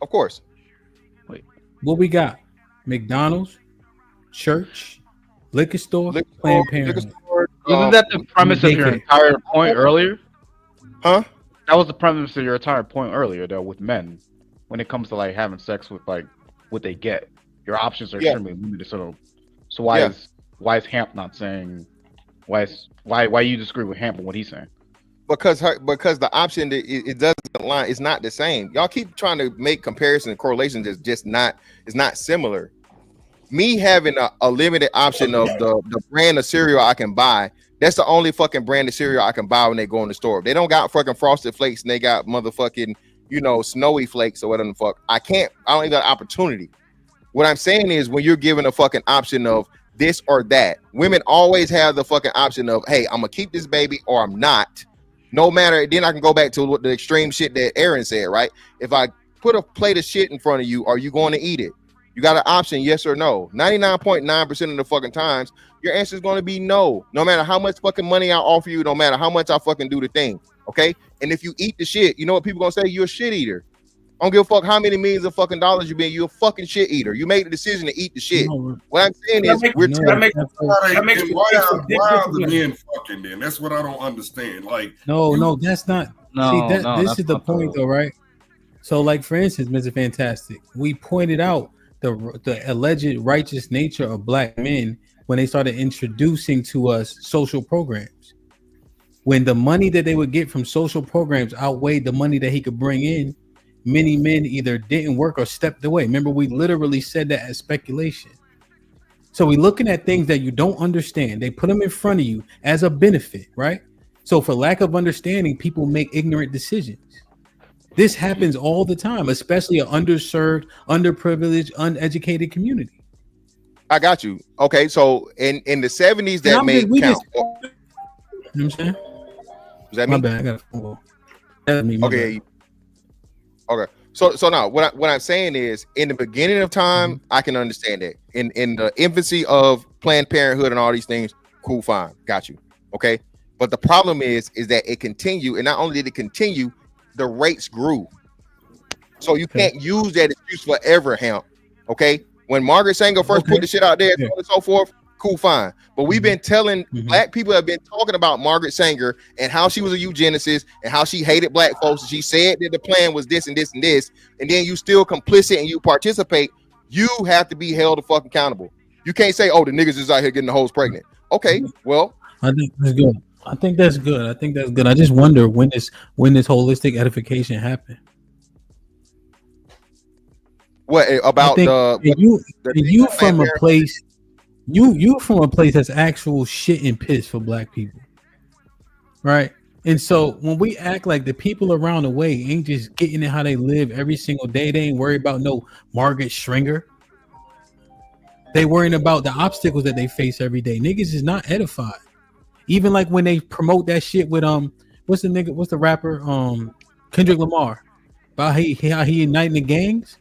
Of course. Wait, what we got? McDonald's, church, liquor store, Planned Parenthood. Wasn't that the premise of your entire point earlier? Huh? That was the premise of your entire point earlier, though, with men. When it comes to like having sex with like what they get, your options are extremely limited. So why is Hamp not saying? Why you disagree with Hamp on what he's saying? Because the option it doesn't line. It's not the same. Y'all keep trying to make comparisons and correlations. It's not similar. Me having a limited option of the brand of cereal I can buy. That's the only fucking brand of cereal I can buy when they go in the store. They don't got fucking Frosted Flakes and they got motherfucking snowy flakes or whatever the fuck. I don't even got an opportunity. What I'm saying is when you're given a fucking option of this or that, women always have the fucking option of, hey, I'm gonna keep this baby or I'm not. No matter, then I can go back to what the extreme shit that Aaron said, right? If I put a plate of shit in front of you, are you going to eat it? You got an option, yes or no. 99.9% of the fucking times, your answer is going to be no. No matter how much fucking money I offer you, no matter how much I fucking do the thing, okay? And if you eat the shit, you know what people gonna say? You're a shit eater. I don't give a fuck how many millions of fucking dollars you've been. You're a fucking shit eater. You made the decision to eat the shit. What I'm saying is, why are the men fucking then? That's what I don't understand. Like, no, that's not. This is the point, though, right? So, like for instance, Mr. Fantastic, we pointed out the alleged righteous nature of black men when they started introducing to us social programs. When the money that they would get from social programs outweighed the money that he could bring in, many men either didn't work or stepped away. Remember, we literally said that as speculation. So we're looking at things that you don't understand. They put them in front of you as a benefit, right? So for lack of understanding, people make ignorant decisions. This happens all the time, especially an underserved, underprivileged, uneducated community. I got you. Okay, so in the 70s, that made count. You know what I'm saying? Is that my me? bad. I got a phone call. That's me. Okay. Okay. So now what I'm saying is, in the beginning of time, I can understand that. In the infancy of Planned Parenthood and all these things, cool, fine, got you. Okay. But the problem is that it continued, and not only did it continue, the rates grew. So you can't use that excuse forever, Hamp. Okay. When Margaret Sanger first put the shit out there, and so forth, cool, fine. But we've been telling black people have been talking about Margaret Sanger and how she was a eugenicist and how she hated black folks. And she said that the plan was this and this and this, and then you still complicit and you participate. You have to be held the fuck accountable. You can't say, "Oh, the niggas is out here getting the hoes pregnant." Okay, well, I think that's good. I think that's good. I just wonder when this holistic edification happened. What about you from a place? You from a place that's actual shit and piss for black people, right? And so when we act like the people around the way ain't just getting it how they live every single day, they ain't worried about no Margaret Stringer. They worrying about the obstacles that they face every day. Niggas is not edified. Even like when they promote that shit with what's the rapper Kendrick Lamar about how he uniting the gangs.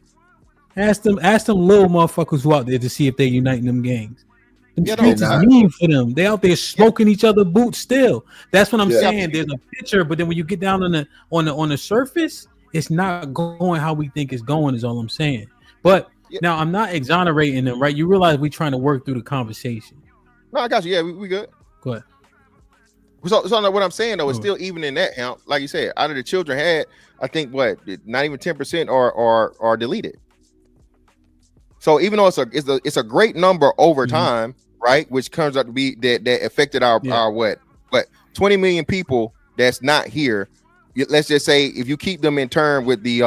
Ask them little motherfuckers who out there to see if they uniting them gangs. The streets is mean for them. They out there smoking each other boots still. That's what I'm saying. There's a picture, but then when you get down on the surface, it's not going how we think it's going, is all I'm saying. But now I'm not exonerating them, right? You realize we trying to work through the conversation. No, I got you. Yeah, we good. Go ahead. So what I'm saying though is still even in that count, like you said, out of the children had, I think not even 10% are deleted. So even though it's a great number over time, right? Which comes out to be that affected our 20 million people that's not here. Let's just say if you keep them in turn with the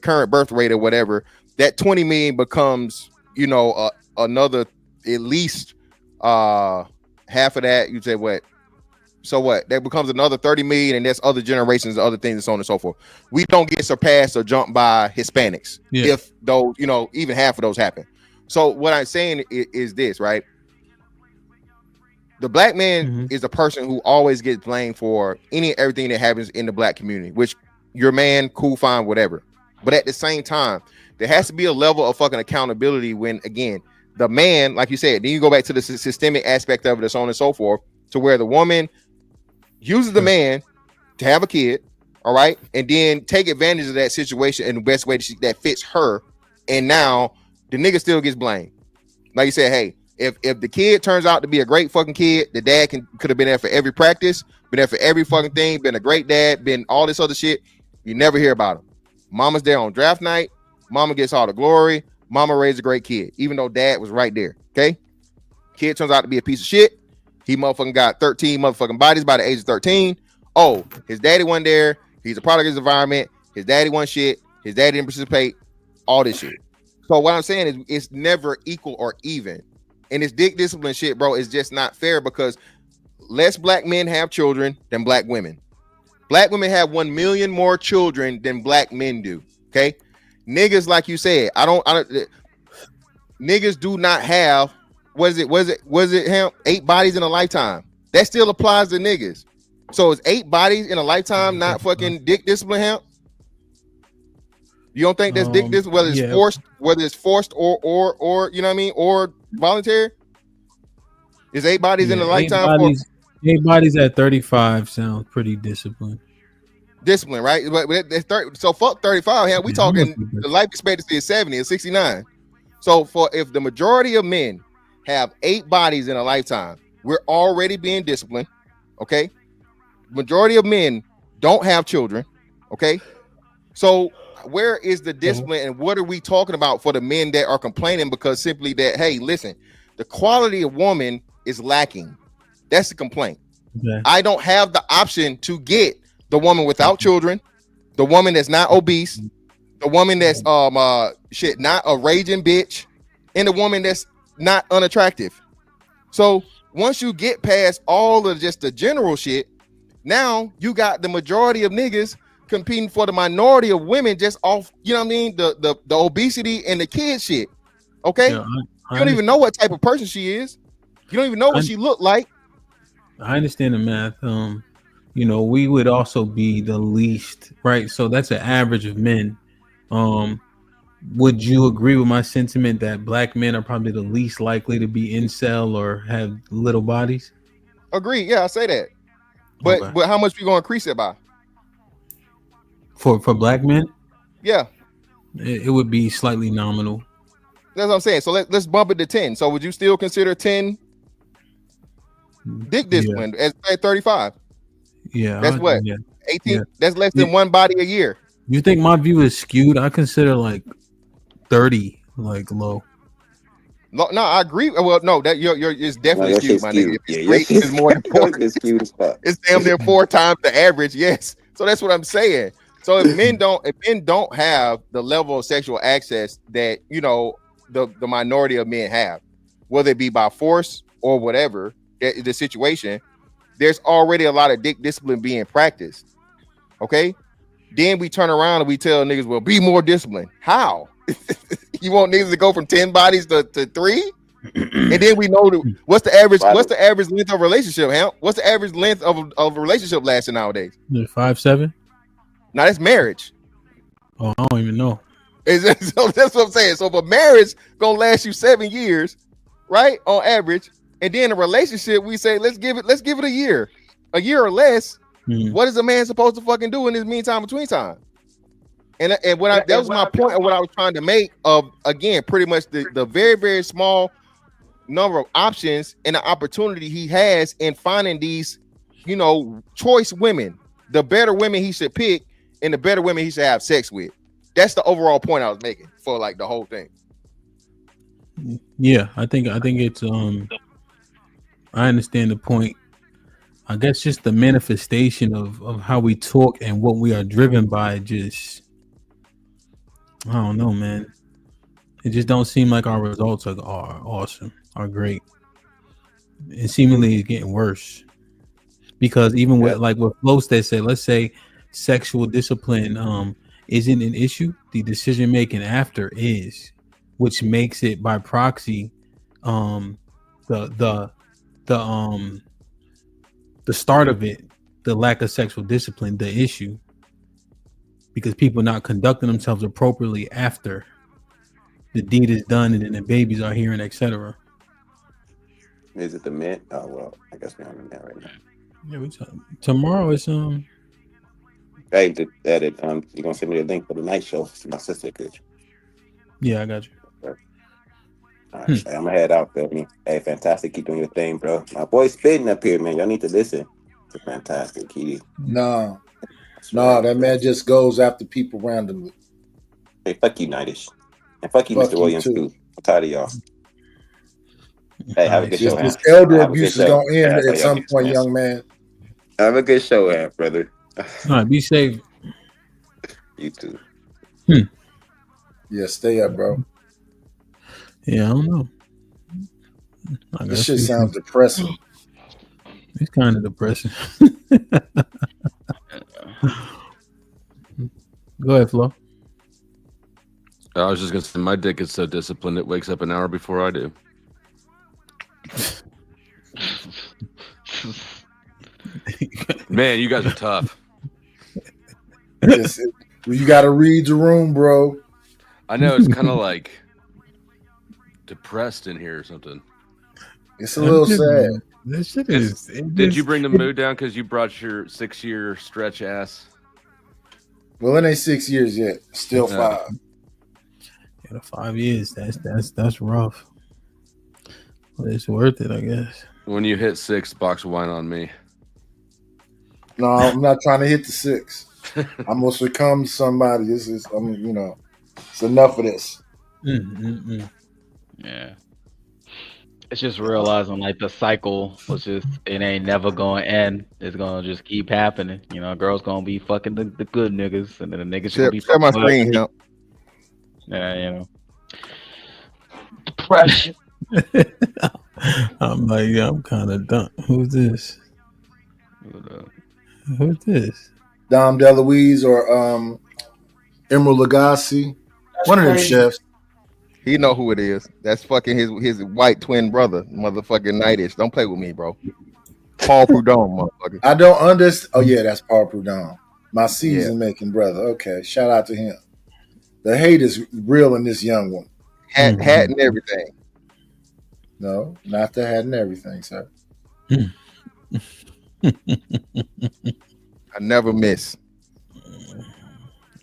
current birth rate or whatever, that 20 million becomes another at least half of that. You say what? So what? That becomes another 30 million, and that's other generations, other things, and so on and so forth. We don't get surpassed or jumped by Hispanics if those, even half of those happen. So what I'm saying is this, right? The black man is a person who always gets blamed for everything that happens in the black community, which your man, cool, fine, whatever. But at the same time, there has to be a level of fucking accountability when, again, the man, like you said, then you go back to the systemic aspect of it, and so on and so forth, to where the woman uses the man to have a kid, all right, and then take advantage of that situation in the best way that fits her, and now the nigga still gets blamed. Like you said, hey, if the kid turns out to be a great fucking kid, the dad could have been there for every practice, been there for every fucking thing, been a great dad, been all this other shit. You never hear about him. Mama's there on draft night. Mama gets all the glory. Mama raised a great kid, even though dad was right there. Okay, kid turns out to be a piece of shit. He motherfucking got 13 motherfucking bodies by the age of 13. Oh, his daddy wasn't there. He's a product of his environment. His daddy wasn't shit. His daddy didn't participate. All this shit. So what I'm saying is it's never equal or even. And this dick discipline shit, bro, is just not fair because less black men have children than black women. Black women have 1 million more children than black men do. Okay, niggas, like you said, I don't. Niggas do not have. Was it him? 8 bodies in a lifetime. That still applies to niggas. So is 8 bodies in a lifetime not fucking dick discipline, hemp? You don't think that's dick discipline, whether it's forced or you know what I mean, or voluntary? Is 8 bodies in a lifetime? 8 bodies at 35 sounds pretty disciplined. Discipline, right? But that's 30, so fuck 35. Yeah, we talking the life expectancy is 70 or 69. So if the majority of men have 8 bodies in a lifetime, we're already being disciplined. Okay. Majority of men don't have children. Okay. So where is the discipline and what are we talking about for the men that are complaining because simply that, hey, listen, the quality of woman is lacking. That's the complaint. Okay. I don't have the option to get the woman without children, the woman that's not obese, the woman that's not a raging bitch, and the woman that's not unattractive. So once you get past all of just the general shit, now you got the majority of niggas competing for the minority of women just off, you know what I mean, the obesity and the kid shit. Okay, yeah, you don't even know what type of person she is. You don't even know what she looked like. I understand the math. You know, we would also be the least, right? So that's an average of men. Would you agree with my sentiment that black men are probably the least likely to be incel or have little bodies? Agree. Yeah, I say that. But okay. But how much we gonna increase it by? For black men? Yeah. It would be slightly nominal. That's what I'm saying. So let's bump it to 10. So would you still consider 10 dick discipline at 35? Yeah. That's what? 18? Yeah. That's less than 1 body a year. You think my view is skewed? I consider like 30 like low. No, I agree. Well, no, that it's definitely skewed, my nigga. It's more important. It's damn near 4 times the average. Yes. So that's what I'm saying. So if men don't have the level of sexual access that, you know, the minority of men have, whether it be by force or whatever the situation, there's already a lot of dick discipline being practiced. Okay. Then we turn around and we tell niggas, well, be more disciplined. How? You want niggas to go from 10 bodies to 3? And then we know what's the average length of a relationship, Ham? What's the average length of a relationship lasting nowadays? 5-7. Now that's marriage. Oh, I don't even know. So that's what I'm saying. So if a marriage gonna last you 7 years, right, on average, and then a relationship, we say let's give it a year or less. What is a man supposed to fucking do in this meantime between time? And that was my point of what I was trying to make of, again, pretty much the very, very small number of options and the opportunity he has in finding these, you know, choice women, the better women he should pick and the better women he should have sex with. That's the overall point I was making for like the whole thing. Yeah, I think it's I understand the point. I guess just the manifestation of how we talk and what we are driven by just, I don't know, man. It just don't seem like our results are awesome, are great. And seemingly it's getting worse. Because even with like what Flo said, let's say sexual discipline isn't an issue, the decision making after is, which makes it by proxy the start of it, the lack of sexual discipline, the issue, because people not conducting themselves appropriately after the deed is done and then the babies are here and etc. Is it the men? Oh well, I guess we're on the men right now. Yeah, tomorrow is Hey, you gonna send me the link for the night show? My sister could. Yeah, I got you. All right, I'm gonna head out, feel me? Hey, fantastic. Keep doing your thing, bro. My boy's spitting up here, man. Y'all need to listen. It's fantastic, Kitty. No, that man just goes after people randomly. Hey, fuck you, Nightish. And fuck you, Mr. Williams, too. I'm tired of y'all. Hey, have a good show, man. This elder abuse is gonna end at some point, young man. Have a good show, man, brother. All right, be safe. You too. Yeah, stay up, bro. Yeah, I don't know. This shit sounds depressing. It's kind of depressing. Go ahead, Flo. I was just gonna say my dick is so disciplined it wakes up an hour before I do. Man, you guys are tough. You got to read the room, bro. I know it's kind of like depressed in here or something. It's a little sad. This shit Did you bring the mood down because you brought your 6-year stretch ass? Well, it ain't 6 years yet. Still 5. Yeah, the 5 years. That's rough. But it's worth it, I guess. When you hit 6, box of wine on me. No, I'm not trying to hit the 6. I'm gonna succumb to somebody. It's enough of this. Yeah. It's just realizing like the cycle was just it ain't never gonna end. It's gonna just keep happening. You know, girls gonna be fucking the good niggas, and then the niggas gonna be share my fucking screen, ugly. Yeah, you know. Depression. I'm like, yeah, I'm kind of done. Who's this? Who's this? Dom DeLuise or Emerald Lagasse. One of them chefs. He know who it is. That's fucking his white twin brother, motherfucking Nightish. Don't play with me, bro. Paul Prudhomme, motherfucker. I don't understand. Oh yeah, that's Paul Prudhomme, my season making brother. Okay, shout out to him. The hate is real in this young one. Hat and everything. No, not the hat and everything, sir. I never miss.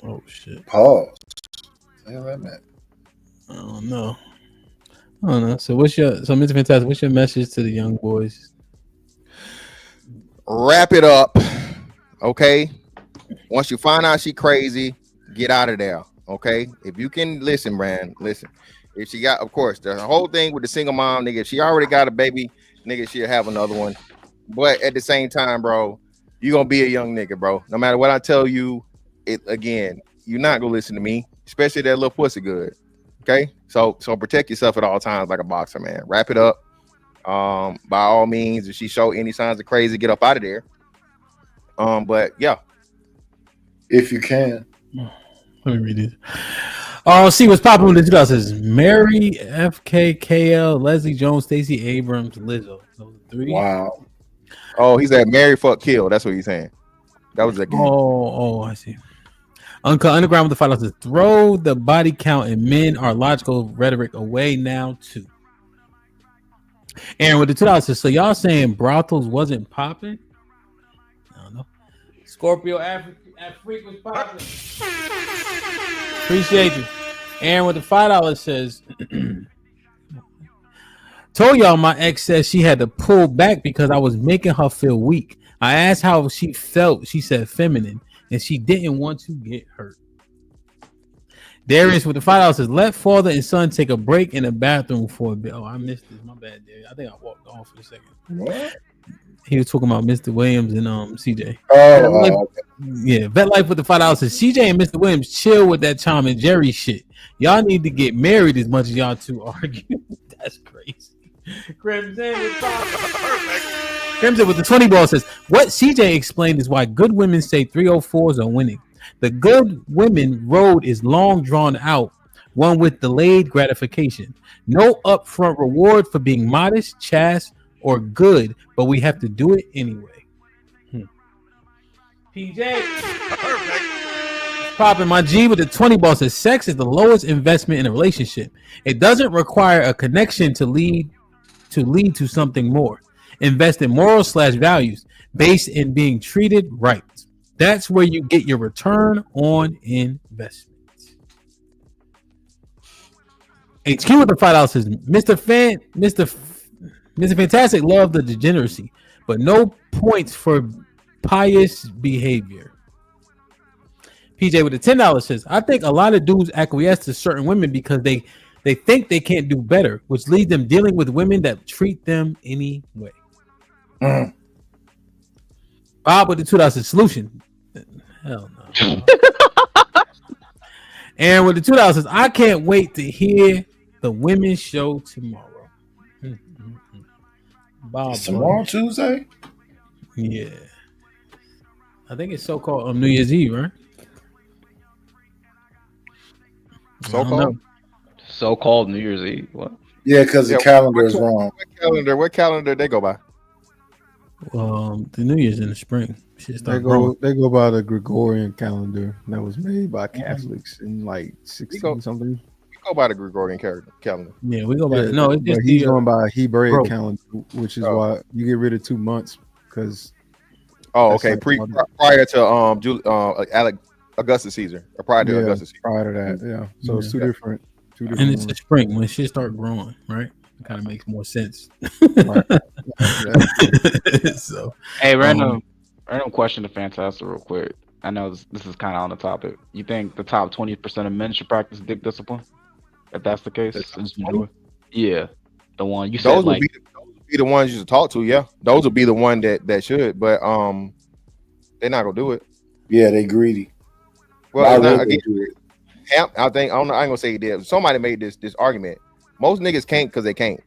Oh shit. Pause. Hell that meant. I don't know. So Mr. Fantastic, what's your message to the young boys? Wrap it up. Okay. Once you find out she crazy, get out of there. Okay. If you can listen, man, listen. If she got, of course, the whole thing with the single mom, nigga, if she already got a baby, nigga, she'll have another one. But at the same time, bro, you're gonna be a young nigga, bro. No matter what I tell you, again, you're not gonna listen to me, especially that little pussy good. Okay, so protect yourself at all times like a boxer, man. Wrap it up. By all means, if she show any signs of crazy, get up out of there. But yeah, if you can. Let me read it. See what's popping with the 2000s. Mary, FKKL, Leslie Jones, Stacey Abrams, Lizzo. Those 3. Wow. Oh, he's at Mary Fuck Kill. That's what he's saying. That was a game. Oh, I see. Underground with the $5 says, throw the body count and men are logical rhetoric away now too. Aaron with the $2 says, so y'all saying brothels wasn't popping? I don't know. Scorpio Afrique was popping. Appreciate you. Aaron with the $5 says, told y'all my ex said she had to pull back because I was making her feel weak. I asked how she felt. She said feminine. And she didn't want to get hurt. Darius with the $5 says, let father and son take a break in the bathroom for a bit. Oh, I missed this. My bad, Darius. I think I walked off for a second. What? He was talking about Mr. Williams and CJ. Okay. Yeah, Vet Life with the $5 says, CJ and Mr. Williams chill with that Tom and Jerry shit. Y'all need to get married as much as y'all two argue. That's crazy. Crimson with the 20 ball says, what CJ explained is why good women say 304s are winning. The good women road is long drawn out, one with delayed gratification. No upfront reward for being modest, chaste, or good, but we have to do it anyway. PJ. Popping my G with the 20 ball says, sex is the lowest investment in a relationship. It doesn't require a connection to lead to something more. Invest in morals/values based in being treated right. That's where you get your return on investment. HQ with the $5 says, Mr. Fantastic loved the degeneracy, but no points for pious behavior. PJ with the $10 says, I think a lot of dudes acquiesce to certain women because they think they can't do better, which leads them dealing with women that treat them anyway. Bob with the $2 says, solution. Hell no. Aaron with the $2 says, I can't wait to hear the women's show tomorrow. Bob, tomorrow Tuesday? Yeah. I think it's so-called New Year's Eve, right? So-called? So-called New Year's Eve. What? Yeah, because the calendar is wrong. What calendar they go by? The New Year's in the spring. Shit They start growing. go by the Gregorian calendar that was made by Catholics in like 16 something. We go by the Gregorian calendar. Yeah, we go by. No, it's just he's the, going by a Hebraic growth. calendar, which is why you get rid of 2 months because. Oh, okay. Prior to Augustus Caesar, or prior to Augustus Caesar. Prior to that, yeah. So it's two different. And it's the spring when shit start growing, right? It kind of makes more sense. So, hey, random question to Fantastic real quick. I know this is kind of on the topic. You think the top 20% of men should practice dick discipline? If that's the case, yeah, the one you said. Those would be the ones you should talk to. Yeah, those would be the one that should, but they're not gonna do it. Yeah, they greedy. Well, I think I ain't gonna say he did. Somebody made this argument. Most niggas can't because they can't.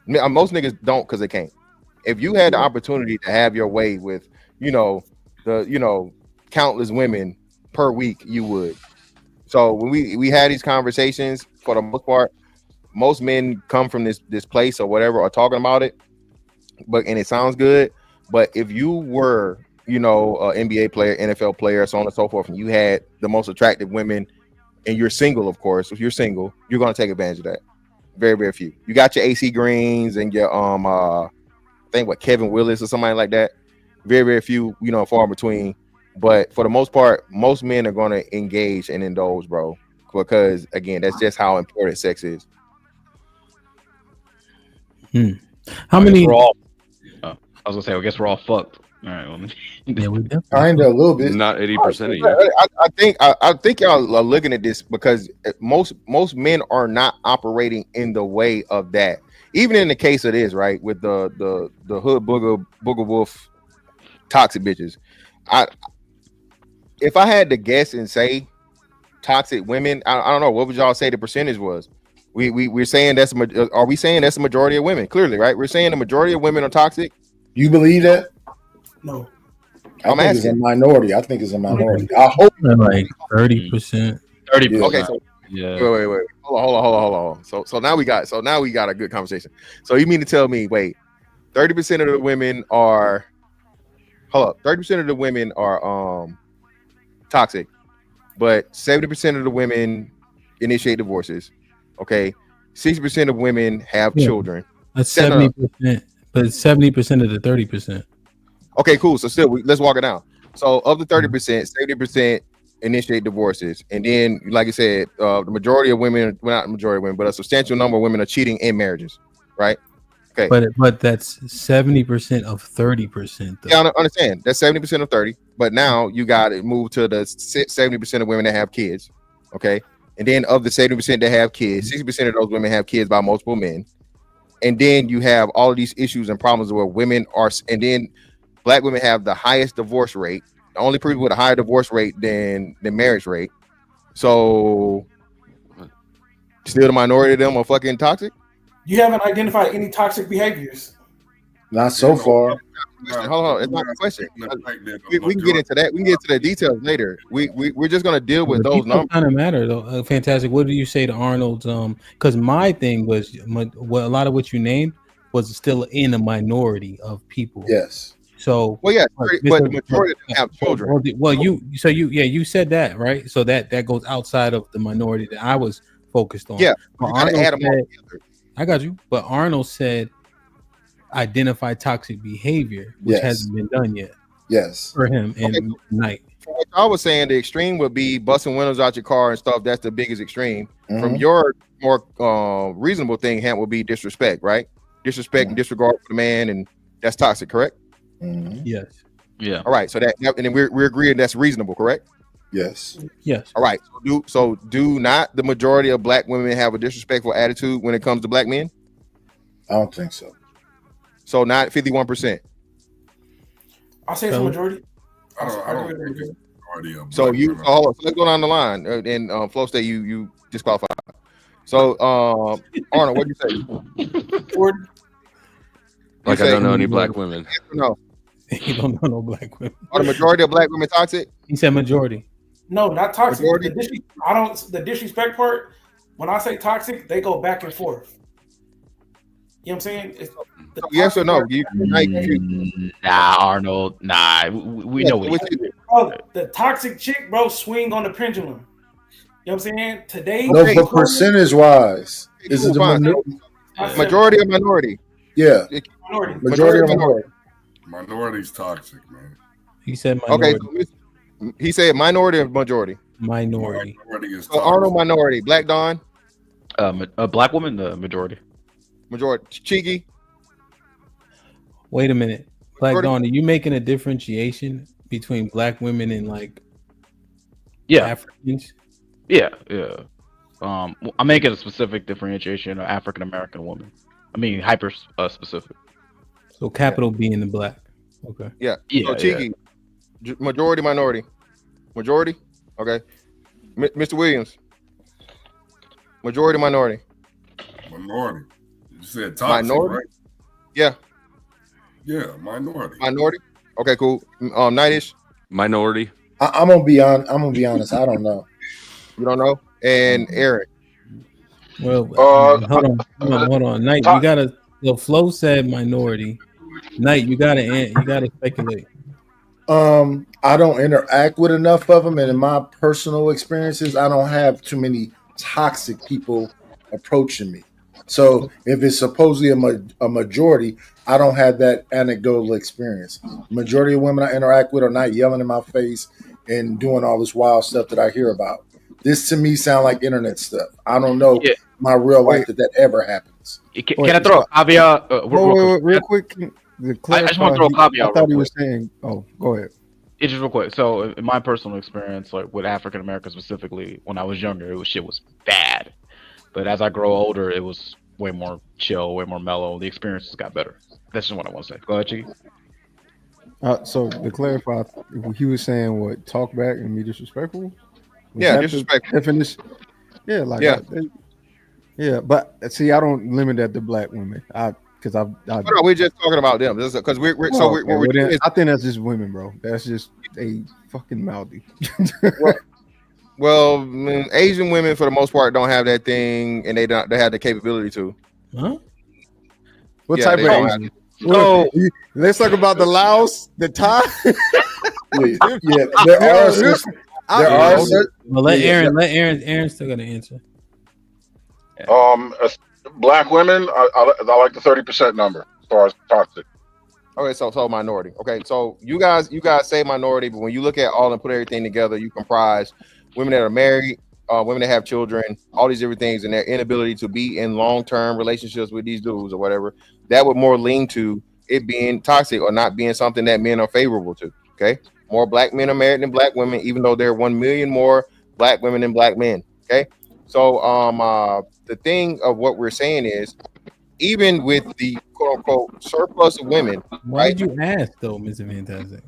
Most niggas don't because they can't. If you had the opportunity to have your way with, countless women per week, you would. So when we had these conversations, for the most part, most men come from this place or whatever, or talking about it, and it sounds good. But if you were, an NBA player, NFL player, so on and so forth, and you had the most attractive women, and you're single, of course, if you're single, you're gonna take advantage of that. Very, very few. You got your AC Greens and your I think Kevin Willis or somebody like that. Very, very few, far in between. But for the most part, most men are gonna engage and indulge, bro. Because again, that's just how important sex is. How many? I was gonna say, I guess we're all fucked. All right, well, yeah, we kind of a little bit. Not 80% of you. I think y'all are looking at this because most men are not operating in the way of that. Even in the case of this, right, with the hood booger wolf toxic bitches. If I had to guess and say toxic women, I don't know, what would y'all say the percentage was? We're saying are we saying that's the majority of women? Clearly, right? We're saying the majority of women are toxic. You believe that? No. I think it's a minority. I hope like 30%. 30%. Okay, so wait. Hold on. So now we got a good conversation. So you mean to tell me, 30% of the women are 30% of the women are toxic, but 70% of the women initiate divorces. Okay, 60% of women have children. That's 70%, but 70% of the 30%. Okay, cool. So still, let's walk it down. So of the 30%, 70% initiate divorces, and then, like I said, the majority of women, well, not the majority of women, but a substantial number of women are cheating in marriages, right? Okay, but that's 70% of 30%. Yeah, I understand. That's 70% of 30. But now you got to move to the 70% of women that have kids, okay? And then of the 70% that have kids, 60% of those women have kids by multiple men, and then you have all of these issues and problems where women are, and then Black women have the highest divorce rate, the only people with a higher divorce rate than the marriage rate. So still the minority of them are fucking toxic? You haven't identified any toxic behaviors. Not so far. Hold on, it's not a question. We can get into that. We can get to the details later. We're just gonna deal with those numbers. Kind of matter though. Fantastic. What do you say to Arnold's? Because my thing was what a lot of what you named was still in a minority of people. Yes. So but the majority of them have children. You said that, right? So that goes outside of the minority that I was focused on. Yeah, you gotta add them all together. I got you. But Arnold said identify toxic behavior, which hasn't been done yet. Yes. For him and Knight. What I was saying, the extreme would be busting windows out your car and stuff. That's the biggest extreme. Mm-hmm. From your more reasonable thing, Hamp, would be disrespect, right? Disrespect and disregard for the man, and that's toxic, correct? Mm-hmm. Yes. Yeah. All right. So that, and then we're agreeing that's reasonable, correct? Yes. Yes. All right. So do not the majority of Black women have a disrespectful attitude when it comes to Black men? I don't think so. So not 51%. I'll say it's a majority. So let's go down the line. And Flo State, you disqualified. So Arnold, what do you say? Like I don't know any Black women. No. He don't know no black women. Are the majority of black women toxic? He said majority. No, not toxic. Majority? The disrespect part. When I say toxic, they go back and forth. You know what I'm saying? It's yes or no? Nah, Arnold. Nah, we know what the toxic chick, bro, swing on the pendulum. You know what I'm saying? Today, no, but percentage wise, is it the majority or minority? Yeah, majority or minority. Minority's toxic, man. He said minority. Okay, so he said minority or majority? Minority. So Arnold, minority. Black Dawn? A black woman, the majority. Majority. Cheeky? Wait a minute. Black Dawn, are you making a differentiation between black women and like Africans? Yeah. I'm making a specific differentiation of African American woman. I mean, hyper specific. So capital B in the black. Okay. Yeah. So cheeky. Majority, minority. Majority? Okay. Mr. Williams. Majority, minority. Minority. You said toxic, minority? right? Yeah. Yeah, minority. Minority? Okay, cool. Nightish? Minority. I'm gonna be honest. I don't know. You don't know? And Aaron. Well, hold on. Knight, you gotta. The flow said minority. Knight, you gotta speculate. I don't interact with enough of them, and in my personal experiences, I don't have too many toxic people approaching me. So if it's supposedly a majority, I don't have that anecdotal experience. Majority of women I interact with are not yelling in my face and doing all this wild stuff that I hear about. This to me sound like internet stuff. I don't know my real life that ever happens. Can I throw a caveat? Real quick. I just want to throw a caveat. I thought he was saying. Oh, go ahead. It's just real quick. So, in my personal experience, like with African Americans specifically, when I was younger, shit was bad. But as I grow older, it was way more chill, way more mellow. The experiences got better. That's just what I want to say. Go ahead, Chicky. So to clarify, he was saying what? Talk back and be disrespectful. Disrespectful. Definition. Yeah, yeah. But see, I don't limit that to black women. We're just talking about them because I think that's just women, bro. That's just a fucking mouthy. Well, Asian women for the most part don't have that thing, and they have the capability to. Huh? What type of Asian? So let's talk about the Laos, the Thai. Aaron's still gonna answer. Black women, I like the 30% number as far as toxic. Okay, so minority. Okay, so you guys say minority, but when you look at all and put everything together, you comprise women that are married, women that have children, all these different things, and their inability to be in long-term relationships with these dudes or whatever. That would more lean to it being toxic or not being something that men are favorable to. Okay, more black men are married than black women, even though there are 1 million more black women than black men. Okay, so the thing of what we're saying is, even with the quote unquote surplus of women, why did you ask though, Mr. Fantastic?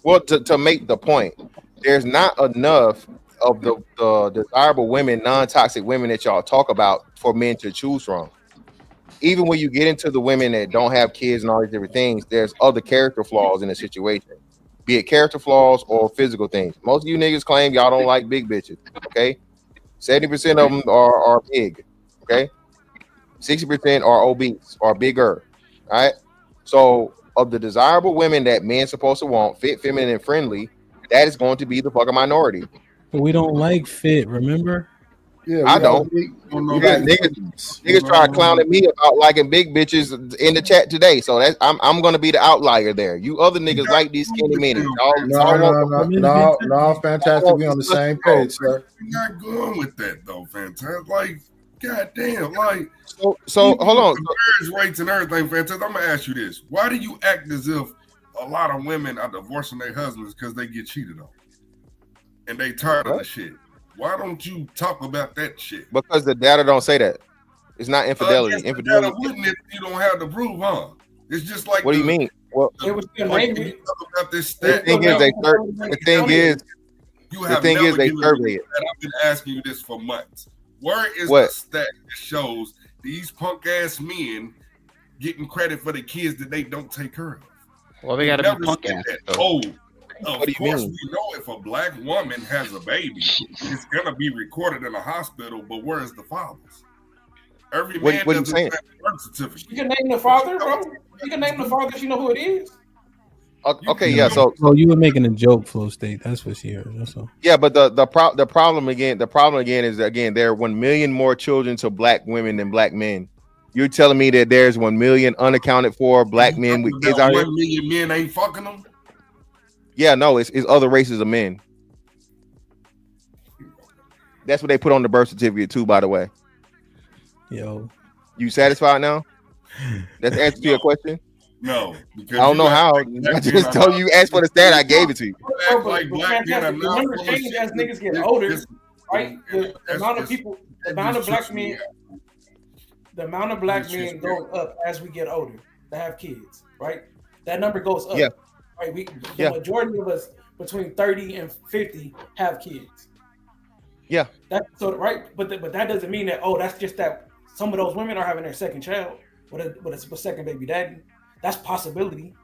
Well, to make the point, there's not enough of the desirable women, non-toxic women that y'all talk about for men to choose from. Even when you get into the women that don't have kids and all these different things, there's other character flaws in the situation, be it character flaws or physical things. Most of you niggas claim y'all don't like big bitches. Okay, 70% of them are big. Okay, 60% are obese or bigger. All right, so of the desirable women that men supposed to want, fit, feminine, and friendly, that is going to be the fucking minority. But we don't like fit, remember? Yeah, I don't. Niggas try clowning me about liking big bitches in the chat today, so that's I'm gonna be the outlier there. You other niggas like these skinny men. No, fantastic. We on the same page, sir. You're not going with that though, fantastic. Like, goddamn, like. So hold on. Marriage rates and everything, fantastic. I'm gonna ask you this: why do you act as if a lot of women are divorcing their husbands because they get cheated on and they tired of the shit? Why don't you talk about that shit? Because the data don't say that. It's not infidelity. Yes, infidelity wouldn't if you don't have the proof, huh? It's just like. What do you mean? Well, it was like you talk about this stat. The thing is they survey it. I've been asking you this for months. Where is the stat that shows these punk ass men getting credit for the kids that they don't take care of? Well, they It got to be never punk said ass. that. though. Oh, What do of you course mean? we know if a black woman has a baby, it's gonna be recorded in a hospital. But where is the fathers? Every man What you doesn't saying? have a birth certificate. You can name the father, bro. You can name the father if you know who it is. Okay, yeah. So you were making a joke, Flow State. That's what she heard. That's all. yeah, but the problem again is again there are 1 million more children to black women than black men. You're telling me that there's 1 million unaccounted for black men with kids About out here? 1 million men ain't fucking them. Yeah, no, it's other races of men. That's what they put on the birth certificate too, by the way. Yo, you satisfied now? That's the answer to your question. No, I don't know how. I just told you asked for the stat. I gave it to you. Act like black men are The not numbers full of change shit. as niggas get This- older, this- right? The amount of that's- people, the that amount of just black trips me men, the amount of black That men shit's goes up as we get older that have kids, right? That number goes up. Yeah. Right. The Yeah. majority of us between 30 and 50 have kids. Yeah. That's so right, but that doesn't mean that that's just that some of those women are having their second child with a second baby daddy. That's possibility. You know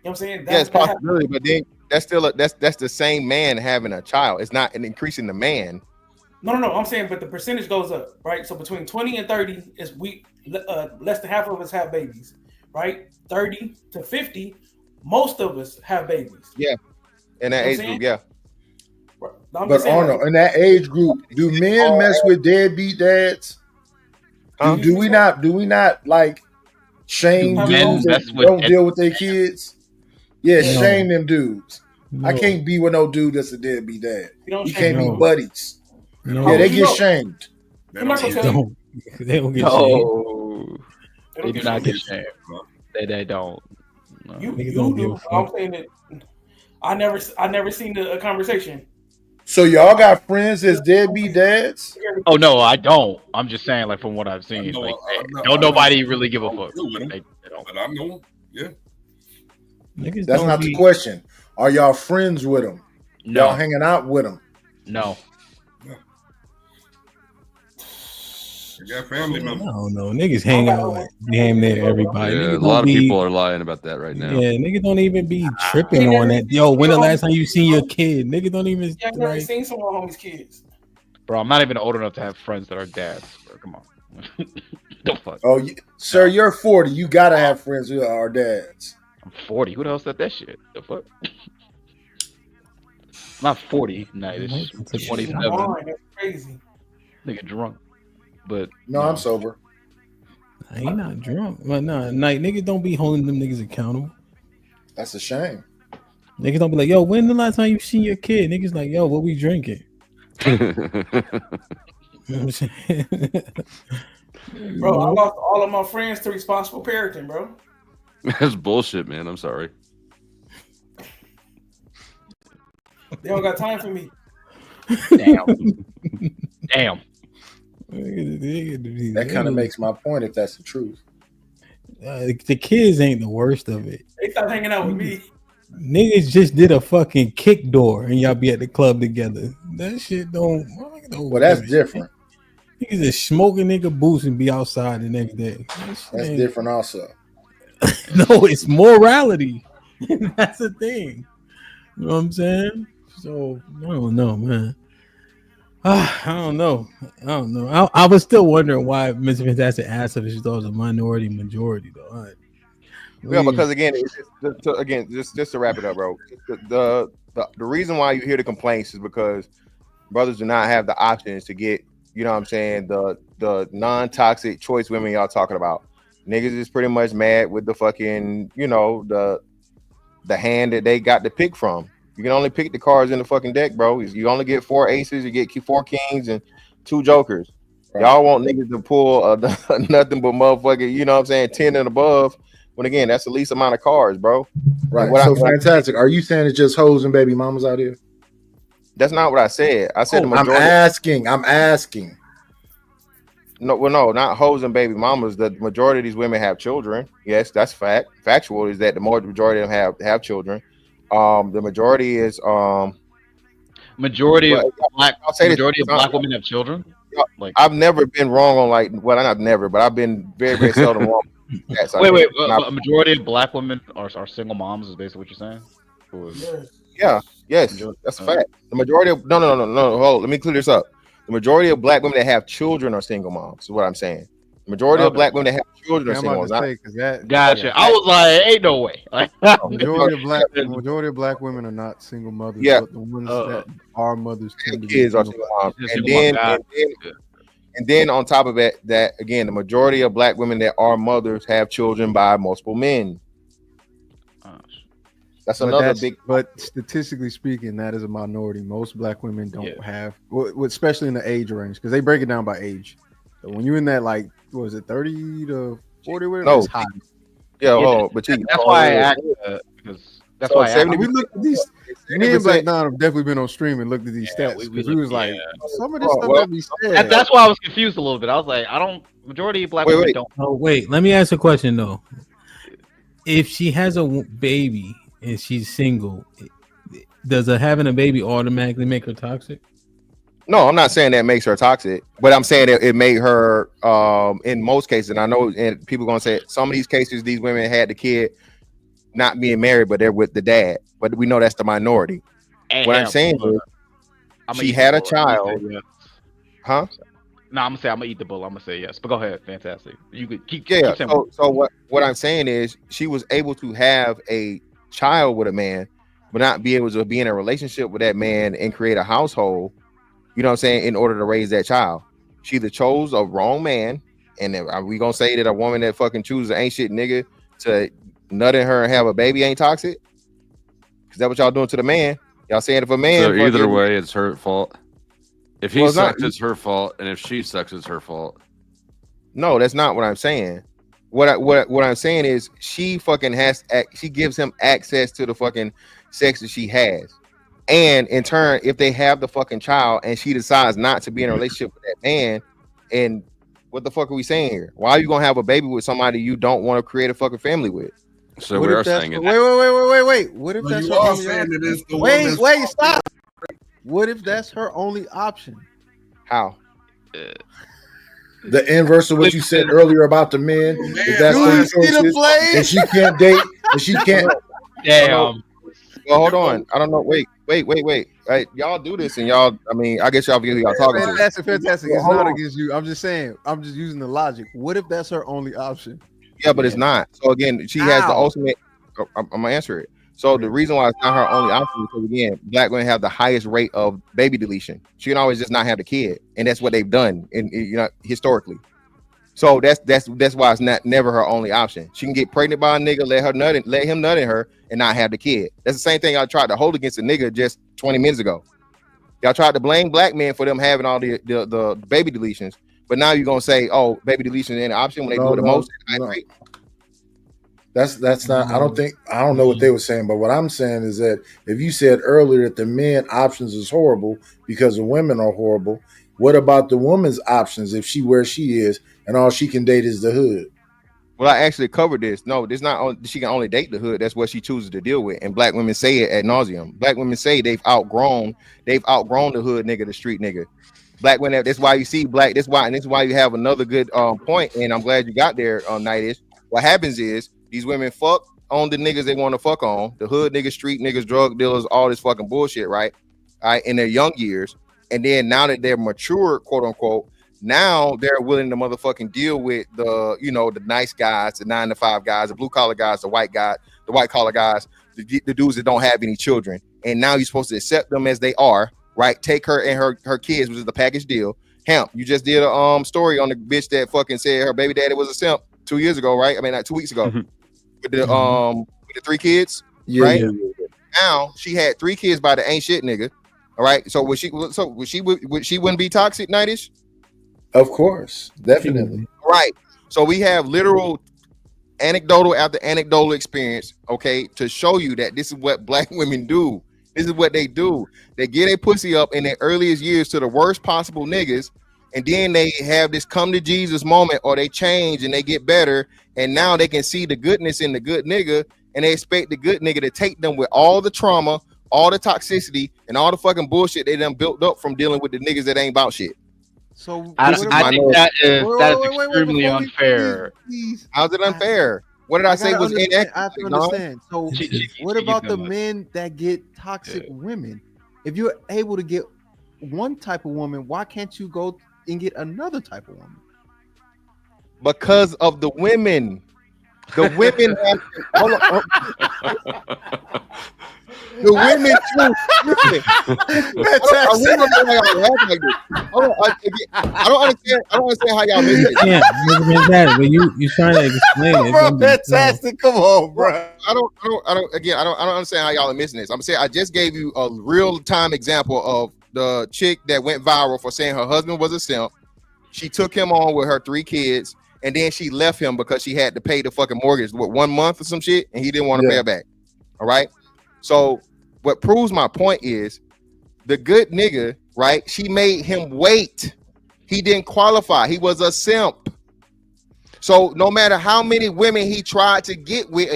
what I'm saying? Yeah, it's possibility, but then that's still that's the same man having a child. It's not an increase in the man. No. I'm saying, but the percentage goes up, right? So between 20 and 30 is less than half of us have babies, right? 30 to 50, most of us have babies. Yeah, in that You age know what I'm group, yeah. I'm But just saying, Arnold, in that age group, do men mess with deadbeat dads? Do we not like shame Do men dudes that mess with don't deal with their kids? Yeah, No. shame them dudes. I No. can't be with no dude that's a deadbeat dad. You don't We shame can't be them. buddies. No. Yeah, they You get know- shamed. I'm not gonna They tell you. don't. They don't get shamed. No, They they don't do get not get shamed. shamed. They don't. No. You Niggas don't give do. a fuck. I'm saying that I never seen a conversation. So y'all got friends that's deadbeat dads? Oh no, I don't. I'm just saying, like from what I've seen, know- like I know- don't I know- nobody really give a I fuck. deal with 'em. They don't. But I know, yeah. Niggas That's don't not be, the question. Are y'all friends with them? Y'all No, hanging out with them? no. I got family I members. don't know. Niggas hang out with damn near everybody. Yeah, Niggas a don't lot of be- people are lying about that right now. Yeah, niggas don't even be tripping on that. Yo, when the last time you seen your kid? Niggas don't even. Yeah, I've never Like, seen some of my homies' kids. Bro, I'm not even old enough to have friends that are dads. Bro, come on. The fuck. Oh, sir, you're 40. You gotta have friends who are dads. I'm 40. Who the hell said that shit? The fuck? I'm not 40. Nah, this is That's 27. Fine, that's crazy. Nigga drunk. But No, I'm sober. I ain't not drunk. But nah, like niggas don't be holding them niggas accountable. That's a shame. Niggas don't be like, yo, when the last time you seen your kid? Niggas like, yo, what we drinking? You know what I'm saying? Bro, I lost all of my friends to responsible parenting, bro. That's bullshit, man. I'm sorry. They don't got time for me. damn. Damn. That kind of makes my point if that's the truth. The kids ain't the worst of it. They stopped hanging out with me. Niggas just did a fucking kick door and y'all be at the club together. That shit don't. Well, that's different. Niggas just smoking nigga boots and be outside the next day. That's different also. No, it's morality. That's the thing. You know what I'm saying? So I don't know, man. I don't know. I was still wondering why Mr. Fantastic asked if she thought it was a minority majority though. Yeah, because again, just to wrap it up, bro. The reason why you hear the complaints is because brothers do not have the options to get, you know what I'm saying, the non-toxic choice women y'all talking about. Niggas is pretty much mad with the fucking, you know, the hand that they got to pick from. You can only pick the cards in the fucking deck, bro. You only get 4 aces, you get 4 kings and 2 jokers. Right. Y'all want niggas to pull nothing but motherfucking, you know what I'm saying, 10 and above. When again, that's the least amount of cards, bro. Right. So fantastic. Are you saying it's just hoes and baby mamas out here? That's not what I said. I said the majority. I'm asking. No, well, no, not hoes and baby mamas. The majority of these women have children. Yes, that's fact. Factual is that the majority of them have children. The majority is majority of black women have children. Like I've never been wrong on not never, but I've been very, very seldom wrong. Wait. A majority of black women are single moms. Is basically what you're saying? Yes, that's a fact. The majority of no. Hold, let me clear this up. The majority of black women that have children are single moms. Is what I'm saying. The majority of black women that have children are single moms. Gotcha. I was like, ain't no way. Majority of black women are not single mothers. Yeah. But the ones that are mothers tend to be Kids are single single moms. And then on top of that again, the majority of black women that are mothers have children by multiple men. That's another big. But statistically speaking, that is a minority. Most black women don't have, especially in the age range, because they break it down by age. So when you're in that, like, what was it, 30 to 40? No, it's high. But that's why I asked because that's why I we looked at these. Me and Black Don have definitely been on stream and looked at these stats because we was like, some of this stuff that we said. That's why I was confused a little bit. I was like, majority of black women don't. Oh wait, let me ask a question though. If she has a baby and she's single, does having a baby automatically make her toxic? No, I'm not saying that makes her toxic, but I'm saying that it made her, in most cases, and I know and people gonna say some of these cases, these women had the kid not being married, but they're with the dad. But we know that's the minority. What I'm saying is, she had a child. Huh? No, I'm gonna say I'm gonna eat the bull. I'm gonna say yes, but go ahead. Fantastic. You could keep. Yeah. Keep so what I'm saying is, she was able to have a child with a man, but not be able to be in a relationship with that man and create a household. You know what I'm saying? In order to raise that child, she either chose a wrong man, and then are we gonna say that a woman that fucking chooses an ain't shit nigga to nut in her and have a baby ain't toxic? Is that what y'all doing to the man? Y'all saying if a man? So either way, it's her fault. If he Well, sucks, it's her fault, and if she sucks, it's her fault. No, that's not what I'm saying. What I'm saying is she fucking she gives him access to the fucking sex that she has. And in turn, if they have the fucking child and she decides not to be in a relationship with that man, and what the fuck are we saying here? Why are you gonna have a baby with somebody you don't want to create a fucking family with? So we are saying it. Wait. What if that's you her are only saying that it's the option? one Wait, stop. What if that's her only option? How? The inverse of what you said earlier about the men. If that's their choices, and she can't date, and she can't. Damn. Well, hold on. I don't know. Wait. Right, y'all do this, and y'all. I mean, I guess y'all feel y'all talking to. Fantastic. It's not against you. I'm just saying. I'm just using the logic. What if that's her only option? Yeah, but it's not. So again, she has the ultimate. I'm gonna answer it. So the reason why it's not her only option is because again, black women have the highest rate of baby deletion. She can always just not have the kid, and that's what they've done, historically. So that's why it's never her only option. She can get pregnant by a nigga, let him nut in her, and not have the kid. That's the same thing I tried to hold against a nigga just 20 minutes ago. Y'all tried to blame black men for them having all the baby deletions, but now you're gonna say, oh, baby deletion is an option when they do it the most. No. That's not. I don't know what they were saying, but what I'm saying is that if you said earlier that the men options is horrible because the women are horrible, what about the woman's options if where she is and all she can date is the hood? Well, I actually covered this. No, this not. She can only date the hood. That's what she chooses to deal with. And black women say it ad nauseum. Black women say they've outgrown the hood nigga, the street nigga. Black women. That's why you see black. That's why you have another good point. And I'm glad you got there on Nightish. What happens is these women fuck on the niggas they want to fuck on, the hood niggas, street niggas, drug dealers, all this fucking bullshit, right? All right, in their young years. And then now that they're mature, quote unquote, now they're willing to motherfucking deal with the nice guys, the 9-to-5 guys, the blue collar guys, the white collar guys, the dudes that don't have any children. And now you're supposed to accept them as they are, right? Take her and her kids, which is the package deal. Hemp, you just did a story on the bitch that fucking said her baby daddy was a simp 2 years ago, right? I mean, not 2 weeks ago. With the 3 kids, right? Yeah. Now she had 3 kids by the ain't shit nigga. All right. So would she wouldn't be toxic, Nightish? Of course, definitely. Right. So we have literal anecdotal after anecdotal experience, okay, to show you that this is what black women do. This is what they do. They get a pussy up in their earliest years to the worst possible niggas, and then they have this come to Jesus moment, or they change and they get better, and now they can see the goodness in the good nigga, and they expect the good nigga to take them with all the trauma, all the toxicity, and all the fucking bullshit they done built up from dealing with the niggas that ain't about shit. So I what about think that is wait, extremely before we unfair. please. How's it unfair? What did I say was inequitable? I have to Don? understand. So what about the men that get toxic women? If you're able to get one type of woman, why can't you go and get another type of woman? Because of the women. The women have hold on. The women too. Listen. I don't understand. I don't understand how y'all miss it. Yeah, but you trying to explain it. Bro, fantastic. Come on, bro. I don't understand how y'all are missing this. I'm saying I just gave you a real time example of the chick that went viral for saying her husband was a simp. She took him on with her 3 kids, and then she left him because she had to pay the fucking mortgage, 1 month or some shit, and he didn't want to pay her back. All right. So what proves my point is the good nigga, right? She made him wait. He didn't qualify. He was a simp. So no matter how many women he tried to get with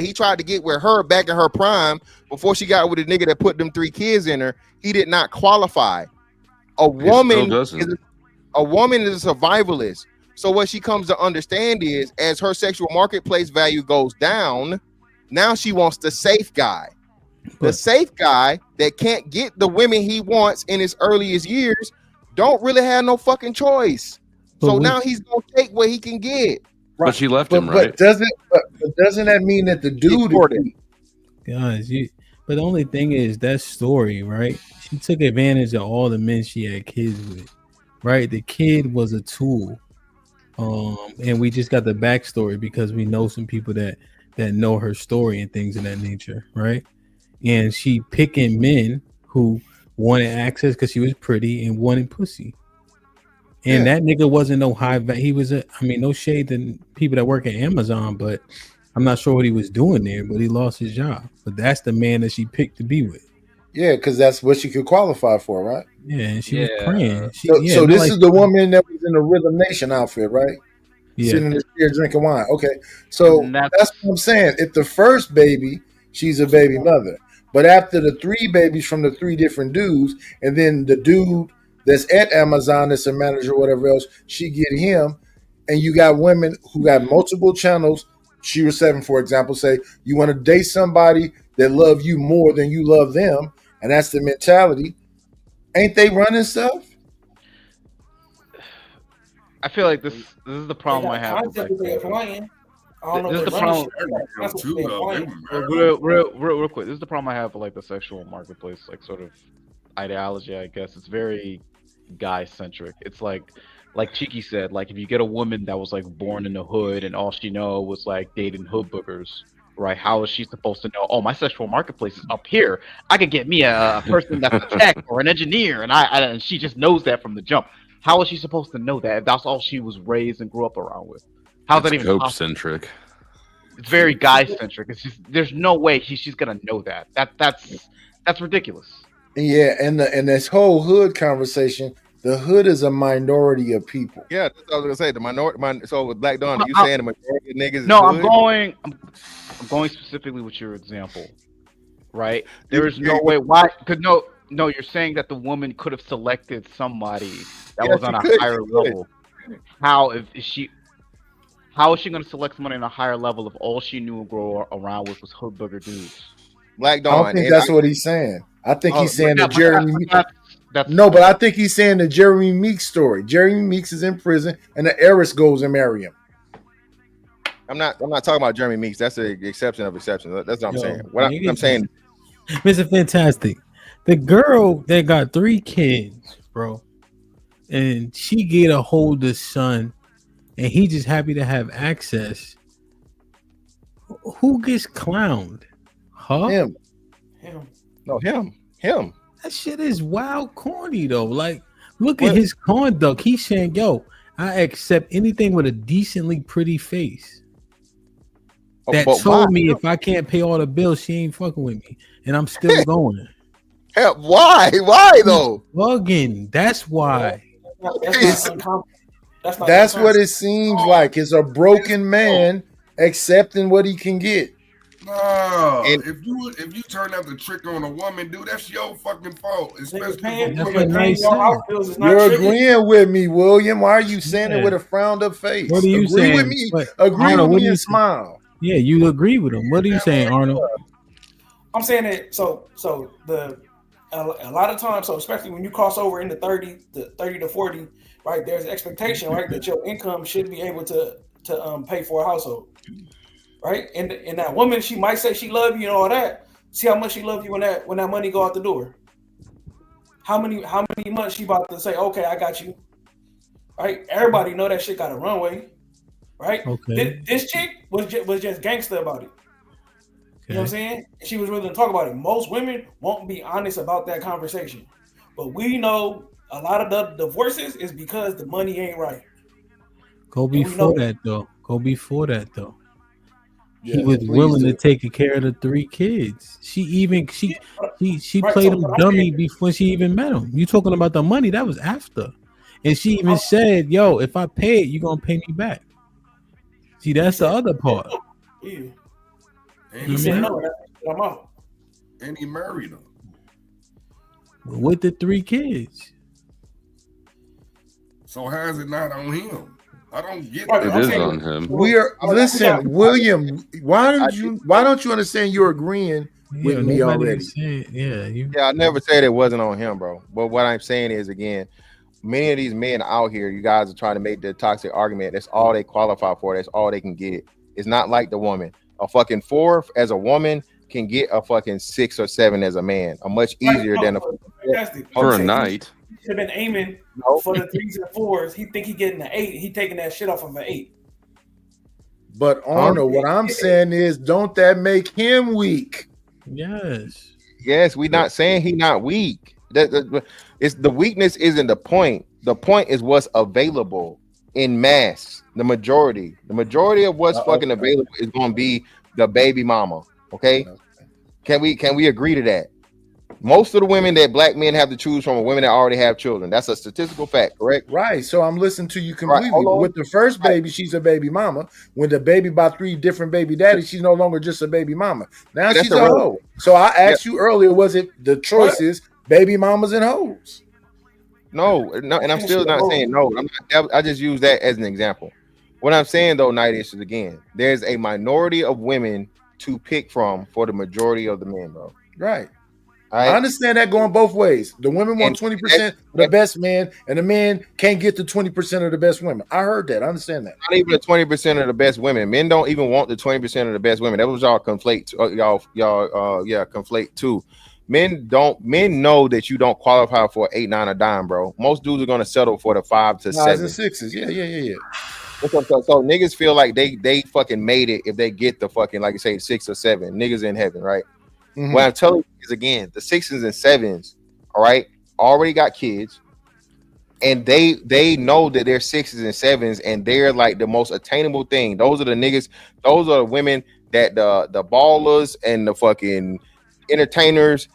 her back in her prime before she got with a nigga that put them 3 kids in her, he did not qualify. A woman is a survivalist. So what she comes to understand is as her sexual marketplace value goes down, now she wants the safe guy. The safe guy that can't get the women he wants in his earliest years don't really have no fucking choice. So now he's gonna take what he can get. But she left him, right? But doesn't that mean that the dude Guys, but the only thing is that story, right? She took advantage of all the men she had kids with, right? The kid was a tool. And we just got the backstory because we know some people that know her story and things of that nature, right? And she picking men who wanted access because she was pretty and wanted pussy. And that nigga wasn't no high value. He was no shade to people that work at Amazon, but I'm not sure what he was doing there, but he lost his job. But that's the man that she picked to be with. Yeah, because that's what she could qualify for, right? Yeah, and she was praying. So this is the woman that was in the Rhythm Nation outfit, right? Yeah. Sitting in the chair drinking wine. Okay, so that's what I'm saying. If the first baby, she's a baby mother. But after the 3 babies from the 3 different dudes, and then the dude that's at Amazon that's a manager or whatever else, she get him, and you got women who got multiple channels. She was 7, for example, say you want to date somebody that love you more than you love them, and that's the mentality. Ain't they running stuff? I feel like this is the problem I have. This is the problem. Real quick. This is the problem I have with like the sexual marketplace, like sort of ideology. I guess it's very guy centric. It's like Cheeky said, like if you get a woman that was like born in the hood and all she know was like dating hood boogers, right? How is she supposed to know? Oh, my sexual marketplace is up here. I could get me a person that's a tech or an engineer, and she just knows that from the jump. How is she supposed to know that if that's all she was raised and grew up around with? How's that even possible? Centric. It's very guy centric. It's just there's no way she's gonna know that. That's ridiculous. Yeah, and this whole hood conversation, the hood is a minority of people. Yeah, that's what I was gonna say. The minority. So with Black Dawn, are you saying the majority of niggas? No, is I'm going specifically with your example, right? There is no way. Why? Because no, you're saying that the woman could have selected somebody that was on a higher level. How is she going to select somebody on a higher level if all she knew and grew around with was hood booger dudes? Black Dawn. I don't think that's what he's saying. I think he's saying the Jeremy. But I think he's saying the Jeremy Meeks story. Jeremy Meeks is in prison, and the heiress goes and marry him. I'm not talking about Jeremy Meeks. That's an exception of exceptions. That's what I'm saying. What I'm saying, Mr. Fantastic, the girl that got 3 kids, bro, and she get a hold of son, and he just happy to have access. Who gets clowned? Huh? Him. No, him. That shit is wild corny though. Like, look at his conduct. He's saying, "Yo, I accept anything with a decently pretty face." That told me if I can't pay all the bills, she ain't fucking with me, and I'm still going. Hell, why? Why though? Bugging. That's why. That's what it seems like. It's a broken man accepting what he can get. No, And if you turn out the trick on a woman, dude, that's your fucking fault. Especially paying That's your what nice your said. house bills is not You're tricking. agreeing with me, William. Why are you saying it Yeah. with a frowned up face? What are you Agree with saying? me. What, Agree Arnold, with what me do you and say? smile. Yeah, you agree with him. What are you saying, Arnold? I'm saying that so a lot of times, so especially when you cross over into 30 to 40, right? There's an expectation, right, that your income should be able to pay for a household, right? And that woman, she might say she love you and all that. See how much she love you when that money go out the door. How many months she about to say, okay, I got you, right? Everybody know that shit got a runway, right? Okay. This chick was just gangster about it. You know what I'm saying? She was willing to talk about it. Most women won't be honest about that conversation. But we know a lot of the divorces is because the money ain't right. Go before that though. He Yes, was please willing do. to take care of the 3 kids. She Right, played so him what I'm dummy saying, before she even met him. You talking about the money? That was after. And she even said, yo, if I pay it, you're gonna pay me back. See, that's the other part. yeah. And He said no, I'm out. And he married her. With the 3 kids. So how is it not on him? I don't get It that. is on him. Listen, William. Why don't you understand? You're agreeing with me already. I never said it wasn't on him, bro. But what I'm saying is, again, many of these men out here, you guys are trying to make the toxic argument. That's all they qualify for. That's all they can get. It's not like the woman. A fucking 4 as a woman can get a fucking 6 or 7 as a man. A much easier than for a night. He should have been aiming for the 3s and 4s. He think he getting an 8. He taking that shit off of an 8. But Arnold, what I'm saying is, don't that make him weak? Yes, we're not saying he not weak. It's the weakness isn't the point. The point is what's available in mass. The majority of what's fucking available is going to be the baby mama. Okay, can we agree to that? Most of the women that black men have to choose from are women that already have children. That's a statistical fact, correct? Right. So I'm listening to you completely. Right, with the first baby, she's a baby mama. When the baby by 3 different baby daddies, she's no longer just a baby mama. Now she's a hoe. So I asked you earlier, was it the choices, baby mamas and hoes? No, and I'm still not saying no. I just use that as an example. What I'm saying though, Night is again, there's a minority of women to pick from for the majority of the men, bro. Right. I understand that going both ways. The women want 20% of the best men, and the men can't get the 20% of the best women. I heard that. I understand that. Not even the 20% of the best women. Men don't even want the 20% of the best women. That was y'all conflate. Conflate too. Men know that you don't qualify for 8, 9, or dime, bro. Most dudes are gonna settle for the 5 to 7 and 6s. Yeah. So niggas feel like they fucking made it if they get the fucking, like you say, 6 or 7. Niggas in heaven, right? Mm-hmm. What I'm telling you is, again, the 6s and 7s, all right, already got kids, and they know that they're 6s and 7s, and they're like the most attainable thing. Those are the niggas. Those are the women that the ballers and the fucking entertainers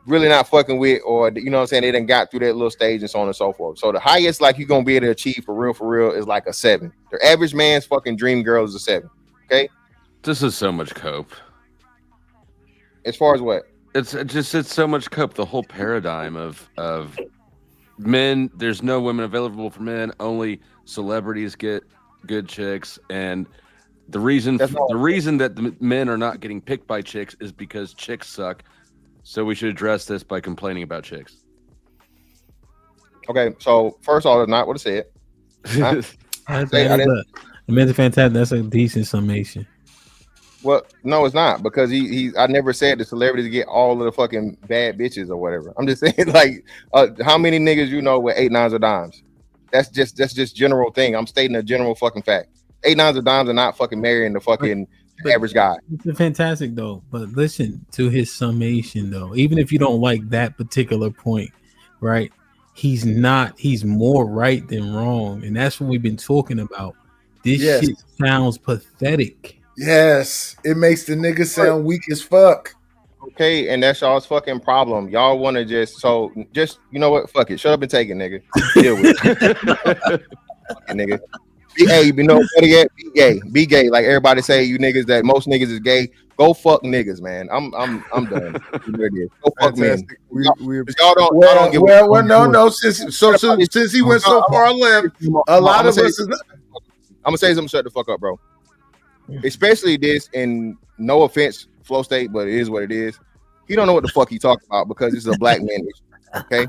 really not fucking with, or you know what I'm saying, they done got through that little stage and so on and so forth. So the highest like you're gonna be able to achieve for real is like a 7. The average man's fucking dream girl is a 7. Okay, this is so much cope. As far as what? It's so much cope. The whole paradigm of men, there's no women available for men, only celebrities get good chicks, and the reason that the men are not getting picked by chicks is because chicks suck. So we should address this by complaining about chicks. Okay, so first of all, that's not what I said. That's fantastic. That's a decent summation. Well, no, it's not, because I never said the celebrities get all of the fucking bad bitches or whatever. I'm just saying, like, how many niggas you know with 8, 9s or dimes? That's just general thing. I'm stating a general fucking fact. 8, 9s or dimes are not fucking marrying the fucking average guy. It's fantastic though, but listen to his summation though. Even if you don't like that particular point, right? He's more right than wrong, and that's what we've been talking about. This shit sounds pathetic. Yes, it makes the nigga sound weak as fuck. Okay, and that's y'all's fucking problem. Y'all want to just you know what? Fuck it. Shut up and take it, nigga. Deal with it. Nigga. Hey, you know what? Be gay. Be gay. Like everybody say, you niggas that most niggas is gay. Go fuck niggas, man. I'm done. There it is. Go fuck men. Y'all don't give no. Since he went so far left, a lot of us. I'm gonna say something. Shut the fuck up, bro. Especially this, and no offense, Flow State, but it is what it is. He don't know what the fuck he talking about because it's a black man issue. Okay,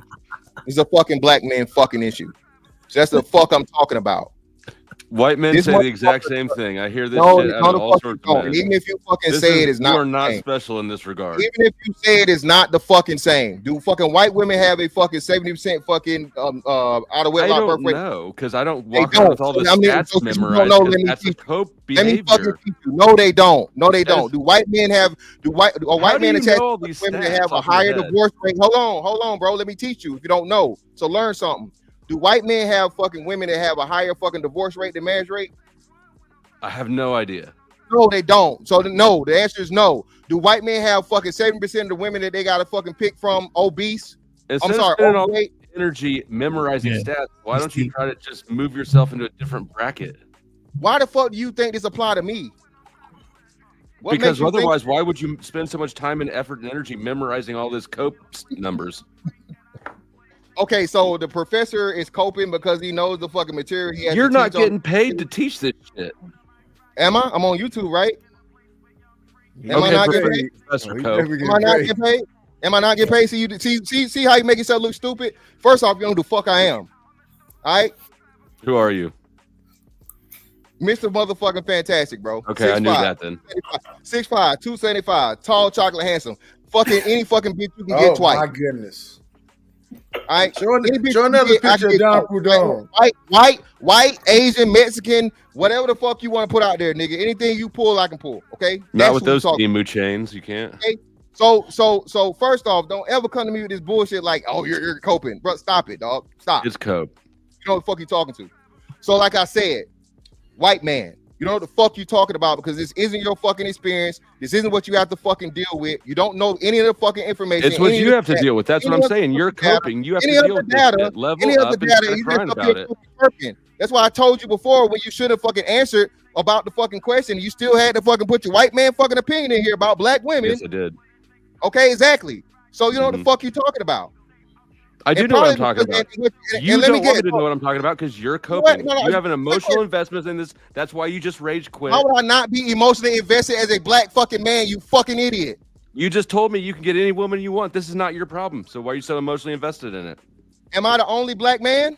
it's a fucking black man fucking issue. So that's the fuck I'm talking about. White men say the exact same thing. I hear this shit out of all sorts of men. Even if you fucking say it is not, you are not special in this regard. Even if you say it is not the fucking same, do fucking white women have a fucking 70% fucking out of wedlock birth rate? No, because I don't walk around with all the stats memorized. That's a cope behavior. Let me fucking teach you. No, they don't. No, they don't. Do white men have? Do white men attach women that have a higher divorce rate? Hold on, bro. Let me teach you if you don't know. So learn something. Do white men have fucking women that have a higher fucking divorce rate than marriage rate? I have no idea. No, they don't. So no, the answer is no. Do white men have fucking 7% of the women that they gotta fucking pick from obese? Instead of spending all energy memorizing stats, why don't you try to just move yourself into a different bracket? Why the fuck do you think this apply to me? Because otherwise, why would you spend so much time and effort and energy memorizing all this cope numbers? Okay, so the professor is coping because he knows the fucking material he has. You're not getting paid to teach this shit. Am I? I'm on YouTube, right? Am I not getting paid? Am I not getting paid? Am I not getting paid? See how you make yourself look stupid? First off, you don't know who the fuck I am. All right? Who are you? Mr. Motherfucking Fantastic, bro. Okay, 6'5", I knew that then. 6'5", 275, tall, chocolate, handsome. Fucking any fucking bitch you can get twice. Oh my goodness. All right, show another picture of Don Prudhomme. White, Asian, Mexican, whatever the fuck you want to put out there, nigga. Anything you pull, I can pull. Okay, not with those emu chains, you can't. Okay, so first off, don't ever come to me with this bullshit like, oh, you're coping, bro. Stop it, dog. Stop. It's cope. You know what the fuck you talking to? So, like I said, white man, you know what the fuck you talking about because this isn't your fucking experience. This isn't what you have to fucking deal with. You don't know any of the fucking information. It's what you have to deal with. That's what I'm saying. You're coping. You have to deal with it. Level up and start crying about it. That's why I told you before when you should have fucking answered about the fucking question. You still had to fucking put your white man fucking opinion in here about black women. Yes, I did. Okay, exactly. So you know what the fuck you talking about. I do know what I'm talking about. You don't want me to know what I'm talking about because you're coping. You have an emotional investment in this. That's why you just rage quit. How would I not be emotionally invested as a black fucking man, you fucking idiot? You just told me you can get any woman you want. This is not your problem. So why are you so emotionally invested in it? Am I the only black man?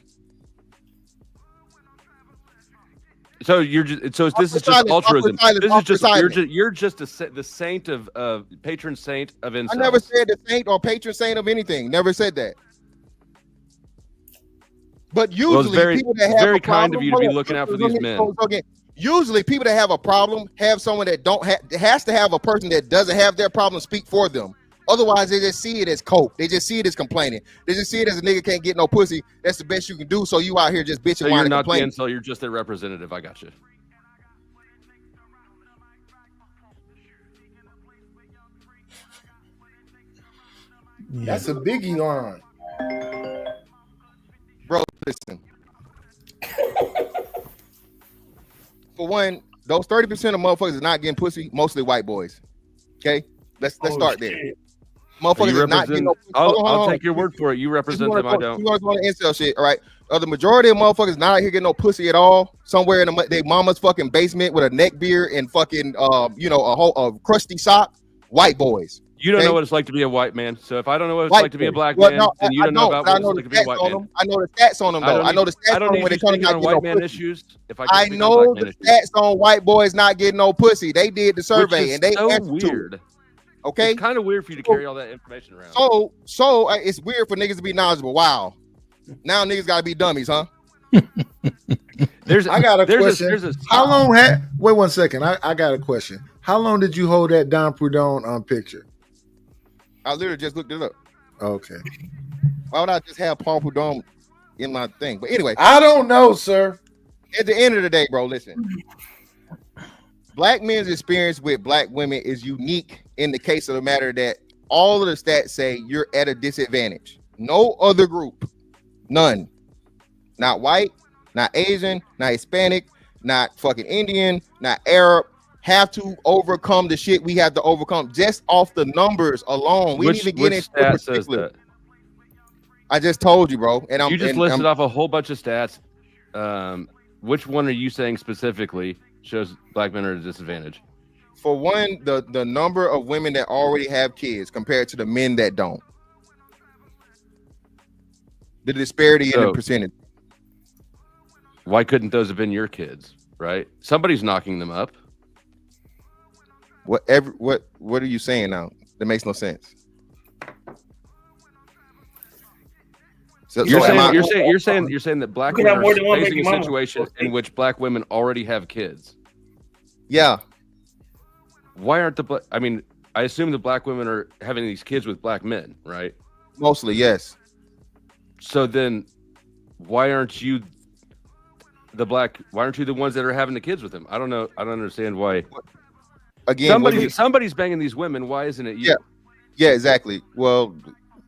So this is just altruism. This is just you're just the saint of patron saint of incels. I never said the saint or patron saint of anything. Never said that. But usually, people that have very a problem, kind of you to be looking out for these men. Usually, people that have a problem have someone that has to have a person that doesn't have their problem speak for them. Otherwise, they just see it as cope. They just see it as complaining. They just see it as a nigga can't get no pussy. That's the best you can do. So you out here just bitching, whining, complaining. So you're just a representative. I got you. That's a biggie line. Bro, listen. For one, those 30% of motherfuckers is not getting pussy, mostly white boys. Okay? Let's start there. Motherfuckers is not getting no pussy. I'll take your word for it. You represent them, I don't. You want to go on the incel shit, all right? The majority of motherfuckers not out here getting no pussy at all. Somewhere in their mama's fucking basement with a neck beard and fucking a crusty sock. White boys. You don't know what it's like to be a white man. So if I don't know what it's like to be a black man, then you don't know about what it's like to be a white man. I know the stats on them, though. I know the stats on them when they come out white man issues. I know the stats on white boys not getting no pussy. They did the survey and they answered weird. Okay, it's kind of weird for you to carry all that information around. So it's weird for niggas to be knowledgeable. Wow, now niggas gotta be dummies, huh? I got a question. How long wait 1 second. I got a question. How long did you hold that Don Prudhomme picture? I literally just looked it up. Okay. Why would I just have Paul Prudhomme in my thing? But anyway, I don't know, sir. At the end of the day, bro, listen. Black men's experience with black women is unique in the case of the matter that all of the stats say you're at a disadvantage. No other group, none. Not white, not Asian, not Hispanic, not fucking Indian, not Arab, have to overcome the shit we have to overcome just off the numbers alone. We need to get into stat says that? I just told you, bro. And You just listed off a whole bunch of stats. Which one are you saying specifically shows black men are at a disadvantage? For one, the number of women that already have kids compared to the men that don't. The disparity in the percentage. Why couldn't those have been your kids, right? Somebody's knocking them up. What are you saying now? That makes no sense. You're saying that black women are facing a situation in which black women already have kids. Yeah. Why aren't I assume the black women are having these kids with black men, right? Mostly, yes. So then why aren't you the ones that are having the kids with them? I don't know. I don't understand why. Again, somebody's banging these women. Why isn't it you? Yeah, exactly. Well,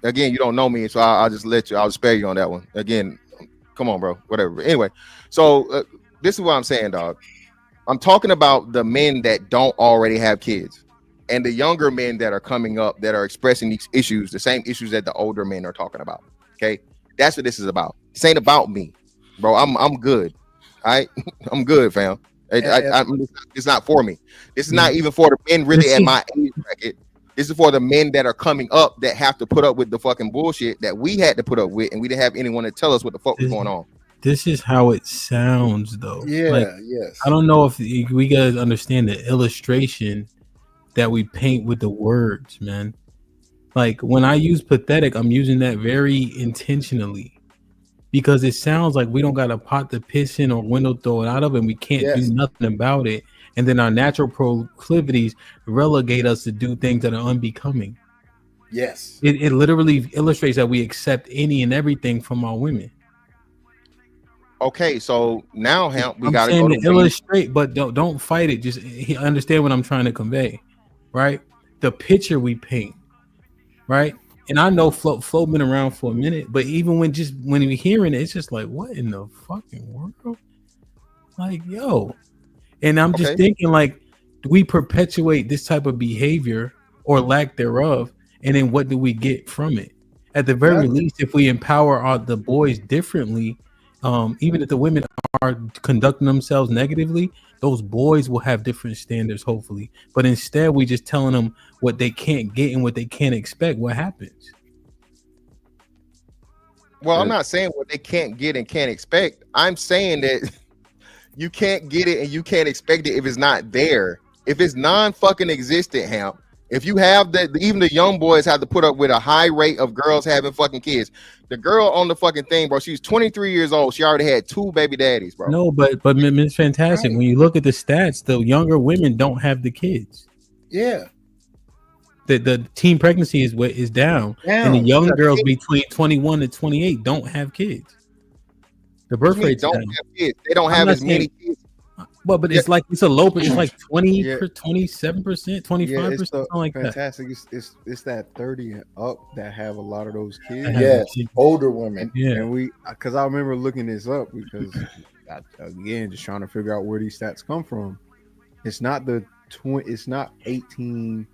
again, you don't know me, so I'll just let you. I'll spare you on that one. Again, come on, bro. Whatever. Anyway, so this is what I'm saying, dog. I'm talking about the men that don't already have kids, and the younger men that are coming up that are expressing these issues, the same issues that the older men are talking about. Okay, that's what this is about. This ain't about me, bro. I'm good. All right, I'm good, fam. It's not for me. This is not even for the men really at my age bracket. This is for the men that are coming up that have to put up with the fucking bullshit that we had to put up with, and we didn't have anyone to tell us what the fuck was going on. This is how it sounds, though. Yeah, yes. I don't know if we guys understand the illustration that we paint with the words, man. Like when I use pathetic, I'm using that very intentionally. Because it sounds like we don't got a pot to piss in or window throw it out of, and we can't do nothing about it. And then our natural proclivities relegate us to do things that are unbecoming. Yes. It literally illustrates that we accept any and everything from our women. Okay, so now we got to illustrate, but don't fight it. Just understand what I'm trying to convey, right? The picture we paint, right? And I know Flo been around for a minute, but even when you're hearing it, it's just like, what in the fucking world? Like, yo. And I'm just thinking, like, do we perpetuate this type of behavior or lack thereof? And then what do we get from it? At the very least, if we empower the boys differently, even if the women are conducting themselves negatively, those boys will have different standards, hopefully. But instead, we just telling them what they can't get and what they can't expect. What happens? Well, I'm not saying what they can't get and can't expect. I'm saying that you can't get it and you can't expect it if it's not there. If it's non-fucking existent, Hamp. If you have even the young boys have to put up with a high rate of girls having fucking kids. The girl on the fucking thing, bro, she's 23 years old. She already had 2 baby daddies, bro. No, but Miss Fantastic, when you look at the stats, the younger women don't have the kids. Yeah. The teen pregnancy is down. And the young girls between 21 and 28 don't have kids. The birth rate don't have kids. They don't have as many kids. Well, but it's like it's a low, it's like 27%, 25%, something like fantastic. It's that 30 and up that have a lot of those kids. Yeah, older women. Yeah, and because I remember looking this up because again, just trying to figure out where these stats come from. It's not it's not 18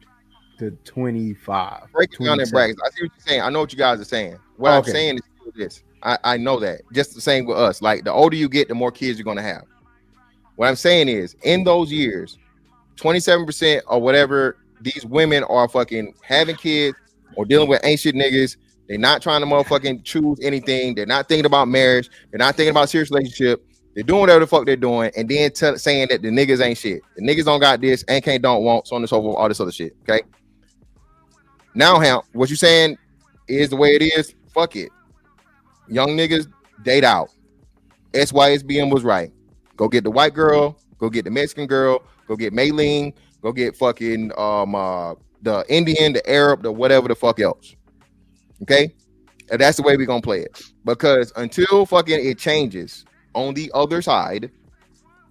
to 25. Break it down in brackets. I see what you're saying. I know what you guys are saying. What I'm saying is this. I know that. Just the same with us. Like the older you get, the more kids you're gonna have. What I'm saying is, in those years, 27% or whatever, these women are fucking having kids or dealing with ancient niggas. They're not trying to motherfucking choose anything. They're not thinking about marriage. They're not thinking about serious relationship. They're doing whatever the fuck they're doing, and then saying that the niggas ain't shit. The niggas don't got this, and can't, don't want, so on and so forth, all this other shit. Okay. Now, Hamp, what you saying is the way it is. Fuck it. Young niggas date out. SYSBM was right. Go get the white girl, go get the Mexican girl, go get Maylene, go get fucking the Indian, the Arab, the whatever the fuck else. Okay? And that's the way we're gonna play it. Because until fucking it changes on the other side,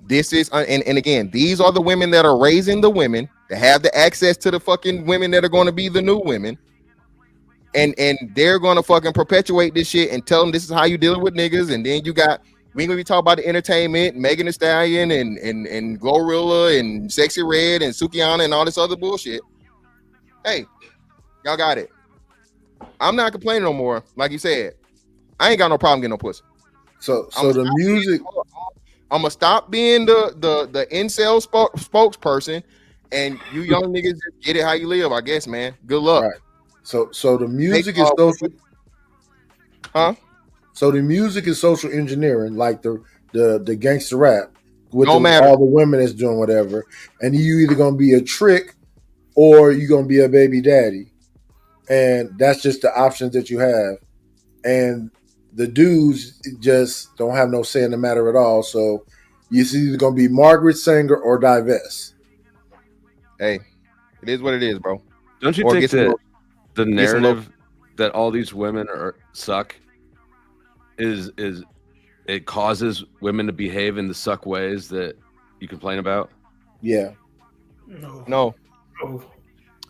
this is and again, these are the women that are raising the women that have the access to the fucking women that are gonna be the new women. And they're gonna fucking perpetuate this shit and tell them this is how you deal with niggas, and then you got We ain't gonna be talking about the entertainment, Megan Thee Stallion and Glorilla and Sexy Red and Sukihana and all this other bullshit. Hey, y'all got it. I'm not complaining no more. Like you said, I ain't got no problem getting no pussy. So the music. I'm gonna stop being the incel spokesperson, and you young niggas just get it how you live. I guess, man. Good luck. Right. So the music is social. Huh? So the music is social engineering, like the gangster rap with No matter. all the women that's doing whatever, and you either gonna be a trick or you gonna be a baby daddy, and that's just the options that you have, and the dudes just don't have no say in the matter at all. So it's either gonna be Margaret Sanger or divest. Hey, it is what it is, bro. Don't you Or think get some that lo- the get some lo- narrative that all these women suck is it causes women to behave in the suck ways that you complain about? Yeah. No.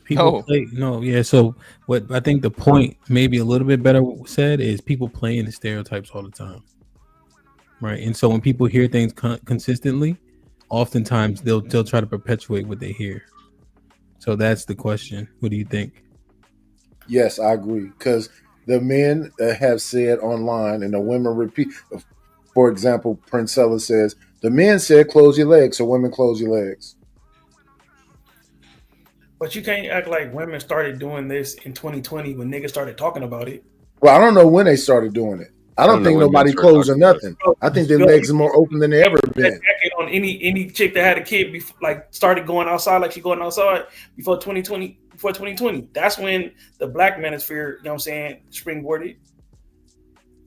People play yeah. So what I think the point, maybe a little bit better said, is people playing the stereotypes all the time, right? And so when people hear things consistently, oftentimes they'll try to perpetuate what they hear. So that's the question. What do you think? Yes, I agree. Because the men have said online, and the women repeat. For example, Princella says the men said close your legs, so women close your legs. But you can't act like women started doing this in 2020 when niggas started talking about it. Well, I don't know when they started doing it. I don't think nobody closed or nothing. I think their legs are more open than they ever been. On any chick that had a kid, before, like started going outside like she going outside before 2020. Before 2020, that's when the black manosphere, you know what I'm saying, springboarded.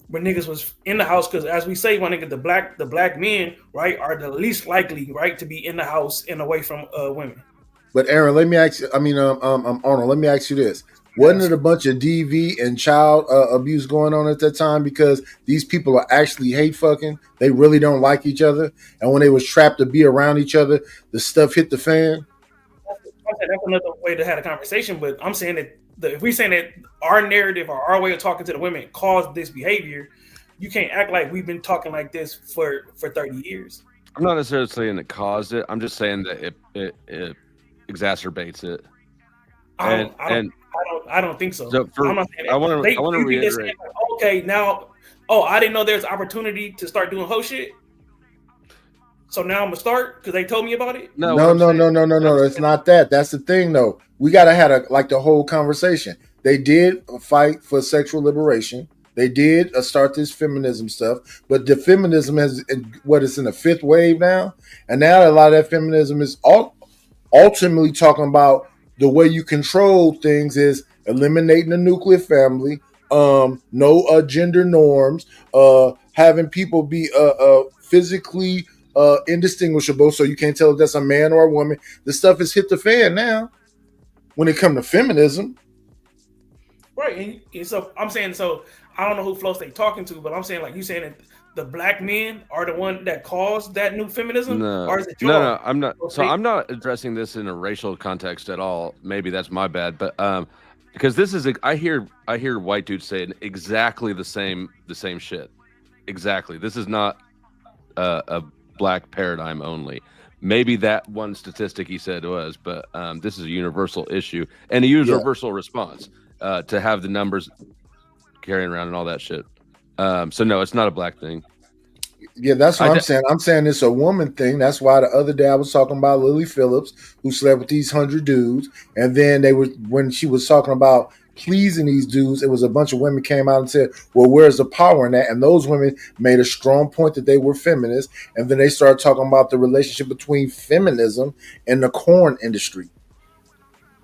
When niggas was in the house, because as we say, my nigga, the black men, right, are the least likely, right, to be in the house and away from women. But Aaron, let me ask you. I mean, Arnold, let me ask you this: wasn't it a bunch of DV and child abuse going on at that time? Because these people are actually hate fucking. They really don't like each other, and when they was trapped to be around each other, the stuff hit the fan. That's another way to have a conversation. But I'm saying that if we saying that our narrative or our way of talking to the women caused this behavior, you can't act like we've been talking like this for 30 years. I'm not necessarily saying it caused it. I'm just saying that it exacerbates it. I don't think so. I'm not saying that. I want to reiterate. Like, okay, now, I didn't know there's opportunity to start doing whole shit. So now I'm gonna start because they told me about it. No. It's not that. That's the thing, though. We gotta have the whole conversation. They did fight for sexual liberation. They did start this feminism stuff, but the feminism is in the fifth wave now, and now a lot of that feminism is ultimately talking about the way you control things is eliminating the nuclear family, no gender norms, having people be physically indistinguishable, so you can't tell if that's a man or a woman. The stuff has hit the fan now when it comes to feminism. Right, and so I'm saying, I don't know who Flo's they talking to, but I'm saying, like, you saying that the black men are the one that caused that new feminism? Or is it No, I'm not. So I'm not addressing this in a racial context at all. Maybe that's my bad, but because this is I hear white dudes saying exactly the same shit. Exactly. This is not a black paradigm only. Maybe that one statistic he said was, but this is a universal issue and a universal response to have the numbers carrying around and all that shit. So no, it's not a black thing. Yeah, that's what I'm saying. I'm saying it's a woman thing. That's why the other day I was talking about Lily Phillips, who slept with these 100 dudes, and then when she was talking about pleasing these dudes, it was a bunch of women came out and said, well, where's the power in that? And those women made a strong point that they were feminists, and then they started talking about the relationship between feminism and the corn industry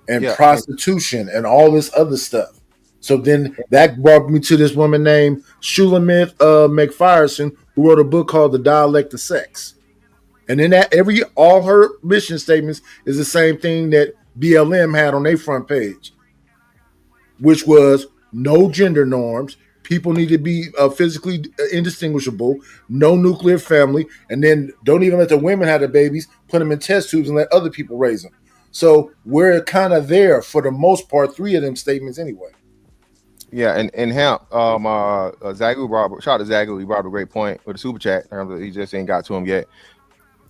and prostitution and all this other stuff. So then that brought me to this woman named Shulamith McPherson, who wrote a book called The Dialect of Sex. And in that, all her mission statements is the same thing that BLM had on their front page, which was no gender norms. People need to be physically indistinguishable, no nuclear family, and then don't even let the women have the babies, put them in test tubes and let other people raise them. So we're kind of there for the most part, 3 of them statements anyway. Yeah, and hemp. Zagu brought shout out to Zagu. He brought up a great point with the super chat. He just ain't got to him yet.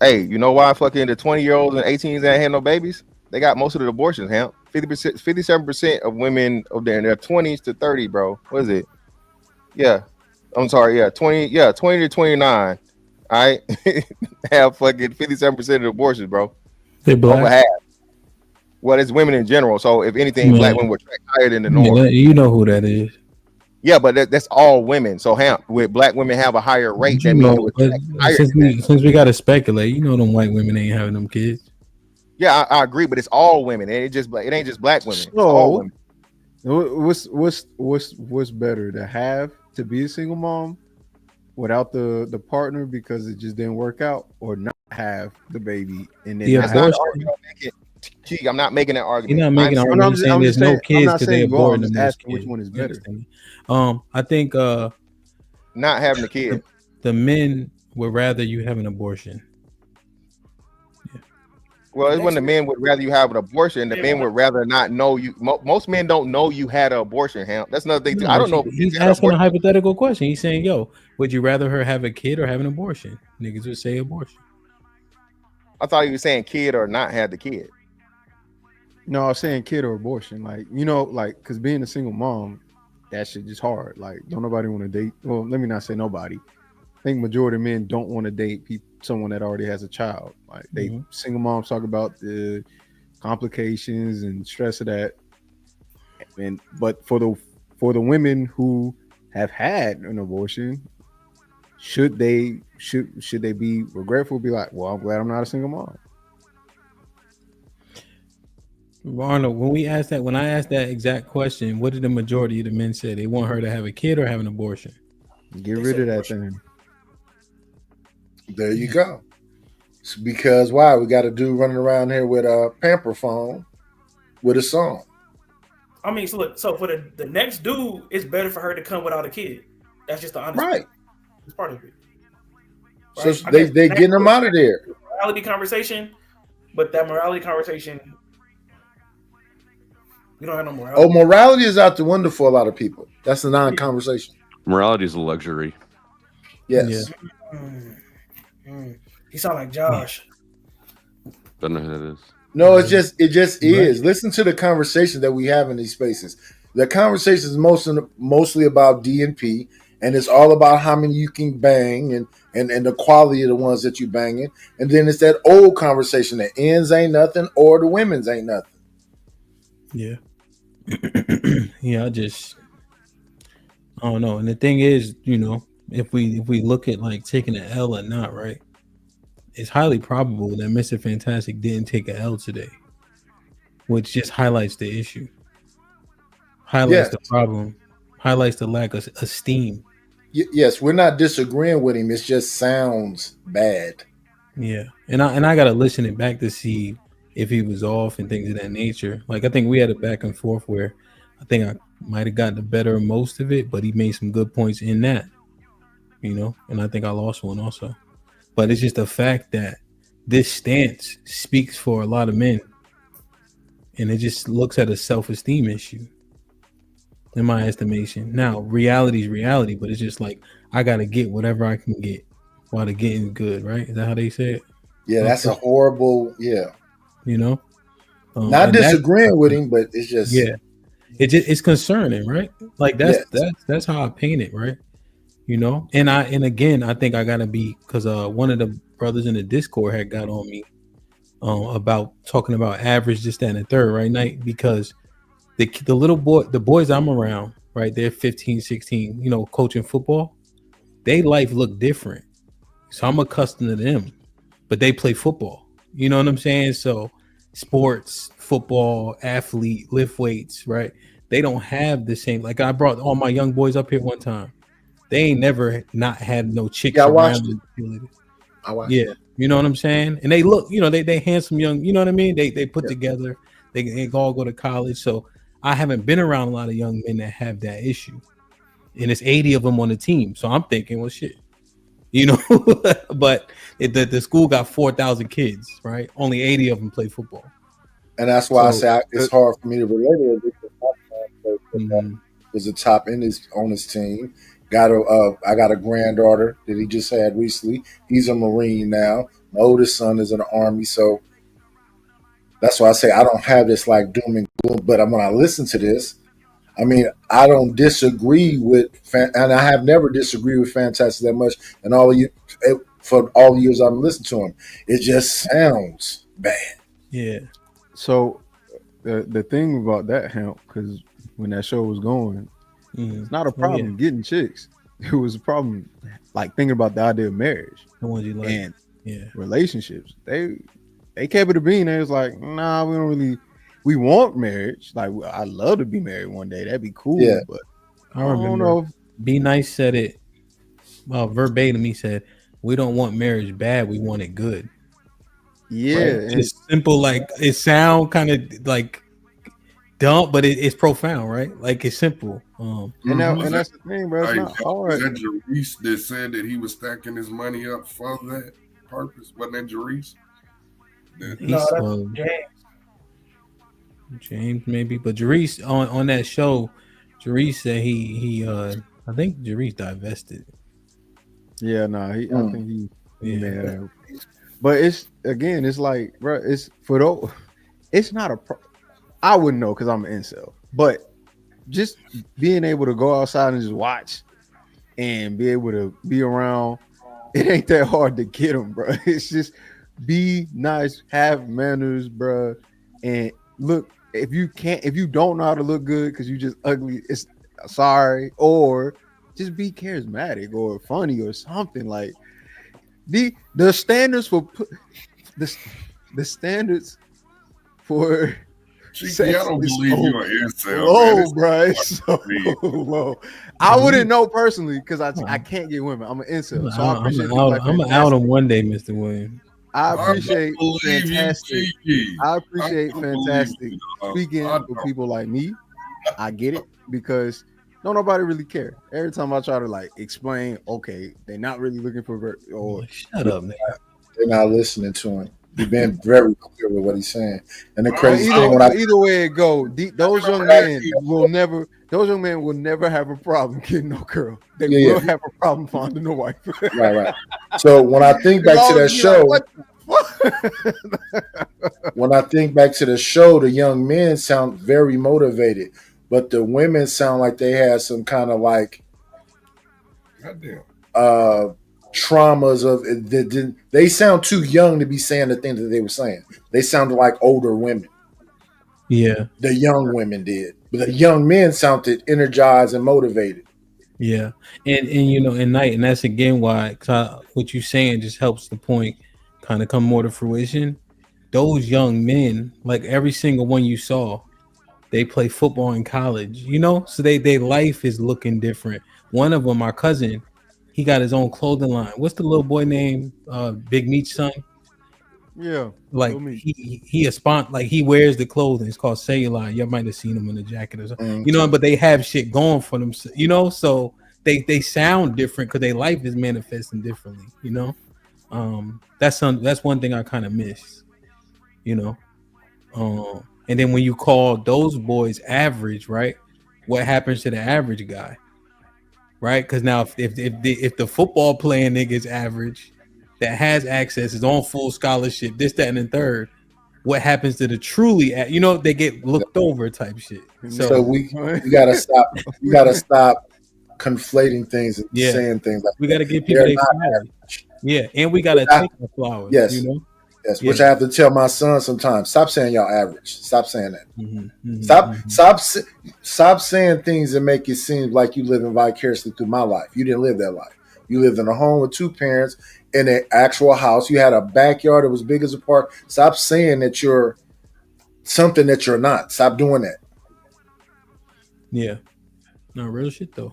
Hey, you know why fucking the 20-year-olds and 18s ain't had no babies? They got most of the abortions. Hemp. 50%, 57% of women of their 20s to 30, bro. What is it? Yeah, I'm sorry. Yeah, 20 to 29. All right, have fucking 57% of the abortions, bro. They black. Over half. Well, it's women in general. So if anything, black women would track higher than the norm. You know who that is. Yeah, but that's all women. So with black women have a higher rate, that means it would track higher since than that. we gotta speculate, you know them white women ain't having them kids. Yeah, I agree, but it's all women. It ain't just black women. It's all women. What's better to be a single mom without the partner because it just didn't work out, or not have the baby and then that's not the argument I'm making. Gee, I'm not making that argument. You're not making an argument. You're saying there's no kids because they aborted them. Asking which one is better. I think not having a kid. The men would rather you have an abortion. Well, it's when the men would rather you have an abortion. The men would rather not know you. Most men don't know you had an abortion. That's another thing. I don't know. He's asking a hypothetical question. He's saying, "Yo, would you rather her have a kid or have an abortion?" Niggas would say abortion. I thought he was saying kid or not have the kid. No, I was saying kid or abortion. Like, you know, like, because being a single mom, that shit just hard. Like, don't nobody want to date. Well, let me not say nobody. I think majority of men don't want to date someone that already has a child. Like, they single moms talk about the complications and stress of that. But for the women who have had an abortion, should they be regretful? Be like, well, I'm glad I'm not a single mom. Arnold, when I asked that exact question, what did the majority of the men say? They want her to have a kid or have an abortion? Get rid of that thing. There you go. It's because why? We got a dude running around here with a pamper phone with a song. I mean, so look, so for the next dude, it's better for her to come without a kid. That's just the honest right. It's part of it. Right? So they getting them out of there. Morality conversation, but that morality conversation, we don't have no morality. Oh, morality is out the window for a lot of people. That's a non-conversation. Morality is a luxury. Yes. Yeah. He sound like Josh. Don't know who that is. No, it just is. Listen to the conversation that we have in these spaces. The conversation is mostly about D&P, and it's all about how many you can bang and the quality of the ones that you banging. And then it's that old conversation that ends ain't nothing or the women's ain't nothing. Yeah. Yeah, I don't know. And the thing is, you know, if we look at like taking an L or not, right? It's highly probable that Mr. Fantastic didn't take an L today, which just highlights the issue, highlights the problem, highlights the lack of esteem. Yes, we're not disagreeing with him. It just sounds bad. Yeah, and I gotta listen it back to see if he was off and things of that nature. Like, I think we had a back and forth where I think I might have gotten the better of most of it, but he made some good points in that, you know, and I think I lost one also. But it's just the fact that this stance speaks for a lot of men, and it just looks at a self-esteem issue, in my estimation. Now, reality is reality, but it's just like, I got to get whatever I can get while the getting's good, right? Is that how they say it? Yeah, that's a horrible, you know? Not disagreeing with him, but it's just... Yeah. It's concerning, right? Like, that's how I paint it, right? You know? And again, I think I got to be, because one of the brothers in the Discord had got on me about talking about average, this, that, and the third, right, Night? Because the little boy, the boys I'm around, right, they're 15, 16, you know, coaching football. They life look different. So I'm accustomed to them, but they play football. You know what I'm saying? So sports, football, athlete, lift weights, right? They don't have the same, like, I brought all my young boys up here one time. They ain't never not had no chicks around them. I watched it. You know what I'm saying? And they look, you know, they handsome young, you know what I mean? They put together, they all go to college. So I haven't been around a lot of young men that have that issue. And it's 80 of them on the team. So I'm thinking, well, shit, you know, but the school got 4,000 kids, right? Only 80 of them play football. And that's why I say it's hard for me to relate to it. was a top in his on his team. I got a granddaughter that he just had recently. He's a Marine now. My oldest son is in the Army, so that's why I say I don't have this like doom and gloom. But when I listen to this, I mean, I don't disagree with, and I have never disagreed with Fantastic that much. And for all the years I've listened to him, it just sounds bad. Yeah. So the thing about that, Hemp, because when that show was going, it's not a problem getting chicks. It was a problem like thinking about the idea of marriage, the ones you like, and relationships. They kept it a bean. They was like, nah, we don't really. We want marriage. Like, I'd love to be married one day. That'd be cool. Yeah. But I don't know. Be Nice said it verbatim. He said, "We don't want marriage bad. We want it good." Yeah, right? It's simple. Like it sound kind of like dumb, but it's profound, right? Like it's simple. And that's the thing, bro. It's not hard. Was that Jerice that said that he was stacking his money up for that purpose? Wasn't that Jerice? No, that's James maybe, but Jerice on that show, Jerice said he I think Jerice divested. Yeah, no, I think he made. But it's like, bro, it's for those. It's not I wouldn't know because I'm an incel, but just being able to go outside and just watch and be able to be around, it ain't that hard to get them, bro. It's just be nice, have manners, bro, and look. If you don't know how to look good because you just ugly, it's sorry, or just be charismatic or funny or something. Like the standards for the standards for Cheeky, I don't believe you're an incel. Low, bro. It's so low. I wouldn't know personally because I can't get women. I'm an incel. So I'm gonna out him one day, Mr. Williams. I appreciate fantastic. I appreciate fantastic speaking for people like me. I get it because don't nobody really care. Every time I try to like explain, okay, they're not really looking for or shut up, man. They're not listening to him. He's been very clear with what he's saying. And the crazy thing, either way it go, those young men will never have a problem getting no girl. They will have a problem finding a wife. Right. So when I think back to that show, the young men sound very motivated, but the women sound like they had some kind of like traumas of they sound too young to be saying the things that they were saying. They sounded like older women. Yeah. The young women did. But the young men sounded energized and motivated. Yeah. And you know, and that's again why what you're saying just helps the point kind of come more to fruition. Those young men, like every single one you saw, they play football in college, you know, so their life is looking different. One of them, our cousin, he got his own clothing line. What's the little boy name? Big Meat's son. Yeah, like he a spont, like he wears the clothing. It's called Celluline. You might have seen him in the jacket or something, you know. But they have shit going for them, you know. So they sound different because their life is manifesting differently, you know. That's one thing I kind of miss, you know. And then when you call those boys average, right? What happens to the average guy, right? Because now if the football playing nigga is average, that has access, is on full scholarship, this, that, and the third, what happens to the truly, you know, they get looked over type shit. So we gotta stop. We gotta stop conflating things and saying things like we gotta give people their flowers. Yeah, and we gotta take the flowers. Yes, you know. Yes, which I have to tell my son sometimes. Stop saying y'all average. Stop saying that. Stop saying things that make it seem like you living vicariously through my life. You didn't live that life. You lived in a home with two parents in an actual house. You had a backyard that was big as a park. Stop saying that you're something that you're not. Stop doing that. Yeah. No, real shit though.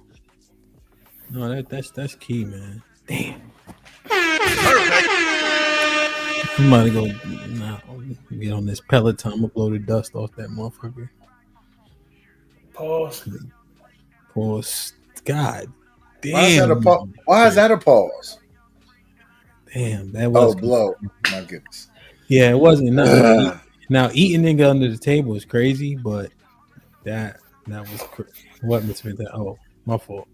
No, that's key, man. Damn. I'm about to go get on this Peloton. I'm gonna blow the dust off that motherfucker. Pause. God damn. Why is that a pause? Damn, that was blow. My goodness. Yeah, it wasn't nothing. Now eating nigga under the table is crazy, but that That was what Mr. Fantastic. Oh, my fault.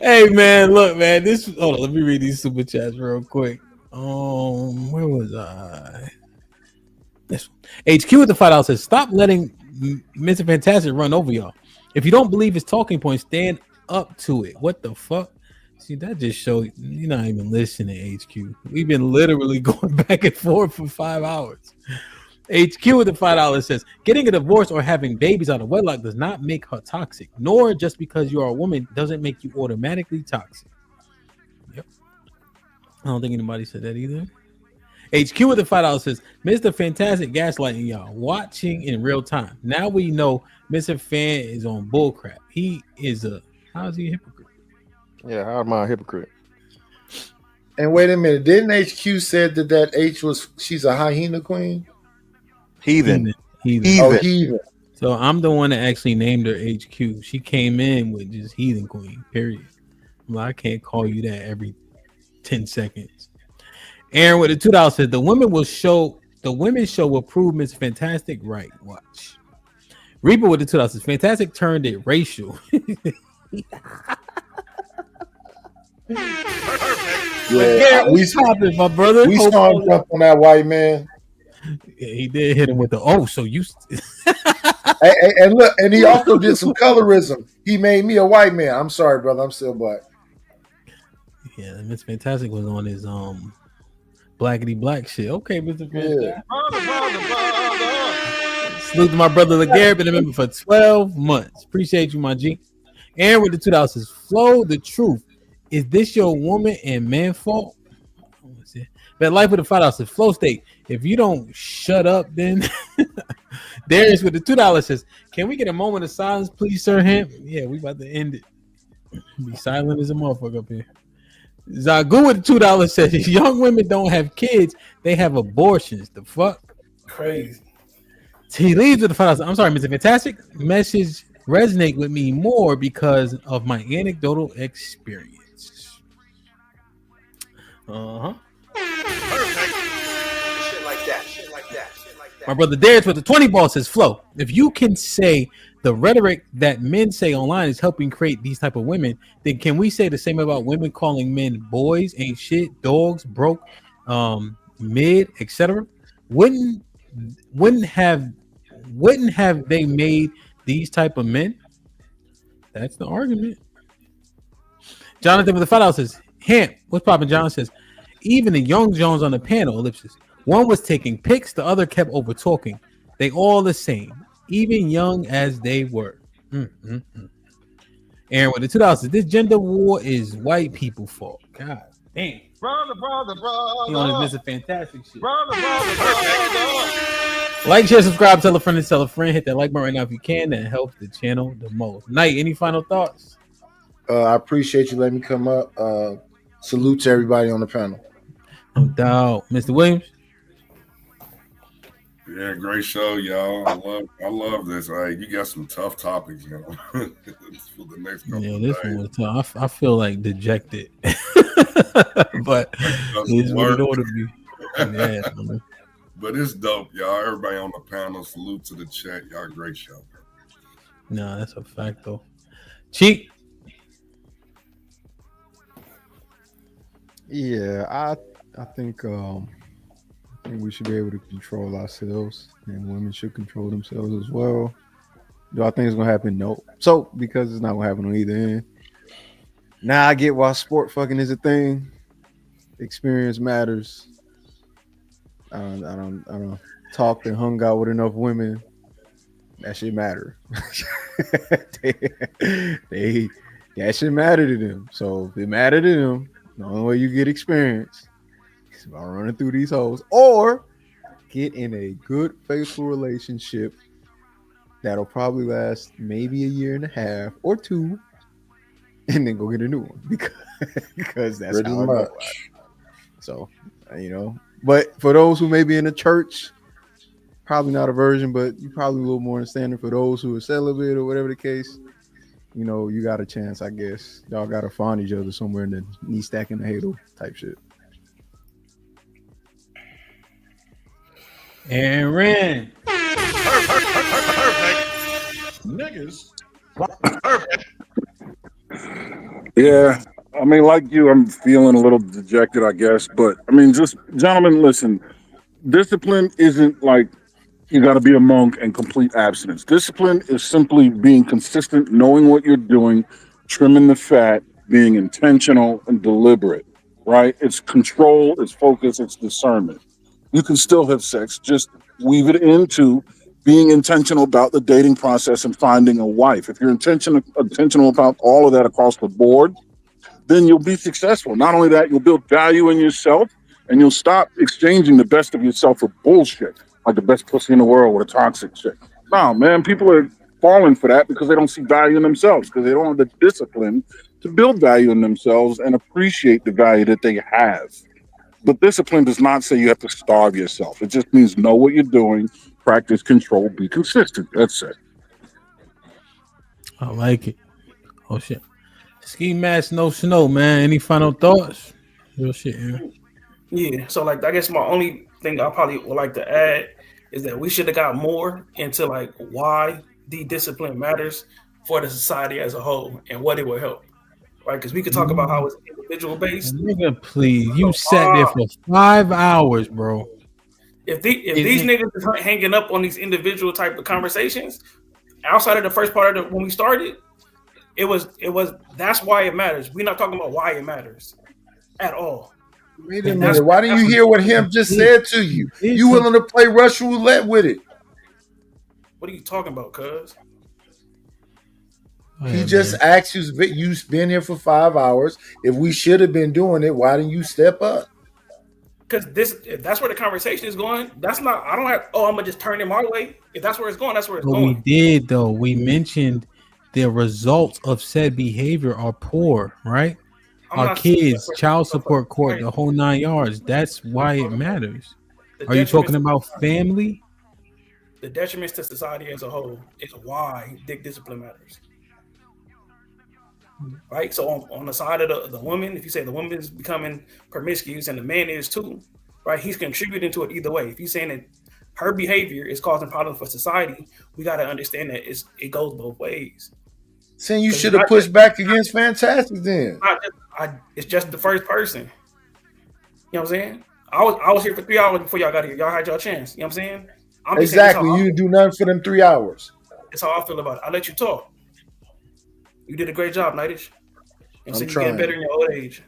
Hey man, look, man. Hold on, let me read these super chats real quick. Where was I? This one. HQ with the $5 says, "Stop letting Mr. Fantastic run over y'all. If you don't believe his talking points, stand up to it." What the fuck? See, that just shows you're not even listening, HQ. We've been literally going back and forth for 5 hours. HQ with the $5 says, "Getting a divorce or having babies out of wedlock does not make her toxic, nor just because you are a woman doesn't make you automatically toxic." Yep. I don't think anybody said that either. HQ with the $5 says, "Mr. Fantastic gaslighting y'all, watching in real time. Now we know Mr. Fan is on bullcrap. He is how is he a hypocrite?" Yeah, how am I a hypocrite? And wait a minute, didn't HQ said that H she's a hyena queen? Heathen. Oh, heathen. So I'm the one that actually named her HQ. She came in with just heathen queen, period. Well, I can't call you that every 10 seconds. Aaron with the $2 says, "The women's show will prove Miss Fantastic right. Watch." Reaper with the $2 says, "Fantastic turned it racial." Yeah, we popping, my brother. We saw him jump on that white man. Yeah, he did hit him with the so you. And look, and he also did some colorism. He made me a white man. I'm sorry, brother. I'm still black. Yeah, Miss Fantastic was on his blackity black shit. Okay, Mr. Fantastic. Salute to my brother LeGarrette, been a member for 12 months. Appreciate you, my G. Aaron with the $2 says, "Flow the truth. Is this your woman and man fault?" But Life with the $5 says, "Flow state. If you don't shut up, then." Darius with the $2 says, "Can we get a moment of silence, please, Sir Ham?" Yeah, we about to end it. Be silent as a motherfucker up here. Zagu with the $2 says, "Young women don't have kids, they have abortions." The fuck? Crazy. He leaves with the $5. I'm sorry, Mr. Fantastic. Message resonate with me more because of my anecdotal experience. Shit like that. Shit like that. My brother Darius with the 20 ball says, "Flow, if you can say the rhetoric that men say online is helping create these type of women, then can we say the same about women calling men boys, ain't shit, dogs, broke, mid, etc.? Wouldn't have they made these type of men?" That's the argument. Jonathan with the $5 says, "Hamp, what's poppin'?" John says, "Even the young Jones on the panel, ellipsis. One was taking pics, the other kept over talking. They all the same, even young as they were." Aaron with the $2 says, "This gender war is white people fault." God damn. Brother. He on his Mr. Fantastic shit. Brother. Like, share, subscribe, tell a friend and tell a friend. Hit that like button right now if you can. That helps the channel the most. Knight, any final thoughts? I appreciate you letting me come up. Salute to everybody on the panel. No doubt. Mr. Williams? Yeah, great show, y'all. I love this. You got some tough topics, you know. For the next couple Yeah, of this days. one was tough. I feel like dejected. But it's what it ought to be. Yeah, man. But it's dope, y'all. Everybody on the panel, salute to the chat. Y'all, great show. No, that's a fact, though. Cheek. Yeah, I think we should be able to control ourselves, and women should control themselves as well. Do I think it's gonna happen? No. So because it's not gonna happen on either end. Now I get why sport fucking is a thing. Experience matters. I don't talked and hung out with enough women. That shit matter. That shit matter to them. So if it matter to them, the only way you get experience is by running through these hoes or get in a good, faithful relationship that'll probably last maybe a year and a half or two, and then go get a new one because that's Pretty how it much. goes. So, but for those who may be in the church, probably not a virgin, but you probably a little more understanding for those who are celibate or whatever the case. You got a chance, I guess. Y'all got to find each other somewhere in the knee stacking the halo type shit. Aaron. Niggas. Yeah, I mean, like you, I'm feeling a little dejected, I guess. But I mean, just gentlemen, listen. Discipline isn't like you got to be a monk and complete abstinence. Discipline is simply being consistent, knowing what you're doing, trimming the fat, being intentional and deliberate. Right? It's control, it's focus, it's discernment. You can still have sex, just weave it into being intentional about the dating process and finding a wife. If you're intentional about all of that across the board, then you'll be successful. Not only that, you'll build value in yourself and you'll stop exchanging the best of yourself for bullshit, like the best pussy in the world with a toxic chick. No, man, people are falling for that because they don't see value in themselves, because they don't have the discipline to build value in themselves and appreciate the value that they have. But discipline does not say you have to starve yourself. It just means know what you're doing, practice control, be consistent. That's it. I like it. Oh shit. Ski mask, no snow, man. Any final thoughts? Real shit, man. Yeah. So like, I guess my only thing I probably would like to add is that we should have got more into like why the discipline matters for the society as a whole and what it will help. Right? Because we could talk about how it's individual based. Nigga, please. You sat there for 5 hours, bro. If these niggas is hanging up on these individual type of conversations outside of the first part of when we started, it was that's why it matters. We're not talking about why it matters at all. Wait a minute. Why didn't you hear what him just said to you? You willing to play Russian roulette with it? What are you talking about, cuz? He just asked you, you've been here for 5 hours. If we should have been doing it, why didn't you step up? Because if that's where the conversation is going, that's not, I don't have, I'm going to just turn it my way. If that's where it's going, that's where it's What going. we did, though, we mentioned the results of said behavior are poor, right? Our kids, child support court, the whole 9 yards. That's why it matters. Are you talking about family? The detriments to society as a whole is why dick discipline matters. Right? So on the side of the woman, if you say the woman is becoming promiscuous and the man is too, right? He's contributing to it either way. If he's saying that her behavior is causing problems for society, we got to understand that it goes both ways. Saying you should have pushed back against Fantastic then. It's just the first person. You know what I'm saying? I was here for 3 hours before y'all got here. Y'all had y'all chance. You know what I'm saying? Exactly. You didn't do nothing for them 3 hours. That's how I feel about it. I let you talk. You did a great job, Nightish. And so you getting better in your old age.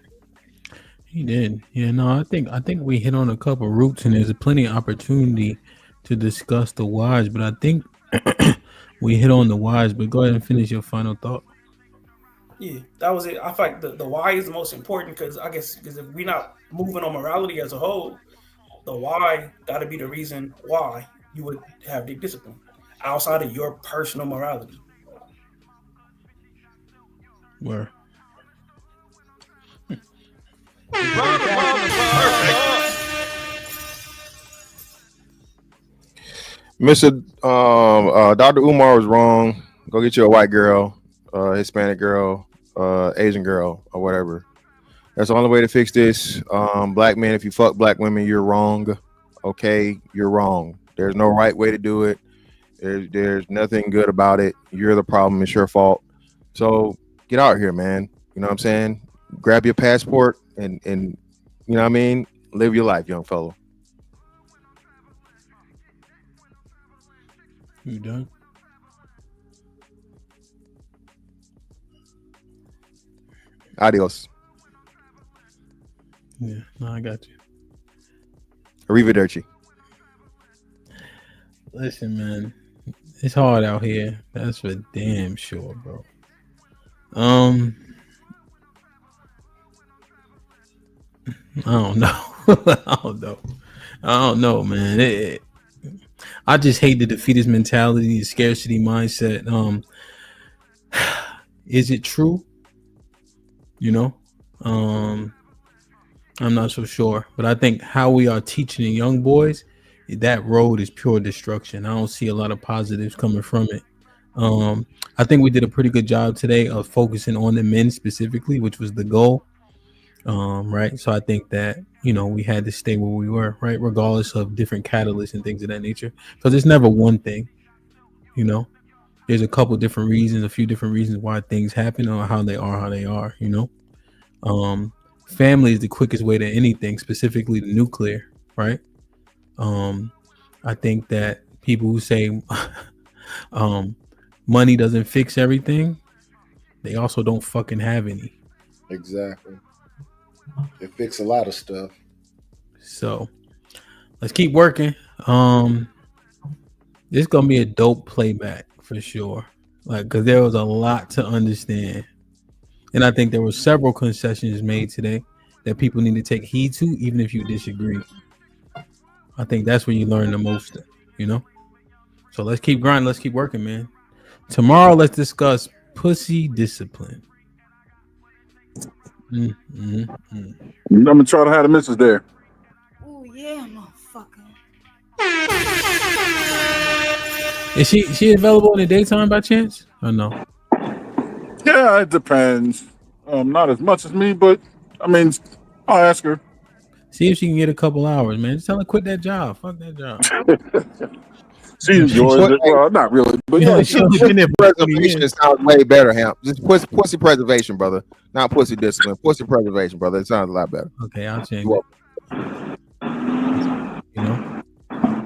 He did. Yeah, no, I think we hit on a couple roots, and there's plenty of opportunity to discuss the whys, but I think we hit on the whys. But go ahead and finish your final thought. Yeah, that was it. I feel like the why is the most important because I guess because if we're not moving on morality as a whole, the why got to be the reason why you would have dick discipline outside of your personal morality. Where? Mr. Dr. Umar was wrong. Go get you a white girl, Hispanic girl, Asian girl, or whatever. That's the only way to fix this. Black men, if you fuck black women, you're wrong. Okay, you're wrong. There's no right way to do it. There's nothing good about it. You're the problem. It's your fault. So get out here, man. You know what I'm saying? Grab your passport and you know what I mean? Live your life, young fellow. You done? Adios. Yeah, no, I got you. Arrivederci. Listen, man, it's hard out here. That's for damn sure, bro. I don't know. I don't know, man. I just hate the defeatist mentality, the scarcity mindset. Is it true? You know, I'm not so sure, but I think how we are teaching the young boys, that road is pure destruction. I don't see a lot of positives coming from it. I think we did a pretty good job today of focusing on the men specifically, which was the goal. Right. So I think that, we had to stay where we were, right, regardless of different catalysts and things of that nature, because it's never one thing. You know, there's a couple different reasons, a few different reasons why things happen or how they are. You know, family is the quickest way to anything, specifically the nuclear, right? I think that people who say money doesn't fix everything, they also don't fucking have any. Exactly. It fixes a lot of stuff. So let's keep working. This gonna be a dope playback for sure. Like, cause there was a lot to understand. And I think there were several concessions made today that people need to take heed to, even if you disagree. I think that's where you learn the most, you know? So let's keep grinding. Let's keep working, man. Tomorrow, let's discuss pussy discipline. I'm gonna try to have the missus there. Oh, yeah, motherfucker. Is she available in the daytime by chance? Or no? Yeah, it depends. Not as much as me, but I mean, I'll ask her. See if she can get a couple hours, man. Just tell her quit that job. Fuck that job. She enjoys it. Well, not really, but yeah, preservation sounds way better, Hamp. Just pussy preservation, brother. Not pussy discipline. Pussy preservation, brother. It sounds a lot better. Okay, I'll change it. You know,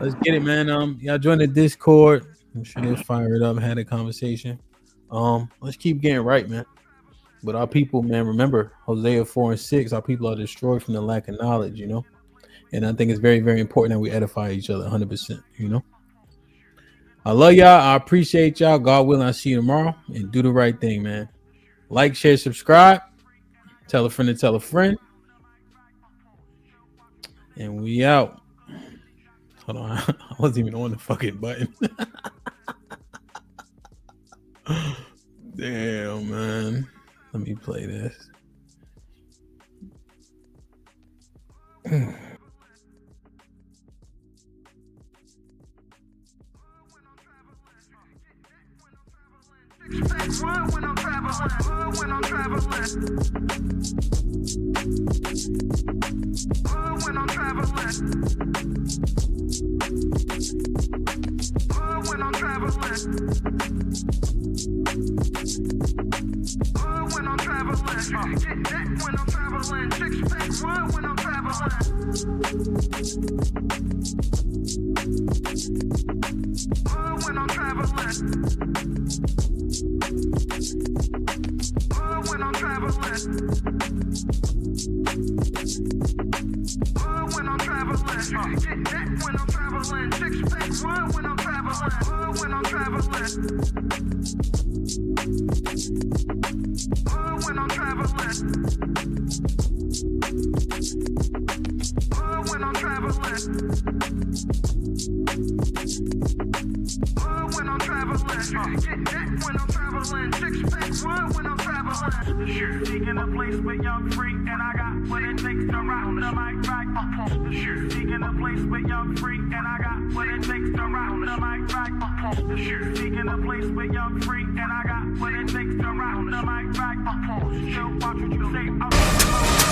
let's get it, man. Y'all join the Discord. I'm sure they'll fire it up and had a conversation. Let's keep getting right, man. But our people, man, remember Hosea 4:6. Our people are destroyed from the lack of knowledge, you know. And I think it's very, very important that we edify each other 100%, you know. I love y'all. I appreciate y'all. God willing, I'll see you tomorrow. And do the right thing, man. Like, share, subscribe. Tell a friend to tell a friend. And we out. Hold on. I wasn't even on the fucking button. Damn, man. Let me play this. Watch what you say.